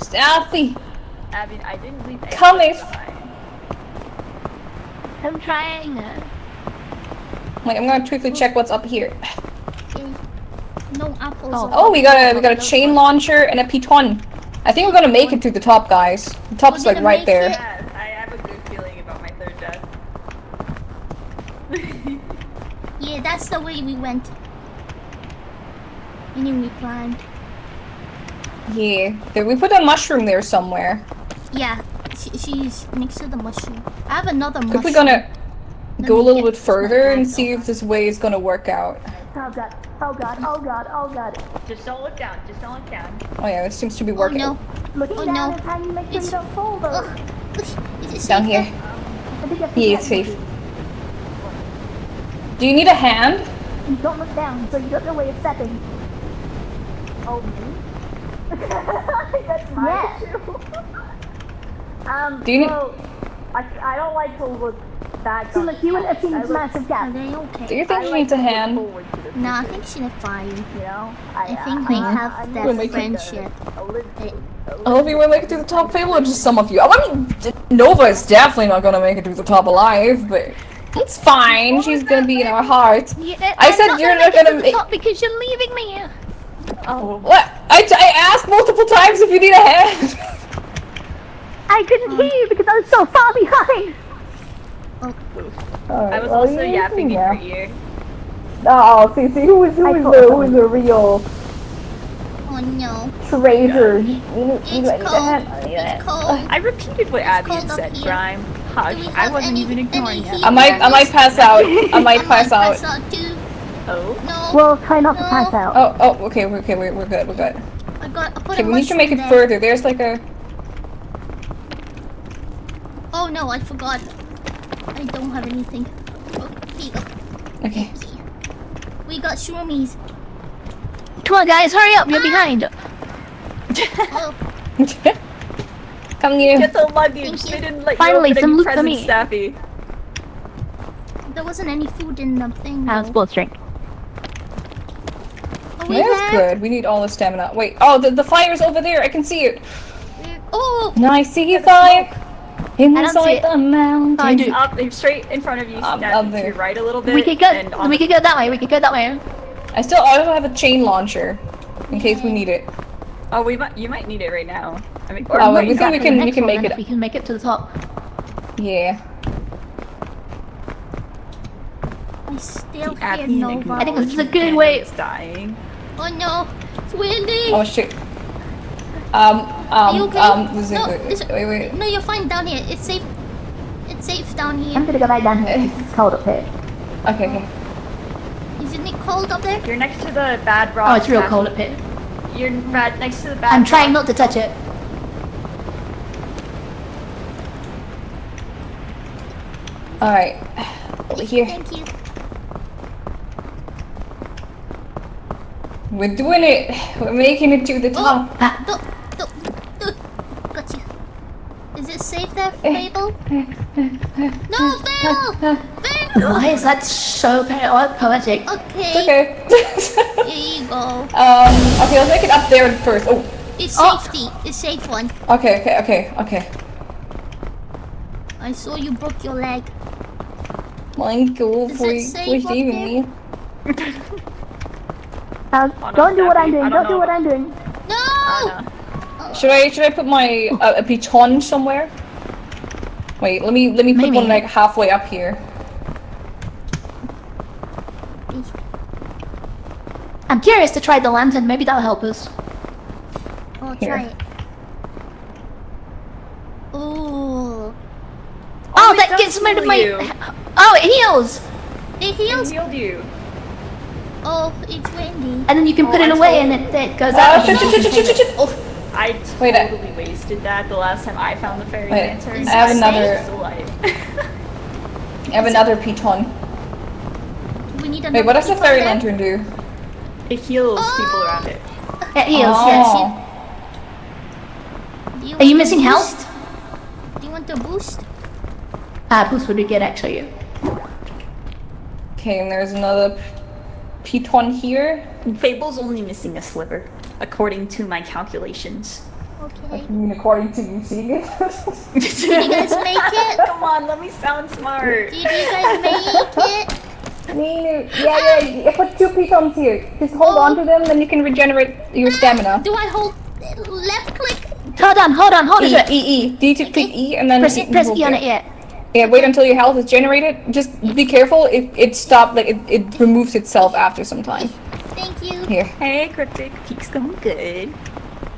Stealthy. Abby, I didn't leave any Coming. behind. I'm trying. Wait, I'm gonna quickly check what's up here. No apples. Oh, we got a chain launcher and a piton. I think we're gonna make it to the top, guys. The top's like right there. Yeah, I have a good feeling about my third death. Yeah, that's the way we went. And then we climbed. Yeah, there, we put a mushroom there somewhere. Yeah, she's next to the mushroom. I have another mushroom. Quickly gonna go a little bit further and see if this way is gonna work out. Oh god, oh god, oh god, oh god. Just don't look down. Just don't look down. Oh yeah, it seems to be working. Oh Looking down is how you make sure you don't fall though. Is it Down safe here. there? I think you have to Yeah, get it's safe. it. Do you need a hand? You don't look down, so you don't know where you're stepping. Oh, me? That's my issue. Do you need- well, I don't like to look back. See, look, you and Effie's massive gap. Are they okay? Do you think she needs a hand? No, I think she's fine. You know? I think they have We'll that make it- friendship. All of you will make it to the top, Fable, or just some of you? I mean, Nova is definitely not gonna make it to the top alive, but it's fine. She's gonna be in our hearts. I said you're not gonna make. Because you're leaving me. Oh. What? I asked multiple times if you need a hand. I couldn't hear you because I was so far behind. I was also yapping in your ear. Oh, see, who is the real Oh no. traitor? It's cold. I repeated what Abby had cold up said, here. Grime. Hush. Do we I have wasn't any- even ignoring any you. I might pass out. I might pass out. too. Oh. No. Well, try not to pass out. Oh, okay, we're good, we're good. I put Okay, a we need to make it mushroom there. further. There's like a. Oh no, I forgot. I don't have anything. Oh, here you go. Okay. We got shroomies. Come on, guys, hurry up! You're behind. Oh, Come near. Get the luggage. They didn't let Finally, you open some any loot for presents, me. Staffy. there wasn't any food in the thing. How's though. sports drink? Are we That's there? good. We need all the stamina. Wait. Oh, the fire's over there. I can see it. Oh. No, I see you, fire. don't see Inside it. the mountain. I do. Up, straight in front of you. Up Staffy, to there. your right a little bit. We could go. and on We could go that way. We could go that way. I also have a chain launcher, in case we need it. Oh, you might need it right now. I mean, Oh, well, we think Exactly, we can next one, make then, it. if we can make it to the top. Yeah. I still hear Abby Nova. I think this is a good way. is dying. Oh no, it's windy. Oh shit. Are you okay? Was No, it, wait. No, you're fine down here. It's safe. It's safe down here. I'm gonna go back down here. It's cold up here. Okay. Isn't it cold up there? You're next to the bad rock. Oh, it's real Staffy. cold up here. You're next to the bad I'm trying rock. not to touch it. Alright. Over here. Thank you. We're doing it. We're making it to the top. Got you. Is it safe there, Fable? No, Fable! Fable! Why is that so poetic? Okay. Okay. Here you go. Okay, let's make it up there first. Oh. It's safety. It's safe one. Okay. I saw you broke your leg. Thank you Is for it safe up saving there? me. Don't do what I'm doing. I Don't don't do know. what I'm doing. No! Should I put my a piton somewhere? Wait, let me put Maybe. one like halfway up here. I'm curious to try the lantern. Maybe that'll help us. Oh, Here. try it. Ooh. Oh, it that does gets rid of heal my. you. Oh, it heals. It It heals. healed you. Oh, it's windy. And then you can put it I away, told- and it goes Oh, out. shit. Oh, I Wait, totally wasted that the last time I found the fairy Wait, lantern. I have it another. Still alive. I have another piton. We need another. Wait, what does the people fairy there? lantern do? It heals people around it. it heals. Oh. Yes. Do Are want you the missing boost? health? Do you want the boost? Boost would be good actually. Okay, and there's another piton here. Fable's only missing a sliver, according to my calculations. Okay. I mean, according to you seeing it. Did you guys make it? Come on, let me sound smart. Did you guys make it? Yeah, put 2 pitons here. Just hold on to them, then you can regenerate your stamina. Do I hold left click? Hold on. E. Do you click E and then Press E on it, yeah. Yeah, wait until your health is generated. Just be careful if it stops, like it removes itself after some time. Thank you. Here. Hey, Cryptic. Peak's going good.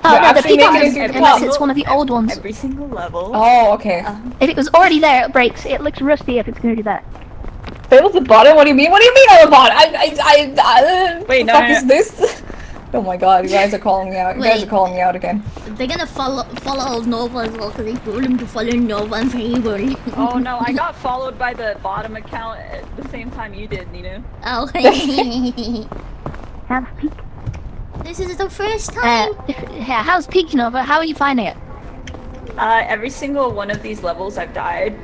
Oh You're no, the actually peak making is it to the unless top. it's one of the old ones. Every single level. Oh, okay. If it was already there, it breaks. It looks rusty if it's gonna do that. That was the bottom? What do you mean? What do you mean on the bottom? Wait, the no, fuck is this? Oh my god, you guys are calling me out. You guys are calling me out again. They're gonna follow Nova as well because they told him to follow Nova and favor. Oh no, I got followed by the bottom account at the same time you did, Nina. Oh. How's Peak? This is the first time. Yeah, how's Peak, Nova? How are you finding it? Every single one of these levels I've died.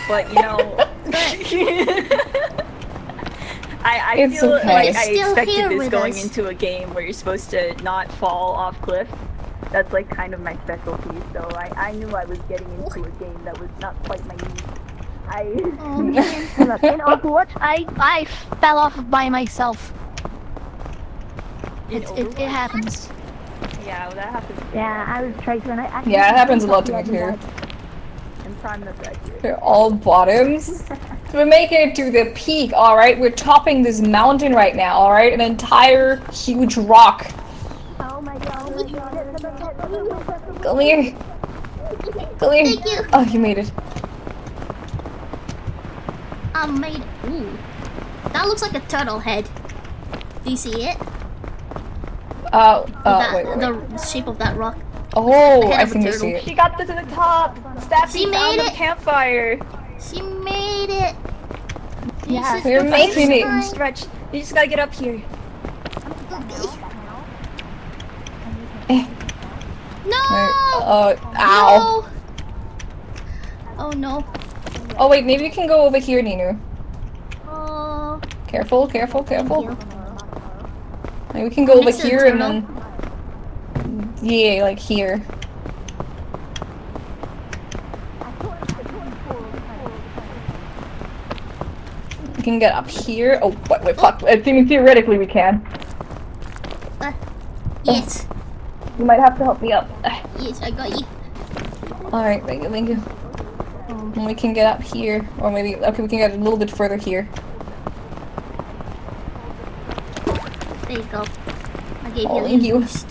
But you know, I It's feel okay. like I Still expected here this with going us. into a game where you're supposed to not fall off cliffs. That's like kind of my specialty, so I knew I was getting into a game that was not quite my niche. Look, in Overwatch, I fell off by myself. It happens. Yeah, well, that happens. Yeah, I was Tracer and I actually... Yeah, it happens a lot to me too. And Prime that's accurate. They're all bottoms. So we're making it to the peak, alright? We're topping this mountain right now, alright? An entire huge rock. Oh my god. Come here. Come here. Thank you. Oh, you made it. I made it. Ooh. That looks like a turtle head. Do you see it? Wait. The shape of that rock. Oh, The head I of a think I turtle. see it. She got to the top. Staffy She found made the it. campfire. She made it. Yeah, This is you're the making first it. time. Stretch. You just gotta get up here. No! Ow. No! Oh no. Oh wait, maybe we can go over here, Ninu. Oh. Careful. Maybe we can go over Next to the here and turtle. then... Yeah, like here. We can get up here. Oh, wait, fuck. I think theoretically we can. Yes. You might have to help me up. Yes, I got you. Alright, thank you. And we can get up here. Or maybe, okay, we can get a little bit further here. There you go. I gave Oh, you a thank you. boost.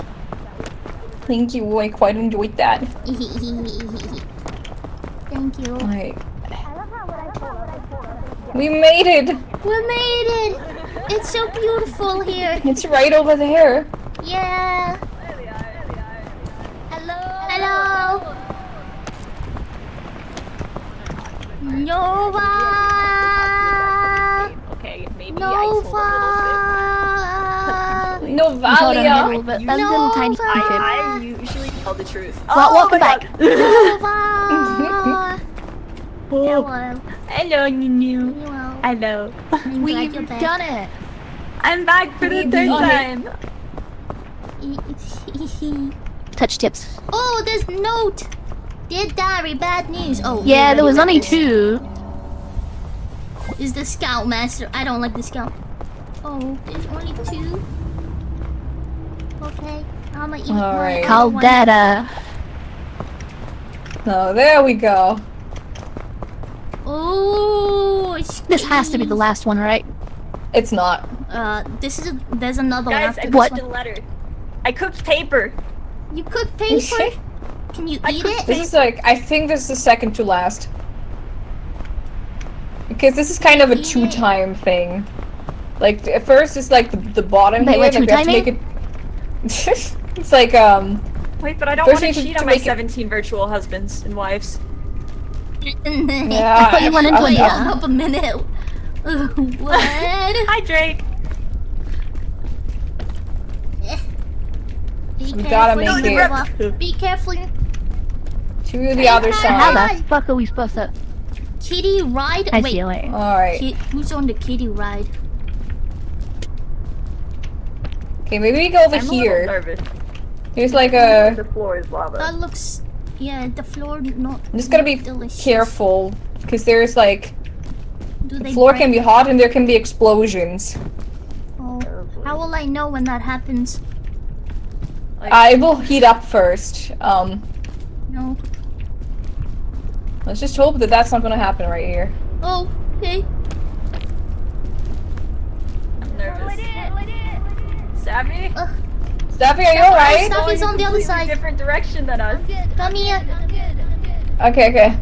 Thank you, I quite enjoyed that. Thank you. Alright. We made it! We made it! It's so beautiful here. It's right over there. Yeah. Hello. Nova. Okay, maybe Nova. Novalia. That little tiny creature. I usually tell the truth. Well, welcome back. Nova. Hello. Hello, Nunu. Hello. Hello. We've you're back. done it. I'm back for the third time. Touch tips. Oh, there's note. Dear diary, bad news. Oh. Yeah, there was read only this. 2. Is the Scoutmaster? I don't like the Scout. Oh, there's only 2. Okay, I'm gonna eat Alright. one. Caldera. Oh, there we go. Oh, This has to be the last one, right? It's not. There's another one Guys, after I this pushed one. a letter. I cooked paper. You cook paper? Can you eat it? This is like, I think this is the second to last. Because this is kind of a two-time thing. Like, at first it's like the bottom Wait, here, what, like we have to make it... It's like, Wait, but I don't First want you to need cheat to on my make it- 17 virtual husbands and wives. Yeah, I thought you went into Wait it. up a minute. What? Hi, Drake. Be We gotta careful, make Nova. Be careful. to the other How side. the fuck are we supposed to... Kitty ride? I Wait, see you later. Alright. who's on the kitty ride? Okay, maybe we go over I'm a little here. nervous. Here's like a... The floor is lava. That looks... Yeah, the floor not... I'm just gonna be delicious. careful, because there's like... Do The they floor break? can be hot and there can be explosions. Oh, how will I know when that happens? It will heat up first. No. Let's just hope that that's not gonna happen right here. Oh, okay. I'm nervous. Savvy? Staffy, are you alright? Staffy's on the other Completely side. different direction than us. Come here. Okay, okay.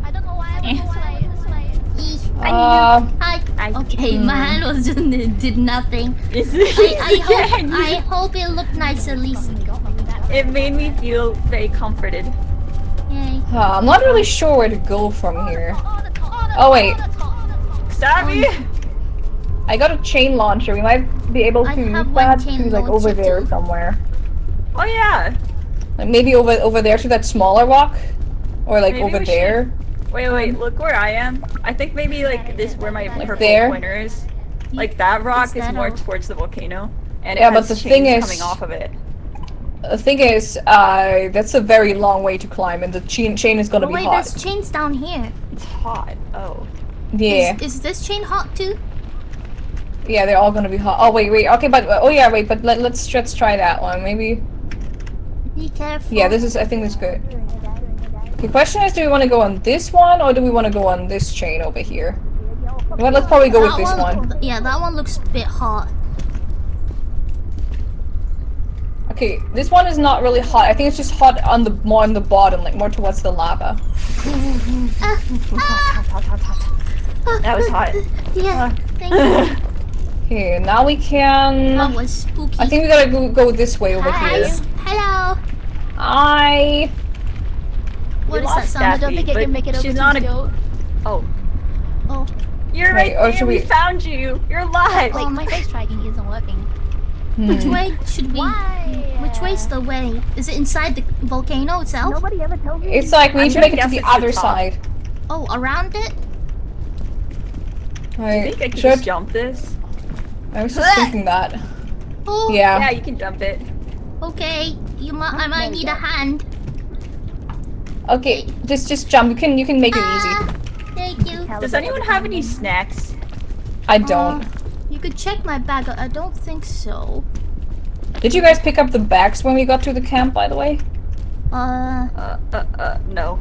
I don't know why I went this way. Hi. Okay, my hand was just did nothing. I hope it looked nice at least. It made me feel very comforted. Yay. I'm not really sure where to go from here. Oh wait, Savvy! I got a chain launcher. We might be able to use that to like over there somewhere. Oh yeah. Like maybe over there to that smaller rock, or like Maybe over we there. Wait, look where I am. I think maybe like this where my purple there? pointer is. Like that rock is that more all? towards the volcano. And it Yeah, has but the thing chains is- coming off of it. The thing is, that's a very long way to climb, and the chain is gonna Oh be wait, hot. there's chains down here. It's hot. Oh. Yeah, Is this chain hot too? yeah, they're all gonna be hot. Oh wait, okay, but oh yeah, wait, but let's try that one. Maybe. Be careful. Yeah, this is. I think this is good. The question is, do we want to go on this one or do we want to go on this chain over here? Well, let's probably go with this one. Yeah, that one looks a bit hot. Okay, this one is not really hot. I think it's just hot on the more on the bottom, like more towards the lava. That was hot. Yeah, thank you. Okay, now we can. That was spooky. I think we gotta go this way over here. Hello. Hi. What is lost that sound? I don't Daphne, think I but can make it over she's to not a- Joe. Oh. Oh. You're Wait, right or there. should We we- found you. You're alive. Oh, my face tracking isn't working. Which way should we? Which way's the way? Is it inside the volcano itself? Nobody ever told me. It's like we I'm need to gonna make it to guess the it's the other top. side. Oh, around it? I Right. think I could Should just jump this. I was just thinking that. Oh. Yeah. Yeah, you can jump it. Okay. I might need a hand. Okay, just jump. You can make it easy. Thank you. Does anyone have any snacks? I don't. You could check my bag. I don't think so. Did you guys pick up the bags when we got to the camp, by the way? No.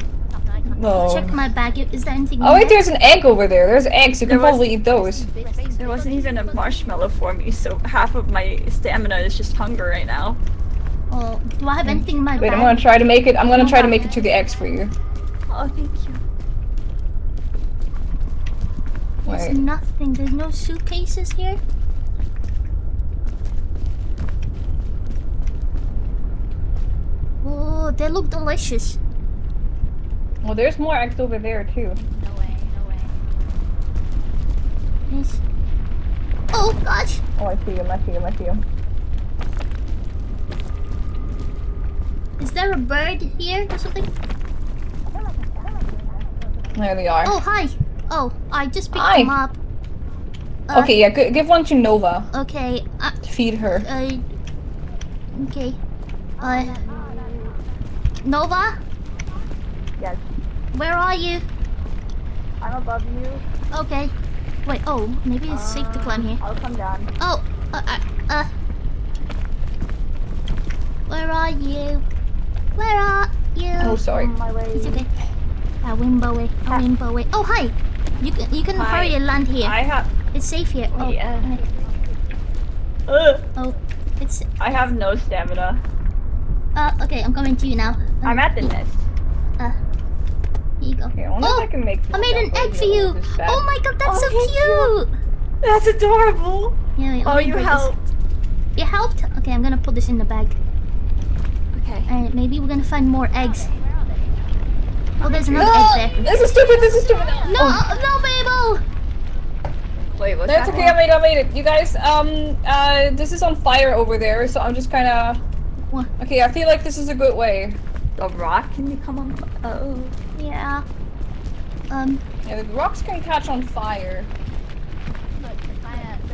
No. Check my bag. Is there anything? Oh in wait, there? there's an egg over there. There's eggs. You can There was- probably eat those. There wasn't even a marshmallow for me, so half of my stamina is just hunger right now. Oh, do I have anything in my Wait, bag? I'm gonna try to make it. I'm gonna try to make it to the eggs for you. Oh, thank you. There's Wait. nothing. There's no suitcases here. Oh, they look delicious. Well, there's more eggs over there too. Yes. Oh gosh. Oh, I see him. I see him. I see him. Is there a bird here or something? There they are. Oh, hi. Oh, I just picked Hi. them up. Okay, yeah. Give one to Nova. Okay. To feed her. Okay. Nova? Yes. Where are you? I'm above you. Okay. Wait, oh, maybe it's safe to climb here. I'll come down. Oh, where are you? Where are you? Oh, sorry. My way. It's okay. Wimbowe. Oh, hi. You can Hi. hurry and land here. I have. It's safe here. Oh, Yeah. oh, it's. I have no stamina. Okay, I'm coming to you now. I'm at the nest. Here you go. Okay, I wonder if I can make. I made an egg for you. Oh my god, that's so cute. That's adorable. Yeah, wait, Oh, let me you break helped. This. You helped? Okay, I'm gonna put this in the bag. Okay. And maybe we're gonna find more eggs. Oh, there's another egg there. This is stupid. This is stupid. No, no, Babel. Wait, what's That's happening? okay. I made it. You guys, this is on fire over there, so I'm just kind of. What? Okay, I feel like this is a good way. The rock can become on. Oh. Yeah. Yeah, the rocks can catch on fire.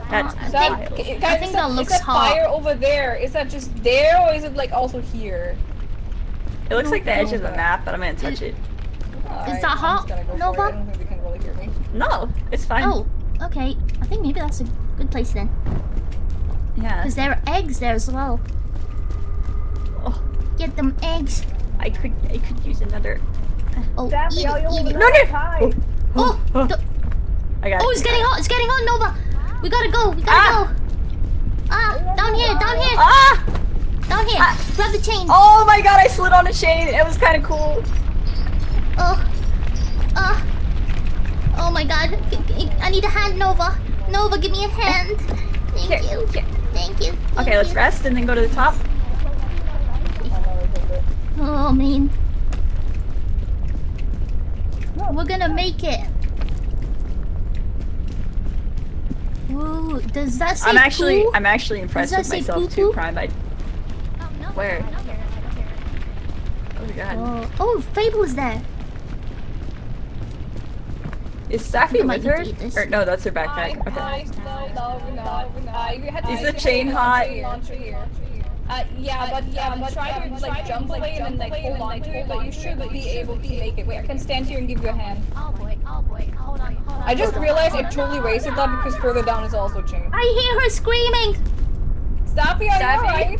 That's Guys, I think that looks is that hot. fire over there? Is that just there, or is it like also here? It looks like the edge of the map, but I'm gonna touch it. Is that hot, I Nova? don't think they can really hear me. No, it's fine. Oh, okay. I think maybe that's a good place then. Yeah. Because there are eggs there as well. Oh. Get them eggs. I could use another. Oh, Daffy, eat how it, you eat holding it. on? Oh, I got oh, it's getting hot. It's getting hot, Nova. We gotta go. We gotta go. Down here. Down here. Down here. Grab the chain. Oh my god, I slid on a chain. It was kind of cool. Oh my god. I need a hand, Nova. Nova, give me a hand. Thank you. Thank you. Okay, let's rest and then go to the top. Oh man. We're gonna make it. Whoa, does that say I'm actually poo? impressed Does with that say myself poo-poo? too, Prime. Where? Oh god. Oh, Fable is there. Is Staffy I with might her? need to eat this. Or no, that's her backpack. Okay. No, we're not. Is the chain hot? Yeah, but try to like jump away and then like hold on to it, but you should be able to make it. Wait, I can stand here and give you a hand. Oh boy, hold on. I just realized it totally wasted that because further down is also chain. I hear her screaming. Staffy, are you alright?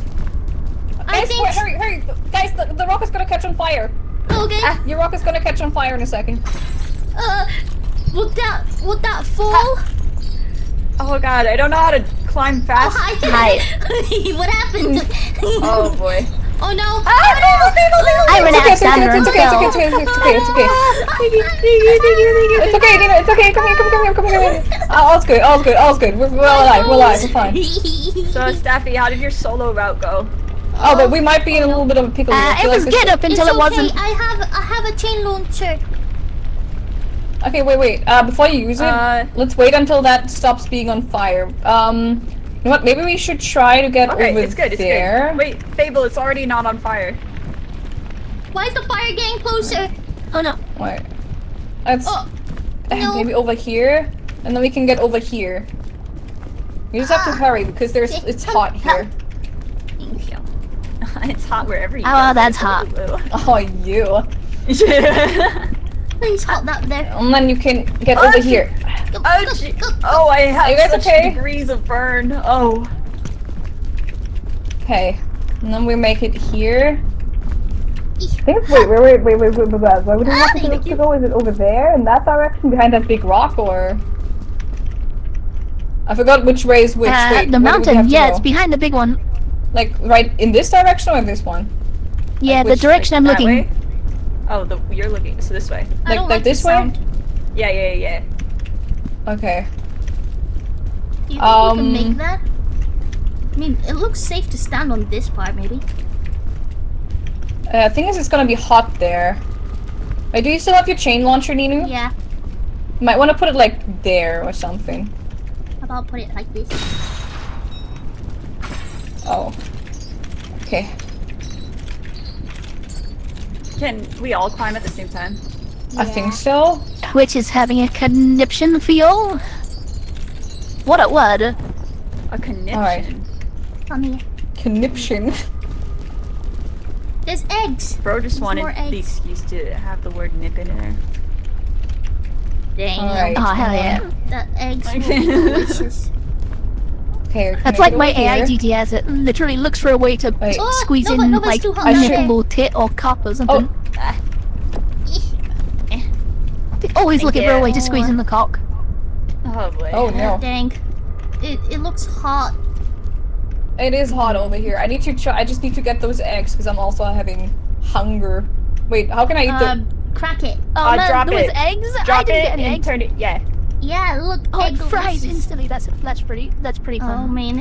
Guys, think- hurry! Guys, the rock is gonna catch on fire. Okay. Your rock is gonna catch on fire in a second. Would that fall? Oh god, I don't know how to climb fast. Hi. What happened? Oh boy. Oh no! I'm an Alexander It's okay. It's okay, Nina, it's okay. Come here. All's good. We're alive. We're fine. So Staffy, how did your solo route go? Oh, but we might be in a little bit of a pickle. It was good up until It's it wasn't. okay. I have a chain launcher. Okay, wait. Before you use it, let's wait until that stops being on fire. You know what? Maybe we should try to get over it's good. there. Wait, Fable, it's already not on fire. Why is the fire getting closer? Oh no. Wait. Let's no. maybe over here, and then we can get over here. You just have to hurry because it's hot here. Thank you. It's hot wherever you Oh, go. that's hot. Oh, you. Please hold that there. And then you can get over here. Oh, I have you guys such okay? degrees of burn. Oh. Okay. And then we make it here. Wait. Why would we have to go? Is it over there in that direction behind that big rock, or? I forgot which way is which. Wait, The where do we mountain. have to Yeah, go? it's behind the big one. Like right in this direction or this one? Yeah, the which- direction I'm That looking. way? Oh, you're looking. So this way. Like this way? Yeah. Okay. Do you think we can make that? I mean, it looks safe to stand on this part, maybe. Thing is, it's gonna be hot there. Wait, do you still have your chain launcher, Ninu? Yeah. You might want to put it like there or something. How about put it like this? Oh. Okay. Can we all climb at the same time? I think so. Twitch is having a conniption feel. What a word. A conniption. Alright. Come here. Conniption. There's eggs. Bro just There's wanted more eggs. the excuse to have the word nip in there. Dang. Alright. Oh, hell yeah. The eggs will be delicious. Okay. That's like my AI GTS. It literally looks for a way to Oh, squeeze Nova, in Nova's like too hot a down there. nipple tit or cup or something. Oh. They always Thank looking for a way you. to squeeze in the cock. Oh boy. Oh no. Dang. It looks hot. It is hot over here. I need to I just need to get those eggs because I'm also having hunger. Wait, how can I eat them? Crack it. Oh man, drop there was it. eggs? I Drop didn't it get any and eggs. turn it. Yeah. Yeah, look. Oh, it egg fries delicious. instantly. That's pretty Oh fun. man,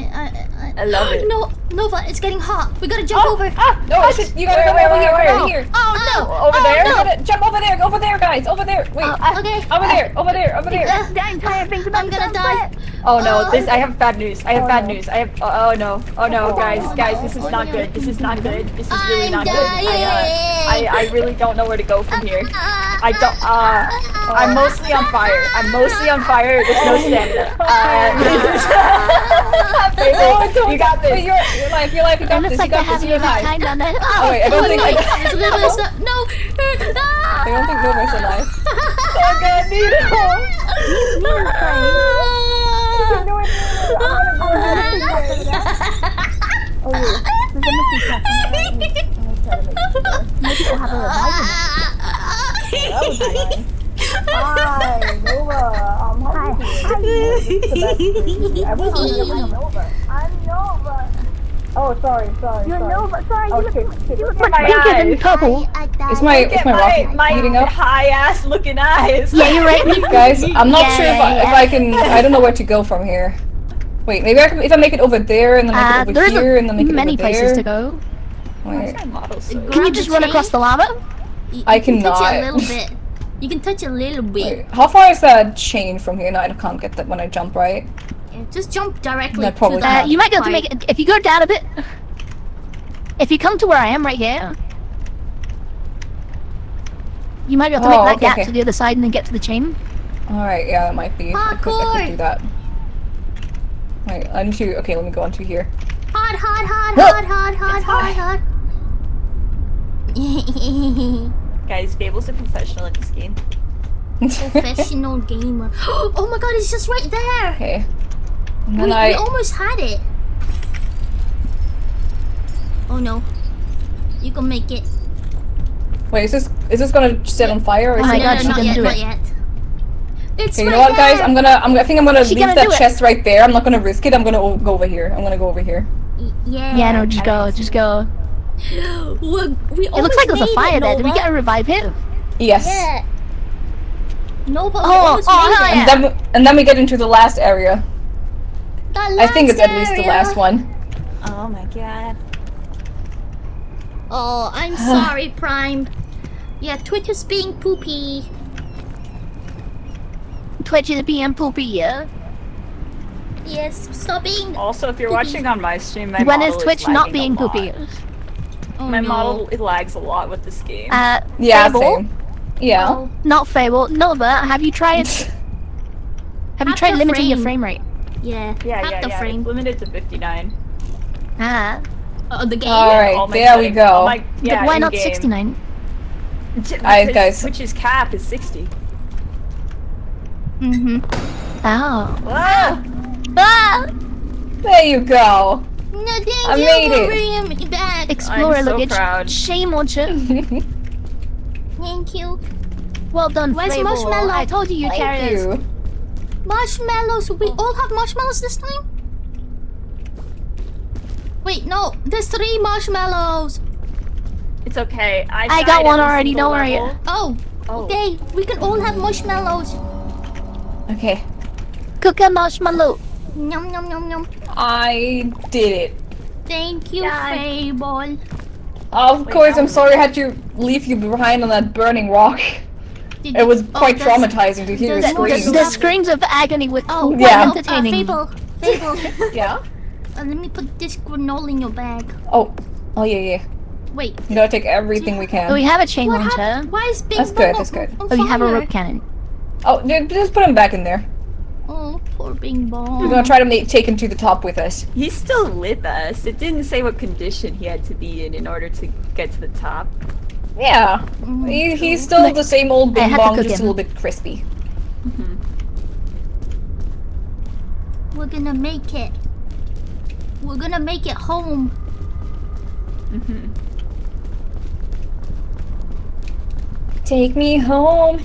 I love it. No, Nova, it's getting hot. We gotta jump over. No, you gotta go over here, wait. over here. Oh no! Over there? You gotta jump over there, guys, over there. Wait, Okay. over there. The entire thing's about I'm to gonna sunset. die. Oh no, I have bad news. I have bad news. I have oh no, guys, this is not good. This is not good. This is really I'm not good. dying. I really don't know where to go from here. I don't. I'm mostly on fire. I'm mostly on fire. There's no stamina. Fable, you got this. You're live. You got It looks this. like You they're got this. having You're a good live. time down there. Oh wait, I don't think. There's a little bit of stuff. No. I don't think Nova's alive. Oh god, Maybe we'll have a revival. Hi, Nova. Hi. I'm Nova. Oh, sorry. You're Nova. Sorry. Oh, You look my like eyes. Purple. Is my rocket my heating up? high ass looking eyes. Yeah, you're right. Guys, I'm not sure if Yeah. I can. I don't know where to go from here. Wait, maybe I can, if I make it over there and then make it There over here isn't and then make it many over there. places to go. Wait. Can you just run across the lava? I can touch it a cannot. little bit. You can touch a little bit. Wait, how far is that chain from here? No, I can't get that when I jump, right? Yeah, just jump directly No, to probably the not. You might be able to pipe. make it if you go down a bit. If you come to where I am right here, you might be able to make that gap to the other side and then get to the chain. Alright, yeah, that might be. I could do that. Wait, I need to. Okay, let me go onto here. Hot. Guys, Fable's a professional at this game. Professional gamer. Oh my god, it's just right there. Okay. And We then almost had it. Oh no. You can make it. Wait, is this gonna set on fire or is Oh my it god, gonna not yet, do not it? yet. It's Okay, you right know what, guys? there. I think I'm gonna She leave gonna that do it. chest right there. I'm not gonna risk it. I'm gonna go over here. I'm gonna go over here. Yeah, no, just go. We It looks like there's a made fire it, there. Did we Nova. get a revive hit? Yes. Yeah. Nova, we Oh, almost made hell it. yeah. And then we get into the last area. The I think it's last at least the area. last one. Oh my god. Oh, I'm sorry, Prime. Yeah, Twitch is being poopy. Twitch is being poopy, yeah? Yes, stop being. Also, if you're poopy. watching on my stream, my When model is Twitch is not lagging being a lot. poopy? Oh, My no. model it lags a lot with this game. Yeah, Fable? same. Yeah. Oh. Not Fable. Nova, have you tried Half the limiting your frame. frame rate? Yeah, yeah, half the frame. It's limited to 59. Ah. The game. Alright, All my there we settings- go. all my- yeah, But why not in-game. 69? Alright, guys. Twitch's cap is 60. Mm-hmm. Oh. Ah! Ah! There you go. No, thank I you made for it. bringing me back. Explorer I'm so luggage. proud. Shame on you. Thank you. Well done, Where's Fable. Marshmallow? I told you Thank carry this. you. Marshmallows. We all have marshmallows this time? Wait, no. There's 3 marshmallows. It's okay. I died got one every already, single don't worry. level. Oh. Okay. We can all have marshmallows. Okay. Cook a marshmallow. Nom nom nom nom. I did it. Thank you, Done. Fable. Of course, I'm sorry I had to leave you behind on that burning rock. It was quite traumatizing to hear your there's more screams. The screams of agony were Oh, Yeah. no, entertaining. Fable. Yeah? Let me put this granola in your bag. Oh, yeah. Wait. We gotta take everything we can. Oh, we have a chain What launcher. happened? Why is Bing That's Bong good, that's good. on Oh, you have a fire? rope cannon. Oh, just put him back in there. Oh, poor Bing Bong. We're gonna try to take him to the top with us. He's still with us. It didn't say what condition he had to be in order to get to the top. Yeah. He's still the same old I Bing had to Bong, cook just a him. little bit crispy. We're gonna make it. We're gonna make it home. Take me home,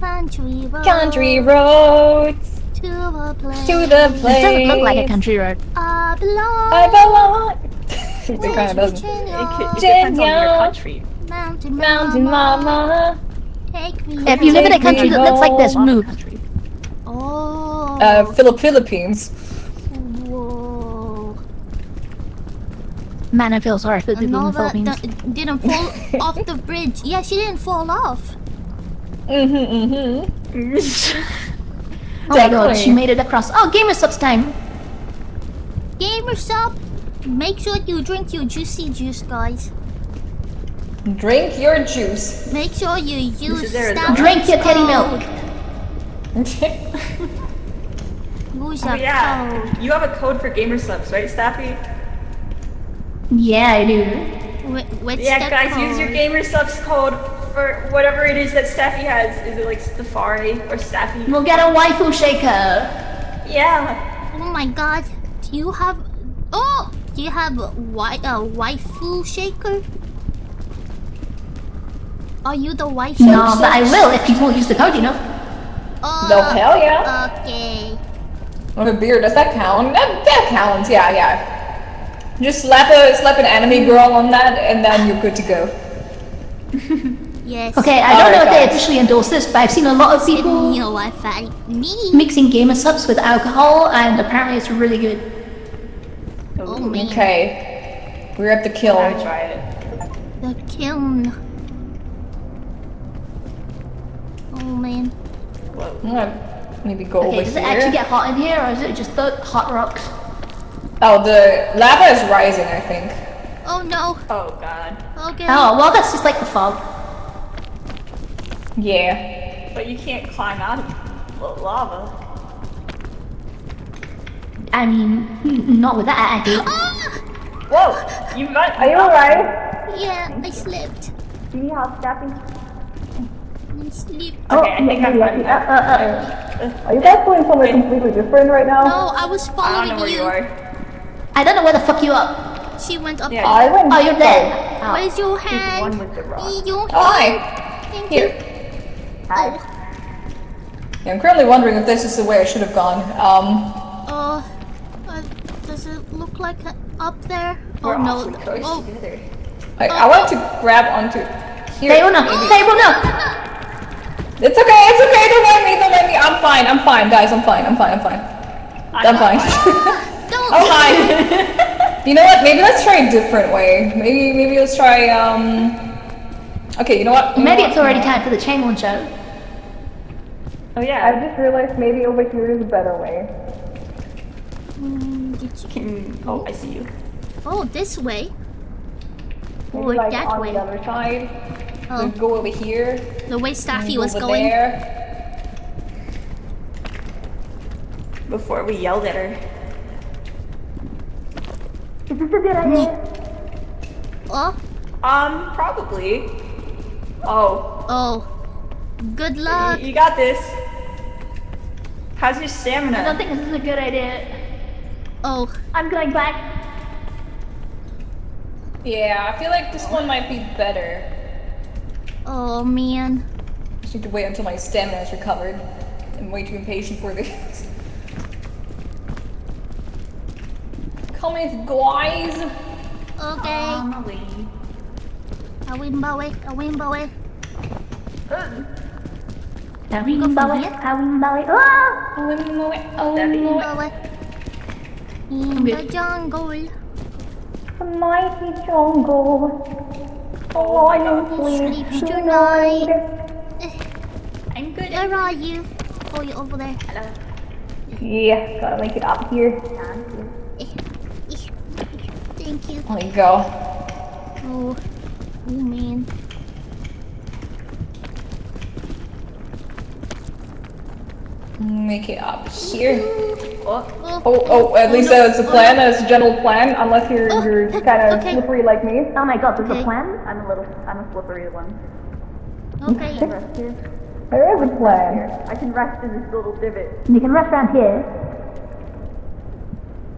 Country road. country roads, To the place. to the This doesn't look like a place country road. I belong. I belong. It kind of doesn't. It depends on your country. Mountain, Mountain mama. Take me If you live in a Take country me that looks like this, home. move. Oh. Philippines. Whoa. Man, I feel sorry for the people in the Nova Philippines. didn't fall off the bridge. Yeah, she didn't fall off. Oh my god, she made it across. Oh, gamer subs time. Gamer sub, make sure you drink your juicy juice, guys. Drink your juice. Make sure you use is there a Staffy's Drink your teddy milk. Use Oh your yeah, code. you have a code for gamer subs, right, Staffy? Yeah, I do. What's Yeah, the guys, code? use your gamer subs code for whatever it is that Staffy has. Is it like Safari or Staffy? We'll get a waifu shaker. Yeah. Oh my god. Do you have... Oh! Do you have a waifu shaker? Are you the waifu No, but I will if you won't use the code, you know. No, hell yeah. Okay. With a beard, does that count? That counts, yeah. Just slap an anime girl on that, and then you're good to go. Yes. Okay, I don't know if they guys. officially endorse this, but I've seen a lot of people Your Wi-Fi. Me. mixing gamer subs with alcohol, and apparently it's really good. Oh man. Okay. We're at the kiln. I'll try it. The kiln. Oh man. I'm gonna maybe go Okay, over does here. it actually get hot in here, or is it just the hot rocks? Oh, the lava is rising, I think. Oh no. Oh god. Okay. Oh, well, that's just like the fog. Yeah. But you can't climb out of lava. I mean, not with that attitude. Whoa! You got. Are you alright? Yeah, I slipped. Do you have Staffy? I slipped. Okay, I think I'm Are you guys doing something completely different right now? No, I was I following don't know where you are. I don't know where the fuck you are. She went up Yeah, there. I went. Oh, you're there. Oh. Where's your hand? One with the rock. Your hand. Oh, hi. Thank Here. you. Hi. Yeah, I'm currently wondering if this is the way I should have gone. Does it look like up there? We're Oh no. awfully close Oh, together. I want to grab onto here. They will not. They will not. It's okay, don't let me. I'm fine, guys, I'm fine. I'm fine. don't. Oh, hi. You know what, maybe let's try a different way. Maybe let's try, okay, you know what? Maybe it's already time for the chain launcher. Oh yeah. I just realized maybe over here is a better way. Oh, I see you. Oh, this way. Maybe Or like that on way. the other side. Oh. Let's go over here. The way Staffy and was over going. there. Before we yelled at her. Is this a good idea? Oh. Probably. Oh. Oh. Good luck. You got this. How's your I don't stamina? think this is a good idea. Oh. I'm going back. Yeah, I feel like this one might be better. Oh man. Just need to wait until my stamina is recovered. I'm way too impatient for this. Come in, guys. Okay. Awimbawe. Awimbawe, Awimbawe. In the jungle. The mighty jungle. Oh, I am Sleep tonight. I'm good. Where are you? Oh, you're over there. Hello. Yeah, gotta make it up here. Thank you. There you go. Oh, oh man. Make it up here. Oh, Oh, at least that's a plan, that's a general plan, unless you're kind of okay. slippery like me. Oh my god, there's Okay. a plan? I'm a slippery one. okay. There is a plan. I can rest in this little divot. You can rest around here.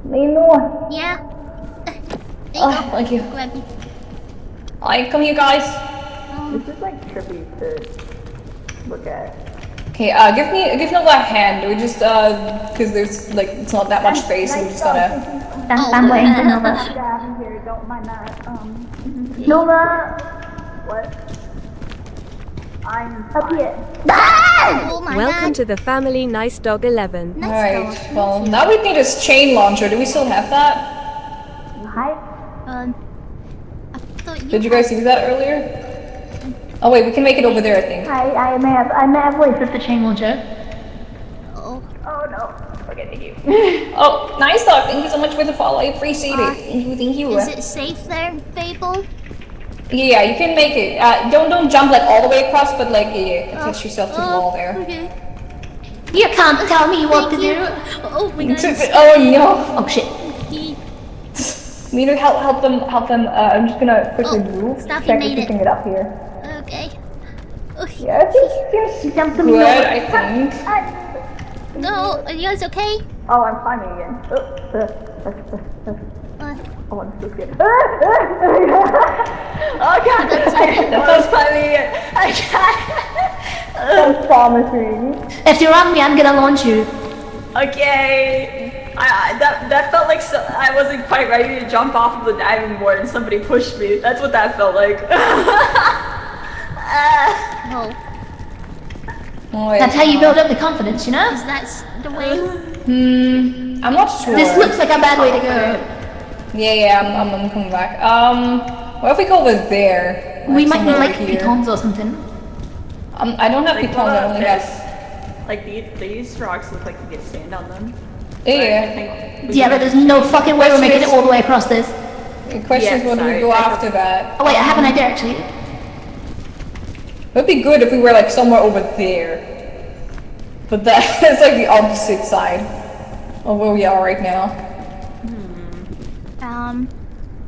Nino. Yeah. There you Oh, go. thank you. Grab me. Alright, come here, guys. This is like trippy to look at. Okay, give me a hand. We just, because there's, like, it's not that much space, so we're just gonna... I'm waiting for Nova. Here, don't mind that. Nova! What? I'm Up here. Oh my Welcome god. to the family, Nice Dog 11. Alright, well, now we need this chain launcher. Do we still have that? Hi. I thought Did you guys use that earlier? Oh wait, we can make it over there, I think. I may have wasted the chain launcher. Oh. Oh no. Okay, thank you. Oh, nice dog. Thank you so much for the follow. I appreciate it. Thank you. Is it safe there, Fable? Yeah, you can make it. Don't jump like all the way across, but like attach yourself to the wall there. Okay. You can't tell me what to do. Oh my god. Oh no! Oh shit. Minu, help them. I'm just gonna quickly move. Staffy Check made if you it. can get up here. Okay. Yeah, I think it's good. I think. No, are you guys okay? Oh, I'm climbing again. Oh, I'm so scared. Oh god! I was climbing again. I can't. I'm promising. If you're on me, I'm gonna launch you. Okay. That felt like I wasn't quite ready to jump off of the diving board and somebody pushed me. That's what that felt like. No. That's how you build up the confidence, you know? Is that the way? I'm not sure. This looks like a bad way to go. Yeah, I'm coming back. What if we go over there? We might need somewhere like here? pitons or something. I don't have pitons, I only have... Like these rocks look like you get sand on them. Yeah. Yeah, but there's no fucking way we're making it all the way across this. The question is, what do we go after that? Oh wait, I have an idea actually. It would be good if we were like somewhere over there. But that is like the opposite side of where we are right now.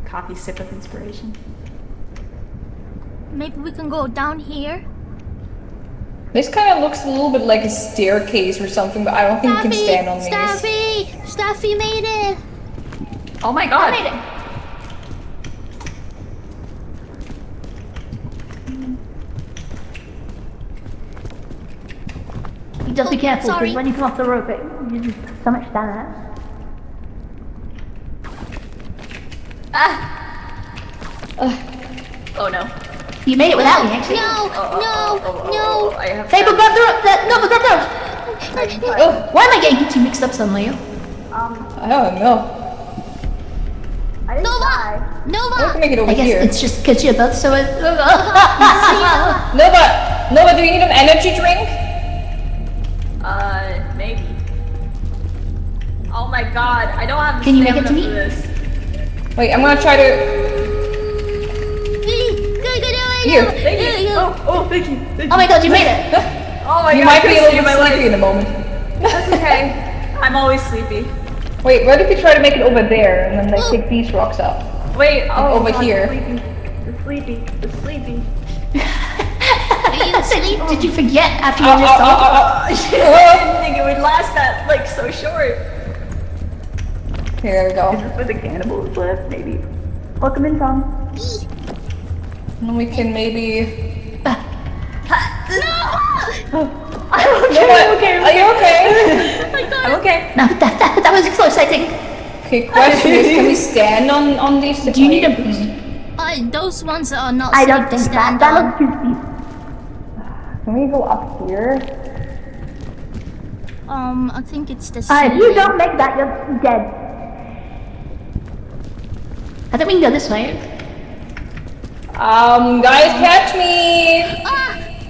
Coffee sip of inspiration. Maybe we can go down here. This kind of looks a little bit like a staircase or something, but I don't think we can stand on these. Staffy made it. Oh my god. I made it. You just be careful Sorry. because when you come off the rope, it uses so much damage. Oh no. You made it without me, actually. No. I have Fable, grab the rope! No, grab the rope! Why am I getting you two mixed up suddenly? I don't know. Nova. We can make it over I guess here. it's just because you're both so... Nova, do you need an energy drink? Maybe. Oh my god, I don't have the Can you make it stamina to for me? this. Wait, I'm gonna try to... Here. Thank you. Oh, thank you. Oh my god, you made it! Oh my You god, might be a I little couldn't bit see my sleepy life. in a moment. That's okay. I'm always sleepy. Wait, what if we try to make it over there and then like take these rocks up? Wait, over god, here. The sleepy. Are you asleep? Did you forget after you just I didn't think it would last that like so short. Here we go. Is this where the cannibals live? Maybe. Welcome in, Tom. And we can maybe... I'm okay. Are you okay? I'm okay. No, that was so exciting. Okay, question is, can we stand on these? Do you need a boost? Those ones are not I safe don't to think stand that on. looks too steep. Can we go up here? I think it's the If ceiling. you don't make that, you're dead. I think we can go this way. Guys, catch me!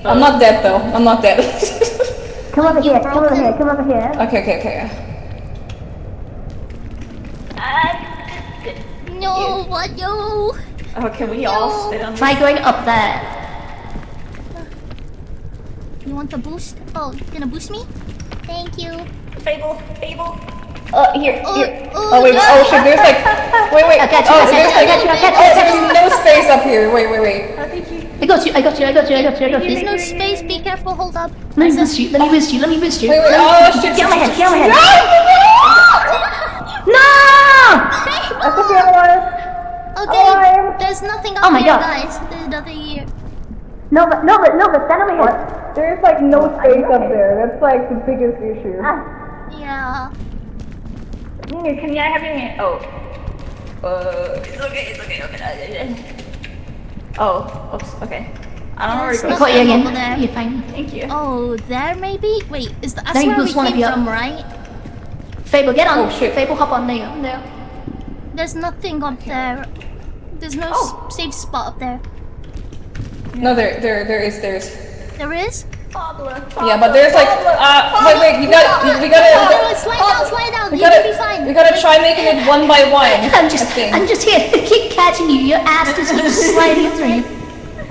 I'm not dead though. I'm not dead. Come over here, come over here, come over here. Okay. No, what no? Oh, can we all sit on Try going up there. You want the boost? Oh, you gonna boost me? Thank you. Fable. Here. Oh, Oh wait, no. oh shit, there's like... Wait. I got you, I got you. There's no space up here. Wait. I got you. There's no space. Be careful. Hold up. Let me boost you. Wait, oh shit. Get on my head. No! That's okay, I'm alive. Okay. There's nothing up Oh my here, God. guys. There's nothing here. No, stand over here. There's like no space up there. That's like the biggest issue. Yeah. Can I have your hand? Oh. It's okay. Oh, oops, okay. I don't know where to There's go. I caught you nothing again. over there. You're fine. Thank you. Oh, there maybe? Wait, that's Then you where we just wanna came be up. from, right? Fable, get on. Oh, shit. Fable, hop on there. There's nothing up there. There's no safe spot up there. No, there is. There is? Yeah, but there's like, wait, we gotta Slide down. You can be fine. we gotta try making it one by one. I'm just here to keep catching you. Your ass just keeps sliding through.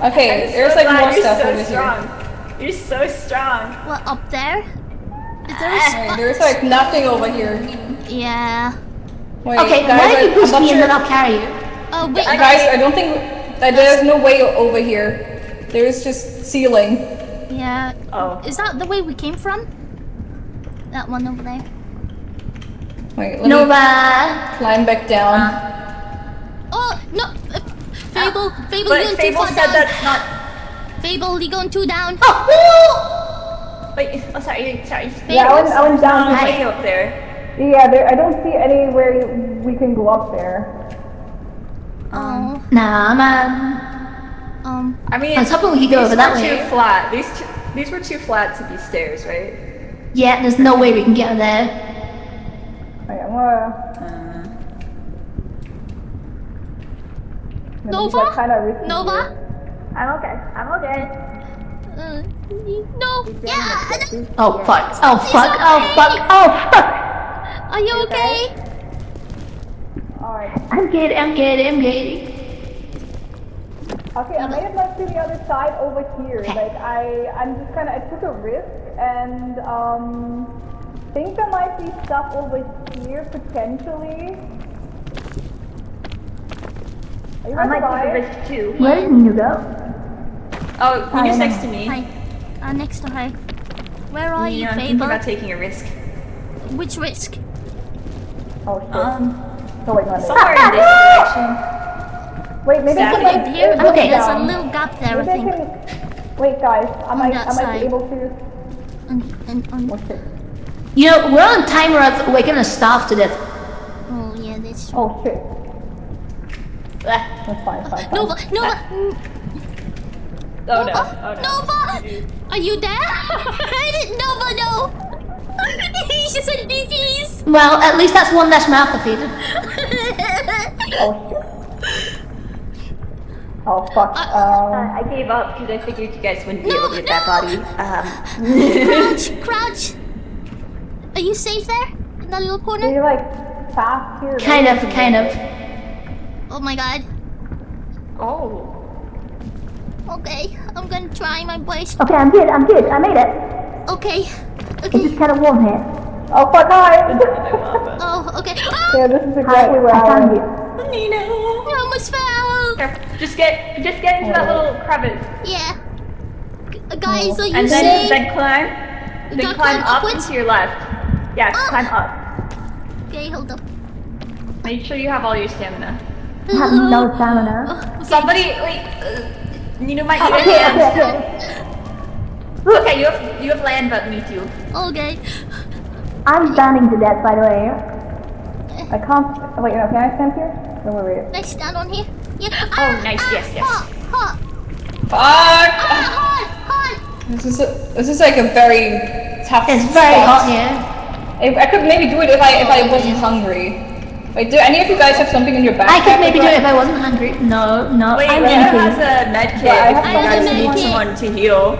Okay, there's like more stuff over here. You're so strong. What, up there? Is there a Wait, spot? there's like nothing over here. Yeah. Wait, Okay, guys, why don't you push I'm me not and sure. then I'll carry you? Oh, wait. Guys, I don't think that there's no way over here. There's just ceiling. Yeah. Oh. Is that the way we came from? That one over there. Wait, let Nova. me climb back down. Oh, no. Fable, But you're going too Fable far said down. that's not. Fable, you're going too down. Wait, oh sorry. Yeah, I went down. Way up there. Yeah, I don't see anywhere we can go up there. Oh. Nah, man. I mean, I was hoping we could go these over that were way. too flat. These were too flat to be stairs, right? Yeah, there's no way we can get there. Wait, I'm gonna... Nova? Nova? I'm okay. No. Yeah. Oh fuck. Oh fuck. Oh fuck. Oh fuck. Are you okay? Alright. I'm good. Okay, I made it like to the other side over here. Like I'm just kinda, I took a risk and think there might be stuff over here potentially. Are you I might guys take a alive? risk too. Where did you go? Oh, Nina's next to me. Hi. Next to her. Where are you, Nina, I'm thinking Fable? about taking a risk. Which risk? Oh shit. Somewhere in this direction. Wait, maybe I can Right like here? go Okay, there's a down. little gap there, I Maybe think. can... Wait guys, I might that be side. able to... And You know, we're on timer of we're gonna starve to death. oh yeah, that's true. Oh shit. That's fine. Nova! Oh no. Nova! Are you there? I didn't Nova know! He's just a disease! Well, at least that's one less mouth to feed. Oh shit. Oh fuck. I gave up because I figured you guys wouldn't be able to get that body. Crouch! Are you safe there? In that little corner? Are you like fast here? Kind of. Oh my god. Oh. Okay, I'm gonna try my best. Okay, I'm good. I made it. Okay. It's just kind of warm here. Oh fuck, hi! Oh, okay. Yeah, this is exactly where I found was. you. Nina. I almost fell! Just get into that little crevice. Yeah. Guys, are you And safe? then climb. You Then gotta climb climb up upwards? and to your left. Yeah, climb up. Okay, hold up. Make sure you have all your stamina. I have no stamina. Somebody, wait. Nina might need a hand. Okay, you have land, but me too. Okay. I'm standing to death, by the way. I can't... Wait, no, can I stand here? No, wait. Can I stand on here? Yeah. Oh, nice. Yes. Hot. Fuck! This is like a very tough It's very spot. hot here. I could maybe do it if I wasn't hungry. Wait, do any of you guys have something in your backpack? I could maybe do it if I wasn't hungry. No. Wait, I'm Nina empty. has a med kit Yeah, I if have you guys a need med kit. someone to heal.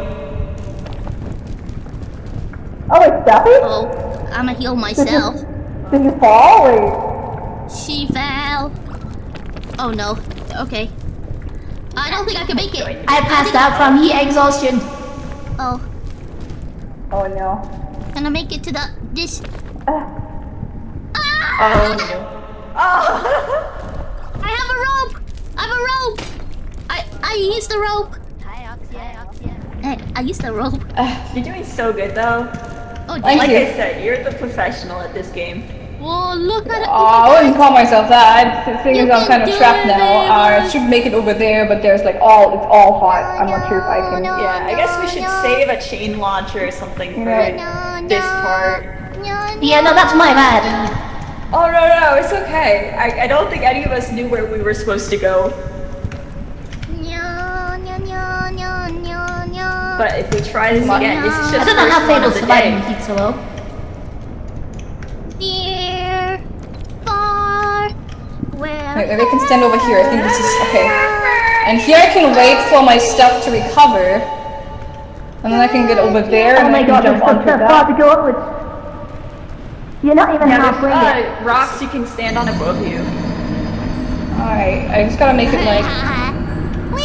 Oh, it's Duffy? Oh, I'ma heal myself. Did you fall? Wait. She fell. Oh no. Okay. I don't think I can make it. I passed out from heat exhaustion. Oh, Oh no. can I make it to this? Oh no. I have a rope. I used the rope. I used the rope. You're doing so good though. Oh, Thank Like you. I said, you're the professional at this game. Whoa, look at it. I wouldn't call myself that. The thing You is, I'm can kind of do trapped it, now. I should make it over there, but there's like it's all hot. I'm not sure if I can. Yeah, I guess we should save a chain launcher or something for this part. Yeah, no, that's my bad. Oh no, it's okay. I don't think any of us knew where we were supposed to go. But if we try this again, this is I just don't the know how first one Fable of the survived day. in heat so low. Near, far, where? Wait, maybe I can stand over here. I think this is okay. And here I can wait for my stuff to recover. And then I can get over there and Oh my I can god, jump it's onto so that. far to go upwards. You're not even Yeah, halfway yet. there's rocks you can stand on above you. Alright, I just gotta make it like...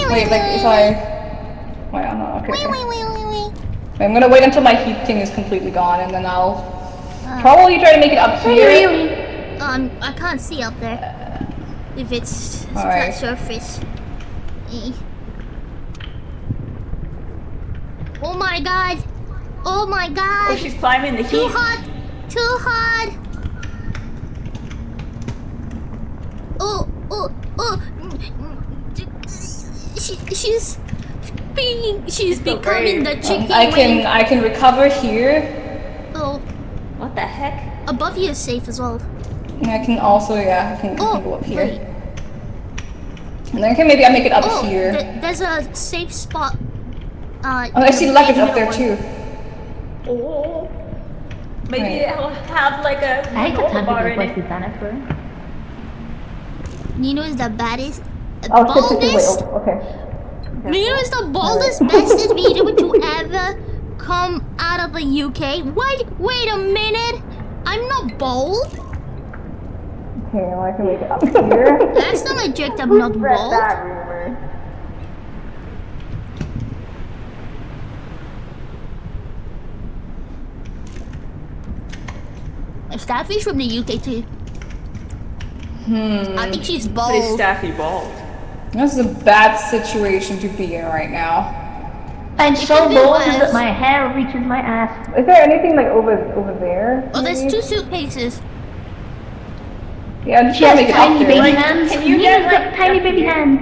Wait, like if I... Wait, I'm not... Okay, okay. Wait, I'm gonna wait until my heat thing is completely gone and then I'll... Probably try to make it up here. I can't see up there. If it's flat Alright. surface. Oh my god! Oh my god! Oh, she's climbing the heat. Too hot! Too hot! Oh! She's becoming the chicken wing. I can recover here. Oh. What the heck? Above you is safe as well. And I can also, yeah, I can go up here. Wait. And then maybe I make it up here. There's a safe spot. Oh, I see luggage up there too. Oh. Maybe it'll have like a I got time bar to in go it. to Santa for. Nino is the baddest. Oh, Baldest. okay. Nino is the baldest, bestest video to ever come out of the UK. Wait a minute. I'm not bald. Okay, well I can make it up here. That's not a joke. I'm not bald. That rumor. Staffy's from the UK too. I think she's But is bald. Staffy bald? This is a bad situation to be in right now. I'm It so could be bald worse. that my hair reaches my ass. Is there anything like over there? Oh, there's maybe? 2 suitcases. Yeah, I'm just She trying has to make it up tiny there. baby hands. Can you Nina's get, got like, tiny up baby here? hands.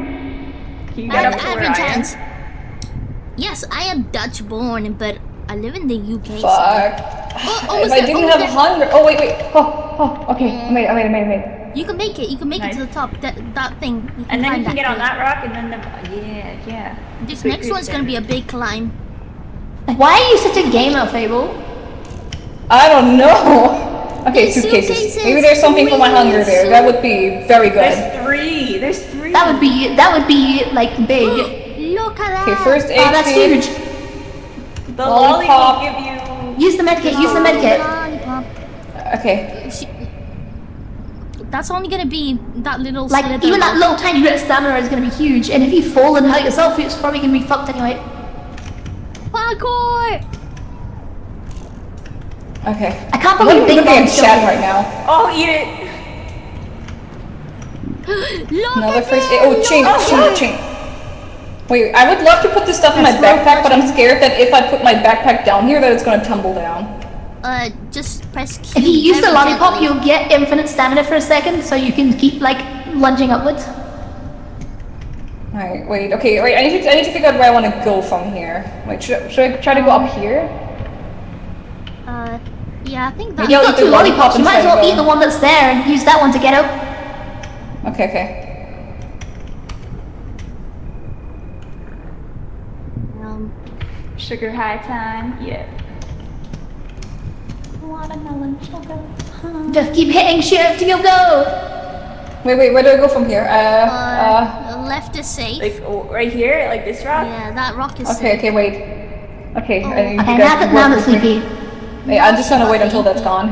Can you I get have up to where average I am? hands. Yes, I am Dutch born, but I live in the UK. Fuck. Oh, If I didn't have hunger. Oh wait. Oh, okay. I made it. You can make it. You can make it to the top. That thing. You And then climb you can get on thing. that rock and then the... Yeah. This next one's gonna be a big climb. Why are you such a gamer, Fable? I don't know. Okay, These suitcases. suitcases, Maybe there's something for my hunger there. That would be very good. There's three. That would be like big. Look at that. Okay, first aid Oh, that's kit. huge. The Lollipop. lolly will give you... Use the medkit. Use the medkit. Lollipop. Okay. That's only gonna be that little. Like slither even that of- little tiny bit of stamina is gonna be huge. And if you fall and hurt yourself, it's probably gonna be fucked anyway. Parkour. Okay. I can't I'm believe looking Big at Bang's chat jumping. right now. Oh, eat it! Look Another at first that. aid. Oh, chain. Wait, I would love to put this stuff in my backpack, but I'm scared that if I put my backpack down here, that it's gonna tumble down. Just press Q. If you use the very lollipop, gently. you'll get infinite stamina for a second, so you can keep like lunging upwards. Alright, wait, okay, wait, I need to figure out where I want to go from here. Wait, should I try to go up here? Yeah, I think that. You've got eat the 2 lollipops, you might as well instead of eat the one that's there and use that one to get up. Okay. Sugar high time. Yeah. Watermelon sugar. Just keep hitting shift till you go. Wait, where do I go from here? Left is safe. Like right here, like this rock. Yeah, that rock is safe. Okay, wait. Okay, I need Okay, you guys to now work that's with me. sleepy. Wait, I'm just gonna wait until that's gone.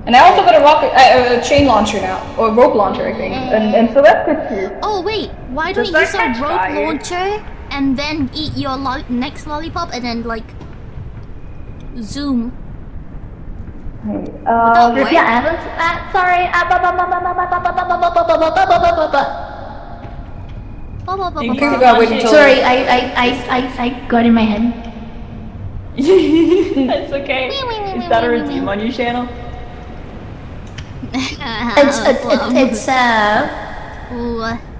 And I also got a chain launcher now, or rope launcher, I think. And so that's good too. Oh wait, why don't Does you use that a catch rope fire? launcher and then eat your next lollipop and then like zoom? If Wait. you haven't, sorry. You can go wait until. Sorry, I got in my head. That's okay. Is that a redeem on your channel?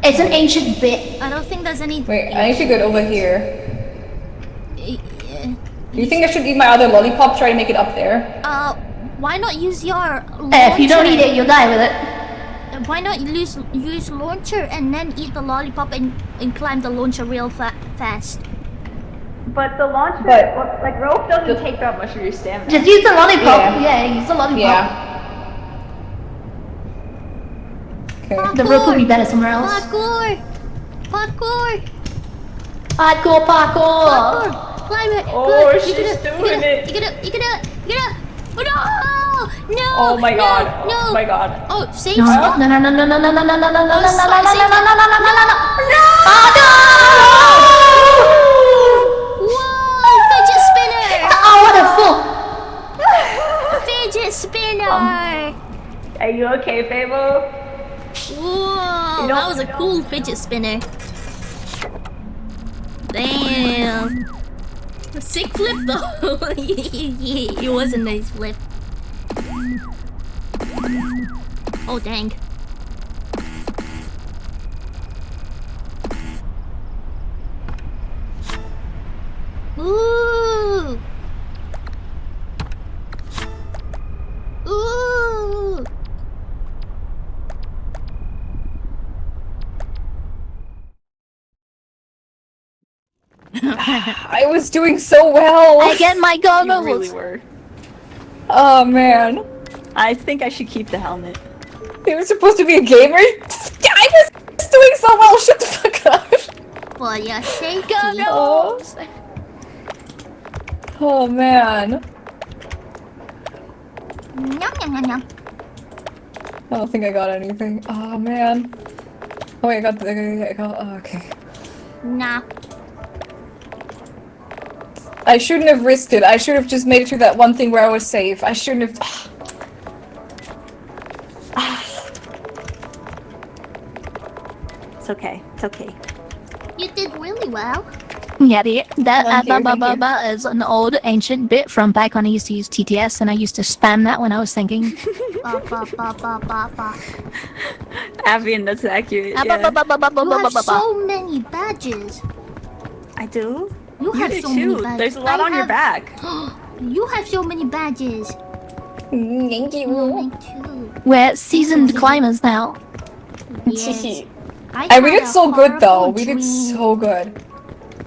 It's an ancient bit. I don't think there's any. Wait, I need to get over here. Do you think I should eat my other lollipop? Try to make it up there. Why not use your launcher? If you don't eat it, you'll die with it. Why not use launcher and then eat the lollipop and climb the launcher real fast? But the launcher, like rope doesn't take that much of your stamina. Just use the lollipop. Yeah, use the lollipop. Yeah. Okay. The rope will be better somewhere else. Parkour! Parkour! Parkour, parkour! Climb it. Oh, Good. she's You doing it. You can do it. You can do it. You can do it. Oh, no! No! Oh my god. No! Oh my god. Oh, save No, spot. no, no, no, no, no, no, no, no, no, no, no, no, no, no, Save no, spot. no, no, no, no, no, no. Whoa! Fidget spinner! Oh, what a fool! Fidget spinner! Are you okay, Fable? Whoa! That was a cool fidget spinner. Damn. Sick flip though. It was a nice flip. Oh dang. Ooh. Ooh. I was doing so well. I get my You goggles. really were. Oh man. I think I should keep the helmet. They were supposed to be a gamer. I was doing so well. Shut the fuck up. For your safety. Oh. Oh man. Yum, yum, yum, yum. I don't think I got anything. Oh man. Oh wait, I got. Oh, okay. Nah. I shouldn't have risked it. I should have just made it through that one thing where I was safe. I shouldn't have. It's okay. It's okay. You did really well. Yeah, that Thank you. is an old ancient bit from back when I used to use TTS, and I used to spam that when I was thinking. Ba, ba, ba, ba, ba, ba. Avian, that's accurate. Ah, Yeah. You have so many badges. I do. You have do so too. many badges. There's a lot on your back. You have so many badges. Thank you. Me too. We're seasoned climbers now. Yes. And we did so good though. We did so good.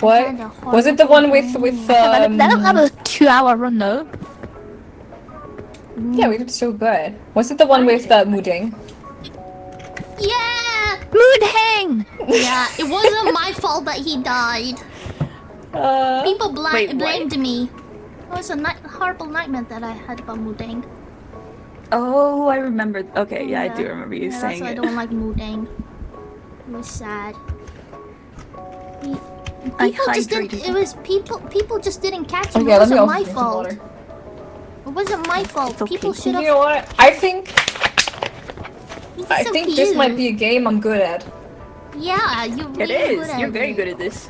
What? Was it the one with That'll have a 2-hour run though. Yeah, we did so good. Was it the one with Mooding? Yeah. Mood hang. Yeah. It wasn't my fault that he died. People wait, what? blamed me. It was a horrible nightmare that I had about Mudang. Oh, I remember. Okay, yeah, I do remember you That's saying why I it. don't like Mudang. It was sad. I People just didn't. hydrated. It was people. People just didn't catch Okay, him. It let me wasn't also my drink some fault. water. It wasn't my fault. People should You have. know what? I think this might be a game I'm good at. Yeah, you're really It good is. at You're it. very good at this.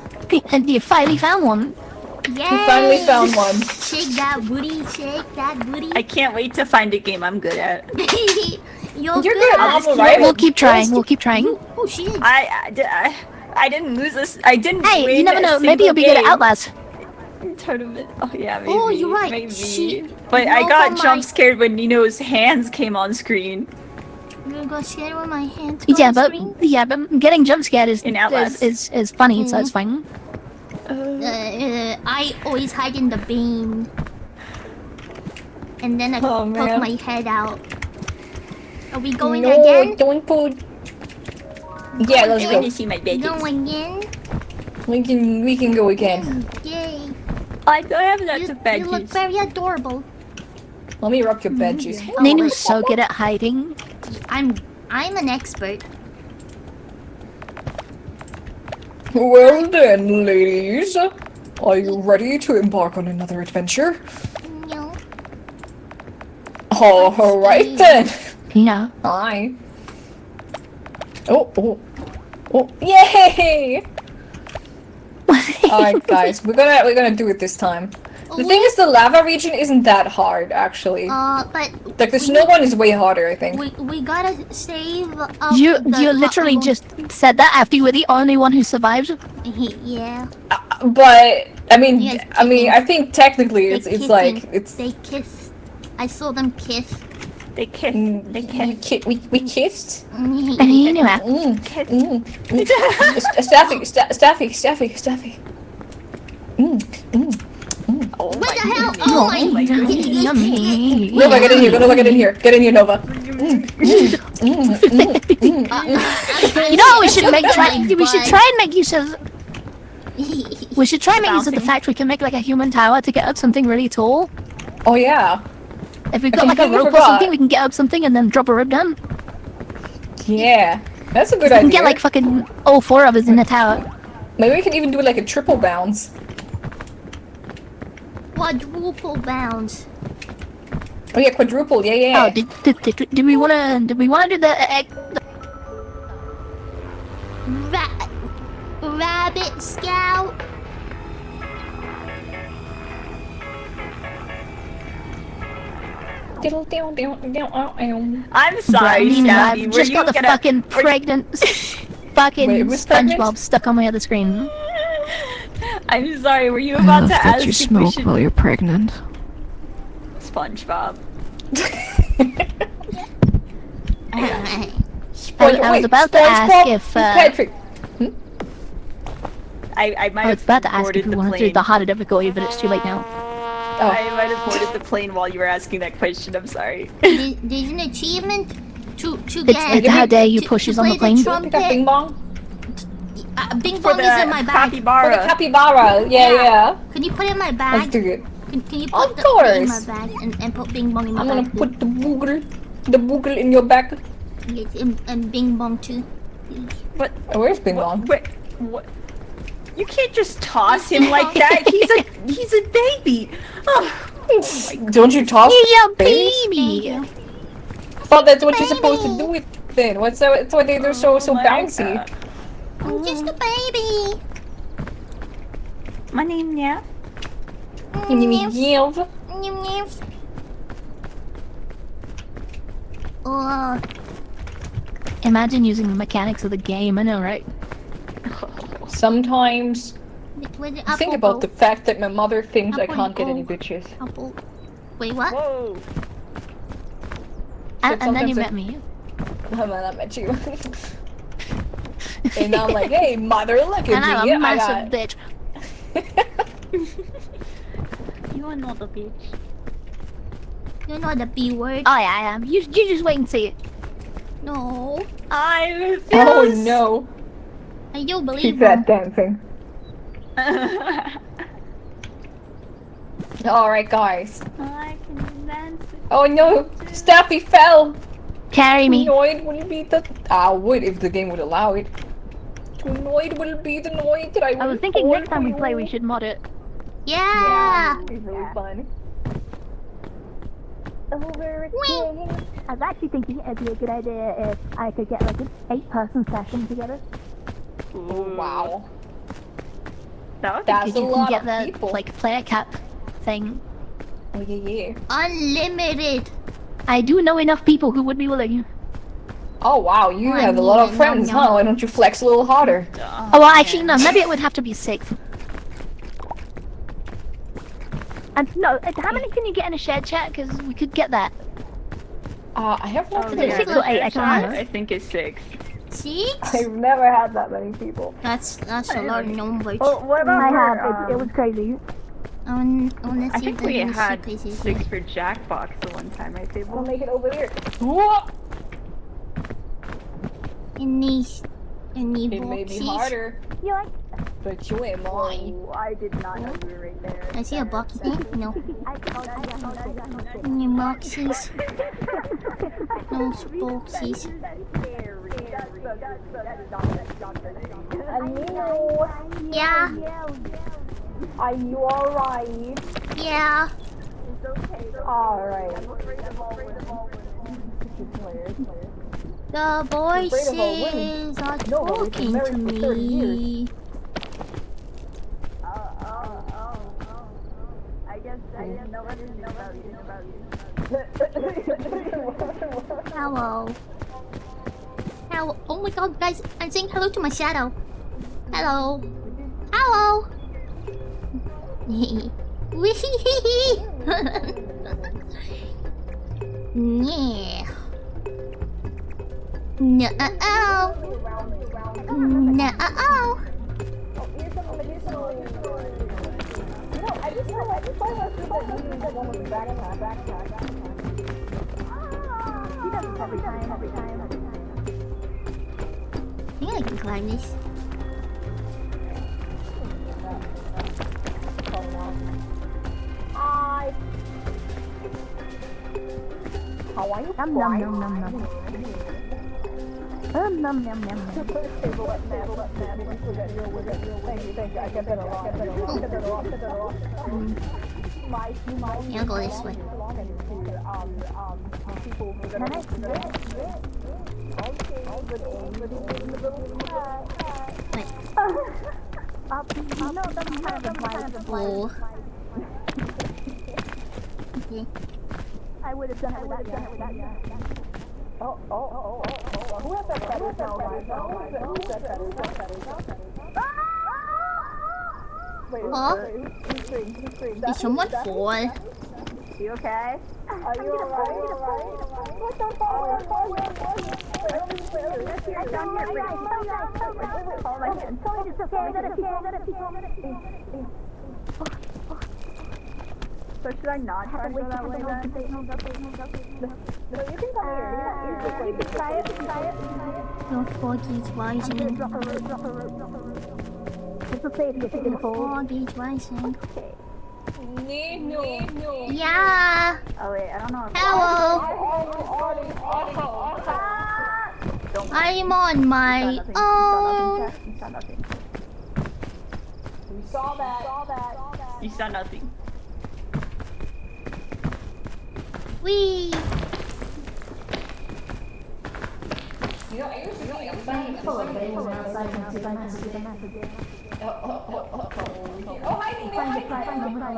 And you finally found one. Yay! We finally found one. Shake that booty, shake that booty. I can't wait to find a game I'm good at. You're good at at Marvel, it. right? We'll keep trying. We'll keep trying. Oh, she is. I didn't lose this. I didn't Hey, win you never a know. Maybe single you'll be good at game. Outlast. Tournament. Oh yeah, maybe. Oh, you're right. Maybe. But I got jump scared when Nino's hands came on screen. You're gonna go scared when my hands. Yeah, but getting jump scared is In Outlast. is funny, so it's fine. I always hide in the beam, and then I poke man. my head out. Are we going No, again? don't put. Yeah, let's I go. want to see my badges. Going in? We can go again. Yay! I don't have lots of You badges. look very adorable. Let me rub your badges. Nino's so good at hiding. I'm an expert. Well then, ladies, are you ready to embark on another adventure? No. All right then. Yeah. Hi. Oh, yay! Alright guys, we're gonna do it this time. The thing is, the lava region isn't that hard, actually. But Like, the snow one is way harder, I think. we gotta save. You literally just said that after you were the only one who survived. Yeah. But, I mean, Yes, I think technically it's like, it's... They kissed. I saw them kiss. They kissed. They kissed. We kissed? Staffy. Oh What the hell? Oh my god. Nova, get in here. Nova, get in here. Get in here, Nova. You know, we should try and make use of We should try and make use of the fact we can make like a human tower to get up something really tall. Oh yeah. If we've got like a rope or something, we can get up something and then drop a rope down. Yeah, that's a good We idea. can get like fucking all 4 of us in a tower. Maybe we can even do like a triple bounce. Quadruple bounce. Oh yeah, quadruple. Yeah, yeah. Oh, do we wanna do the Rabbit Scout. I'm sorry, Shabby. I've Were just you got the gonna... fucking pregnant fucking Wait, who's SpongeBob pregnant? stuck on my other screen. I'm sorry, were you about to ask if we should... you're pregnant. SpongeBob. I was about to ask if Patrick. I might I was have about to ask boarded if we the wanted to do plane. the harder difficulty, but it's too late now. I might have boarded the plane while you were asking that question. I'm sorry. There's an achievement to It's how dare you pushes on the plane. Pick up Bing Bong. Bing For Bong is in the my bag. capybara. For the capybara. Yeah. Can you put it in my bag? Let's do it. Can you Of put it in my course. bag and put Bing Bong in my I'm gonna bag? put the boogle in your bag. Yes, and Bing Bong too. But where's Bing Bong? Wait, what? You can't just toss him like that. He's a baby. Oh. Don't you toss He's a babies? baby. Thought that's what you're supposed to do with it. What's why they're so bouncy? I'm just a baby. My name, yeah. Give. Oh, Imagine using the mechanics of the game, I know, right? Sometimes where did think Apple about go? the fact that my mother thinks I Apple can't get go. any bitches. Apple. Wait, what? Whoa. And then you sometimes met me. And then I met you. And I'm like, hey, mother, look And at I'm me. a massive bitch. You are not a bitch. You're not the B word. Oh yeah, I am. You just wait and see it. No. I refuse. Oh no. I do believe Keep him. that dancing. Alright, guys. I can dance. Oh no, Staffy fell. Carry me. Noid will be the. I would if the game would allow it. Noid will be the Noid that I I was thinking next time we play we should mod it. Yeah. It's really fun. I was actually thinking it'd be a good idea if I could get like an 8-person session together. Oh, wow. That That's Because a you can lot get of the people. like player cap thing. Oh yeah. Unlimited. I do know enough people who would be willing. Oh wow, you Oh, I have a mean, lot of nom, friends, nom. huh? Why don't you flex a little harder? Oh well, actually no. Maybe it would have to be 6. And no, how many can you get in a shared chat? Because we could get that. I have not. Is it 6 or 8? I can't remember. I think it's 6. 6? I've never had that many people. That's a lot of numbers. Oh, what about I for, have. It was crazy. I wanna I see think the we new had places. 6 for Jackbox the one time, right, I'll Fable? make it over here. What? In these It may be boxes. harder, but you ain't mine. Oh, I did not know you were right there. I see a box. No. In the boxes. Those boxes. Yeah. Are you alright? Yeah. Alright. The voices are talking to me. I guess nobody knows about you. Hello. Hello. Oh my god, guys, I'm saying hello to my shadow. Hello. Hello. Wee-hee-hee-hee. Yeah. No-oh. No-oh. I think I can climb this. I'll go this way. Wait. Oh. Okay. I would have done it without you. Oh. Who has that feather? Who's that feather? Wait, Huh? who's screaming? Did someone fall? You okay? Are you alright? What the fuck? So should I not try to go that way then? No, you can come here. You can try it. Your fog is rising. It's okay if you take it cold. Fog is rising. No. Yeah. Oh wait, I don't know if Hello. I'm on my own. You saw that. you saw nothing. Wee.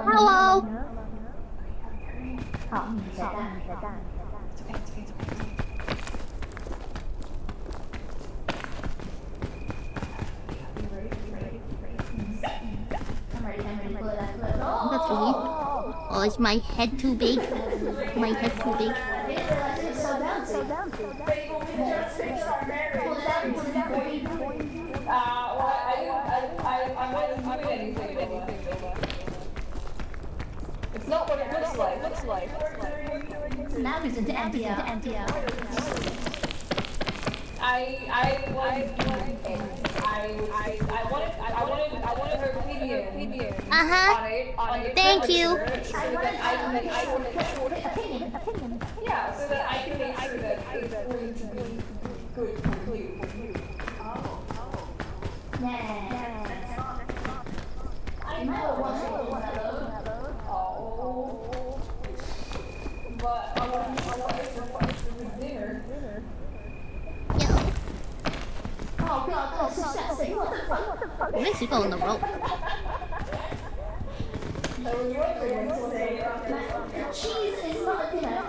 Hello. That's weird. Oh, is my head too big? My head too big. It's not what it looks like. Now he's into NTR. I wanted her opinion. On it. Thank you. Yeah, so that I can make sure that it's going to be good for you. I never wanted one of those. But I want it for dinner. Oh god, that's disgusting. What the fuck? At least you go on the rope. Cheese is not a dinner.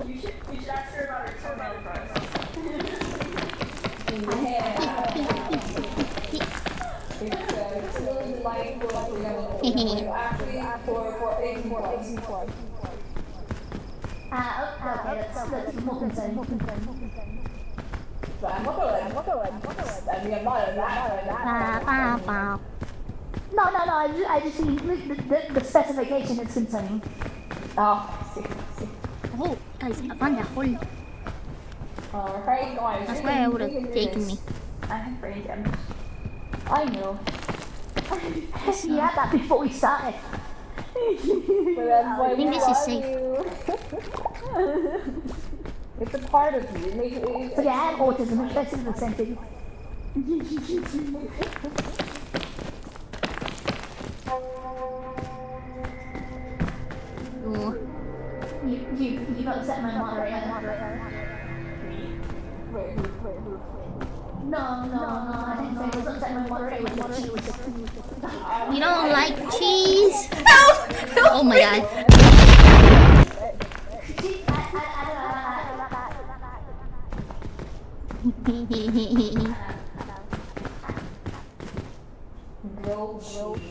You should ask her about her tomato fries. It's really delightful for young. Actually, for 18 plus. Okay, that's more concerned. But I'm not going. I mean, I'm not in that. No, I just mean the specification is concerning. Oh, I see. Oh, guys, I found that hole. Alright, guys. That's where I would have taken me. I have brain damage. I know. You had that before we started. I think this is safe. It's a part of you. So yeah, I have autism, especially the same thing. You've upset my moderator. Wait, who? No, I didn't say it was upset my moderator with the cheese. You don't like cheese? Oh my god.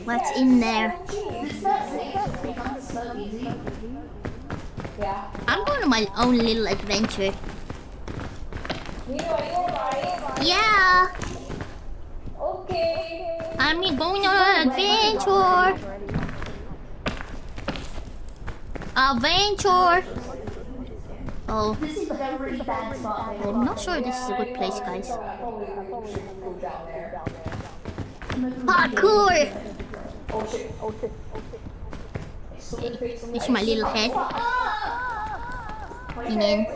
What's in there? Yeah. I'm going on my own little adventure. Yeah. Okay. I'm going on an adventure. Oh. This is like a really bad spot. I'm not sure this is a good place, guys. Parkour! It's my little head. And then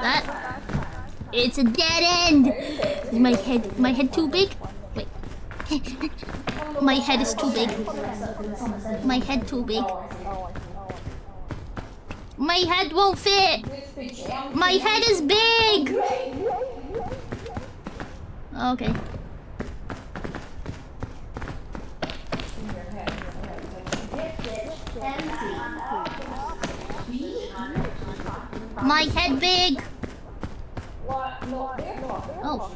that. It's a dead end. Is my head too big? Wait. My head is too big. My head too big. My head won't fit. My head is big. Okay. My head big. Oh.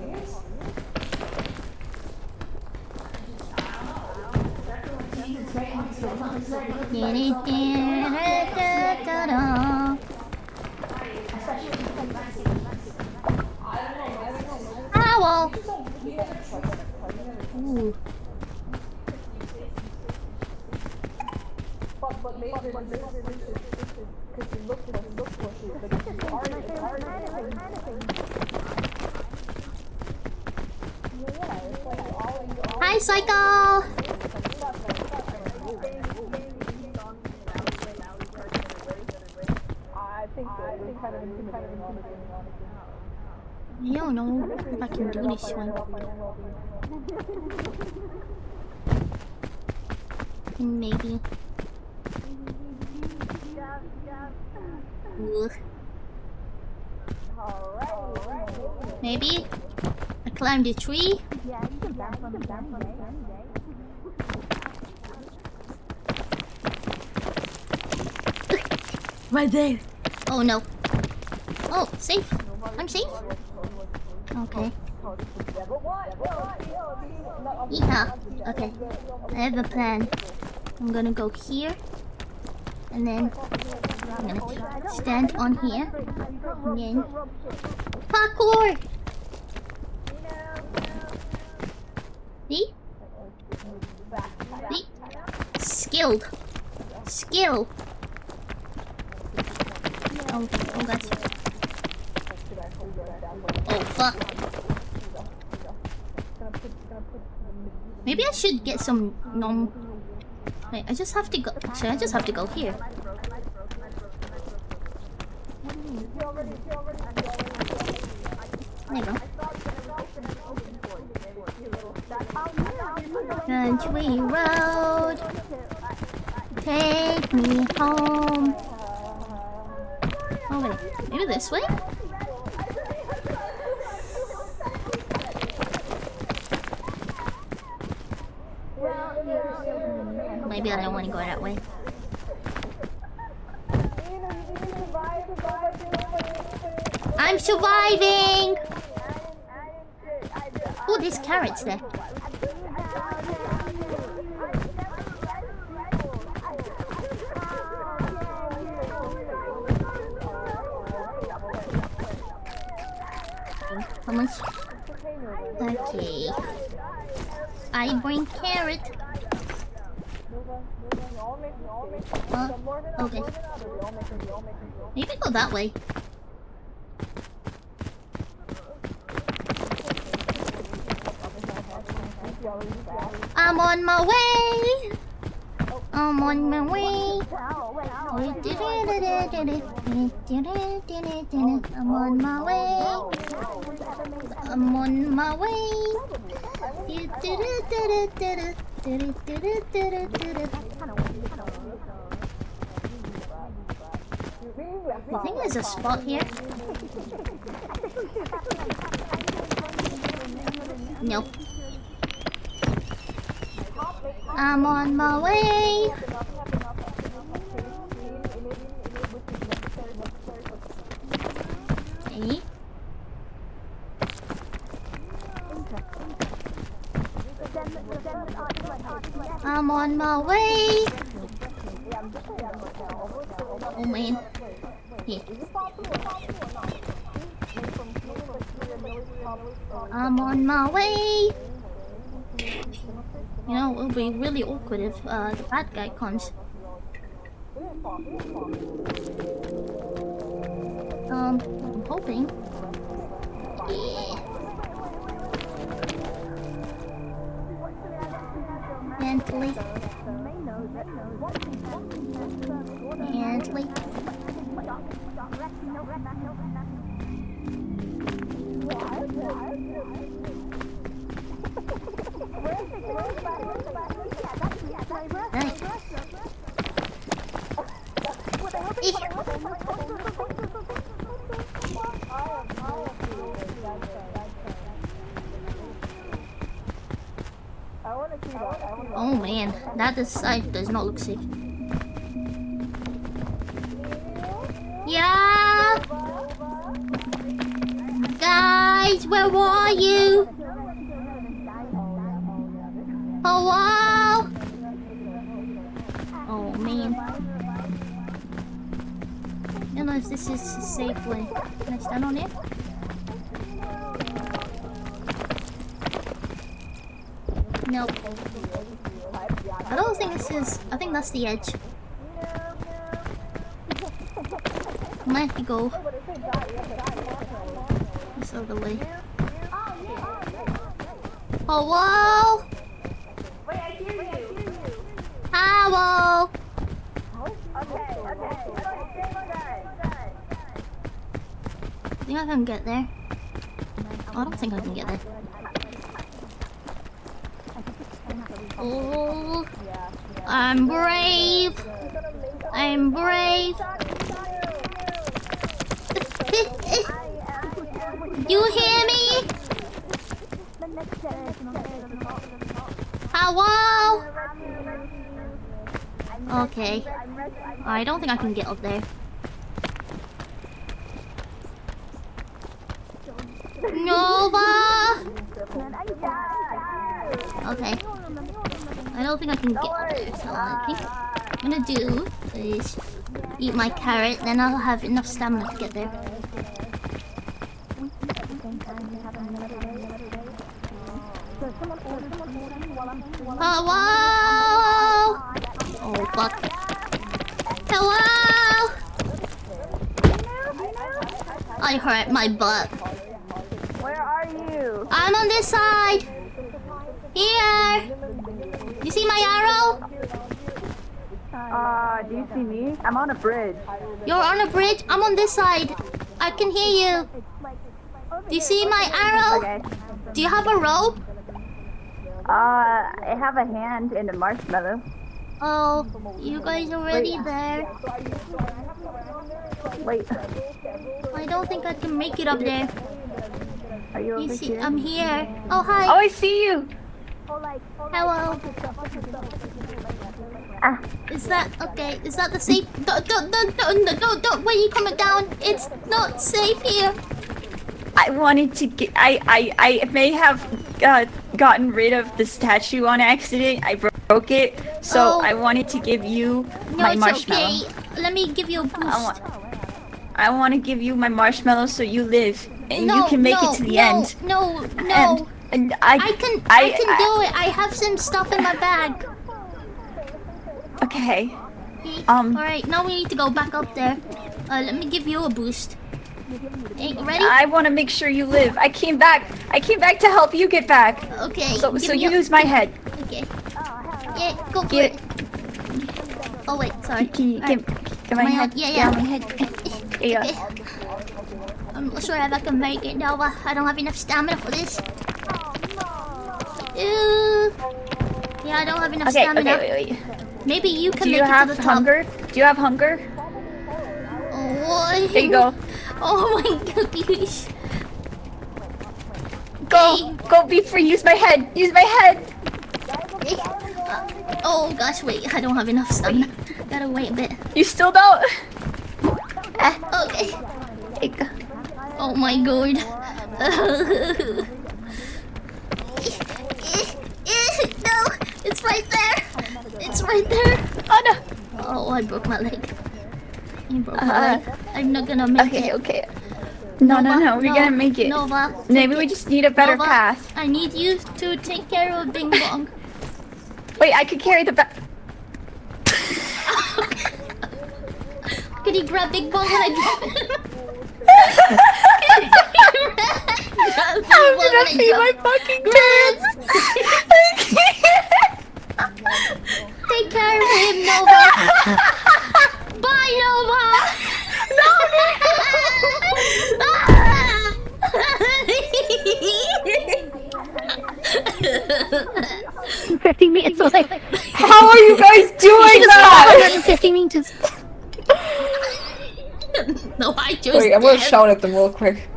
Owl. Ooh. Hi, Psycho! I don't know if I can do this one. Maybe. Ooh. Maybe I climb the tree. Right there. Oh no. Oh, safe. I'm safe. Okay. Yeah. Okay. I have a plan. I'm gonna go here, and then I'm gonna stand on here, and then parkour. See? See? Skilled. Skill. Oh, that's. Oh fuck. Maybe I should get some Wait, I just have to go. Actually, I just have to go here. There you go. Country road, take me home. Oh wait, maybe this way? Maybe I don't want to go that way. I'm surviving! Oh, there's carrots there. How much? Okay. I bring carrot. Okay. You can go that way. I'm on my way. I'm on my way. I'm on my way. I'm on my way. I think there's a spot here. No. I'm on my way. Hey. I'm on my way. Oh man. Here. I'm on my way. You know, it'll be really awkward if the bad guy comes. I'm hoping. Yeah. Gently. And wait. Oh man, that side does not look safe. Yeah, guys, where are you? Hello? Oh man. I don't know if this is a safe way. Can I stand on it? Nope. I don't think this is. I think that's the edge. Might have to go this other way. Hello? Hello? I think I can get there. Oh, I don't think I can get there. Oh, I'm brave. I'm brave. You hear me? Hello? Okay. I don't think I can get up there. Nova! Okay. I don't think I can get up there, so I think what I'm gonna do is eat my carrot, then I'll have enough stamina to get there. Hello? Oh fuck. Hello? I hurt my butt. Where are you? I'm on this side. Here. You see my arrow? Do you see me? I'm on a bridge. You're on a bridge? I'm on this side. I can hear you. Do you see my arrow? Okay. Do you have a rope? I have a hand and a marshmallow. Oh, you guys are already there. Wait. I don't think I can make it up there. Are you over see, here? I'm here. Oh, hi. Oh, I see you. Hello. Is that okay? Is that the safe? Don't. Where are you coming down? It's not safe here. I wanted to get. I may have gotten rid of the statue on accident. I broke it, so I wanted to give you my marshmallow. Okay. Let me give you a boost. I want to give you my marshmallow so you live and you can make it to the end. No. And I can do it. I have some stuff in my bag. Okay. Alright, now we need to go back up there. Let me give you a boost. Hey, ready? I want to make sure you live. I came back to help you get back. Okay. So you use my head. Okay. Yeah, go for it. Oh wait, sorry. Get my head. Yeah. my head. Yeah. Okay. I'm not sure if I can make it now, but I don't have enough stamina for this. Yeah, I don't have enough stamina. Wait. Maybe you can Do make you it have to the hunger? top. Do you have hunger? Oh, there you go. Oh my goodness. Go be free. Use my head. Oh gosh, wait. I don't have enough stamina. Gotta wait a bit. You still don't? Okay. Oh my god. No, it's right there. It's right there. Oh no. Oh, I broke my leg. You broke my leg. I'm not gonna make it. Okay. No. We're gonna make it. Nova. Maybe we just need a better Nova, path. I need you to take care of Bing Bong. Wait, I could carry the back. Could you grab Big Bong when I drop it? I'm gonna pee my fucking pants. Take care of him. 50 meters away. How are you guys doing that? 150 meters. No, I just Wait, I'm gonna did. shout at them real quick.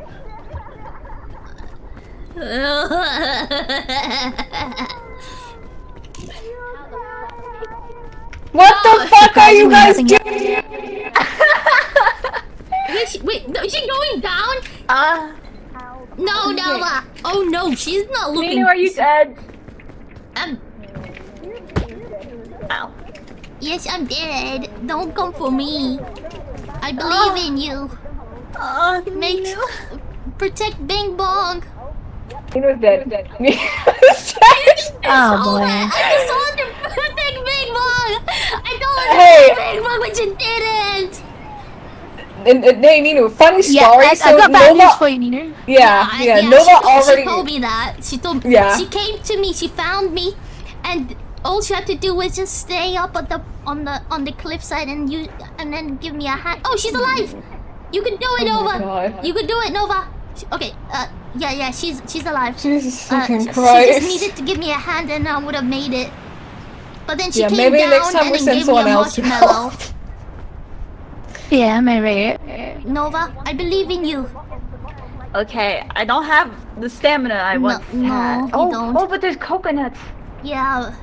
What the fuck are you guys doing? Wait, no, is she going down? No, Nova. Oh no, she's not looking. Nino, are you dead? Ow. Yes, I'm dead. Don't come for me. I believe in you. Protect Bing Bong. Nino's dead. Oh boy. I just wanted to protect Bing Bong. I don't want to Hey. protect Bing Bong, but you didn't. Hey, Nino, funny Yeah, story. I So got bad news Nova, for you, Nino. yeah, Nova already. She told me that. She told me. Yeah. She came to me. She found me, and all she had to do was just stay up at on the cliffside and then give me a hand. Oh, she's alive. You can do it, Oh my Nova. God. You can do it, Nova. Okay. Yeah. She's alive. Jesus fucking She Christ. just needed to give me a hand, and I would have made it. But then she Yeah, came maybe down next time and we then send gave me someone a else to marshmallow. Yeah, maybe. Nova, I believe in you. Okay, I don't have the stamina I once no, had. you don't. Oh, but there's coconuts. Yeah.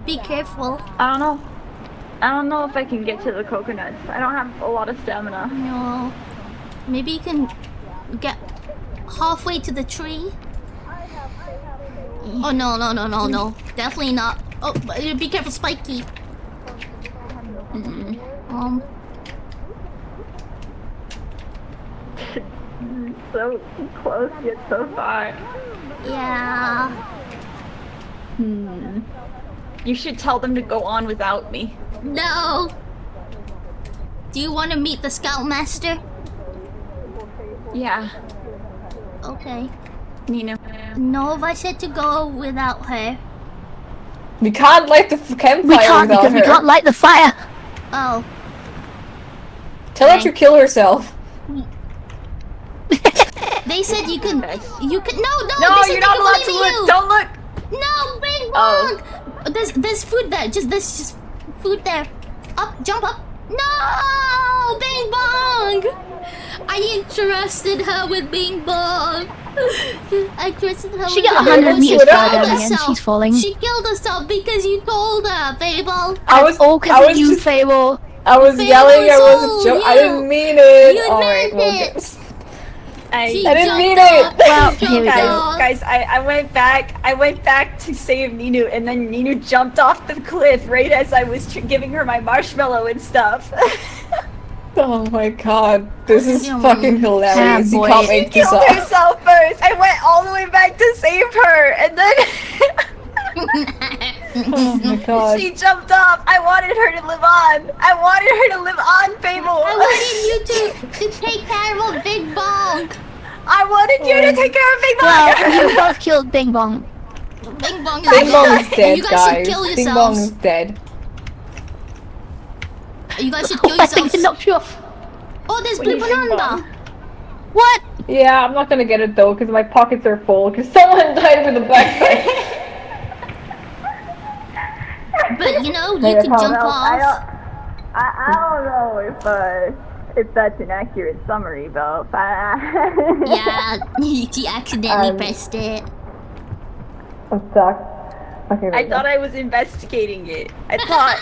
Be careful. I don't know. I don't know if I can get to the coconuts. I don't have a lot of stamina. No. Maybe you can get halfway to the tree. Oh no. Definitely not. Oh, be careful, Spiky. So close yet so far. Yeah. You should tell them to go on without me. No. Do you want to meet the Scoutmaster? Yeah. Okay. Nino. Nova said to go without her. We can't light the campfire We can't without because her. we can't light the fire. Oh. Tell her to kill herself. They said you can. You can. No. No, They said you're not they allowed can to believe in look. you. Don't look. No, Bing Oh. Bong. There's food there. There's just food there. Up, jump up. No, Bing Bong. I entrusted her with Bing Bong. I trusted her. She with got Bing 100 Bong. meters She far killed down again. herself. She's falling. She killed herself because you told her, Fable. I was all because of you, Fable. I was Fable yelling. I was wasn't all joking. I you. didn't mean it. You Alright, meant well, it. yes. She I didn't jumped mean up. it. Well, She here we jumped go. up. Guys, I went back to save Nino, and then Nino jumped off the cliff right as I was giving her my marshmallow and stuff. Oh my god, this is Yeah, fucking hilarious. You boy. can't She make this killed up. herself first. I went all the way back to save her, and then Oh my god. she jumped off. I wanted her to live on. I wanted her to live on, Fable. I wanted you to take care of Big Bong. I wanted you to take care of Big Well, Bong. you both killed Bing Bong. Bing Bong is Bing Bong dead. is dead, You guys guys. should kill Bing Bong yourselves. is dead. You guys should Oh, kill that thing yourselves. knocked you off. Oh, there's Blue Banana. What? Yeah, I'm not gonna get it though, because my pockets are full, because someone died with a backpack. But you know, you Hey, can Paul. jump off. I don't know if that's an accurate summary, though. Yeah, she accidentally pressed it. I'm stuck. Okay, I thought I was investigating it. I thought.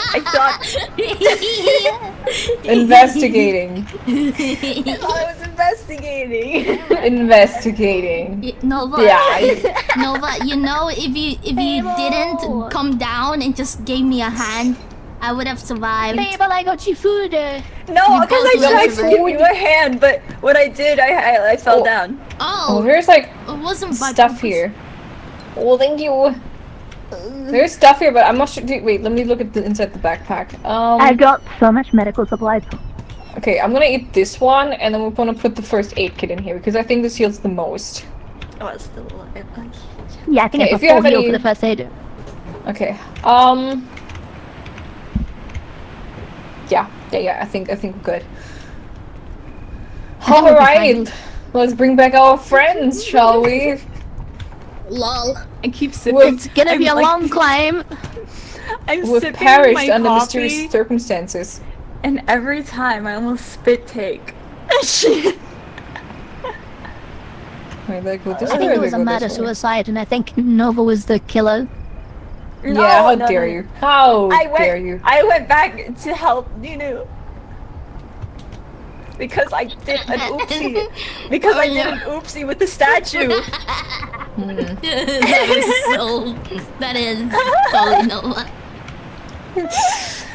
Investigating. I thought I was investigating. Investigating. Nova, Yeah. Nova, you know, if you didn't come down and just gave me a hand, I would have survived. Fable, I got you food. No, We because both I tried love to give you a hand, but when I did, I fell down. Oh, Oh, there's like it wasn't by stuff purpose. here. Oh, thank you. There's stuff here, but I'm not sure. Wait, let me look at the inside the backpack. I got so much medical supplies. Okay, I'm gonna eat this one, and then we're gonna put the first aid kit in here because I think this heals the most. Oh, it's still alive. Yeah, I think Okay, it's if a you have full heal any- for the first aid. Okay. Yeah. I think we're good. All right, let's bring back our friends, shall we? Lol. I keep sipping. It's gonna be a long climb. I'm We've sipping perished my under coffee, mysterious circumstances. and every time I almost spit take. Shit. Wait, like, go this I way think or it was they a go murder this way? suicide, and I think Nova was the killer. Yeah, how No, dare no. you? How dare went, you? I went back to help Nunu. Because I did an oopsie. Because I did an oopsie with the statue. That is totally Nova.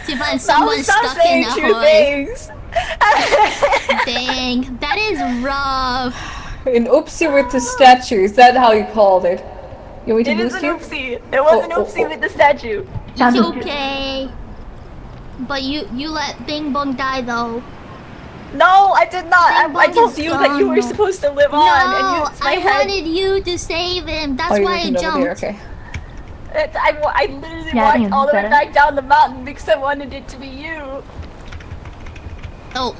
To find someone stuck in a hole. Things. Dang, that is rough. An oopsie with the statue, is that how you called it? You want me It to is boost an you? oopsie. It was an oopsie with the statue. It's okay. But you let Bing Bong die though. No, I did not. Bing I Bong told is you that you were gone. supposed to live No, on, and you used my I head. wanted you to save him. That's Oh, you're why I looking over there, jumped. okay. I literally Yeah, I think walked all the way it's back down the mountain because I wanted it to be you. Oh.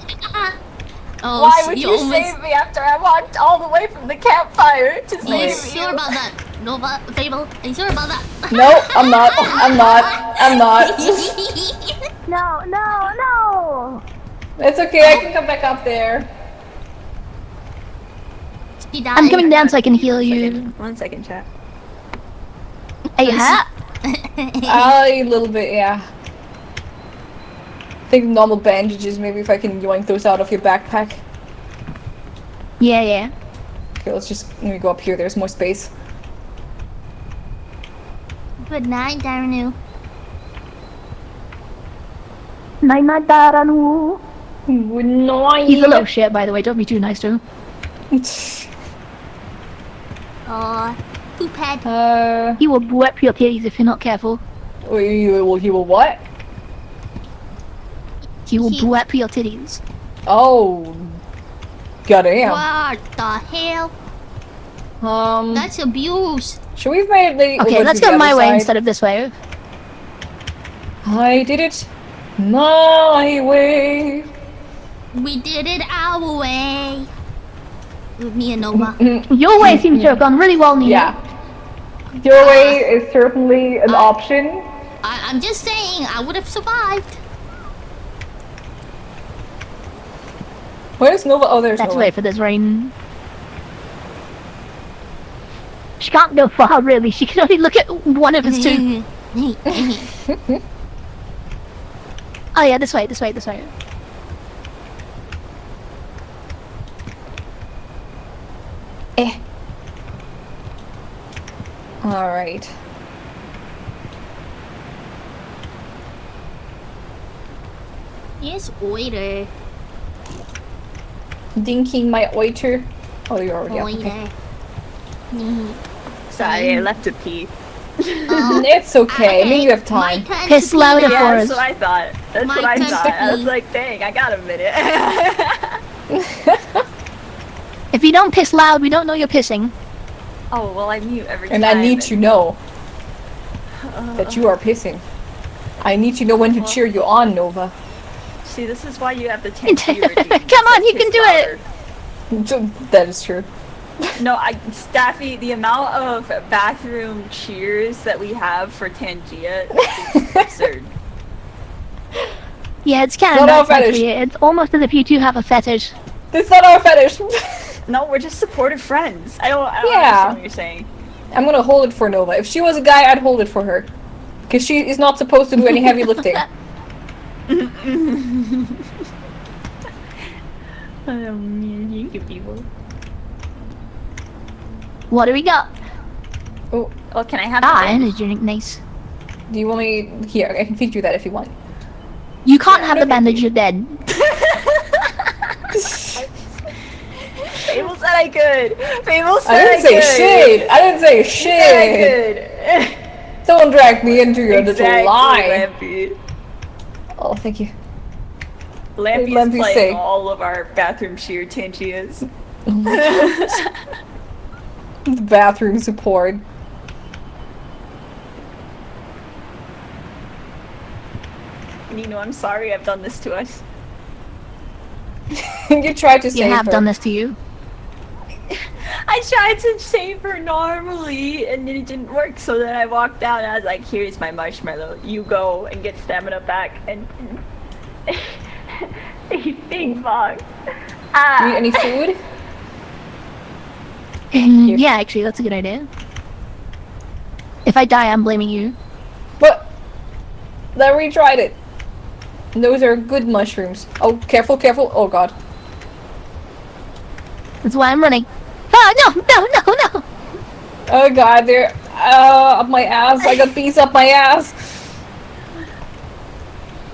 Oh, Why would you almost... save me after I walked all the way from the campfire to Are you save sure you? about that, Nova? Fable? Are you sure about that? No, I'm not. I'm not. I'm not. No. It's okay, I can come back up there. He died. I'm coming down so I can heal you. 1 second, chat. Hey, hat? A little bit, yeah. I think normal bandages, maybe if I can yoink those out of your backpack. Yeah. Okay, let me go up here, there's more space. Good night, Daranu. Night, Daranu. He's a little shit, by the way. Don't be too nice to him. Aw, poophead. He will whip your titties if you're not careful. He will what? He will whip your titties. Oh. Goddamn. What the hell? That's abuse. Should we make the Okay, let's go my way instead of this way. I did it my way. We did it our way. With me and Nova. Your way seems to have gone really well, Nina. Yeah. Your way is certainly an option. I'm just saying, I would have survived. Where's Nova? Oh, there's Let's Nova. wait for this rain. She can't go far, really. She can only look at one of us two. Oh yeah, this way. Alright. Yes, oiter. Dinking my oiter. Oh, you're already up. Oiter. Okay. Sorry, I left to pee. It's okay. Maybe you have time. Piss louder Yeah, for that's us. what I thought. That's what I thought. I was like, dang, I got a minute. If you don't piss loud, we don't know you're pissing. Oh, well, I mute every And time. I need to know that you are pissing. I need to know when to cheer you on, Nova. See, this is why you have the 10 Come on, you can do it! That is true. No, Staffy, the amount of bathroom cheers that we have for Tangia is absurd. Yeah, it's kind Not our of nice fetish. for you. It's almost as if you two have a fetish. It's not our fetish. No, we're just supportive friends. I don't Yeah. understand what you're saying. I'm gonna hold it for Nova. If she was a guy, I'd hold it for her. Because she is not supposed to do any heavy lifting. Oh man, you can people. What do we got? Oh, can I have energy drink, nice. Do you want me... Here, I can feed you that if you want. You can't have the bandage, you're dead. Fable said I could. Fable said I didn't say shit. I didn't say shit. I could. Don't drag me into your little Exactly, lie. Lampy. Oh, thank you. Lampy's Lampy playing say. all of our bathroom cheer Tangias. The bathroom support. Nino, I'm sorry I've done this to us. You tried to save You have her. done this to you. I I tried to save her normally, and then it didn't work. So then I walked out, and I was like, "Here's my marshmallow. You go and get stamina back." And bing bong. Do you need any food? Yeah, actually, that's a good idea. If I die, I'm blaming you. But I retried it. Those are good mushrooms. Oh, careful, careful. Oh god. That's why I'm running. Oh, no! Oh god, they're up my ass. I got bees up my ass.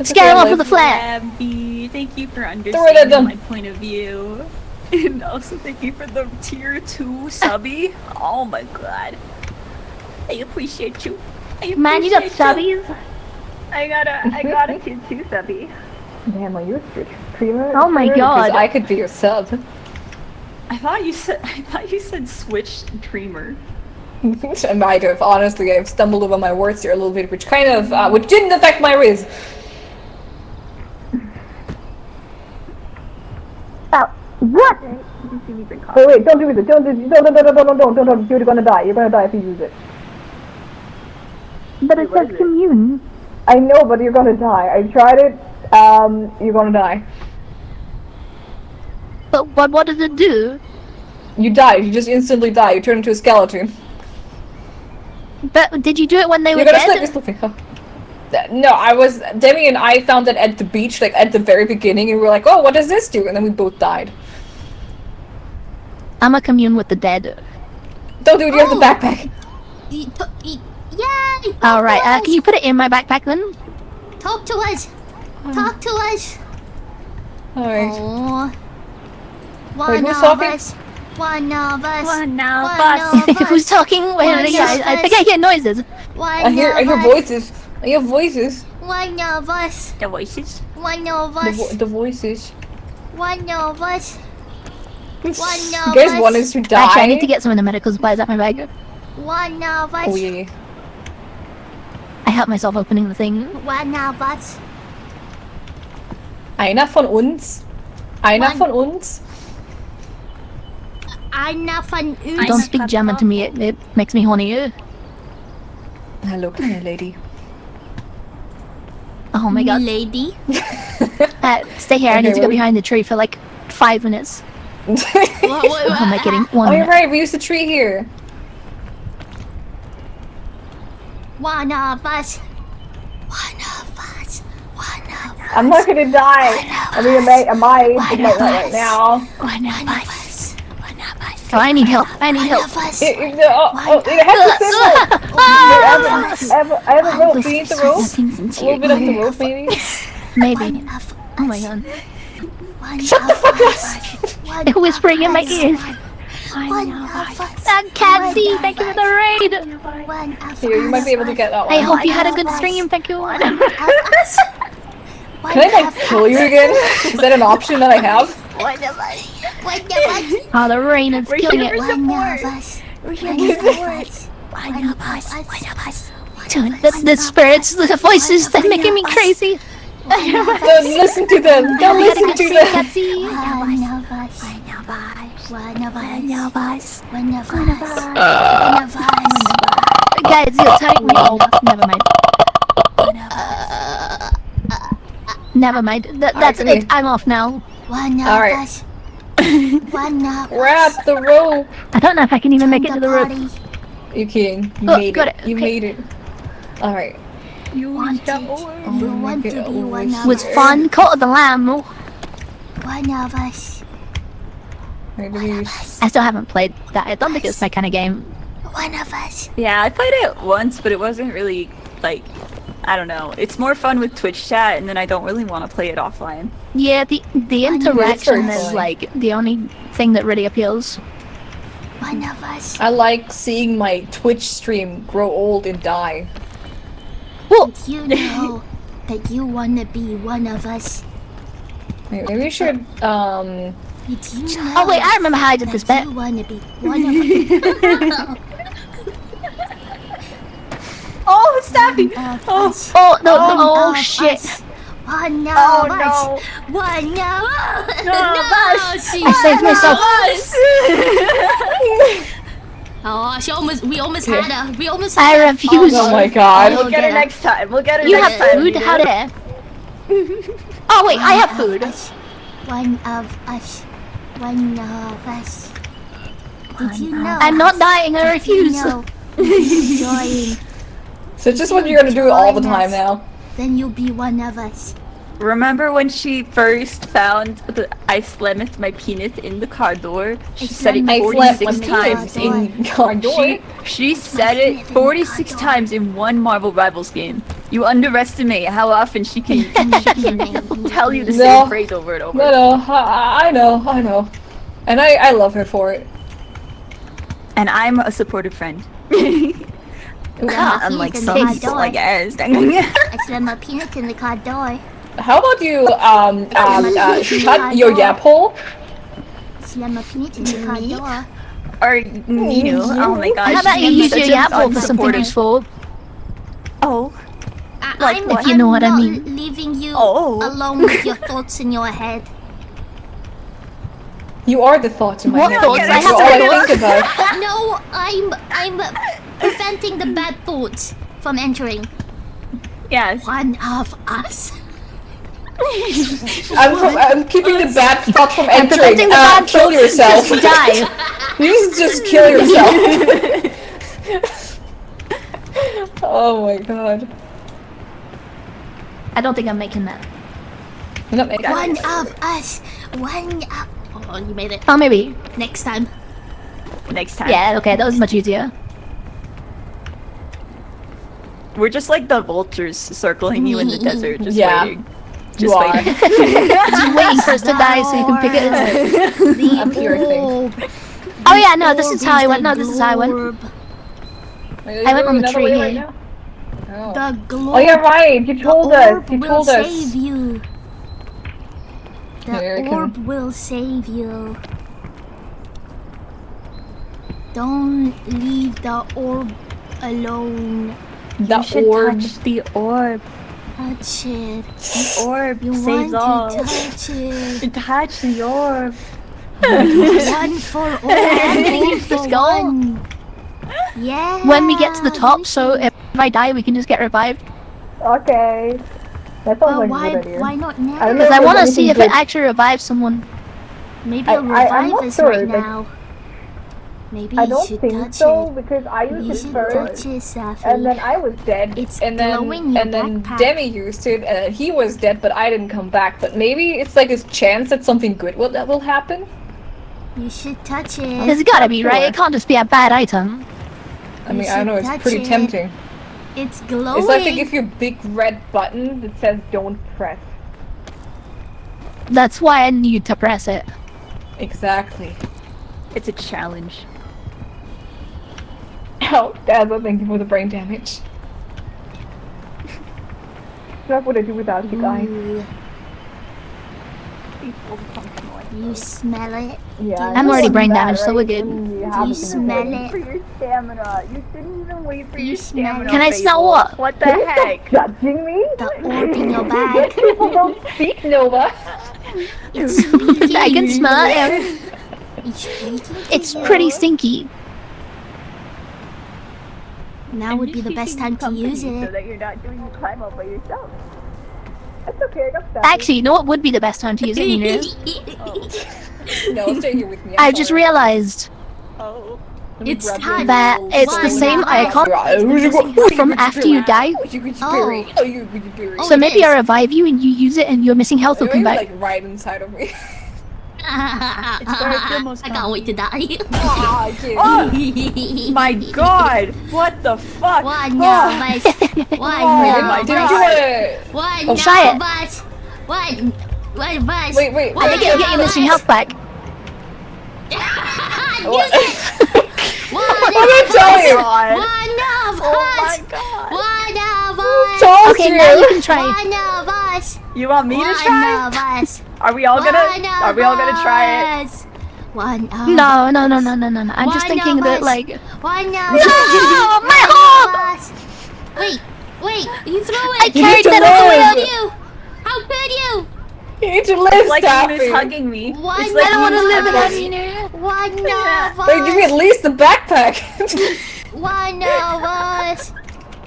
Scare him off with a flag. Abby, thank you for Throw it at understanding them. my point of view. And also thank you for the tier 2 subby. Oh my god. I appreciate you. Man, you got subbies? I got a tier 2 subby. Damn, are you a streamer? Oh my god. I could be your sub. I thought you said Switch dreamer. I might have. Honestly, I've stumbled over my words here a little bit, which kind of, which didn't affect my riz. What? Wait, don't use it. Don't. You're gonna die. You're gonna die if you use it. But it says commune. I know, but you're gonna die. I tried it. You're gonna die. But what does it do? You die. You just instantly die. You turn into a skeleton. But did you do it when they were You're gonna dead? slip your slipping. No, Demi and I found it at the beach, like at the very beginning, and we were like, oh, what does this do? And then we both died. I'm a commune with the dead. Don't do it, you have the backpack. Yay! Alright, can you put it in my backpack then? Talk to us. Talk to us. Alright. Oh. Wait, One who's of talking? us. One of us. One of Who's talking? Wait, One I of think I hear noises. I hear voices. I hear voices. One of us. The voices? One of us. The voices. One of us. You guys want us to die? Actually, I need to get some of the medical supplies out my bag. One of us. Oh yeah. I helped myself opening the thing. One of us. Einer von uns. Einer von uns. Einer von uns. Don't speak German to me, it makes me horny. Hello, kind of lady. Oh my god. Lady. Stay here, I need to go behind the tree for like 5 minutes. Oh, am I kidding? 1 Oh, minute. you're right, we used the tree here. One of us. One of us. One of us. I'm not gonna die. I mean, I might, but not right now. One of us. One of us. Oh, I need help. I need help. It has the symbol. I have a rope. Do you need the rope? A little bit of the rope, maybe? Maybe. Oh my god. Shut the fuck up! They're whispering in my ears. Catsy, thank you for the raid. Here, you might be able to get that one. I hope you had a good stream. Thank you. Can I like kill you again? Is that an option that I have? Oh, the rain is killing it. Dude, the spirits, the voices, they're making me crazy. Don't listen to them. Don't listen to them. Guys, you're telling me. Never mind. Never mind. That's it. I'm off now. Alright. Grab the rope. I don't know if I can even make it to the rope. You can. You Oh, made got it. it. You Okay. made it. Alright. You want to be one of Was us. fun. Cult of the Lamb. One of us. I still haven't played that. I don't think it's my kind of game. One of us. Yeah, I played it once, but it wasn't really, like, I don't know. It's more fun with Twitch chat, and then I don't really want to play it offline. Yeah, the interaction very is fun. like the only thing that really appeals. One of us. I like seeing my Twitch stream grow old and die. Did you know that you want to be one of us? Maybe we should, Did you know Oh wait, I remember how I did this that bit. you want to be one of us? Oh, Staffy! Oh, Oh no! Oh shit! One of Oh, us. One of us. No, I saved myself. Oh, we almost had her. We almost I had her. refuse. Oh my god. We'll get her next time. We'll get her You next have time. food? How dare? Oh wait, I have food. One of us. One of us. Did you know? I'm not dying, I refuse. Join. So it's just what you're gonna do all the time now. Then you'll be one of us. Remember when she first found that I slammed my penis in the car door? She said it I slept 46 my times penis in car door. She said it 46 times in one Marvel Rivals game. You underestimate how often she can tell you the same phrase over and over. No, I know. And I love her for it. And I'm a supportive friend. Unlike some penis in the people, car I door. guess. I slammed my penis in the car door. How about you shut your yap hole? Slam my penis in the car door. Or, you know, oh my gosh. How about you I'm use such your an yap hole for something unsupportive- useful? Oh. I'm if you know what I not mean. leaving you Oh. alone with your thoughts in your head. You are the thoughts in my What head. thoughts? I That's have all I thoughts. think about. No, I'm preventing the bad thoughts from entering. Yes. One of us. I'm keeping the bad thoughts from I'm entering. preventing the bad Kill thoughts. yourself. Just die. You just kill yourself. Oh my god. I don't think I'm making that. You're not making One it. of us. One of. Oh, you made it. Oh, maybe. Next time. Next time. Yeah, okay, that was much easier. We're just like the vultures circling you in the desert, just Yeah. waiting. You Just are. waiting. Just waiting for us to die so you can pick it. The I'm here, I think. orb. Oh yeah, no, this Orb is how I the went. No, this is how I went. globe. I went on the tree here. Oh. The globe. Oh, yeah, right. You told the us. orb You will told us. save you. The Here, I can- orb will save you. Don't leave the orb alone. The You should orb. touch the orb. Touch it. The orb You saves want all. to touch it. Touch the orb. One for all, all Let's for go. one. Yeah. When we get to the top, so if I die, we can just get revived. Okay. That sounds Well, like why, a good idea. why not now? I don't know Because I if want to there's see if anything it actually revives someone. Maybe I- it'll revive I'm not us sure, right like- now. Maybe I you don't should think touch so it. because I You used it should first, touch it, Safi. and then I was dead, It's and glowing your then backpack. Demi used it, and then he was dead, but I didn't come back. But maybe it's like a chance that something good will happen. You should touch it. There's gotta be, right? sure. It can't just be a bad item. I mean, You I don't know, should it's touch pretty it. tempting. It's glowing. It's like they give you a big red button that says "Don't press." That's why I need to press it. Exactly. It's a challenge. Oh, Dazzle, thank you for the brain damage. What would I do without you guys? Ooh, you smell it? Yeah, I'm already brain damaged, so we're good. Do you smell For it? your stamina. You didn't even wait for You your smell stamina. it. Can I smell Fable. what? What the heck? Judging me? The orb in your bag. People don't speak, Nova. It's speaking. I can smell it. It's speaking to It's you. pretty stinky. Now would be the best time to use So it. that you're not doing the climb up by yourself. That's okay, I got that. Actually, you know what would be the best time to use it, you know? No, stay here with me. I just realized Oh. It's time. that it's the same icon from after you die. Oh, So it maybe is. I revive you and you use it and your missing health will come You're back. like right inside of me. I can't wait to die. My god! What the fuck? One Oh. of us. One of Did you us. wanna... One Oh, try it. of us. One of us. Wait, wait. I think it'll get your missing health back. Use it. One What of did I tell us. you? One of Oh us. my god. One of us. Told Okay, you. now you can try. One of us. You want me to One try? of us. Are we all One gonna try it? of us. One of No. I'm just One thinking of that, us. like, One of no, us. my One hope! of us. Wait, you threw I it. carried to that all the way live. up. How dare you? How with you. You need to live, It's like Staffy. Nina's hugging me. One It's like I don't want to live Nina's in One of us. Wait, give me at least the backpack. One of us.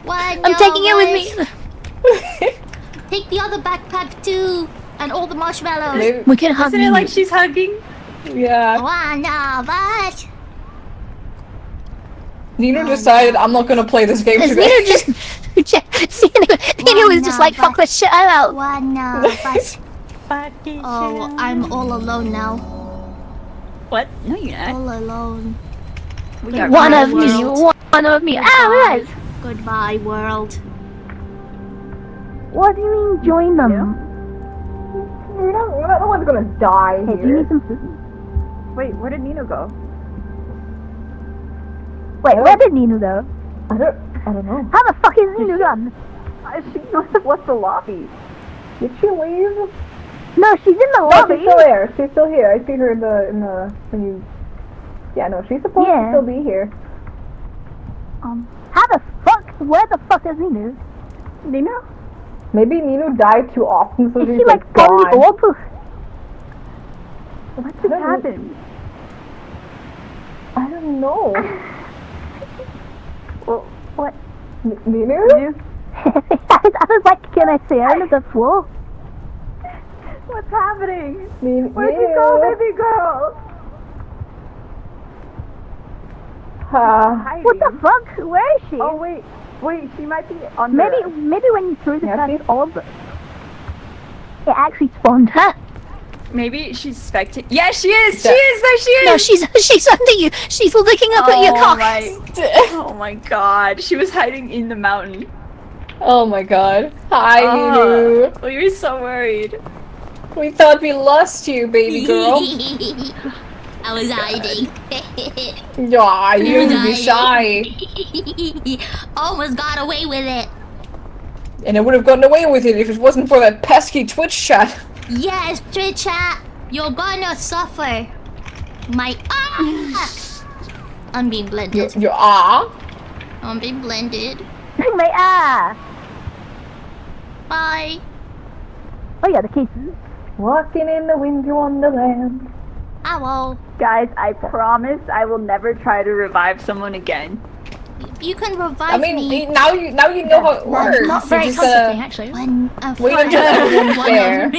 One I'm taking of it with us. me. Take the other backpack too, and all the marshmallows. Maybe- We can hug Isn't it like she's hugging? Yeah. One of us. Nina decided I'm not gonna play this game Because today. Nina Nina was just like, fuck this shit, I'm out. One of us. Oh, I'm all alone now. What? No, you're not. All alone. We are One Goodbye, of me, world. one of me. Ah, Goodbye. right. Goodbye, world. What do you mean join them? We're not the ones gonna die Hey, do you need some food? Wait, where did Nino go? Wait, where did Nino go? I don't know. How the fuck is Nino gone? She must have left the lobby. Did she leave? No, she's in the No, lobby. she's still there. She's still here. I see her in the when you. Yeah, no, she's supposed to still be here. How the fuck? Where the fuck is Nino? Nino? Maybe Nino died too often, so Is she's she like gone. fully orb? What just happened? I don't know. Well, What? Nino? I was like, can I see her on the floor? What's happening? Where'd you go, baby girl? What the fuck? Where is she? Oh wait, she might be on Maybe when you threw the first orb, it actually spawned her. Maybe she's spectating. Yeah, she is. She is. There she is. No, she's under you. She's looking up at your cock. Oh my god. She was hiding in the mountain. Oh my god. Hi, Nino. We were so worried. We thought we lost you, baby girl. I was hiding. Yeah, you need to be shy. Almost got away with it. And I would have gotten away with it if it wasn't for that pesky Twitch chat. Yes, Twitch chat, you're gonna suffer. My I'm being blended. Your I'm being blended. My Bye. Oh yeah, the cases. Walking in the winter wonderland. Ow. Guys, I promise I will never try to revive someone again. You can revive I mean, me. now you know how it works. Not You very just comforting, actually. wait until everyone's there.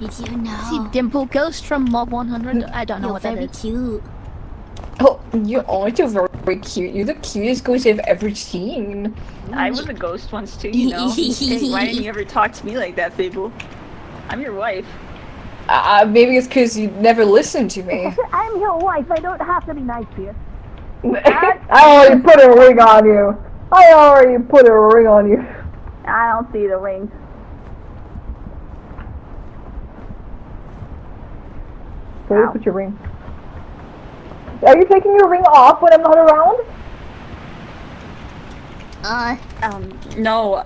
Did you know? See Dimple Ghost from Mob 100. I don't know You're what that very is. cute. Oh, you aren't very cute. You're the cutest ghost I've ever seen. I was a ghost once too, you know. Hey, why didn't you ever talk to me like that, Fable? I'm your wife. Maybe it's because you never listened to me. I'm your wife. I don't have to be nice to you. I already put a ring on you. I already put a ring on you. I don't see the ring. Where did you put your ring? Are you taking your ring off when I'm not around? No.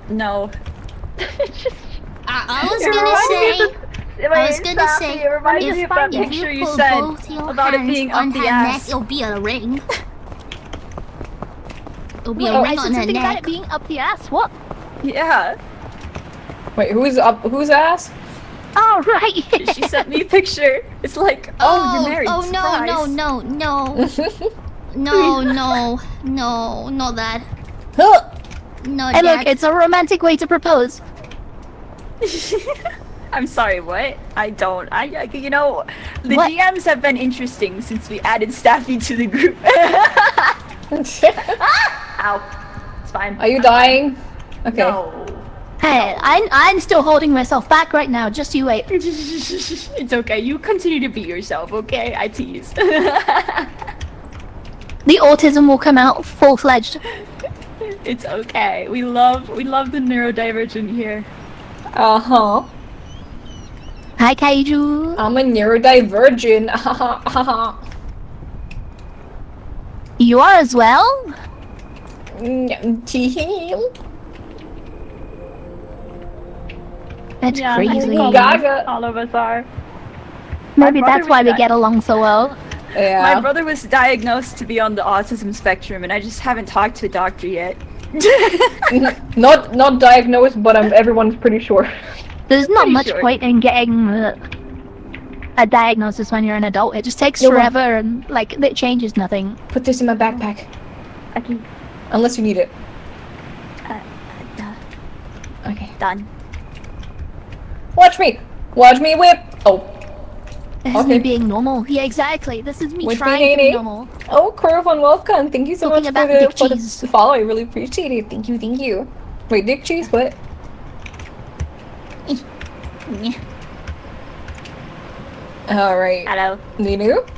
I was gonna say, it reminds me of that if picture you you pull said both your about it hands being on up the her ass. neck, it'll be a ring. It'll be Wait, a I ring said on her something about it neck. being up the ass. What? Yeah. Wait, who's ass? Oh right. She sent me a picture. It's like, oh, you're married. Oh Surprise. no, not that. No, Hey, look, Jack. it's a romantic way to propose. I'm sorry, what? I don't. You know, the What? DMs have been interesting since we added Staffy to the group. Ow. It's fine. Are you dying? Okay. No. Hey, I'm still holding myself back right now. Just you wait. It's okay. You continue to be yourself, okay? I tease. The autism will come out full-fledged. It's okay. We love the neurodivergent here. Uh-huh. Hi, Kaiju. I'm a neurodivergent. You are as well? That's crazy. Gaga. All of us are. Maybe My brother that's why was we like- get along so well. Yeah. My brother was diagnosed to be on the autism spectrum, and I just haven't talked to a doctor yet. Not diagnosed, but everyone's pretty sure. There's not Pretty much sure. point in getting a diagnosis when you're an adult. It just takes No, forever, and like it changes nothing. Put this in my backpack. Okay. Unless you need it. Okay. Done. Watch me! Watch me whip! Oh. This is me being normal. Yeah, exactly. This is me With trying to be Nene. normal. Oh, Curve and Wolfgang, thank you so Talking much about for dick the cheese. follow. I really appreciate it. Thank you, thank you. Wait, dick cheese? What? Alright. Hello. Ninu?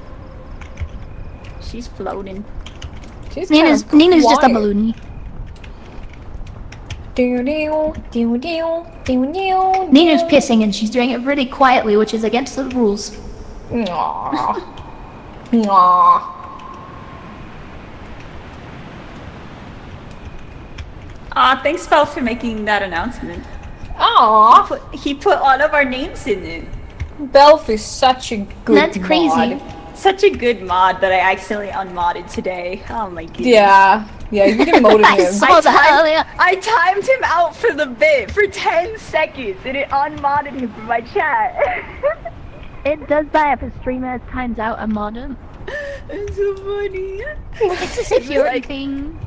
She's floating. She's Nina's just a balloon. Nina's pissing and she's doing it really quietly, which is against the rules. Aww. Aww. Aw, thanks, Belle, for making that announcement. Aww. He put all of our names in it. Belf is such a good That's crazy. mod. Such a good mod that I accidentally unmodded today. Oh my goodness. Yeah. Yeah, you demoted I him. saw that earlier. I timed him out for the bit for 10 seconds and it unmodded him from my chat. It does that if a streamer times out a modem. It's so funny. It's a security thing.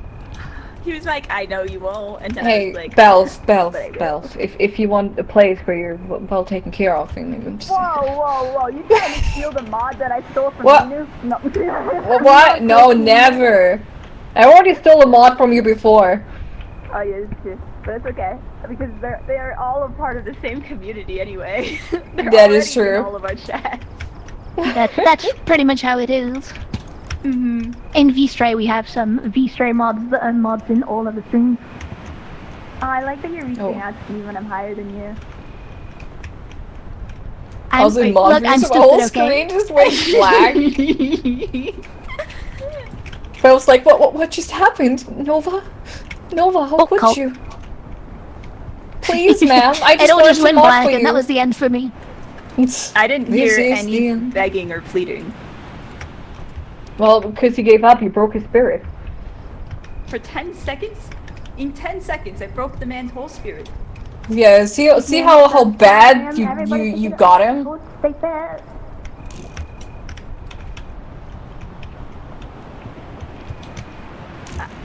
He was like, I know you won't. And then I Hey, was like, Belf. But- If you want a place where you're well taken care of, then just... Whoa, you trying to steal the mod that I stole from What? Ninu? No. What? No, never. I already stole a mod from you before. Oh yeah, it's true. But it's okay. Because they're all a part of the same community anyway. They're That is already in true. all of our chats. That's pretty much how it is. Mm-hmm. In V-Stray, we have some V-Stray mods that are mods in all of the streams. Oh, I like that you're reaching Oh. out to me when I'm higher than you. I was in mod look, I'm views, so the whole stupid, okay? screen just went black. I was like, what just happened? Nova, how could Colt. you? Please, ma'am, I It just all wanted just to went mod black, for and you. that was the end for me. I didn't This hear is any the end. begging or pleading. Well, because he gave up, he broke his spirit. For 10 seconds? In 10 seconds, I broke the man's whole spirit. Yeah, see how bad you got him? Stay there.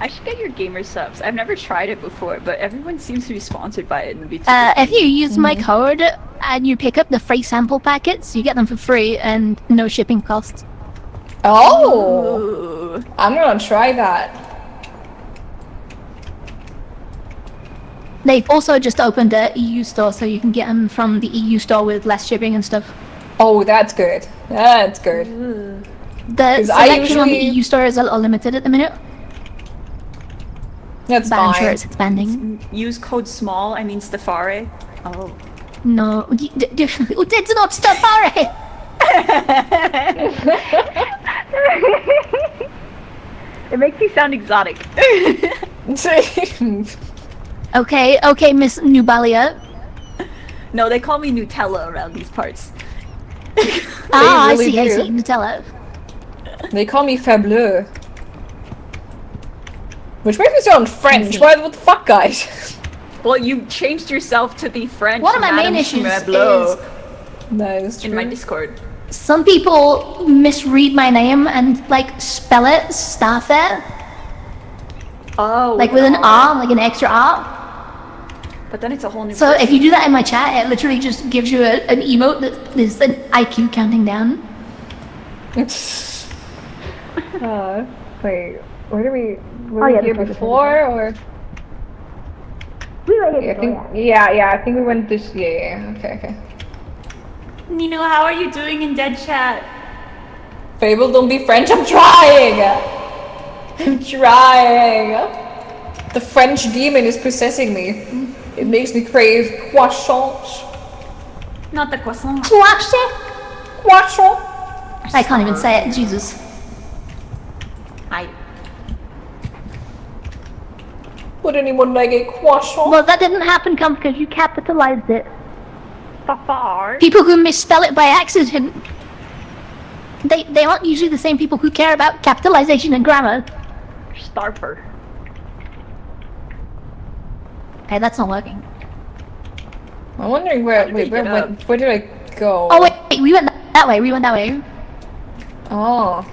I should get your gamer subs. I've never tried it before, but everyone seems to be sponsored by it in the BT. If you use my code and you pick up the free sample packets, you get them for free and no shipping costs. Oh, Ooh. I'm gonna try that. They've also just opened a EU store, so you can get them from the EU store with less shipping and stuff. Oh, that's good. That's good. The 'Cause I selection on the usually- EU store is a little limited at the minute, That's but I'm fine. sure it's expanding. Use code SMALL, I mean Stafare. Oh. No, it's not Stafari! It makes you sound exotic. Okay, Miss Nubalia. No, they call me Nutella around these parts. Ah, really I do. see, Nutella. They call me Fableux. Which makes me sound French. What the fuck, guys? Well, you changed yourself to be French. One of my Madame main issues Schmeblot That is true. in my Discord. Some people misread my name and like spell it Staffer, Oh. like with an R, like an extra R. But then it's a whole new. So if you do that in my chat, it literally just gives you an emote that is an IQ counting down. Wait, were we Oh, yeah, here this was before, or? We were here Yeah, I before, think, yeah, I think we went this, yeah, okay. Nino, how are you doing in dead chat? Fable, don't be French, I'm trying! I'm trying! The French demon is possessing me. It makes me crave croissants. Not the croissant. Croissant! I can't even say it, Jesus. I. Would anyone like a croissant? Well, that didn't happen, Cum, because you capitalized it. Far. People who misspell it by accident. They aren't usually the same people who care about capitalization and grammar. Starve her. Okay, that's not working. I'm wondering where did I go? Oh wait, we went that way. We went that way. Oh.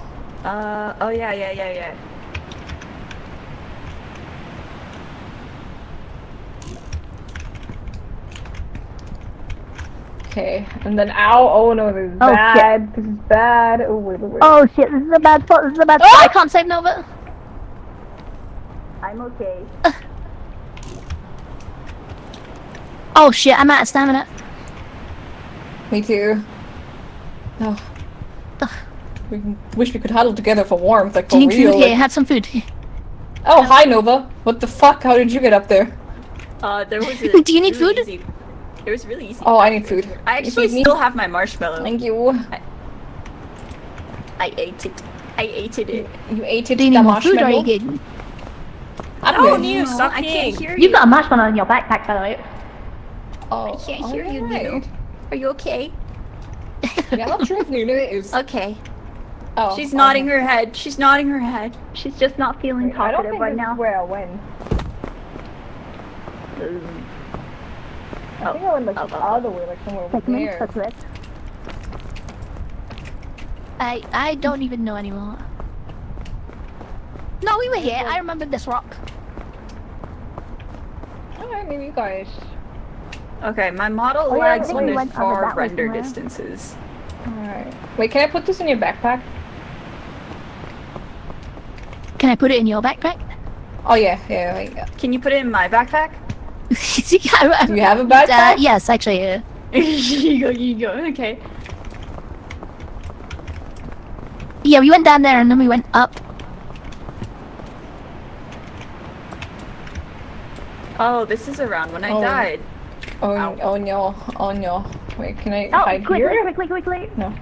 Oh yeah. Okay, and then oh no, this is bad. Shit. This is bad. Oh wait. Oh shit, this is a bad spot. This is a bad spot. I can't save Nova. I'm okay. Oh shit, I'm out of stamina. Me too. Oh. Wish we could huddle together for warmth, like for Do you need real. food? Here, have some food. Oh, hi Nova. What the fuck? How did you get up there? There was a Do you need food? It was really easy. Oh, I need food. I actually still have my marshmallow. Thank you. I ate it. I ate it. You ate it. Do you need more food or are you good? I'm No, good. you stop I can't hear you. You've got a marshmallow in your backpack, by the way. Oh, I can't hear you, alright. Nunu. Are you okay? Yeah, I'm not sure if Nunu is. Okay. Oh, She's nodding her head. She's nodding her head. She's just not feeling I don't talkative think right this now. is where I went. I think I went like the other way, like somewhere over there. I don't even know anymore. No, we were here. I remember this rock. Alright, maybe you guys. Okay, my model lags when there's far render distances. Alright. Wait, can I put this in your backpack? Can I put it in your backpack? Oh yeah. Can you put it in my backpack? Do you have a backpack? Yes, actually. Here you go. Okay. Yeah, we went down there and then we went up. Oh, this is around when I died. Oh no. Wait, can I Oh, hide here? quickly. No.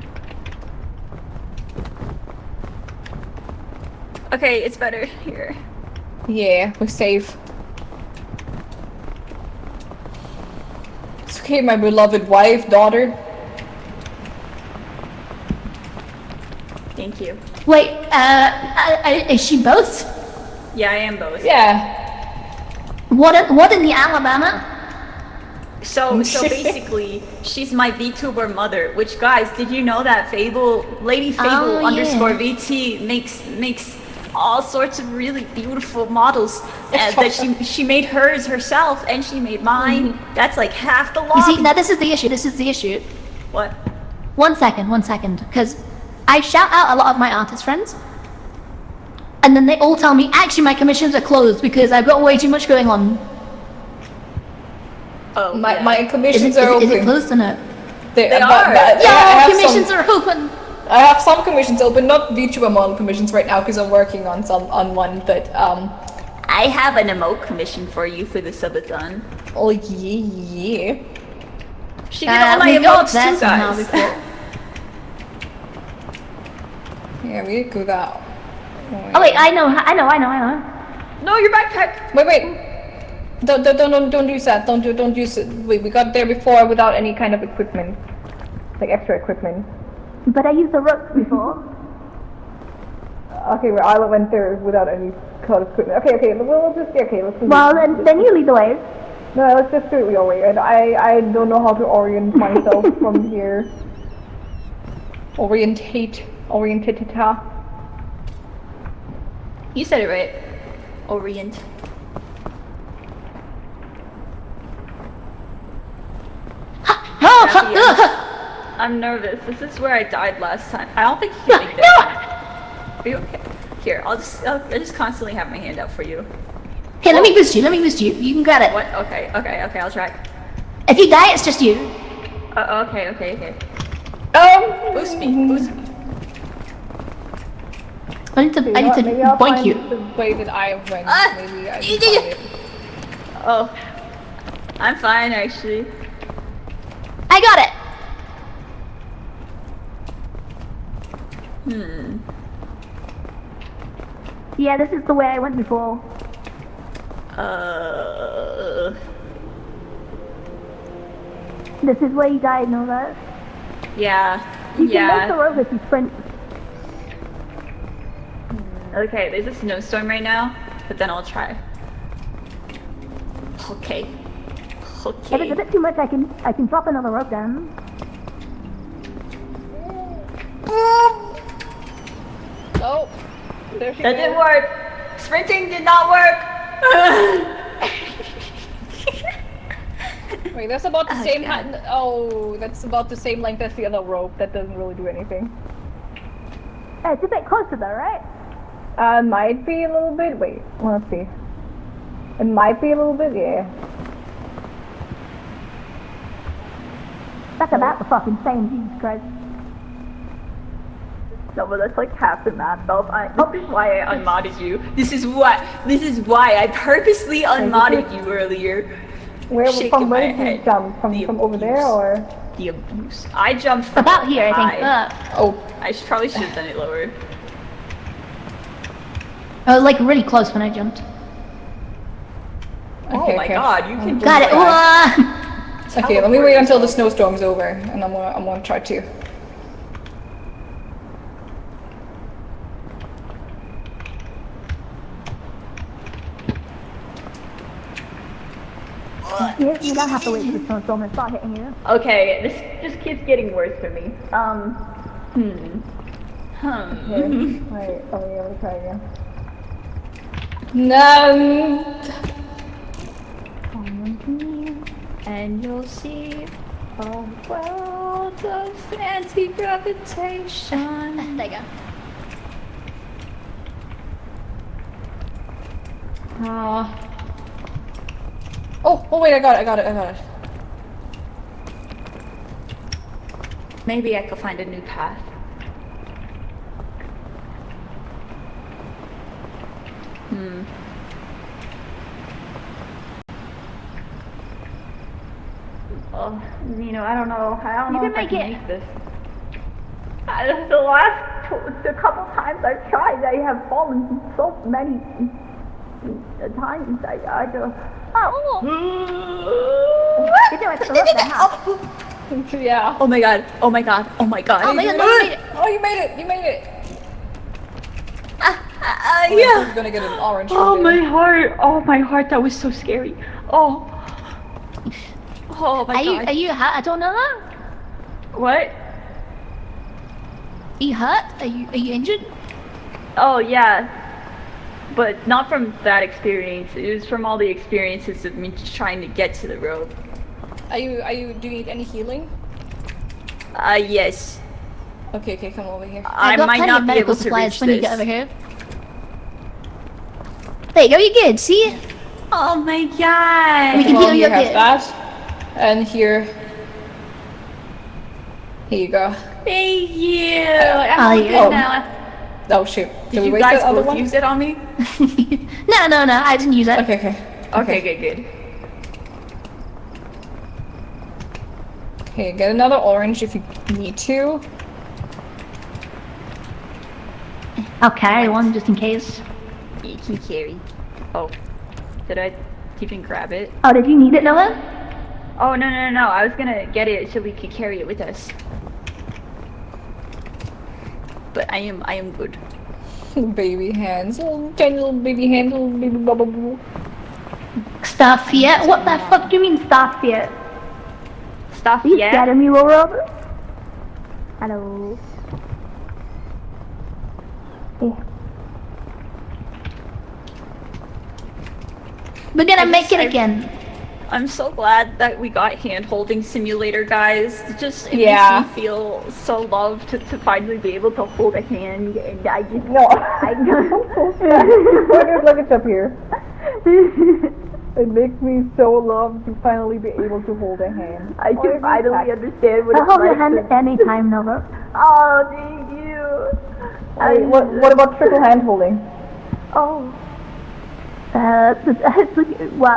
Okay, it's better here. Yeah, we're safe. It's okay, my beloved wife, daughter. Thank you. Wait, is she both? Yeah, I am both. Yeah. What in the Alabama? So basically, she's my VTuber mother. Which, guys, did you know that Lady Fable underscore VT makes all sorts of really beautiful models that she made hers herself and she made mine. That's like half the lobby. You see, now this is the issue. What? 1 second, because I shout out a lot of my artist friends, and then they all tell me, actually my commissions are closed because I've got way too much going on. Oh, my commissions are open. Is it closed or no? They are. Yeah, commissions are open. I have some commissions open, not VTuber model commissions right now because I'm working on one, but I have an emote commission for you for the subathon. Oh yeah. She did all my emotes too, guys. Yeah, we did go that. Oh wait, I know. No, your backpack. Wait. Don't use that. Don't use it. Wait, we got there before without any kind of equipment, like extra equipment. But I used the ropes before. Okay, well, I went there without any kind of equipment. Okay, we'll just let's do Well, then you lead the way. No, let's just do it your way. I don't know how to orient myself from here. Orientate. You said it right. Orient. I'm nervous. This is where I died last time. I don't think you can make that. Are you okay? Here, I'll just constantly have my hand out for you. Here, let me boost you. You can grab it. What? Okay, I'll try. If you die, it's just you. Okay. Boost me. I need to boink you. The way that I went. Maybe I can find it. Oh, I'm fine actually. I got it. Yeah, this is the way I went before. This is where you died, know that? Yeah. You can make the rope if you sprint. Okay, there's a snowstorm right now, but then I'll try. Okay. If it's Okay. a bit too much, I can drop another rope down. Oh, there she That goes. didn't work. Sprinting did not work. Wait, that's about the Oh, same. God. That's about the same length as the other rope. That doesn't really do anything. It's a bit closer though, right? Might be a little bit. Wait, let's see. It might be a little bit. Yeah. That's about the fucking same, Jesus Christ. No, but that's like half the map, Belf. This is why I unmodded you. This is why I purposely unmodded you earlier. Where Shaking from? Where my did you head. jump? From over there or? The abuse. I jumped from About here, I think. high. Oh, I probably should have done it lower. Like really close when I jumped. Oh Okay, my okay. god, you can Got it. okay. Let me wait until the snowstorm's over, and I'm gonna try to. You don't have to wait for the snowstorm to start hitting you. Okay, this just keeps getting worse for me. Wait, let me try again. No. And you'll see a world of anti-gravitation. There you go. Oh wait, I got it. Maybe I could find a new path. Oh, I don't know. You can if I make can it. make this. The couple times I've tried, I have fallen so many times. I just. Oh! You do it to the rope then, huh? Yeah. Oh my god! Oh my god! Oh my god! Oh, Megan, no, you made it! Oh, you made it! You made it! Yeah. You're gonna get an orange. Oh from my there. heart! Oh my heart! That was so scary. Oh. Oh my god. Are you hurt? I don't know. What? Are you hurt? Are you injured? Oh yeah. But not from that experience. It was from all the experiences of me just trying to get to the rope. Do you need any healing? Yes. Okay, come over here. I got might plenty not of be medical able to supplies reach when you this. get over here. There you go. You're good. See? Oh my god! We can Well, heal you here, up have here. that. And here. Here you go. Thank you! Oh, I'm good yeah. now. Oh shoot. Did we you wait guys for the other both one? use it on me? No. I didn't use that. Okay. Okay, good. Okay, get another orange if you need to. I'll carry one just in case. You can carry. Oh. Did I even grab it? Oh, did you need it, Noah? Oh, no. I was gonna get it so we could carry it with us. But I am good. Baby hands. Oh, tiny little baby hands. Little baby bubble. Stuff yet? What the fuck do you mean stuff yet? Stuff Are you yet? scared of me, Rover? Hello. Yeah. We're gonna make it again. I'm so glad that we got hand-holding simulator, guys. It just makes me feel so loved to finally be able to hold a hand, and I just Look it's up here. It makes me so loved to finally be able to hold a hand. I can finally understand what I'll it's hold your like hand to- anytime, Nova. Oh, thank you. Wait, what about triple hand holding? Oh. Well,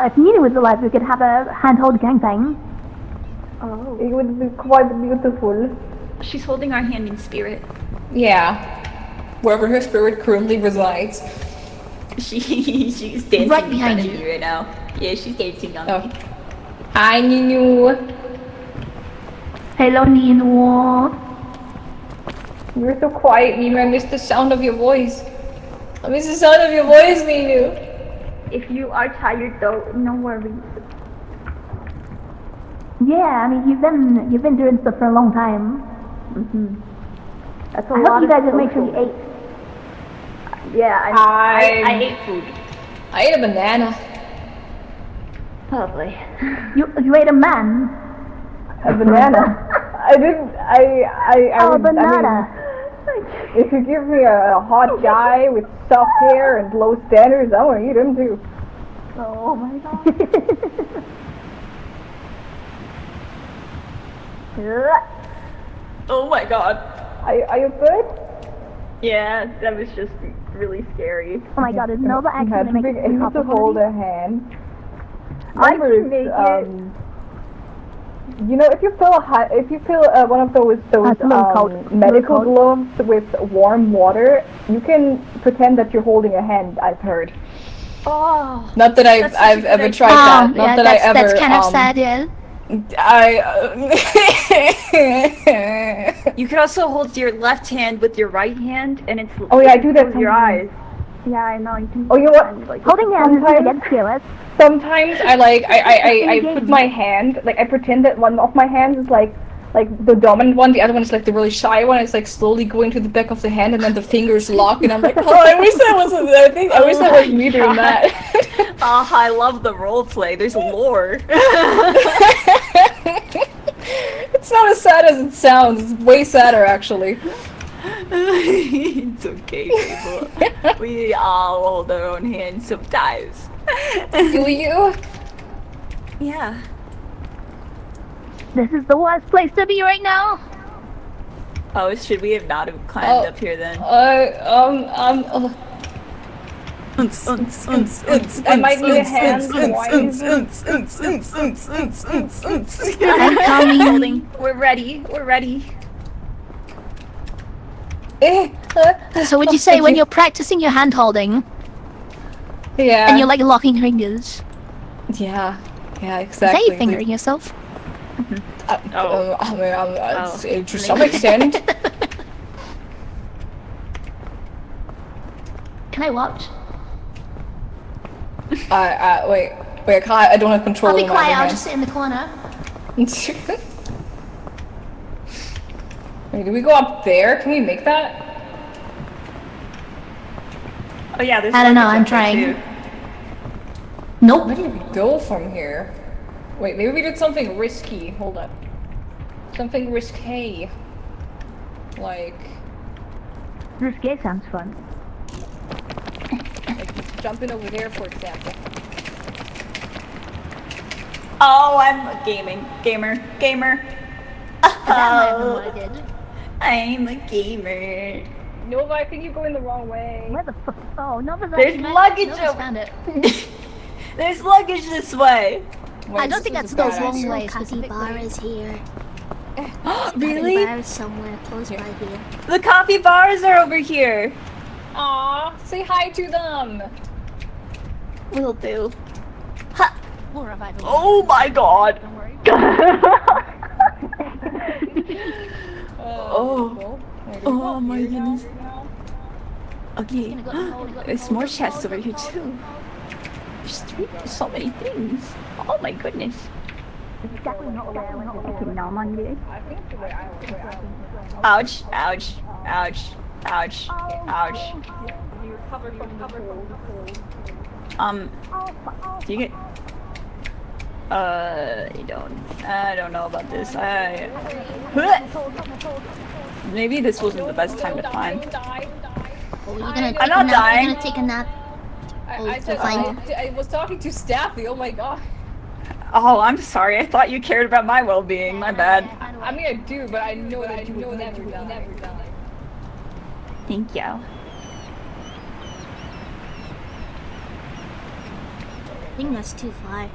if Nina was alive, we could have a handhold gangbang. Oh. It would be quite beautiful. She's holding our hand in spirit. Yeah. Wherever her spirit currently resides. She's dancing Right in behind front of you. me right now. Yeah, she's dancing on me. Hi, Ninu. Hello, Nino. You're so quiet, Ninu. I miss the sound of your voice. I miss the sound of your voice, Ninu. If you are tired though, no worries. Yeah, I mean you've been doing stuff for a long time. That's a I lot hope you guys of just make sure you social. ate. Yeah, I ate food. I ate a banana. Lovely. You ate a man. A banana. I didn't. Oh, banana. If you give me a hot guy with soft hair and low standards, I want to eat him too. Oh my god. Oh my god. Are you good? Yeah, that was just really scary. Oh my god, is Nova actually making I used to hold a hand. I can make it. You know, if you fill one of those medical gloves with warm water, you can pretend that you're holding a hand. I've heard. Oh. Not that I've ever tried that. Not that I ever. That's kind of sad, yeah. You could also hold your left hand with your right hand, and it's. Oh yeah, I do that with your sometimes. eyes. Yeah, I know. You can. Oh, you know what? Like, Holding hands is against fearless. Sometimes I put my hand, like I pretend that one of my hands is like the dominant one, the other one is like the really shy one. It's like slowly going to the back of the hand, and then the fingers lock, and I'm like, oh, I wish that wasn't. I wish that was me doing that. I love the role play. There's lore. It's not as sad as it sounds. It's way sadder, actually. It's okay, people. We all hold our own hands sometimes. Do you? Yeah. This is the worst place to be right now. Oh, should we have not have climbed up here then? I might need a hand. I'm coming. We're ready. We're ready. So would you say when you're practicing your hand holding Yeah. and you're like locking fingers, Yeah. Yeah, is exactly. that you fingering yourself? I mean, to some extent. Can I watch? Wait, I can't. I don't have control I'll be over my quiet, I'll hand. just sit in the corner. Wait, do we go up there? Can we make that? Oh yeah, there's. I don't know, luggage I'm up there, trying. too. Nope. Where do we go from here? Wait, maybe we did something risky. Hold up. Something risque. Like Risque sounds fun. jumping over there, for example. Oh, I'm a gamer. Oh, What I did. I'm a gamer. Nova, I think you're going the wrong way. Where the fuck? Oh, Nova's There's actually luggage Nova's over. found it. There's luggage this way. I don't think that's those long ways. Capybara's here. Really? Capybara's somewhere close by here. The capybaras are over here. Aw, say hi to them. Will do. We'll revive it. Oh my god. Oh. Oh my goodness. Okay. There's more chests over here too. There's so many things. Oh my goodness. It's definitely not where I went to Okay, now I'm on you. I think the way I went. Ouch, ouch, ouch, ouch, ouch. You cover from the cold. Do you get... I don't know about this. Maybe this wasn't the best time to climb. Oh, you're gonna take I'm a not nap? dying. You're gonna take a nap? I was talking to Staffy, oh my god. Oh, I'm sorry. I thought you cared about my well-being. My bad. I mean, I do, but I know that you would never die. Thank you. I think that's too far.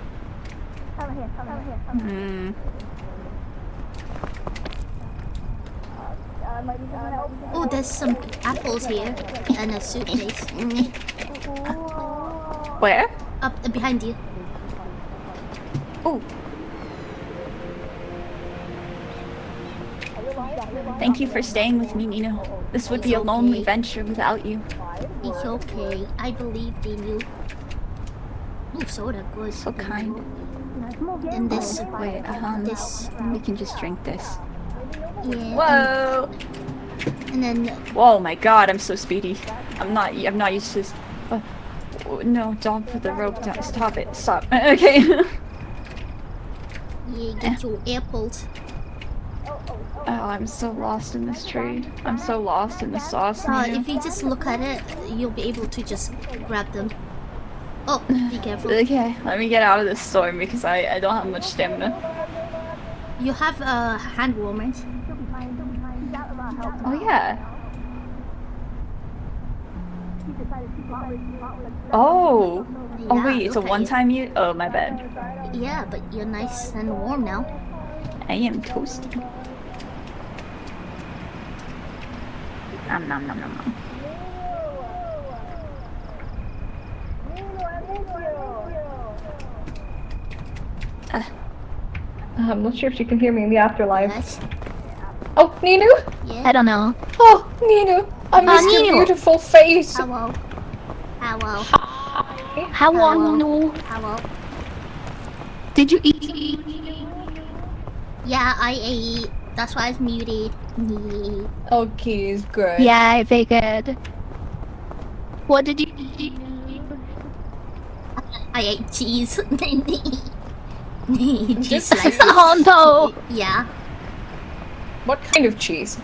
Over here. Hmm. Oh, there's some apples here and a suitcase. Where? Up behind you. Oh. Thank you for staying with me, Nino. This would be a lonely venture without you. It's okay. I believed in you. Ooh, soda, good. So kind. And this. Wait, This. we can just drink this. Yeah. Whoa! And then. Whoa, my God! I'm so speedy. I'm not used to this. No, don't put the rope down. Stop it. Stop. Okay. Yeah, get your apples. Oh, I'm so lost in this tree. I'm so lost in the sauce. Nino. If you just look at it, you'll be able to just grab them. Oh, be careful. Okay, let me get out of this storm because I don't have much stamina. You have hand warmers. Oh yeah. Oh. Oh wait, it's a one-time use. Oh my bad. Yeah, but you're nice and warm now. I am toasty. Nom nom nom nom nom. I'm not sure if you can hear me in the afterlife. Oh, Ninu? I don't know. Oh, Ninu, I missed your Ninu. beautiful face. Hello. Hello. Hello, Nino. Hello. Did you eat? Yeah, I ate. That's why it's muted. Okay, it's good. Yeah, I figured. What did you eat? I ate cheese. Cheese slices. Oh no! Yeah. What kind of cheese?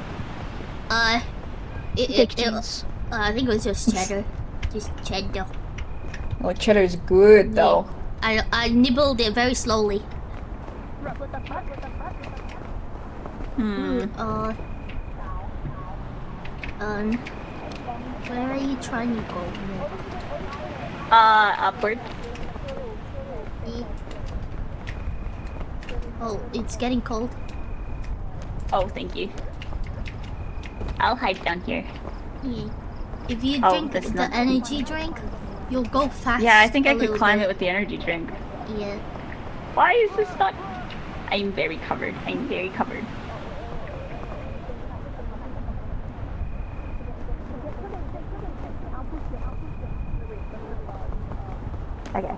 Cheese. I think it was just cheddar. Just cheddar. Oh, cheddar's good though. I nibbled it very slowly. Where are you trying to go? Upward. Oh, it's getting cold. Oh, thank you. I'll hide down here. Yeah. If you Oh, drink that's the not- energy drink, you'll go fast. Yeah, I think I could little climb bit. it with the energy drink. Yeah. Why is this not? I'm very covered. I'm very covered. Okay.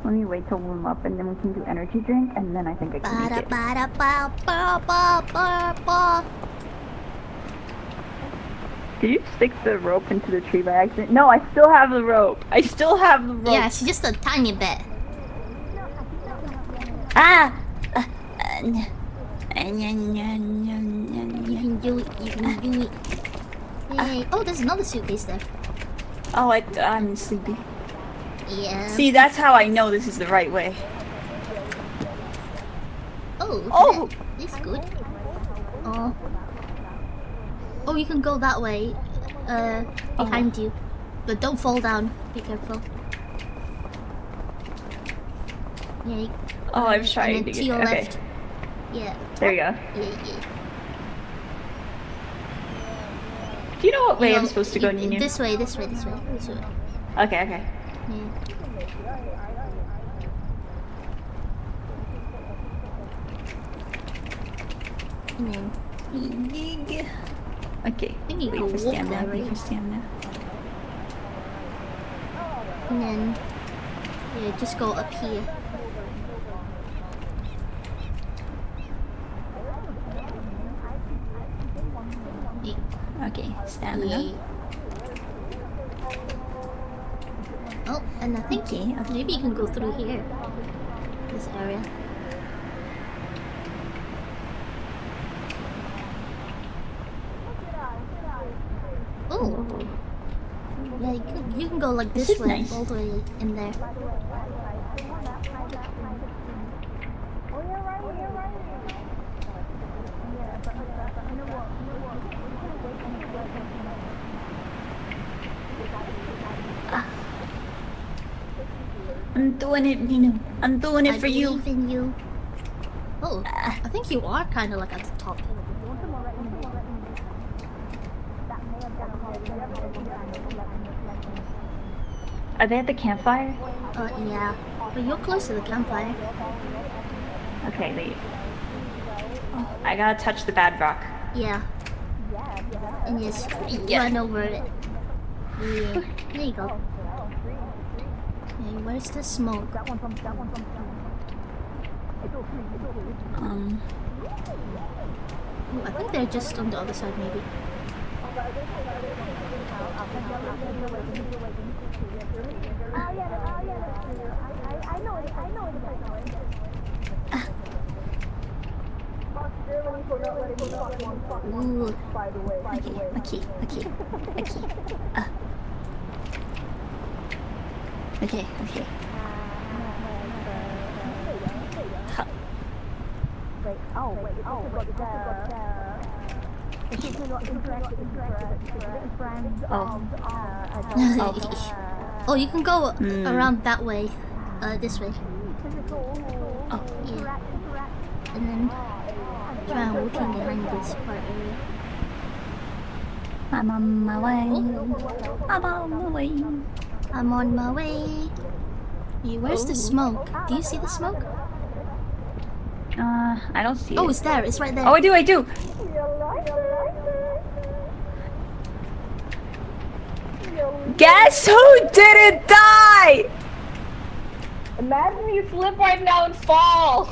Let me wait till warm up and then we can do energy drink and then I think I can make it. Ba-da-ba-da-ba-ba-ba-ba. Did you stick the rope into the tree by accident? No, I still have the rope. I still have the rope. Yeah, it's just a tiny bit. Ah! You can do it. You can do it. Yay. Oh, there's another suitcase there. Oh, I'm sleepy. Yeah. See, that's how I know this is the right way. Oh. It's good. Oh. Oh, you can go that way. Behind you. But don't fall down. Be careful. Yeah. Oh, I'm trying and to then get your okay. left. Yeah. There you go. Yeah. Do you know what way You I'm know, supposed to go, Ninu? This way. This way. Okay, okay. Yeah. And then Okay. think you Wait can for walk stamina. there, Wait right? for stamina. And then yeah, just go up here. Okay, stamina. Yeah. Oh, and I think maybe you can go through here. This area. Oh. Yeah, you can go like this way, nice. all the way in there. I'm doing it, Ninu. I'm doing it for you. I believe in you. Oh, I think you are kind of like at the top. Are they at the campfire? Yeah. But you're close to the campfire. Okay, wait. I gotta touch the bad rock. Yeah. And just run over it. Yeah. There you go. Okay, where's the smoke? Ooh, I think they're just on the other side, maybe. Ooh. Okay. Oh, you can go around that way. This way. Oh. Yeah. And then try and walk in behind this part area. I'm on my way. I'm on my way. Hey, where's the smoke? Do you see the smoke? I don't see it. Oh, it's there. It's right there. Oh, I do. Guess who didn't die? Imagine you slip right now and fall.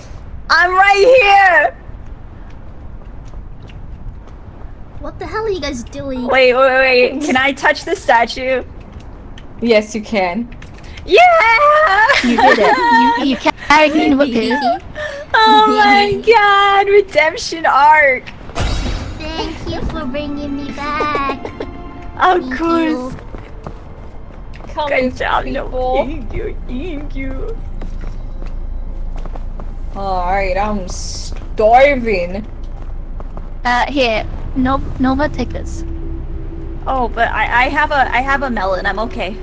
I'm right here. What the hell are you guys doing? Wait. Can I touch the statue? Yes, you can. Yeah! You did it. You carried me with you. Oh my god, redemption arc. Thank you for bringing me back. Of Thank course. you. Good job, no. Thank you. Alright, I'm starving. Here, Nova, take this. Oh, but I have a melon. I'm okay.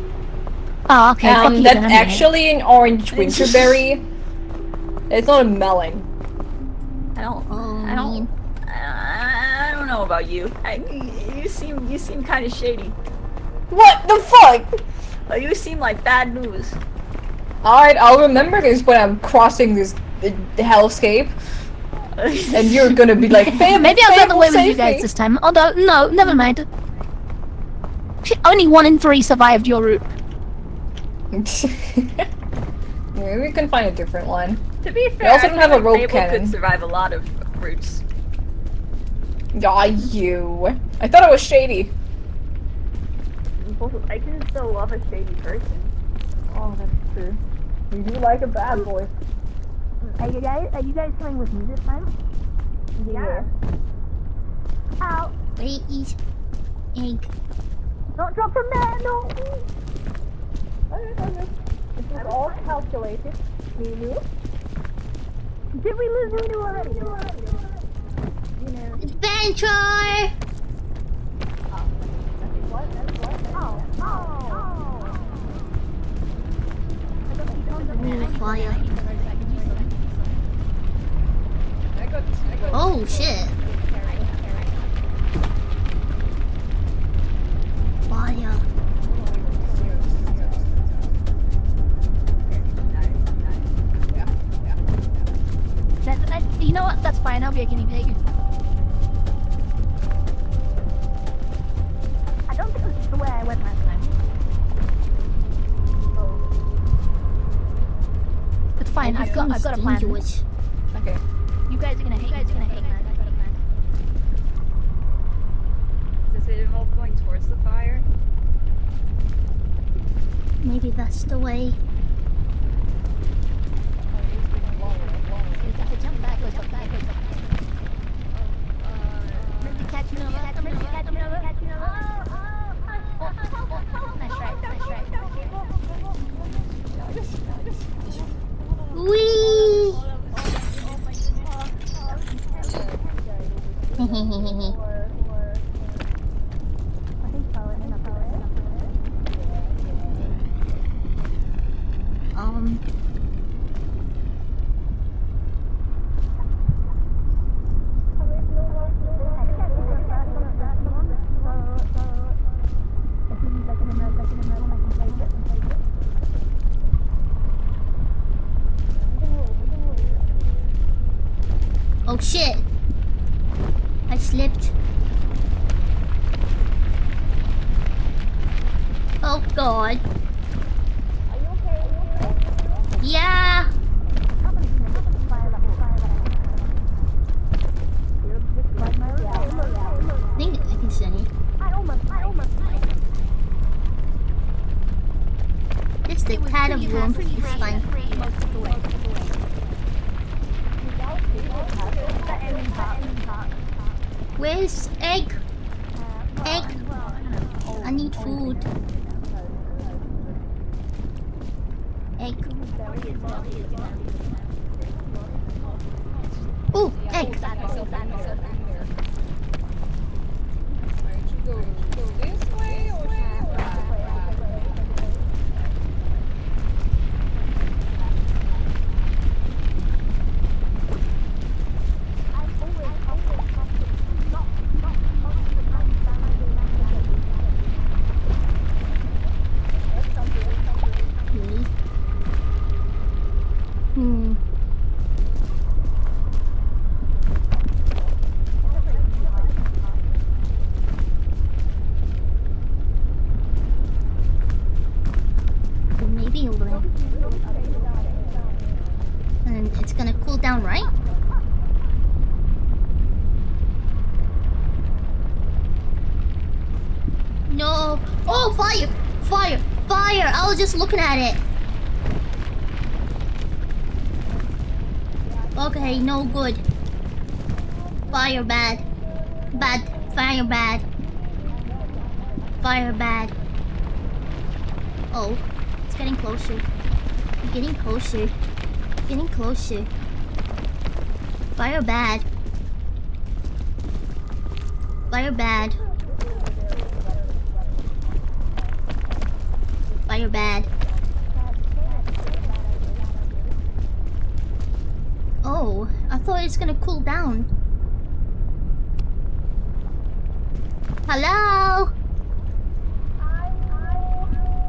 Oh, okay. fuck you That's then, I'm actually an orange winterberry. It's not a melon. I don't know about you. You seem kind of shady. What the fuck? You seem like bad news. Alright, I'll remember this when I'm crossing this hellscape. And you're gonna be like, Maybe I'll go away with you guys this time. Although, no, never mind. Only 1 in 3 survived your route. Maybe we can find a different one. To be We fair, also I don't feel have a like rope Fable cannon. could survive a lot of routes. Aw, you. I thought it was shady. I can still love a shady person. Oh, that's true. You do like a bad boy. Are you guys coming with me this time? Yeah. Ow! Wait, Ink. Don't drop from there, no! This is all calculated. Nunu? Did we lose Nunu already? Adventure! Ooh, fire. Oh shit. Fire. You know what? That's fine. I'll be a guinea pig. I don't think this is the way I went last time. It's fine. I've got a plan. Dangerous. Okay. You guys are gonna hate. I've got a plan. Does it involve going towards the fire? Maybe that's the way. Wee! Oh shit! Oh god. Yeah. I think I can send it. Just a tad of warmth is fine. Where's egg? Egg. I need food. Egg. Oh, egg. Maybe over there. And it's gonna cool down, right? No. Oh, fire! Fire! Fire! I was just looking at it. Okay, no good. Fire bad. Bad. Fire bad. Fire bad. Oh, it's getting closer. Getting closer. Getting closer. Fire bad. Fire bad. Fire bad. Oh, I thought it's gonna cool down. Hello?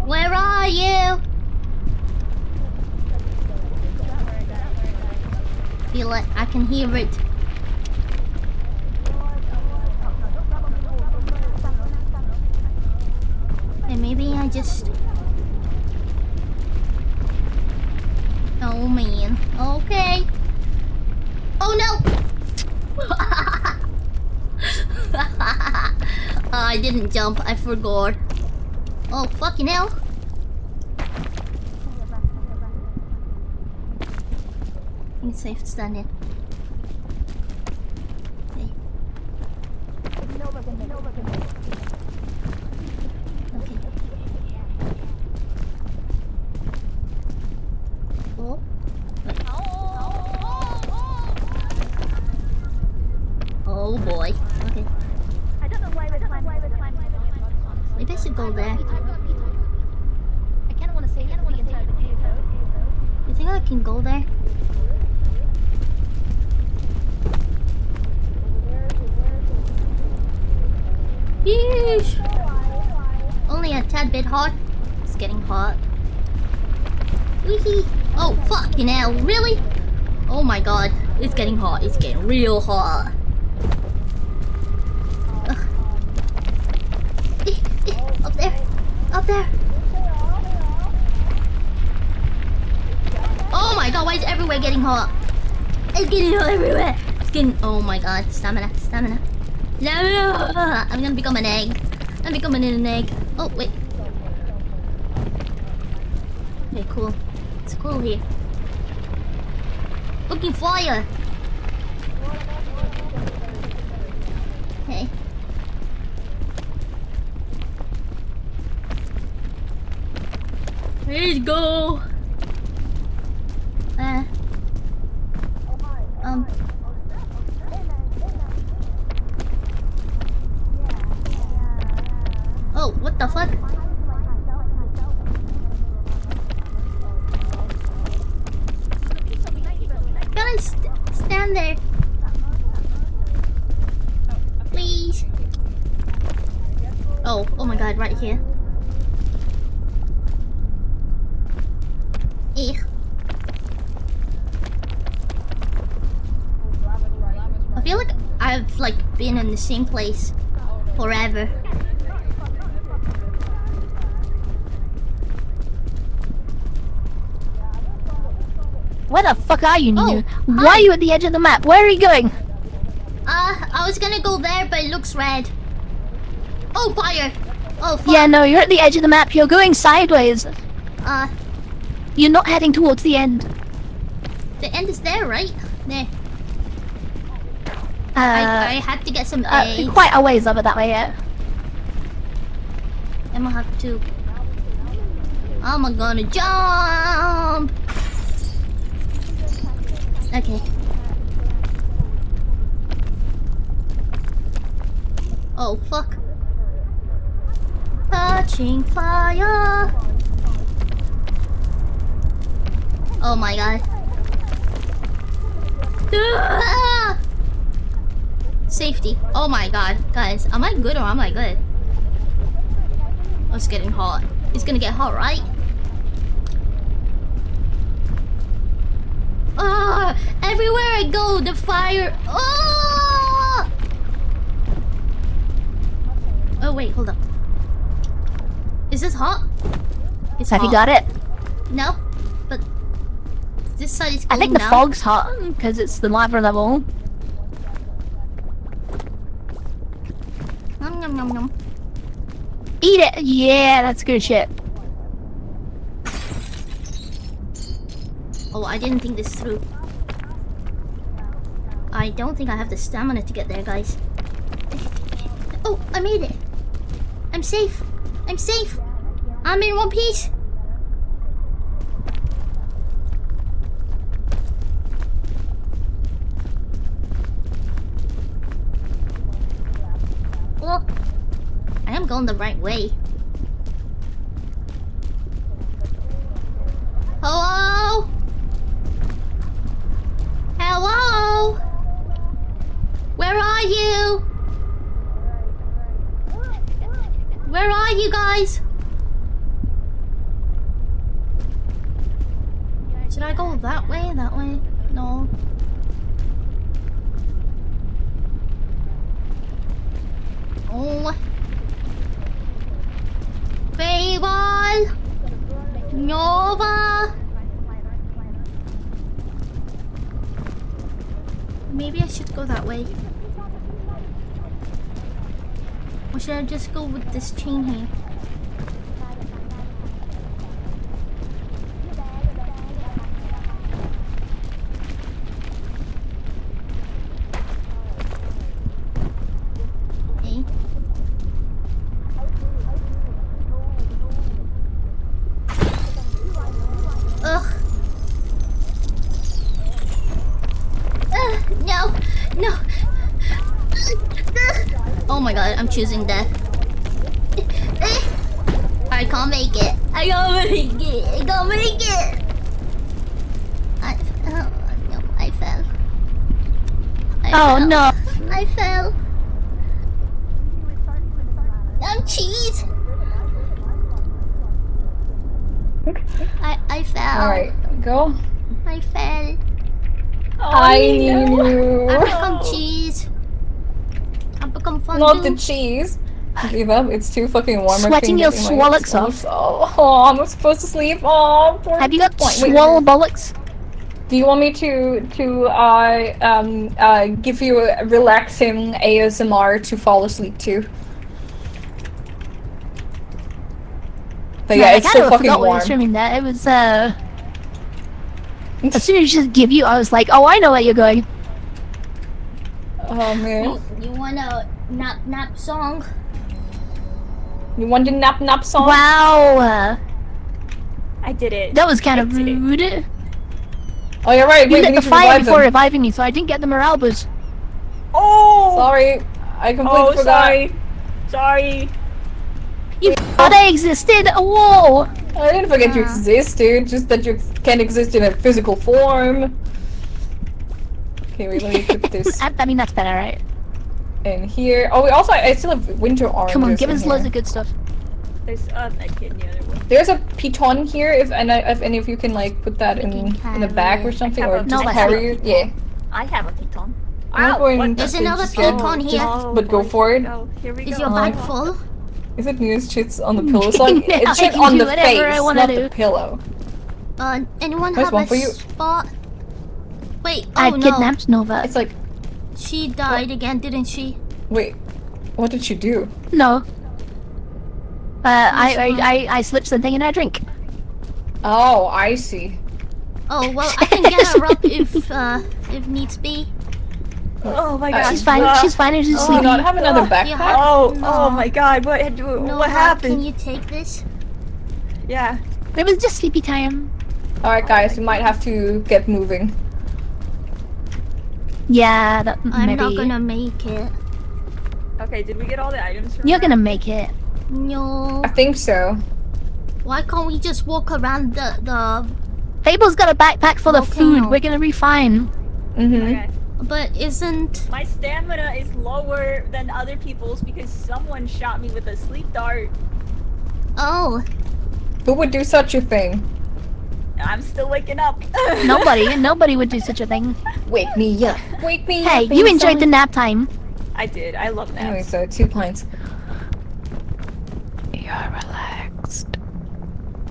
Where are you? Feel it. I can hear it. And maybe I just... Oh man. Okay. Oh no! I didn't jump. I forgot. Oh fucking hell. It's safe to stand in. Okay. Okay. Oh. Wait. Oh boy. Okay. I don't know why we're climbing. Maybe I should go there. I kind of want to say it inside the cave. You think I can go there? Yeesh! Only a tad bit hot. It's getting hot. Weehee! Oh, fucking hell, really? Oh my god, it's getting hot. It's getting real hot. Ugh. Up there! Up there! Oh my god, why is everywhere getting hot? It's getting hot everywhere! It's getting... Oh my god, stamina, stamina. No! I'm gonna become an egg. I'm becoming an egg. Oh, wait. Okay, cool. It's cool here. Looking fire! Okay. Let's go! Oh, what the fuck? Gotta stand there. Please. Oh, oh my god, right here. Eh. I feel like I've been in the same place forever. Where the fuck are you, Nunu? Oh, Why are you at the edge of the map? Where are you going? I was gonna go there, but it looks red. Oh, fire! Oh, fuck. Yeah, no, you're at the edge of the map. You're going sideways. You're not heading towards the end. The end is there, right? There. I had to get some eggs. Quite a ways over that way, yeah. I'm gonna have to. I'm gonna jump. Okay. Oh fuck. Touching fire. Oh my god. Ah! Safety. Oh my god. Guys, am I good or am I good? Oh, it's getting hot. It's gonna get hot, right? Ah! Everywhere I go, the fire. Oh! Oh wait, hold up. Is this hot? It's Have hot. you got it? No, but this side is I cold think the now. fog's hot because it's the lava level. Nom nom nom nom. Eat it! Yeah, that's good shit. Oh, I didn't think this through. I don't think I have the stamina to get there, guys. Oh, I made it. I'm safe. I'm safe. I'm in one piece. Well, I am going the right way. Hello? Hello? Where are you? Where are you guys? Should I go that way? That way? No. Oh. Fable. Nova. Maybe I should go that way. Or should I just go with this chain here? Okay. Ugh. No. No. Oh my god, I'm choosing death. I can't make it. I can't make it. I can't make it. No, I fell. No. I fell. I'm cheese. I fell. Alright, go. I fell. I knew. I become cheese. I become fondue. Not the cheese. Give up. It's too fucking warm. Sweating your swallocks off. Oh, I'm supposed to sleep. Oh, poor Have you got Wait, swallow bollocks? Do you want me to give you a relaxing ASMR to fall asleep to? But yeah, it's so fucking forgot we were warm. streaming that. It was as soon as you just give you, I was like, oh, I know where you're going. Oh man. You want a nap song? You want the nap song? Wow. I did it. That was kind of rude. Oh, you're right. You Wait, we lit need the to fire revive before them. reviving me, so I didn't get the morale boost. Oh! Sorry, I completely forgot. Sorry. You thought I existed. Whoa! I didn't forget you exist, dude. Just that you can't exist in a physical form. Okay, wait, let me put this I mean, that's better, right? in here. Oh, I still have winter oranges. Come on, give in us here. loads of good stuff. There's that kid in the other one. There's a piton here. If any of you can like put that in the bag or something, or just carry it. Yeah. I have a piton. I'm not going There's to another just get- piton here. But go for it. Here we Is go. your bag full? Is it news shits on the pillow? So like, Yeah, it's I shit can on do the whatever face, I wanna not do. the pillow. Anyone There's have one a for you. spot Wait, I oh no. kidnapped Nova. It's like, She died again, didn't she? wait, what did she do? No. I slipped something in her drink. Oh, I see. Oh, well, I can get her up if needs be. Oh my god. She's fine. She's fine. She's Oh, sleeping. not have another You backpack. have- Oh, no. oh my god, what No, happened? Can you take this? Yeah. It was just sleepy time. Alright guys, we might have to get moving. Yeah, that I'm maybe. not gonna make it. Okay, did we get all the items from You're her? gonna make it. No. I think so. Why can't we just walk around the Fable's got a backpack full of food. Volcano. We're gonna be fine. Okay. But isn't... My stamina is lower than other people's because someone shot me with a sleep dart. Oh. Who would do such a thing? I'm still waking up. Nobody would do such a thing. Wake me up. Wake me Hey, up. you enjoyed the nap time. I did. I love naps. Anyway, so 2 pints. You're relaxed.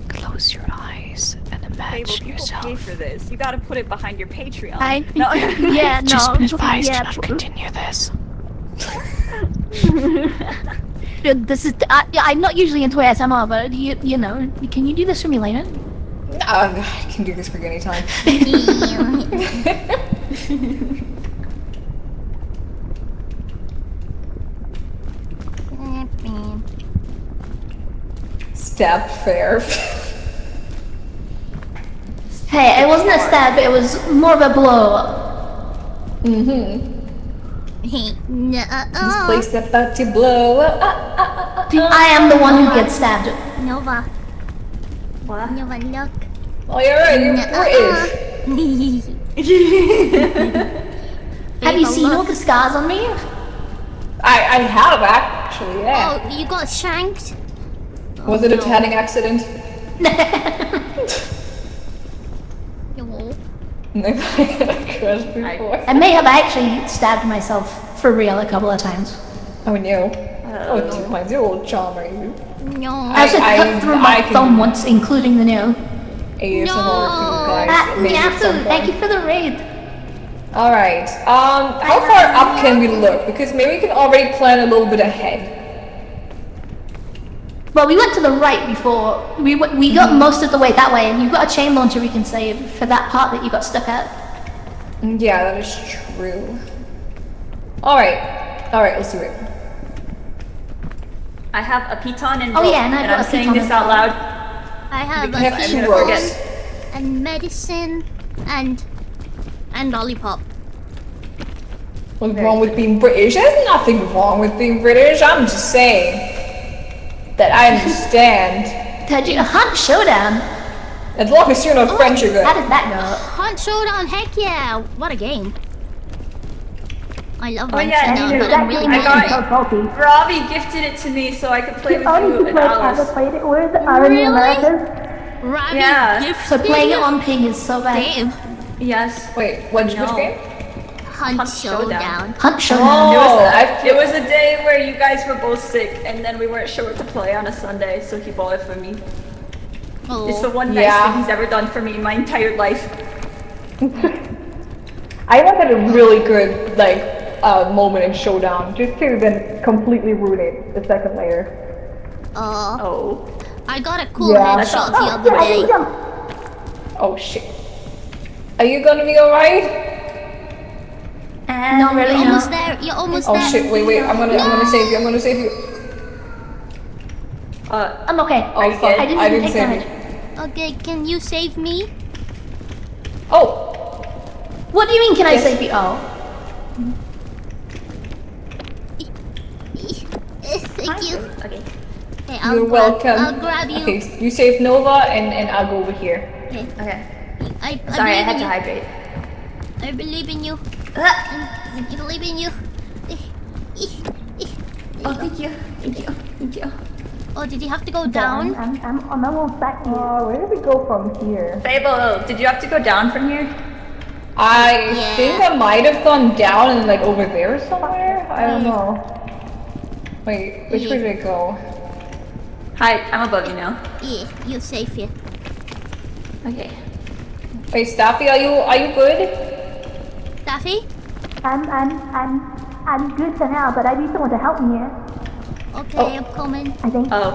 Close your eyes and Fable, imagine people yourself. pay for this. You gotta put it behind your Patreon. No. Yeah, no. Just been advised yeah. to not continue this. This is. I'm not usually into ASMR, but you know, can you do this for me later? I can do this for you anytime. Stab fair. Hey, it wasn't a stab. It was more of a blow. This place about to blow. I am the one who gets stabbed. Nova. What? Nova, look. Oh, you're right. You're British. Have you seen all the scars on me? I have actually. Yeah. Oh, you got shanked? Was it a tanning accident? No. I may have actually stabbed myself for real a couple of times. Oh no. Oh, 2.0 old charmer, you. No. I also cut through my thumb once, including the nail. ASMR for you guys. Maybe at some Nyafu, thank you point. for the raid. Alright, how far up can we look? Because maybe we can already plan a little bit ahead. Well, we went to the right before. We got most of the way that way, and you've got a chain launcher we can save for that part that you got stuck at. Yeah, that is true. Alright, let's do it. I have a piton and Oh, rope, yeah, and I've got I'm a saying piton this as out well. loud. I have We have a two few ropes. books and medicine and lollipop. What's wrong with being British? There's nothing wrong with being British. I'm just saying that I understand. Did you Hunt Showdown? As long as you're not French, you're good. How did that go? Hunt Showdown, heck yeah! What a game. I love Oh Hunt yeah, Showdown, you but I'm really I mad. got Robbie gifted it to me so I could play with you and Alice. played it with are in the Americas. Robbie Yeah. gifted So playing it you? on ping is so bad. Damn. Yes. Wait, which No. game? Hunt Showdown. Hunt It Showdown. was, it was a day where you guys were both sick and then we weren't sure what to play on a Sunday, so he bought it for me. Oh. It's the one nice Yeah. thing he's ever done for me in my entire life. I wanted a really good, moment in Showdown, just to then completely ruin it the second layer. Oh. I got a cool Yeah. headshot the other day. Oh shit. Are you gonna be alright? Not really. You're No. almost there. You're almost Oh there. shit, wait, I'm gonna save you, I'm gonna save you. I'm okay. Oh fuck, I didn't I even didn't take save damage. you. Okay, can you save me? Oh! What do you mean? Can I Yes. save you? Oh. Thank you. Okay. Okay, I'll You're grab, welcome. I'll grab you. Okay, you save Nova and I'll go over here. Okay. Okay. I Sorry, I believe had in to you. hydrate. I believe in you. I believe in you. Oh, thank you. Thank you. Thank you. Oh, did you have to go down? I'm almost back here. Where do we go from here? Fable, did you have to go down from here? I Yeah. think I might have gone down and over there somewhere? I don't know. Wait, which way did I go? Hi, I'm above you now. Yeah, you're safe here. Okay. Wait, Staffy, are you good? Daffy? I'm good for now, but I need someone to help me here. Okay, I'm coming. I think. Oh.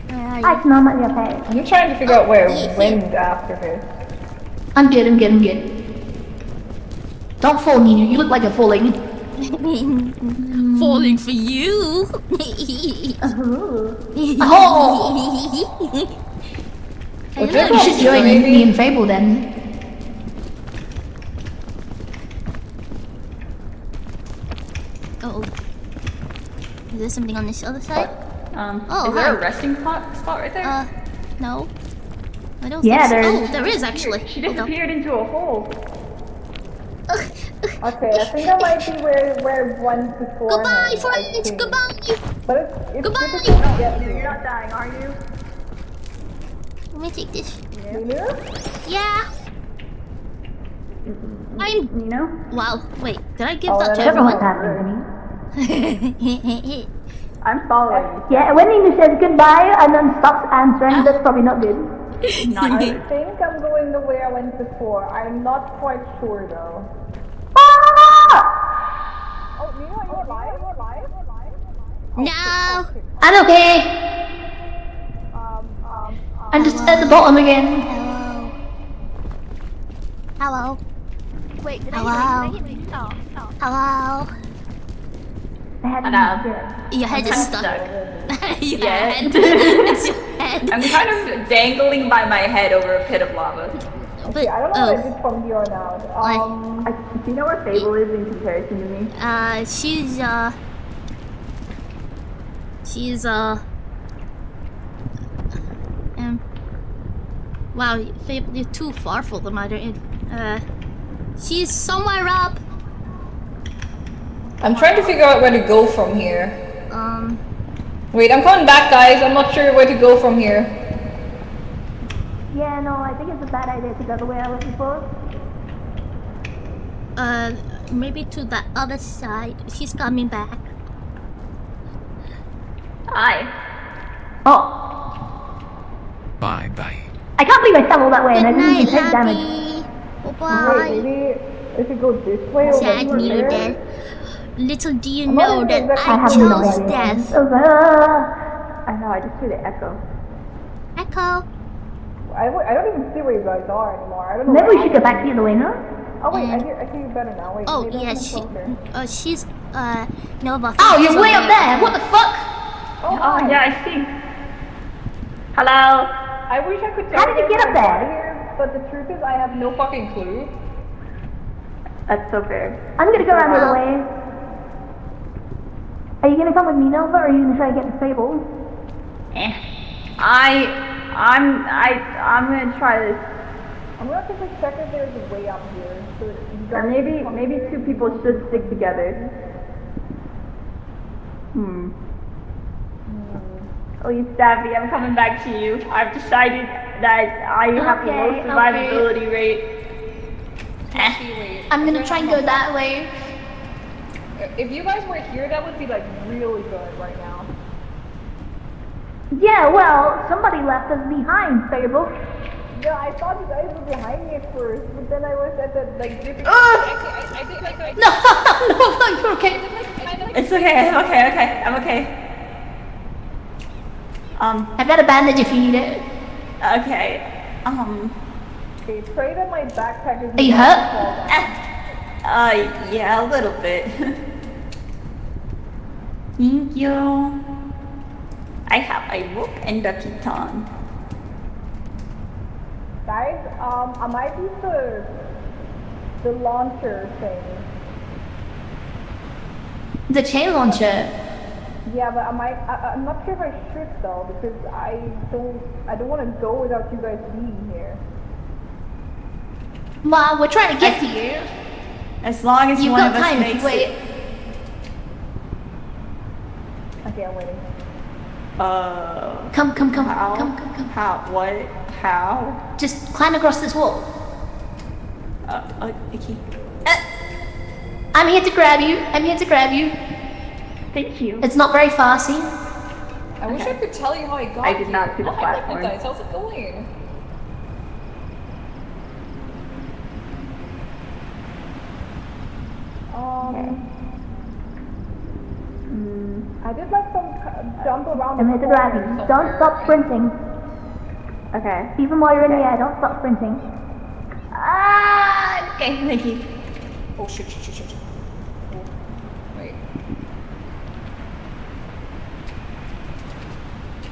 Where are I you? can I'm okay. I'm trying to figure out where Wind after this. I'm good. Don't fall, Nino. You look like you're falling. Falling for you. You should join me and Fable then. Oh. Is there something on this other side? Is there a resting spot right there? No. I don't Yeah, think so. there is. Oh, there is actually. She disappeared into a hole. Okay, I think that might be where one before. Goodbye, friends. Goodbye. But it's Goodbye. difficult to get to. You're not dying, are you? Let me take this. Nino? Yeah. I'm. Nino? Wow. Wait. Did I give Oh, that to that I don't know what's everyone? happening. I'm following you. Yeah, when Nina says goodbye and then stops answering, that's probably not good. Not I good. think I'm going the way I went before. I'm not quite sure though. Ah! Oh, Nino, you're alive? No. I'm okay. I'm just at the bottom again. Hello. Wait, did Hello. I hit me? Stop. Hello. I had Your head is I'm stuck. stuck. Your Yeah. head. It's your head. I'm kind of dangling by my head over a pit of lava. But, I don't know what I did from here on out. Do you know where Fable is in comparison to me? Wow, Fable, you're too far for them. I don't. She's somewhere up. I'm trying to figure out where to go from here. Um. Wait, I'm coming back, guys. I'm not sure where to go from here. Yeah, no, I think it's a bad idea to go the way I went before. Maybe to the other side. She's coming back. Hi. Oh, Bye bye. I can't believe I fell all that way and I Good didn't night, even take damage. Abby. Bye-bye. Maybe if we go this way or Sad over near there. death. Little do you I'm not know sure that exactly I have no chose idea. death. I know, I just hear the echo. Echo. I don't even see where you guys are anymore. I don't know. Maybe where we should go back the other way, no? Oh wait, I hear you better now. Wait. Oh maybe I'm yeah, closer. she's Nova. Oh, you're way up there! What the fuck? Oh, yeah, I see. Hello? I wish I could tell How did you get up there? here, but the truth is I have no fucking clue. That's so fair. I'm gonna go around the other way. Are you gonna come with me, Nova, or are you gonna try to get the Fable? I'm gonna try this. I'm gonna have to check if there's a way up here. So that you Or guys maybe two people should stick together. Oh, you Staffy, I'm coming back to you. I've decided that I have the Okay, lowest survivability rate. I'm gonna try and go that way. If you guys were here, that would be like really good right now. Yeah, well, somebody left us behind, Fable. Yeah, I thought you guys were behind me at first, but then I was at the like different. No, you're okay. It's okay, I'm okay. I've got a bandage if you need it. Okay. Okay, pray that my backpack is. Are you hurt? Yeah, a little bit. Thank you. I have a rope and a keton. Guys, I might use the launcher thing. The chain launcher. Yeah, but I'm not sure if I should though, because I don't want to go without you guys being here. Well, we're trying to get to you. As long as You've one got of us time if makes you wait. it. Okay, I'm waiting. Come. How? Come. How? What? How? Just climb across this wall. Okay. I'm here to grab you. Thank you. It's not very fussy. I wish I could tell you how I got I did not see the Hi, platform. guys, how's it going? I did like some jump around. I'm the driving. Don't stop sprinting. Okay. Even while you're in the air, don't stop sprinting. Ah, okay, thank you. Oh shit. Wait.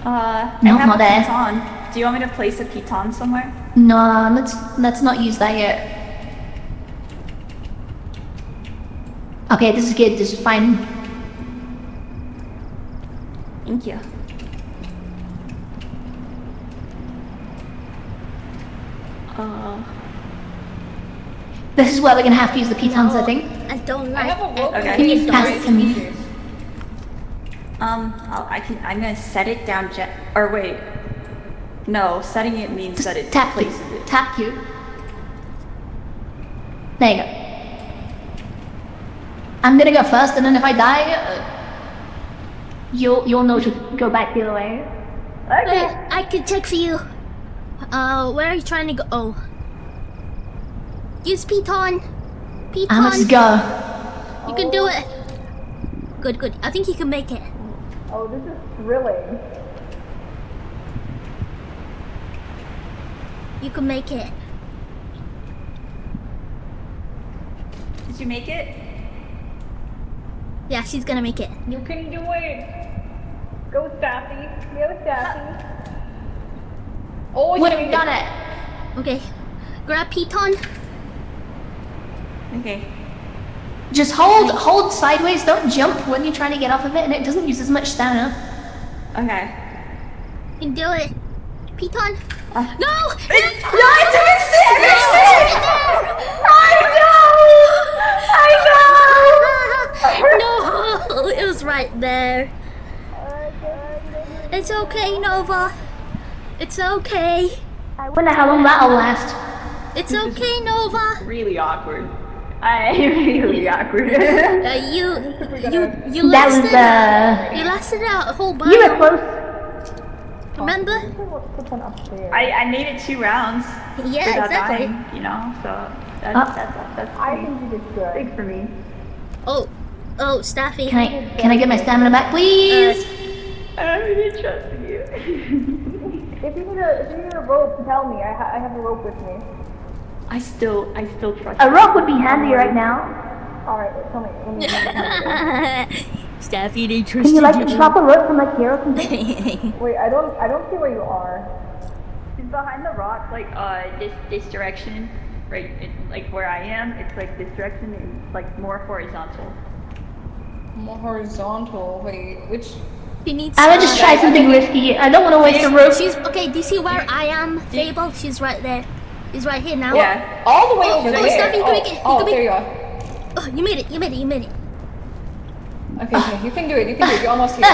I No, have not a there. piton. Do you want me to place a piton somewhere? No, let's not use that yet. Okay, this is good. This is fine. Thank you. This is where we're gonna have to use the pitons, I think. I don't like Okay. Can you pass it to me? I'm gonna set it down or wait. No, setting it means that it Tap you. places it. Tap you. There you go. I'm gonna go first, and then if I die, you'll know to go back the other way. Wait, I can check for you. Where are you trying to go? Oh. Use Piton. Let's go. You can do it. Good. I think you can make it. Oh, this is thrilling. You can make it. Did you make it? Yeah, she's gonna make it. You can do it. Go, Staffy. Go, Staffy. Oh, We've done it. Okay. Grab Piton. Okay. Just hold sideways. Don't jump when you're trying to get off of it, and it doesn't use as much stamina. Okay. You can do it. Piton. No! No, I didn't see it! No! It was right there. It's okay, Nova. It's okay. I wonder how long that'll last. It's okay, Nova. Really awkward. Really awkward. You That was, you lasted out a whole bunch. You were close. Remember? I made it 2 rounds. Yeah, without exactly. dying, you know, so that's I think you did good. big for me. Oh, Staffy. Can I get my stamina back, please? I really trust you. If you need a rope, tell me. I have a rope with me. I still trust A rope would be handy right now. Alright, tell me. Staffy, they trust Can you like drop a rope from like here or something? Wait, I don't see where you are. She's behind the rock, like this direction, right? Like where I am, it's like this direction is like more horizontal. More horizontal. Wait, which? She needs. I would just try something risky. I don't want to waste a rope. She's okay. Do you see where I am, Fable? She's right there. She's right here now. Yeah. All the way over there. Staffy, you can make it. There you are. Oh, you made it. You made it. Okay, you can do it. You're almost here.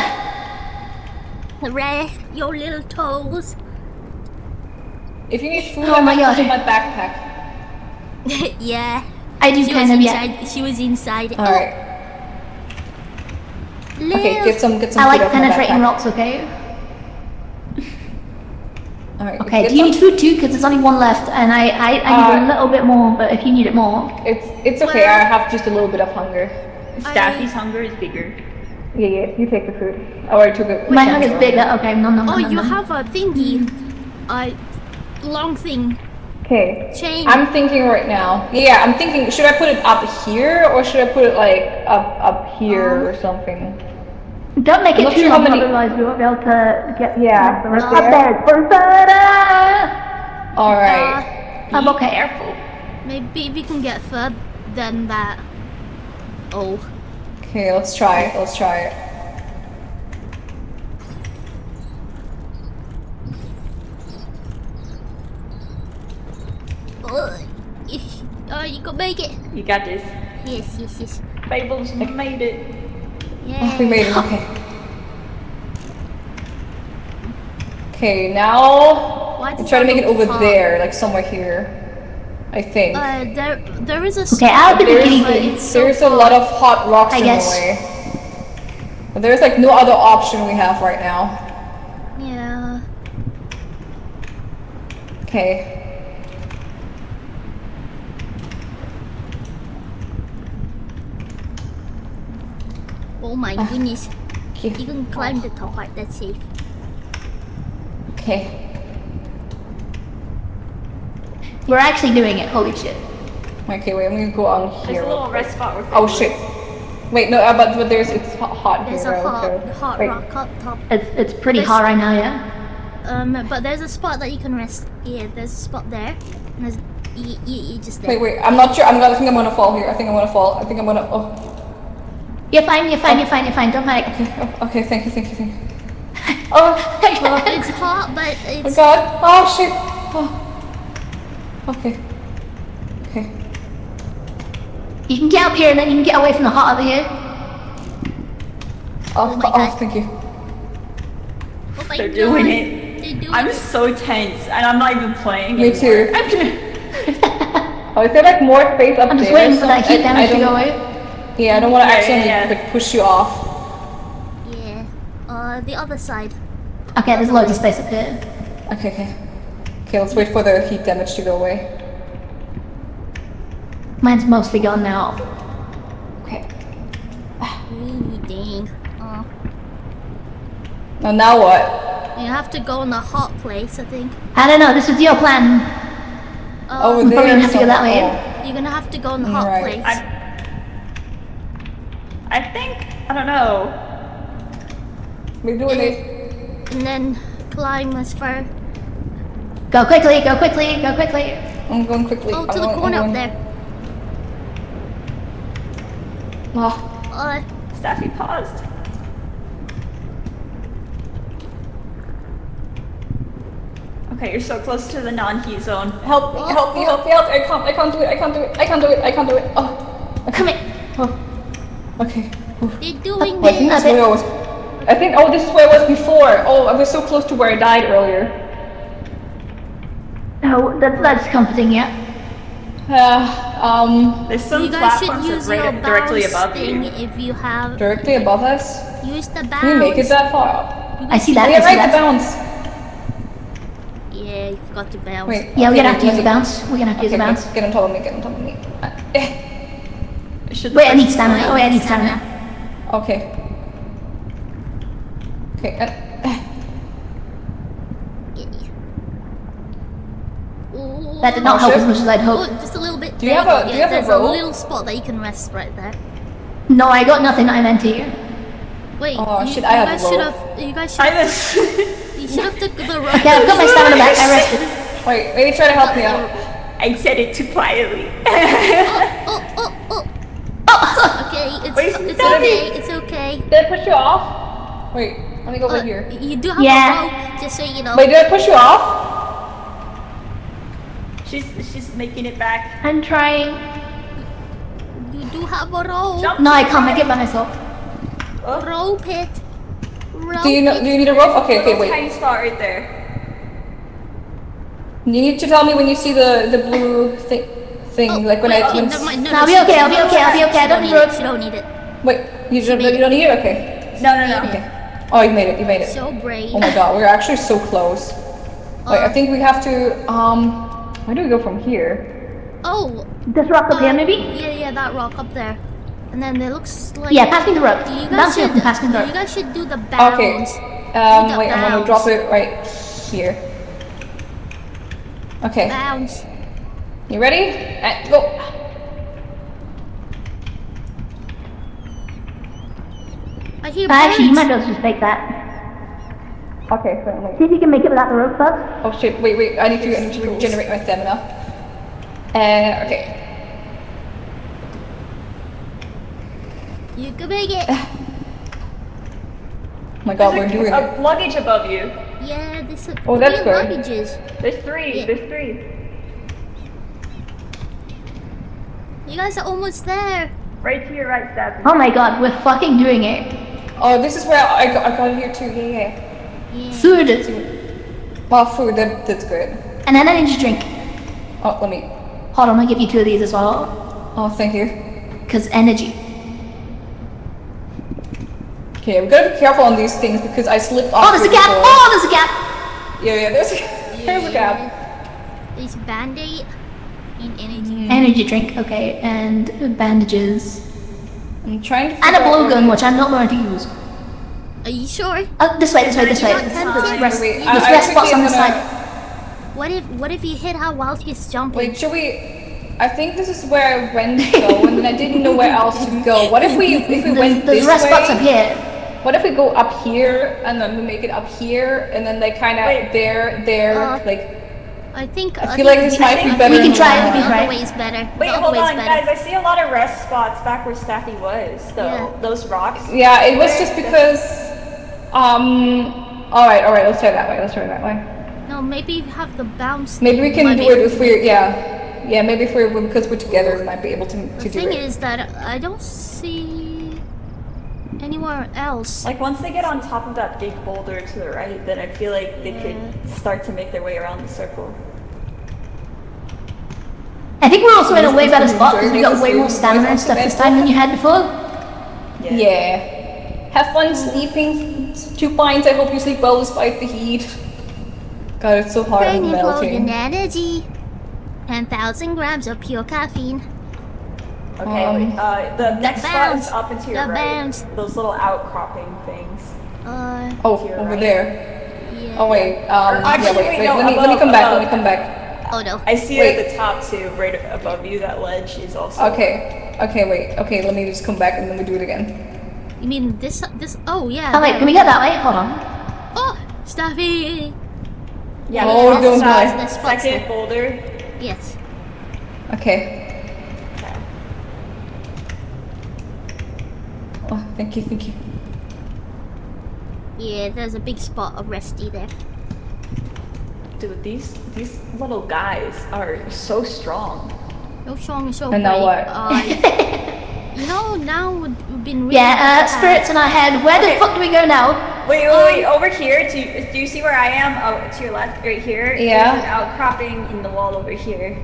Rest your little toes. If you need food, Oh my God. in my backpack. Yeah. I do She kind was of, yeah. inside. She was inside. All right. Okay, get some. I food like out of my penetrating backpack. rocks, okay? All right. Okay, get do you need some- food too? Because there's only one left, and I need a little bit more, but if you need it more. It's okay. I have just a little bit of hunger. Staffy's hunger is bigger. Yeah. You take the food. I already took it. My hunger's bigger, okay, no. Oh, you have a thingy. Long thing. Okay. Chain. I'm thinking right now. Yeah, I'm thinking. Should I put it up here or should I put it like up here or something? Don't make I'm it not too sure how long, many- otherwise we won't be able to get Yeah, the right rest up there. All right. I'm okay. Careful. Maybe we can get further than that. Oh. Okay, let's try it. You can make it. You got this. Yes. Fable's made it. Yeah. We made it. Okay, now Why I'm does trying to that make it look over far? there, like somewhere here. I think. There is a. Okay, I'll be there, the but guinea it's so There's a lot of hot rocks I in guess. the way. But there's like no other option we have right now. Yeah. Okay. Oh my goodness. You can climb the top part, that's safe. Okay. We're actually doing it. Holy shit. Okay, wait, I'm gonna go on There's here. a little rest spot where Oh shit. Wait, no, but there's it's hot There's here. a okay. hot Wait. rock up top. It's pretty hot right now, yeah. But there's a spot that you can rest. Yeah, there's a spot there. And there's you just there. Wait, I'm not sure. I think I'm gonna fall here. I think I'm gonna fall. I think I'm gonna. Oh. You're fine. Don't panic. Okay. Thank you. Oh. It's hot, but Oh it's. God. Oh shit. Oh. Okay. You can get up here and then you can get away from the hot over here. Oh thank you. Oh my They're God. doing it. They're doing I'm it. so tense, and I'm not even playing. Me too. Oh, is there like more space up there? I'm just waiting for that heat I damage to don't- go away. Yeah, I don't want to Yeah, accidentally yeah. like, push you off. Yeah. The other side. Okay, there's loads of space up here. Okay, let's wait for the heat damage to go away. Mine's mostly gone now. Okay. Dang. Now what? You have to go in the hot place, I think. I don't know, this was your plan. Over We're there. probably gonna have to go that way. You're gonna have to go in the hot Right. place. I think, I don't know. We're doing it. And then climb as far. Go quickly. I'm going quickly. Oh, to the corner up there. Oh. Staffy paused. Okay, you're so close to the non-heat zone. Help me. I can't do it. Oh. Come here. Oh. Okay. They're doing I think this is where I was. This is where I was before. Oh, I was so close to where I died earlier. Oh, that's comforting, yeah. There's some You guys should platforms use that your right directly bounce above thing you. if you have. Directly above us? Use the bounce. Can we make it that far? I see that. Yeah, I see right, the that. bounce. Yeah, you forgot to bounce. Wait. Yeah, we're okay, gonna have to use let the me- bounce. We're gonna have to use the Okay, bounce. Get on top of me. Wait, I need stamina. Oh, wait, I need stamina. Okay. Okay. That did not help as much as I'd Oh, hoped. just a little bit. Do you there have a- go. do you have a There's rope? little spot that you can rest right there. No, I got nothing. I meant to. Wait, Oh, you, shit, you I have guys a should rope. have. You guys should have. You should have took the rope. Okay, I've got my stamina back. I rested. Wait, maybe try to help me out. I said it too quietly. Okay, it's Wait, okay. Steffi! It's okay. Did I push you off? Wait, let me go over here. You do have Yeah. a rope, just so you know. Wait, did I push you off? She's making it back. I'm trying. You do have a rope. Jump. No, I can't make it by myself. Rope it. Rope Do you it. need a rope? Okay, Little wait. tiny spot right there. You need to tell me when you see the blue thing, like when Wait, I okay, when never mind. No, I'll no, be okay, I'll be okay, I'll be okay. I don't need ropes. You don't need it. Wait, you don't need it? Okay. No. Okay. Oh, you made it. So brave. Oh my god, we're actually so close. Wait, I think we have to where do we go from here? Oh. This rock up here, maybe? Yeah, that rock up there. And then there looks like. Yeah, pass me the rope. You Bounce guys it and pass me the rope. You guys should do the bounce. Okay. Do the Wait, I'm gonna bounce. drop it right here. Okay. Bounce. You ready? And go. I hear Actually, you birds. might as well just make that. Okay, wait. See if you can make it without the rope first. Oh shit, wait, I need to regenerate my stamina. Okay. You can make it. Oh my god, we're There's doing it. a luggage above you. Yeah, this is Oh, that's three good. luggages. There's three. Yeah. There's three. You guys are almost there. Right to your right, Staffy. Oh my god, we're fucking doing it. Oh, this is where I got here too. Yeah. Food. Well, food, that's good. And an energy drink. Oh, let me. Hold on, I'll give you 2 of these as well. Oh, thank you. Because energy. Okay, we gotta be careful on these things because I slipped off. Oh, there's a gap! before. Oh, there's a gap! Yeah, there's a gap. There's band-aid and energy. Energy drink, okay, and bandages. I'm trying to. And a blowgun, which I'm not going to use. Are you sure? This way. This You're way. not tempted? There's rest I spots on the think side. What if you hit her while she's jumping? Wait, should we? I think this is where I went to go, and then I didn't know where else to go. What if we went There's this rest way? spots up here. What if we go up here and then we make it up here, and then they kind of there, like. I think. I feel like this might be better. We can try it. The other way is better. Wait, The other hold way is on, better. guys. I see a lot of rest spots back where Staffy was, though. Yeah. Those rocks. Yeah, it was just because. All right. Let's try that way. No, maybe you have the bounce. Maybe we thing, can might do be it able if to we're make it. yeah. Maybe if we're because we're together, we might be able to The do thing it. is that I don't see anywhere else. Like, once they get on top of that big boulder to the right, then I feel like they could start to make their way around the circle. I think we're also in a way better spot because we got way more stamina and stuff this time than you had before. Yeah. Have fun sleeping, 2 pints. I hope you sleep well despite the heat. God, it's so hard and Training melting. energy. 10,000 grams of pure caffeine. Okay, wait, the next spot is bounce, up into the your right. bounce. Those little outcropping things. Over there. Yeah. Oh wait. Actually, wait, no, let me come above. back. Oh no. I see it at the top too, right above you. That ledge is also. Okay, wait. Okay, let me just come back and then we do it again. You mean this? Oh yeah. Oh wait, can we go that way? Hold on. Oh, Staffy. Yeah. Oh, the don't spots- lie. the second boulder. Yes. Okay. Oh, thank you. Yeah, there's a big spot of Resty there. Dude, these little guys are so strong. So strong and so And now brave. what? You know, now we've been really Yeah, spirits in our head. Where the fuck do we go now? Wait, over here. Do you see where I am? Oh, to your left, right here. Yeah. There's an outcropping in the wall over here.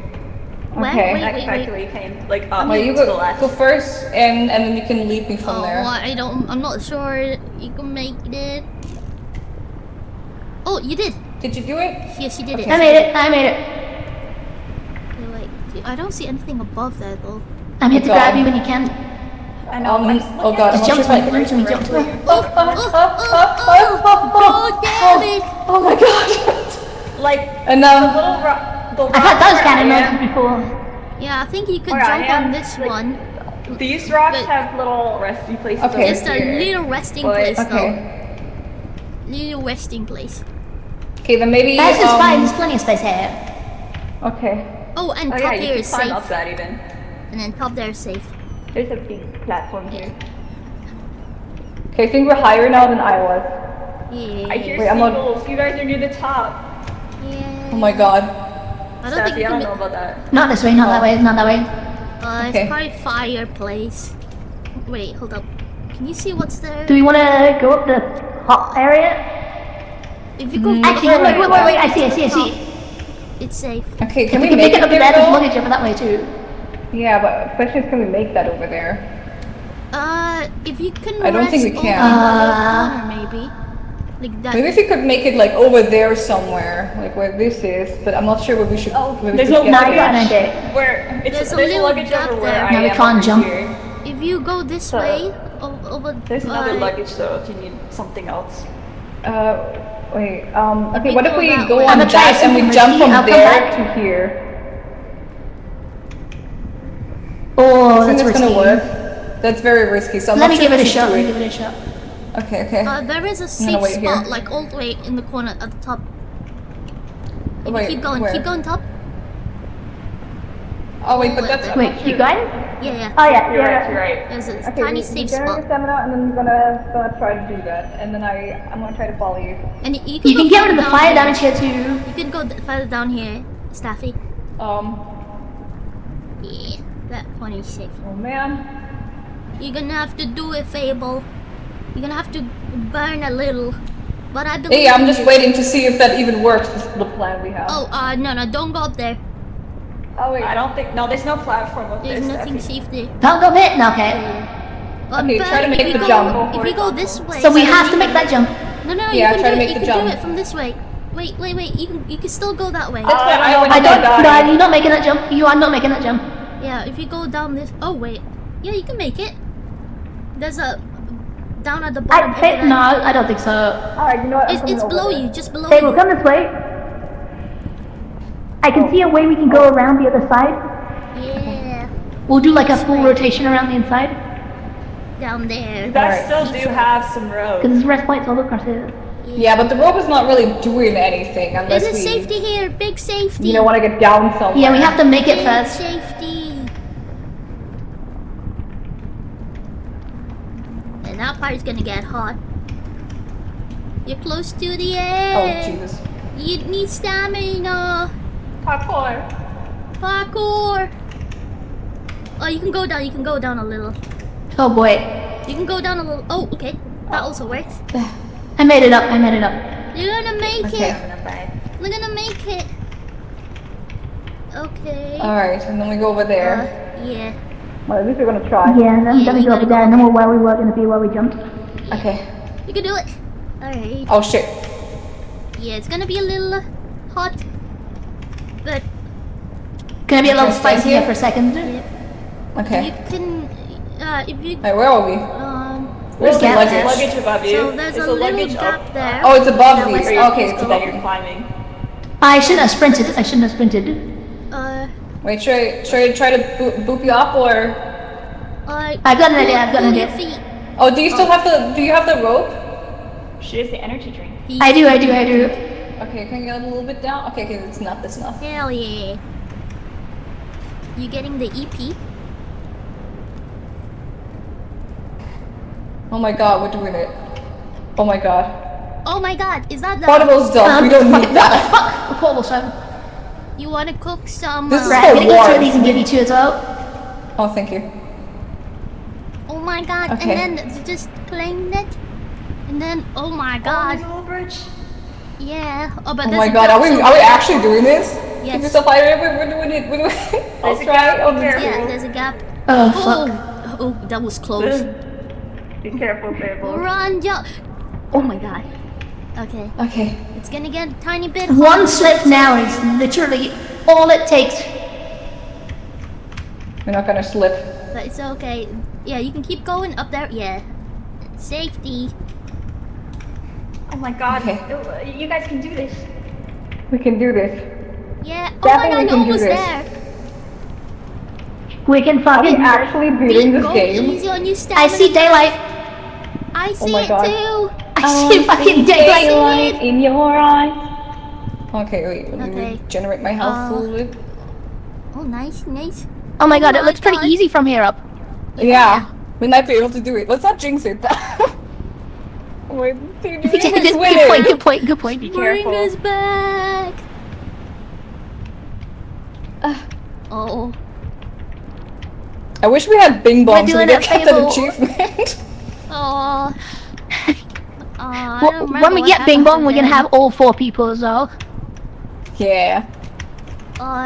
Okay. Back to where you came, like up Well, you to the go left. first, and then you can lead me from there. I'm not sure you can make it. Oh, you did. Did you do it? Yes, you did it. I made it. Okay, wait, I don't see anything above there though. I'm here to grab you when you can. I know. Oh god, Just jump to me, jump to me. Oh, damn it! Oh my god! Like, and the little rock. I've had those kind of noises before. Yeah, I think you could Where I jump am, on this like, one. These rocks have little resting places. Okay. Just a little resting place Okay. though. Little resting place. Okay, then maybe. This is fine. There's plenty of space here. Okay. Oh, and Oh top yeah, there you is can climb safe. up that even. And then top there is safe. There's a big platform here. Okay, I think we're higher now than I was. Yeah. I hear Wait, I'm not- seagulls. You guys are near the top. Yeah. Oh my god. I don't think Steffi, you I can. don't know about that. Not this way, not that way, not that way. Okay. It's probably fireplace. Wait, hold up. Can you see what's there? Do we want to go up the hot area? If you go Actually, wait, I see. It's safe. Okay, can We we can make pick it it up there there, there's though? luggage over that way too. Yeah, but the question is, can we make that over there? If you can I don't think we rest can. over the little corner, maybe. Like that. Maybe if we could make it like over there somewhere, like where this is, but I'm not sure where we should. Where we There's could no get luggage. there. Where There's a there's little luggage gap over where there. I Now we am can't over jump. here. If you go this So, way, over. There's another luggage though if you need something else. Wait. If Okay, we what if go we that go way- on I'ma try that and we something jump risky, from I'll come there back. to here? Oh, I think that's that's gonna risky. work. That's very risky. So I'm Let not me sure give it a we should shot. do Let me give it a shot. Okay. There is a gonna safe wait spot, here. like all the way in the corner at the top. If Wait, you keep going, where? keep going top. Oh wait, but that's Wait, keep going? Yeah. Oh yeah, You're yeah. right. You're right. There's a Okay, tiny we safe generate spot. your stamina, and then I'm gonna try to do that, and then I'm gonna try to follow you. And you You go can get rid of the further fire down damage here too. You can go further down here, Staffy. Yeah, that one is safe. Oh man. You're gonna have to do it, Fable. You're gonna have to burn a little. But I believe Hey, I'm in just you. waiting to see if that even works. This is the plan we have. Oh, no, don't go up there. Oh wait. I don't think. No, there's no platform up There's there. nothing Steffi. safe there. Don't go bit. No, okay. Okay, but try to if make you the go- jump. If you go this way, So we have to make that jump. No, Yeah, you can try to do make it. the You can jump. do it from this way. Wait. You can still go that way. That's why I I don't. No, you're not making that jump. You are not making that jump. Yeah, if you go down this. Oh wait. Yeah, you can make it. There's a down at the bottom. No, I don't think so. Alright, you know what? It's below you, just below Fable, you. come this way. I can see a way we can go around the other side. Yeah, We'll do like a full rotation around the inside. down there. You guys still do have some rope. Because there's rest points all across it. Yeah, but the rope is not really doing anything unless There's a we, safety here, big safety. you know, want to get down somewhere. Yeah, we have to make it Big first. safety. And that part's gonna get hot. You're close to the Oh, edge. Jesus. You need stamina. Parkour. Parkour. Oh, you can go down a little. Oh boy. You can go down a little. Oh, okay. That also works. I made it up. You're gonna make Okay. it. We're gonna make it. Okay. Alright, and then we go over there. Yeah. Well, at least we're gonna try. Yeah, then Yeah, gonna you go gotta over there and then we're where we were gonna be where we jumped. Okay. You can do it. Alright. Oh, shit. Yeah, it's gonna be a little hot. But Gonna be a little Okay, stay spicy here. here for a second. Okay. you can, if you, Alright, where are we? Where's the Gap luggage? there. Luggage above you. so there's a little luggage gap up. there. Oh, it's above that you. was Okay, supposed it's to above go. You're climbing. I shouldn't have sprinted. Wait, should I try to boop you up or? I've got an idea. pull your feet. Oh, do you still have the? Do you have the rope? She has the energy drink. I do. Okay, can you get a little bit down? Okay, it's enough. That's enough. Hell yeah. You getting the EP? Oh my God, we're doing it. Oh my God. Oh my god, is that the... Portable stuff. We don't need that. Fuck! The portable stuff. You wanna cook some... This is Right, so I'm gonna get two warm. of these and give you two as well. Oh, thank you. Oh my god, Okay. and then just claim it. And then, oh my god. Bridge. Yeah. Oh, but Oh there's my a God, gap are we so- actually doing this? Yes. Keep yourself out of it. We're doing it. We're doing it. There's a try. gap Oh, over there. Yeah, there's a gap. Oh, fuck. Oh, that was close. Be careful, Fable. Run, jump. Oh my god. Okay. Okay. It's gonna get a tiny bit One hot. slip now is literally all it takes. We're not gonna slip. But it's okay. Yeah, you can keep going up there. Yeah. Safety. Oh my god. Okay. You guys can do this. We can do this. Yeah. Oh my Definitely god, we you're can do almost this. there. We can Are we fucking. actually beating this Go game? easy on your I stamina. see daylight. I see my it God. too. I see fucking daylight. Daylight in your eyes. Okay, wait. Let me Okay. regenerate my health a little bit. Oh, nice, nice. Oh my god, Oh it my looks pretty God. easy from here up. Yeah. We might be able to do it. Let's not jinx it. Wait, dude, you Good just win point, it. good point, good point. Be Bring careful. us back. Oh. I wish we had Bing Bong so we doing could it, get that Fable. achievement. Oh. I Well, don't remember when we what get Bing happened Bong, to we're gonna them. have all 4 people as well. Yeah.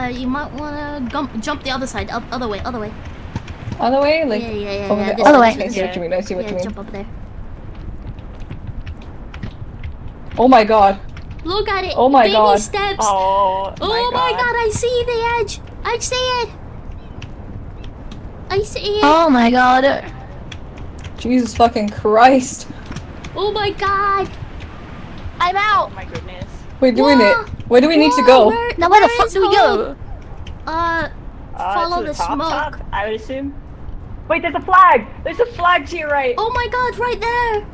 You might wanna jump the other side, other way. Other way? Like, Yeah. over there? this Other way, way. I this see what you mean. I see what you mean. jump up there. Oh my God. Look at it. Oh my Baby God. steps. Oh my god, I see the edge. I see it. I see it. Oh my god. Jesus fucking Christ. Oh my god. I'm out. Oh my goodness. We're doing Whoa. it. Where do we need to Whoa, go? Now where the where fuck is do we go? Follow to the top, smoke. top, I would assume. Wait, there's a flag! There's a flag to your right! Oh my god, right there.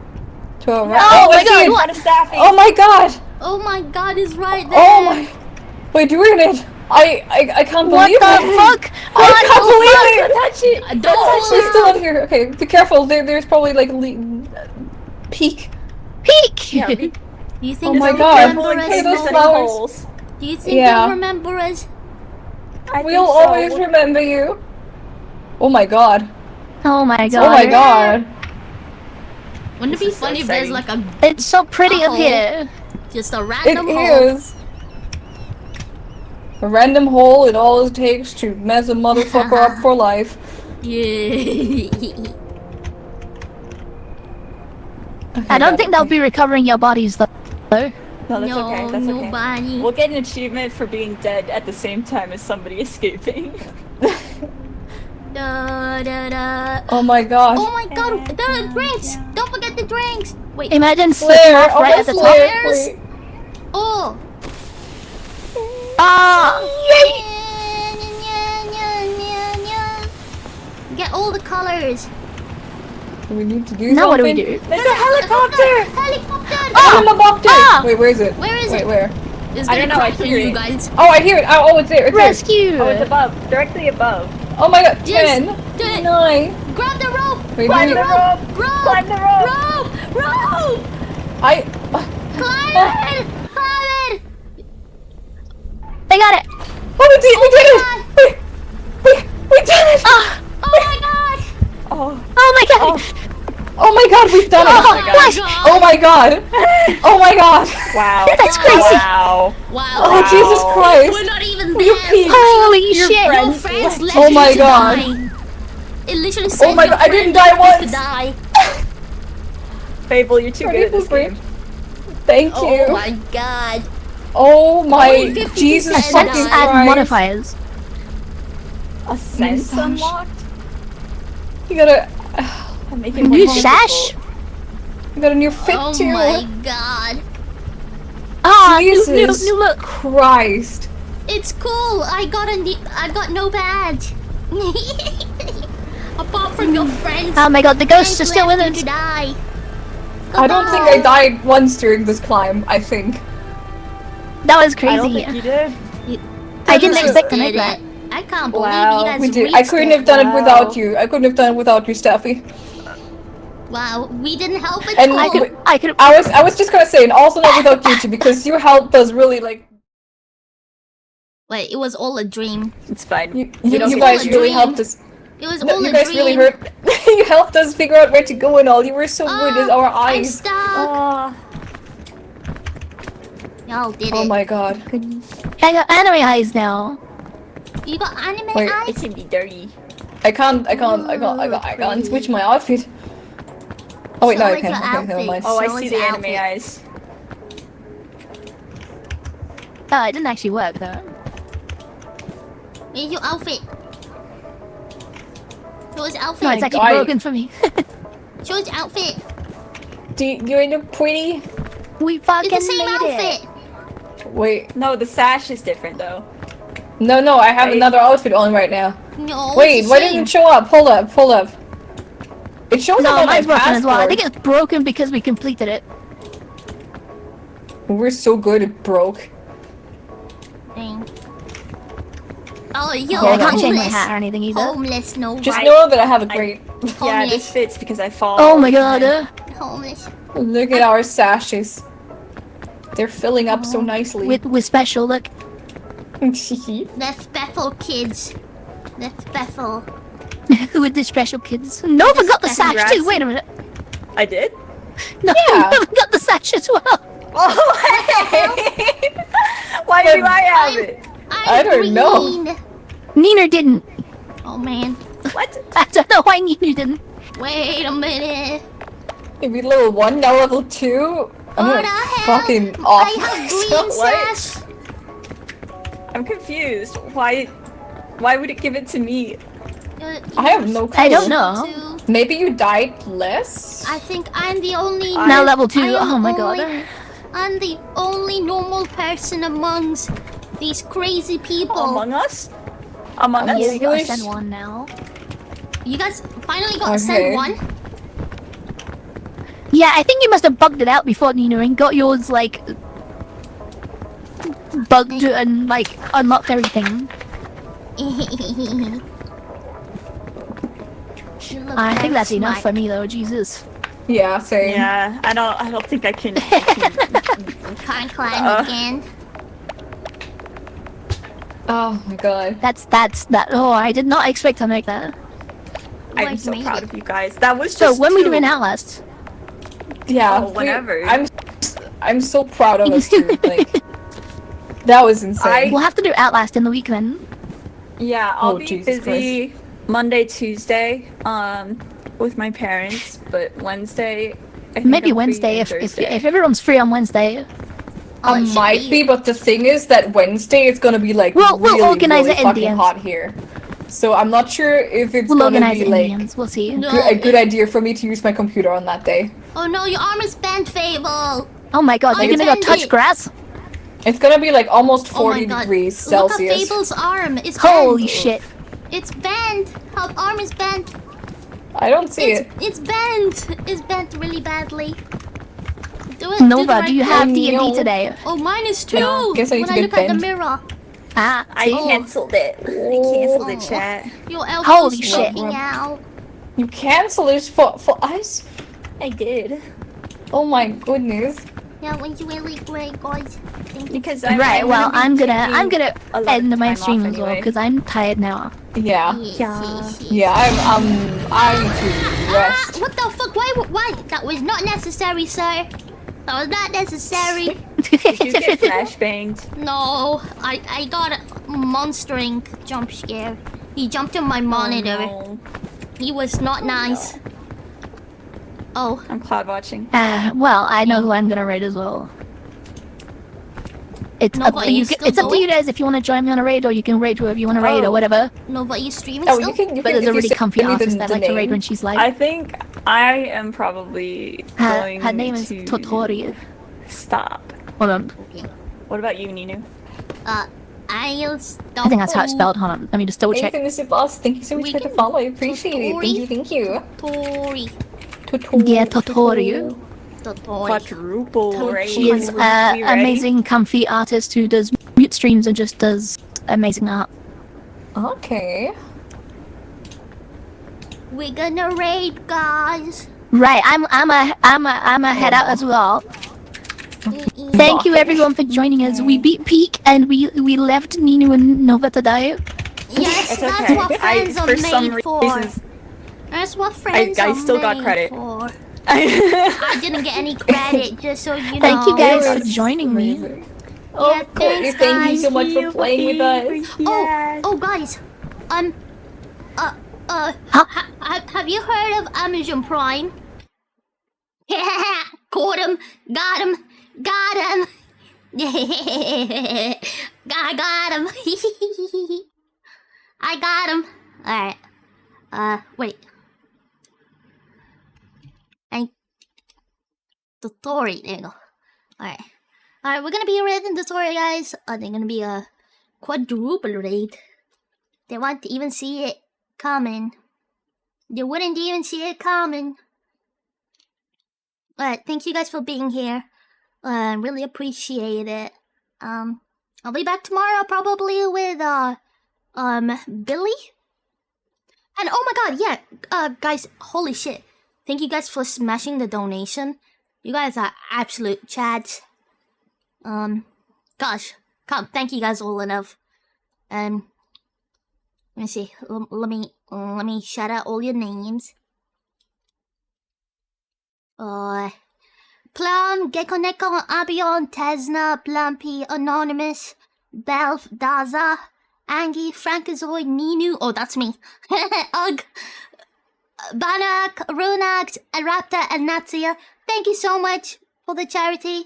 To our right. Oh my I see God, it. what? On a staffing! Oh my God. Oh my god, is right there. Oh my. We're doing it. I can't What believe the it. fuck? I can't believe it. Touch it! Don't It's actually fall still off. in here. Okay, be careful. There's probably like peak. Peek! Yeah, Do you think Oh my they'll God. remember in us? Hey, those case Mo? flowers. holes. Do you think Yeah. they'll remember us? I We'll think so. always remember you. Oh my God. Oh my god. Oh my God. Wouldn't it be This is so funny if there's exciting. like a It's so pretty up hole. here. just a It random hole? is. A random hole. It all it takes to mess a motherfucker up for life. Yeah. I don't think they'll be recovering your bodies though. No, that's no, okay. That's okay. nobody. We'll get an achievement for being dead at the same time as somebody escaping. Da, da, da. Oh my god. Oh my god, there are drinks! Don't forget the drinks! Wait. Imagine Flare, slipping off oh, right at the top. flare, wait. Oh! Ah! Get all the colors. We need to do Now something. what do we do? There's a helicopter! Helicopter! Oh, helicopter! Ah! Wait, where is it? Where is Wait, it? where? It's I gonna don't know, I crash on hear you it. guys. Oh, I hear it. Oh, it's there. It's there. Rescue! Oh, it's above. Directly above. Oh my god. Yes. 10, 9. Grab the rope! Wait, Grab the wait. rope! Rope! Climb the rope! Rope! I. Climb it! Climb it! They got it! Oh, we did it! We did it! Oh my god! Oh my god! Oh my god, we've done it! Oh, gosh. Oh my god! Oh my god! Wow. That's crazy! Wow. Wow. Oh Jesus Christ! We're not even You there. peeked. Holy Your shit! friends left Oh you my to god. die. It literally said Oh my your god, I didn't friend die left you once! to die. Fable, you're too good at this game. Thank you. Oh my god. Oh my Only 50% Jesus died. fucking Sense add Christ. modifiers. A sense Massage. unlocked? You got a I'm making New more sash? you got a new fit Oh too. my god. Ah, Jesus new look. Christ. It's cool. I got no badge. Apart from your friends. Oh my god, the ghosts are friends still with left us. you to die. I don't think I died once during this climb, I think. That was I don't crazy. think you did. I didn't You expect to did make that. it. I can't believe Wow. you guys We did. reached I couldn't it. have done it without you. I couldn't have done it without you, Steffi. Wow, we didn't help at And all. I could I could I was just gonna say, and also not without you two, because you helped us really like Wait, it was all a dream. It's fine. you don't get guys to really dream. helped us. It was No, all you a guys dream. really hurt. You helped us figure out where to go and all. You were so good as our I'm eyes. stuck. Oh, Y'all did Oh it. my god. I got anime eyes now. You got anime Wait. it eyes? can be dirty. I can't switch my outfit. Oh wait, no, Show I us can. your Okay, never outfit. mind. Oh, Show I us see your the anime outfit. eyes. Oh, it didn't actually work though. Where's your outfit? Show us your outfit. No, it's actually God. broken for me. Show us your outfit. Do you look pretty? We fucking It's the same made outfit. it. Wait, No, the sash is different though. no, I have Wait. another outfit on right now. No, Wait, it's the why same. didn't it show up? Hold up. It shows No, up on my mine's broken as well. I passport. think it's broken because we completed it. We're so good it broke. Dang. Oh, yo, Hold I can't on. change my homeless. hat or anything either. Homeless, no Just right. know that I have a great. Yeah, Homeless. this fits because I fall. Oh my god. Homeless. Look at our sashes. They're filling up so nicely. With special look. That's Bethel kids. That's Bethel. With the special kids. Nova got the sash Congrats. too. Wait a minute. I did? No, Yeah. Nova got the sash as well. Oh, hey! Why do I have it? I don't know. Green. Nina didn't. Oh man. What? I don't know why Nina didn't. Wait a minute. Maybe level 1, now level 2. I'm What gonna the hell? fucking off I have myself. green sash. I'm confused. Why would it give it to me? I have no clue. I don't know. Maybe you died less? I think I'm the only. Now level 2. I am Oh my only- god. I'm the only normal person amongst these crazy people. Among Us? Among Us? Yeah, we gotta wish- send one now. You guys finally got Okay. sent one. Yeah, I think you must have bugged it out before Nina and got yours like bugged and like unlocked everything. I think that's enough for me though. Jesus. Yeah, same. Yeah, I don't think I can. Can't climb again. Oh my god. That's that. Oh, I did not expect to make that. I'm guys so made proud it. of you guys. That was So just when we two. doing Outlast? Yeah, Oh, whenever. I'm so proud of us too. Like, that was insane. We'll have to do Outlast in the weekend. Yeah, I'll Oh, be Jesus busy Monday, Tuesday, with my parents, but Wednesday. I think Maybe I'm free, Wednesday and if Thursday. everyone's free on Wednesday. I might be, but the thing is that Wednesday it's gonna be like We'll really, organize really it in the fucking end. hot here. So I'm not sure if it's We'll gonna organize be it in like the end. We'll see. No, a good idea for me to use my computer on that day. Oh no, your arm is bent, Fable. Oh my god, you're gonna go touch Unbend grass? It's gonna be like almost Oh my 40 God. degrees Look at Celsius. Fable's arm. It's Holy bent. shit. It's bent. Her arm is bent. I don't see it. It's bent. It's bent really badly. Do it. Nova, do you have D&D No. today? Oh, mine is too. No, guess I need when to I get look at the bent. mirror. Ah, I canceled it. I canceled it, chat. Your elbow's Holy shit. sticking out. You cancel it for us? I did. Oh my goodness. That was really great, guys. Thank you. Because right, well, I'm gonna a lot end of my time stream off as well anyway. because I'm tired now. Yeah. Yes. Yeah, I need to rest. What the fuck? Why? That was not necessary, sir. That was not necessary. Did you get flashbanged? No, I got a Monster Inc. jump scare. He jumped on my monitor. no. He was not nice. Oh. I'm cloud watching. Well, I know who I'm gonna raid as well. It's No, up but to you. you still It's up to going? you guys if you want to join me on a raid or you can raid whoever you want to raid or whatever. No, but you streaming Oh, still? you can. But there's a if you really send comfy me artist that the like to raid name. when she's live. I think I am probably going Her name is to Totori. stop. Hold on. What about you, Ninu? I'll stop. I think that's how it's spelled. Hold on. Let me just double check. Hey, Mr. Boss, thank you so much We for the can- follow. I appreciate it. Totori. Thank you. Tori. Yeah, Totori. Totori. Quadruple raid. She is We ready? amazing, comfy artist who does mute streams and just does amazing art. Okay. We're gonna raid, guys. Right, I'm a head out as well. Thank you everyone for joining us. We beat Peak and we left Ninu and Nova to die. Yes, It's that's okay. what friends are for some made for. reasons, That's what friends I are still got made credit. for. I didn't get any credit, just so you know. Thank you guys for joining me. Yeah, thanks, Thank you so guys. much for playing with us. Oh, guys. Have you heard of Amazon Prime? Caught him, got him, got him. I got him. I got him. Alright. Wait. The story. There you go. Alright. Alright, we're gonna be raiding the story, guys. They're gonna be a quadruple raid. They won't even see it coming. They wouldn't even see it coming. Alright, thank you guys for being here. Really appreciate it. I'll be back tomorrow probably with Billy. And oh my god, yeah, guys, holy shit. Thank you guys for smashing the donation. You guys are absolute chads. Gosh, can't thank you guys all enough. Let me see. Let me shout out all your names. Plum, Gecko Neko, Abion, Tesna, Plumpy, Anonymous, Belf, Daza, Angie, Frankazoid, Ninu. Oh, that's me. Ugh. Banak, Runak, Raptor, and Natsia. Thank you so much for the charity.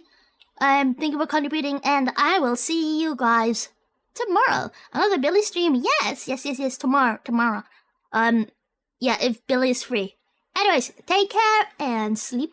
Thank you for contributing, and I will see you guys tomorrow. Another Billy stream. Yes, tomorrow. Yeah, if Billy is free. Anyways, take care and sleep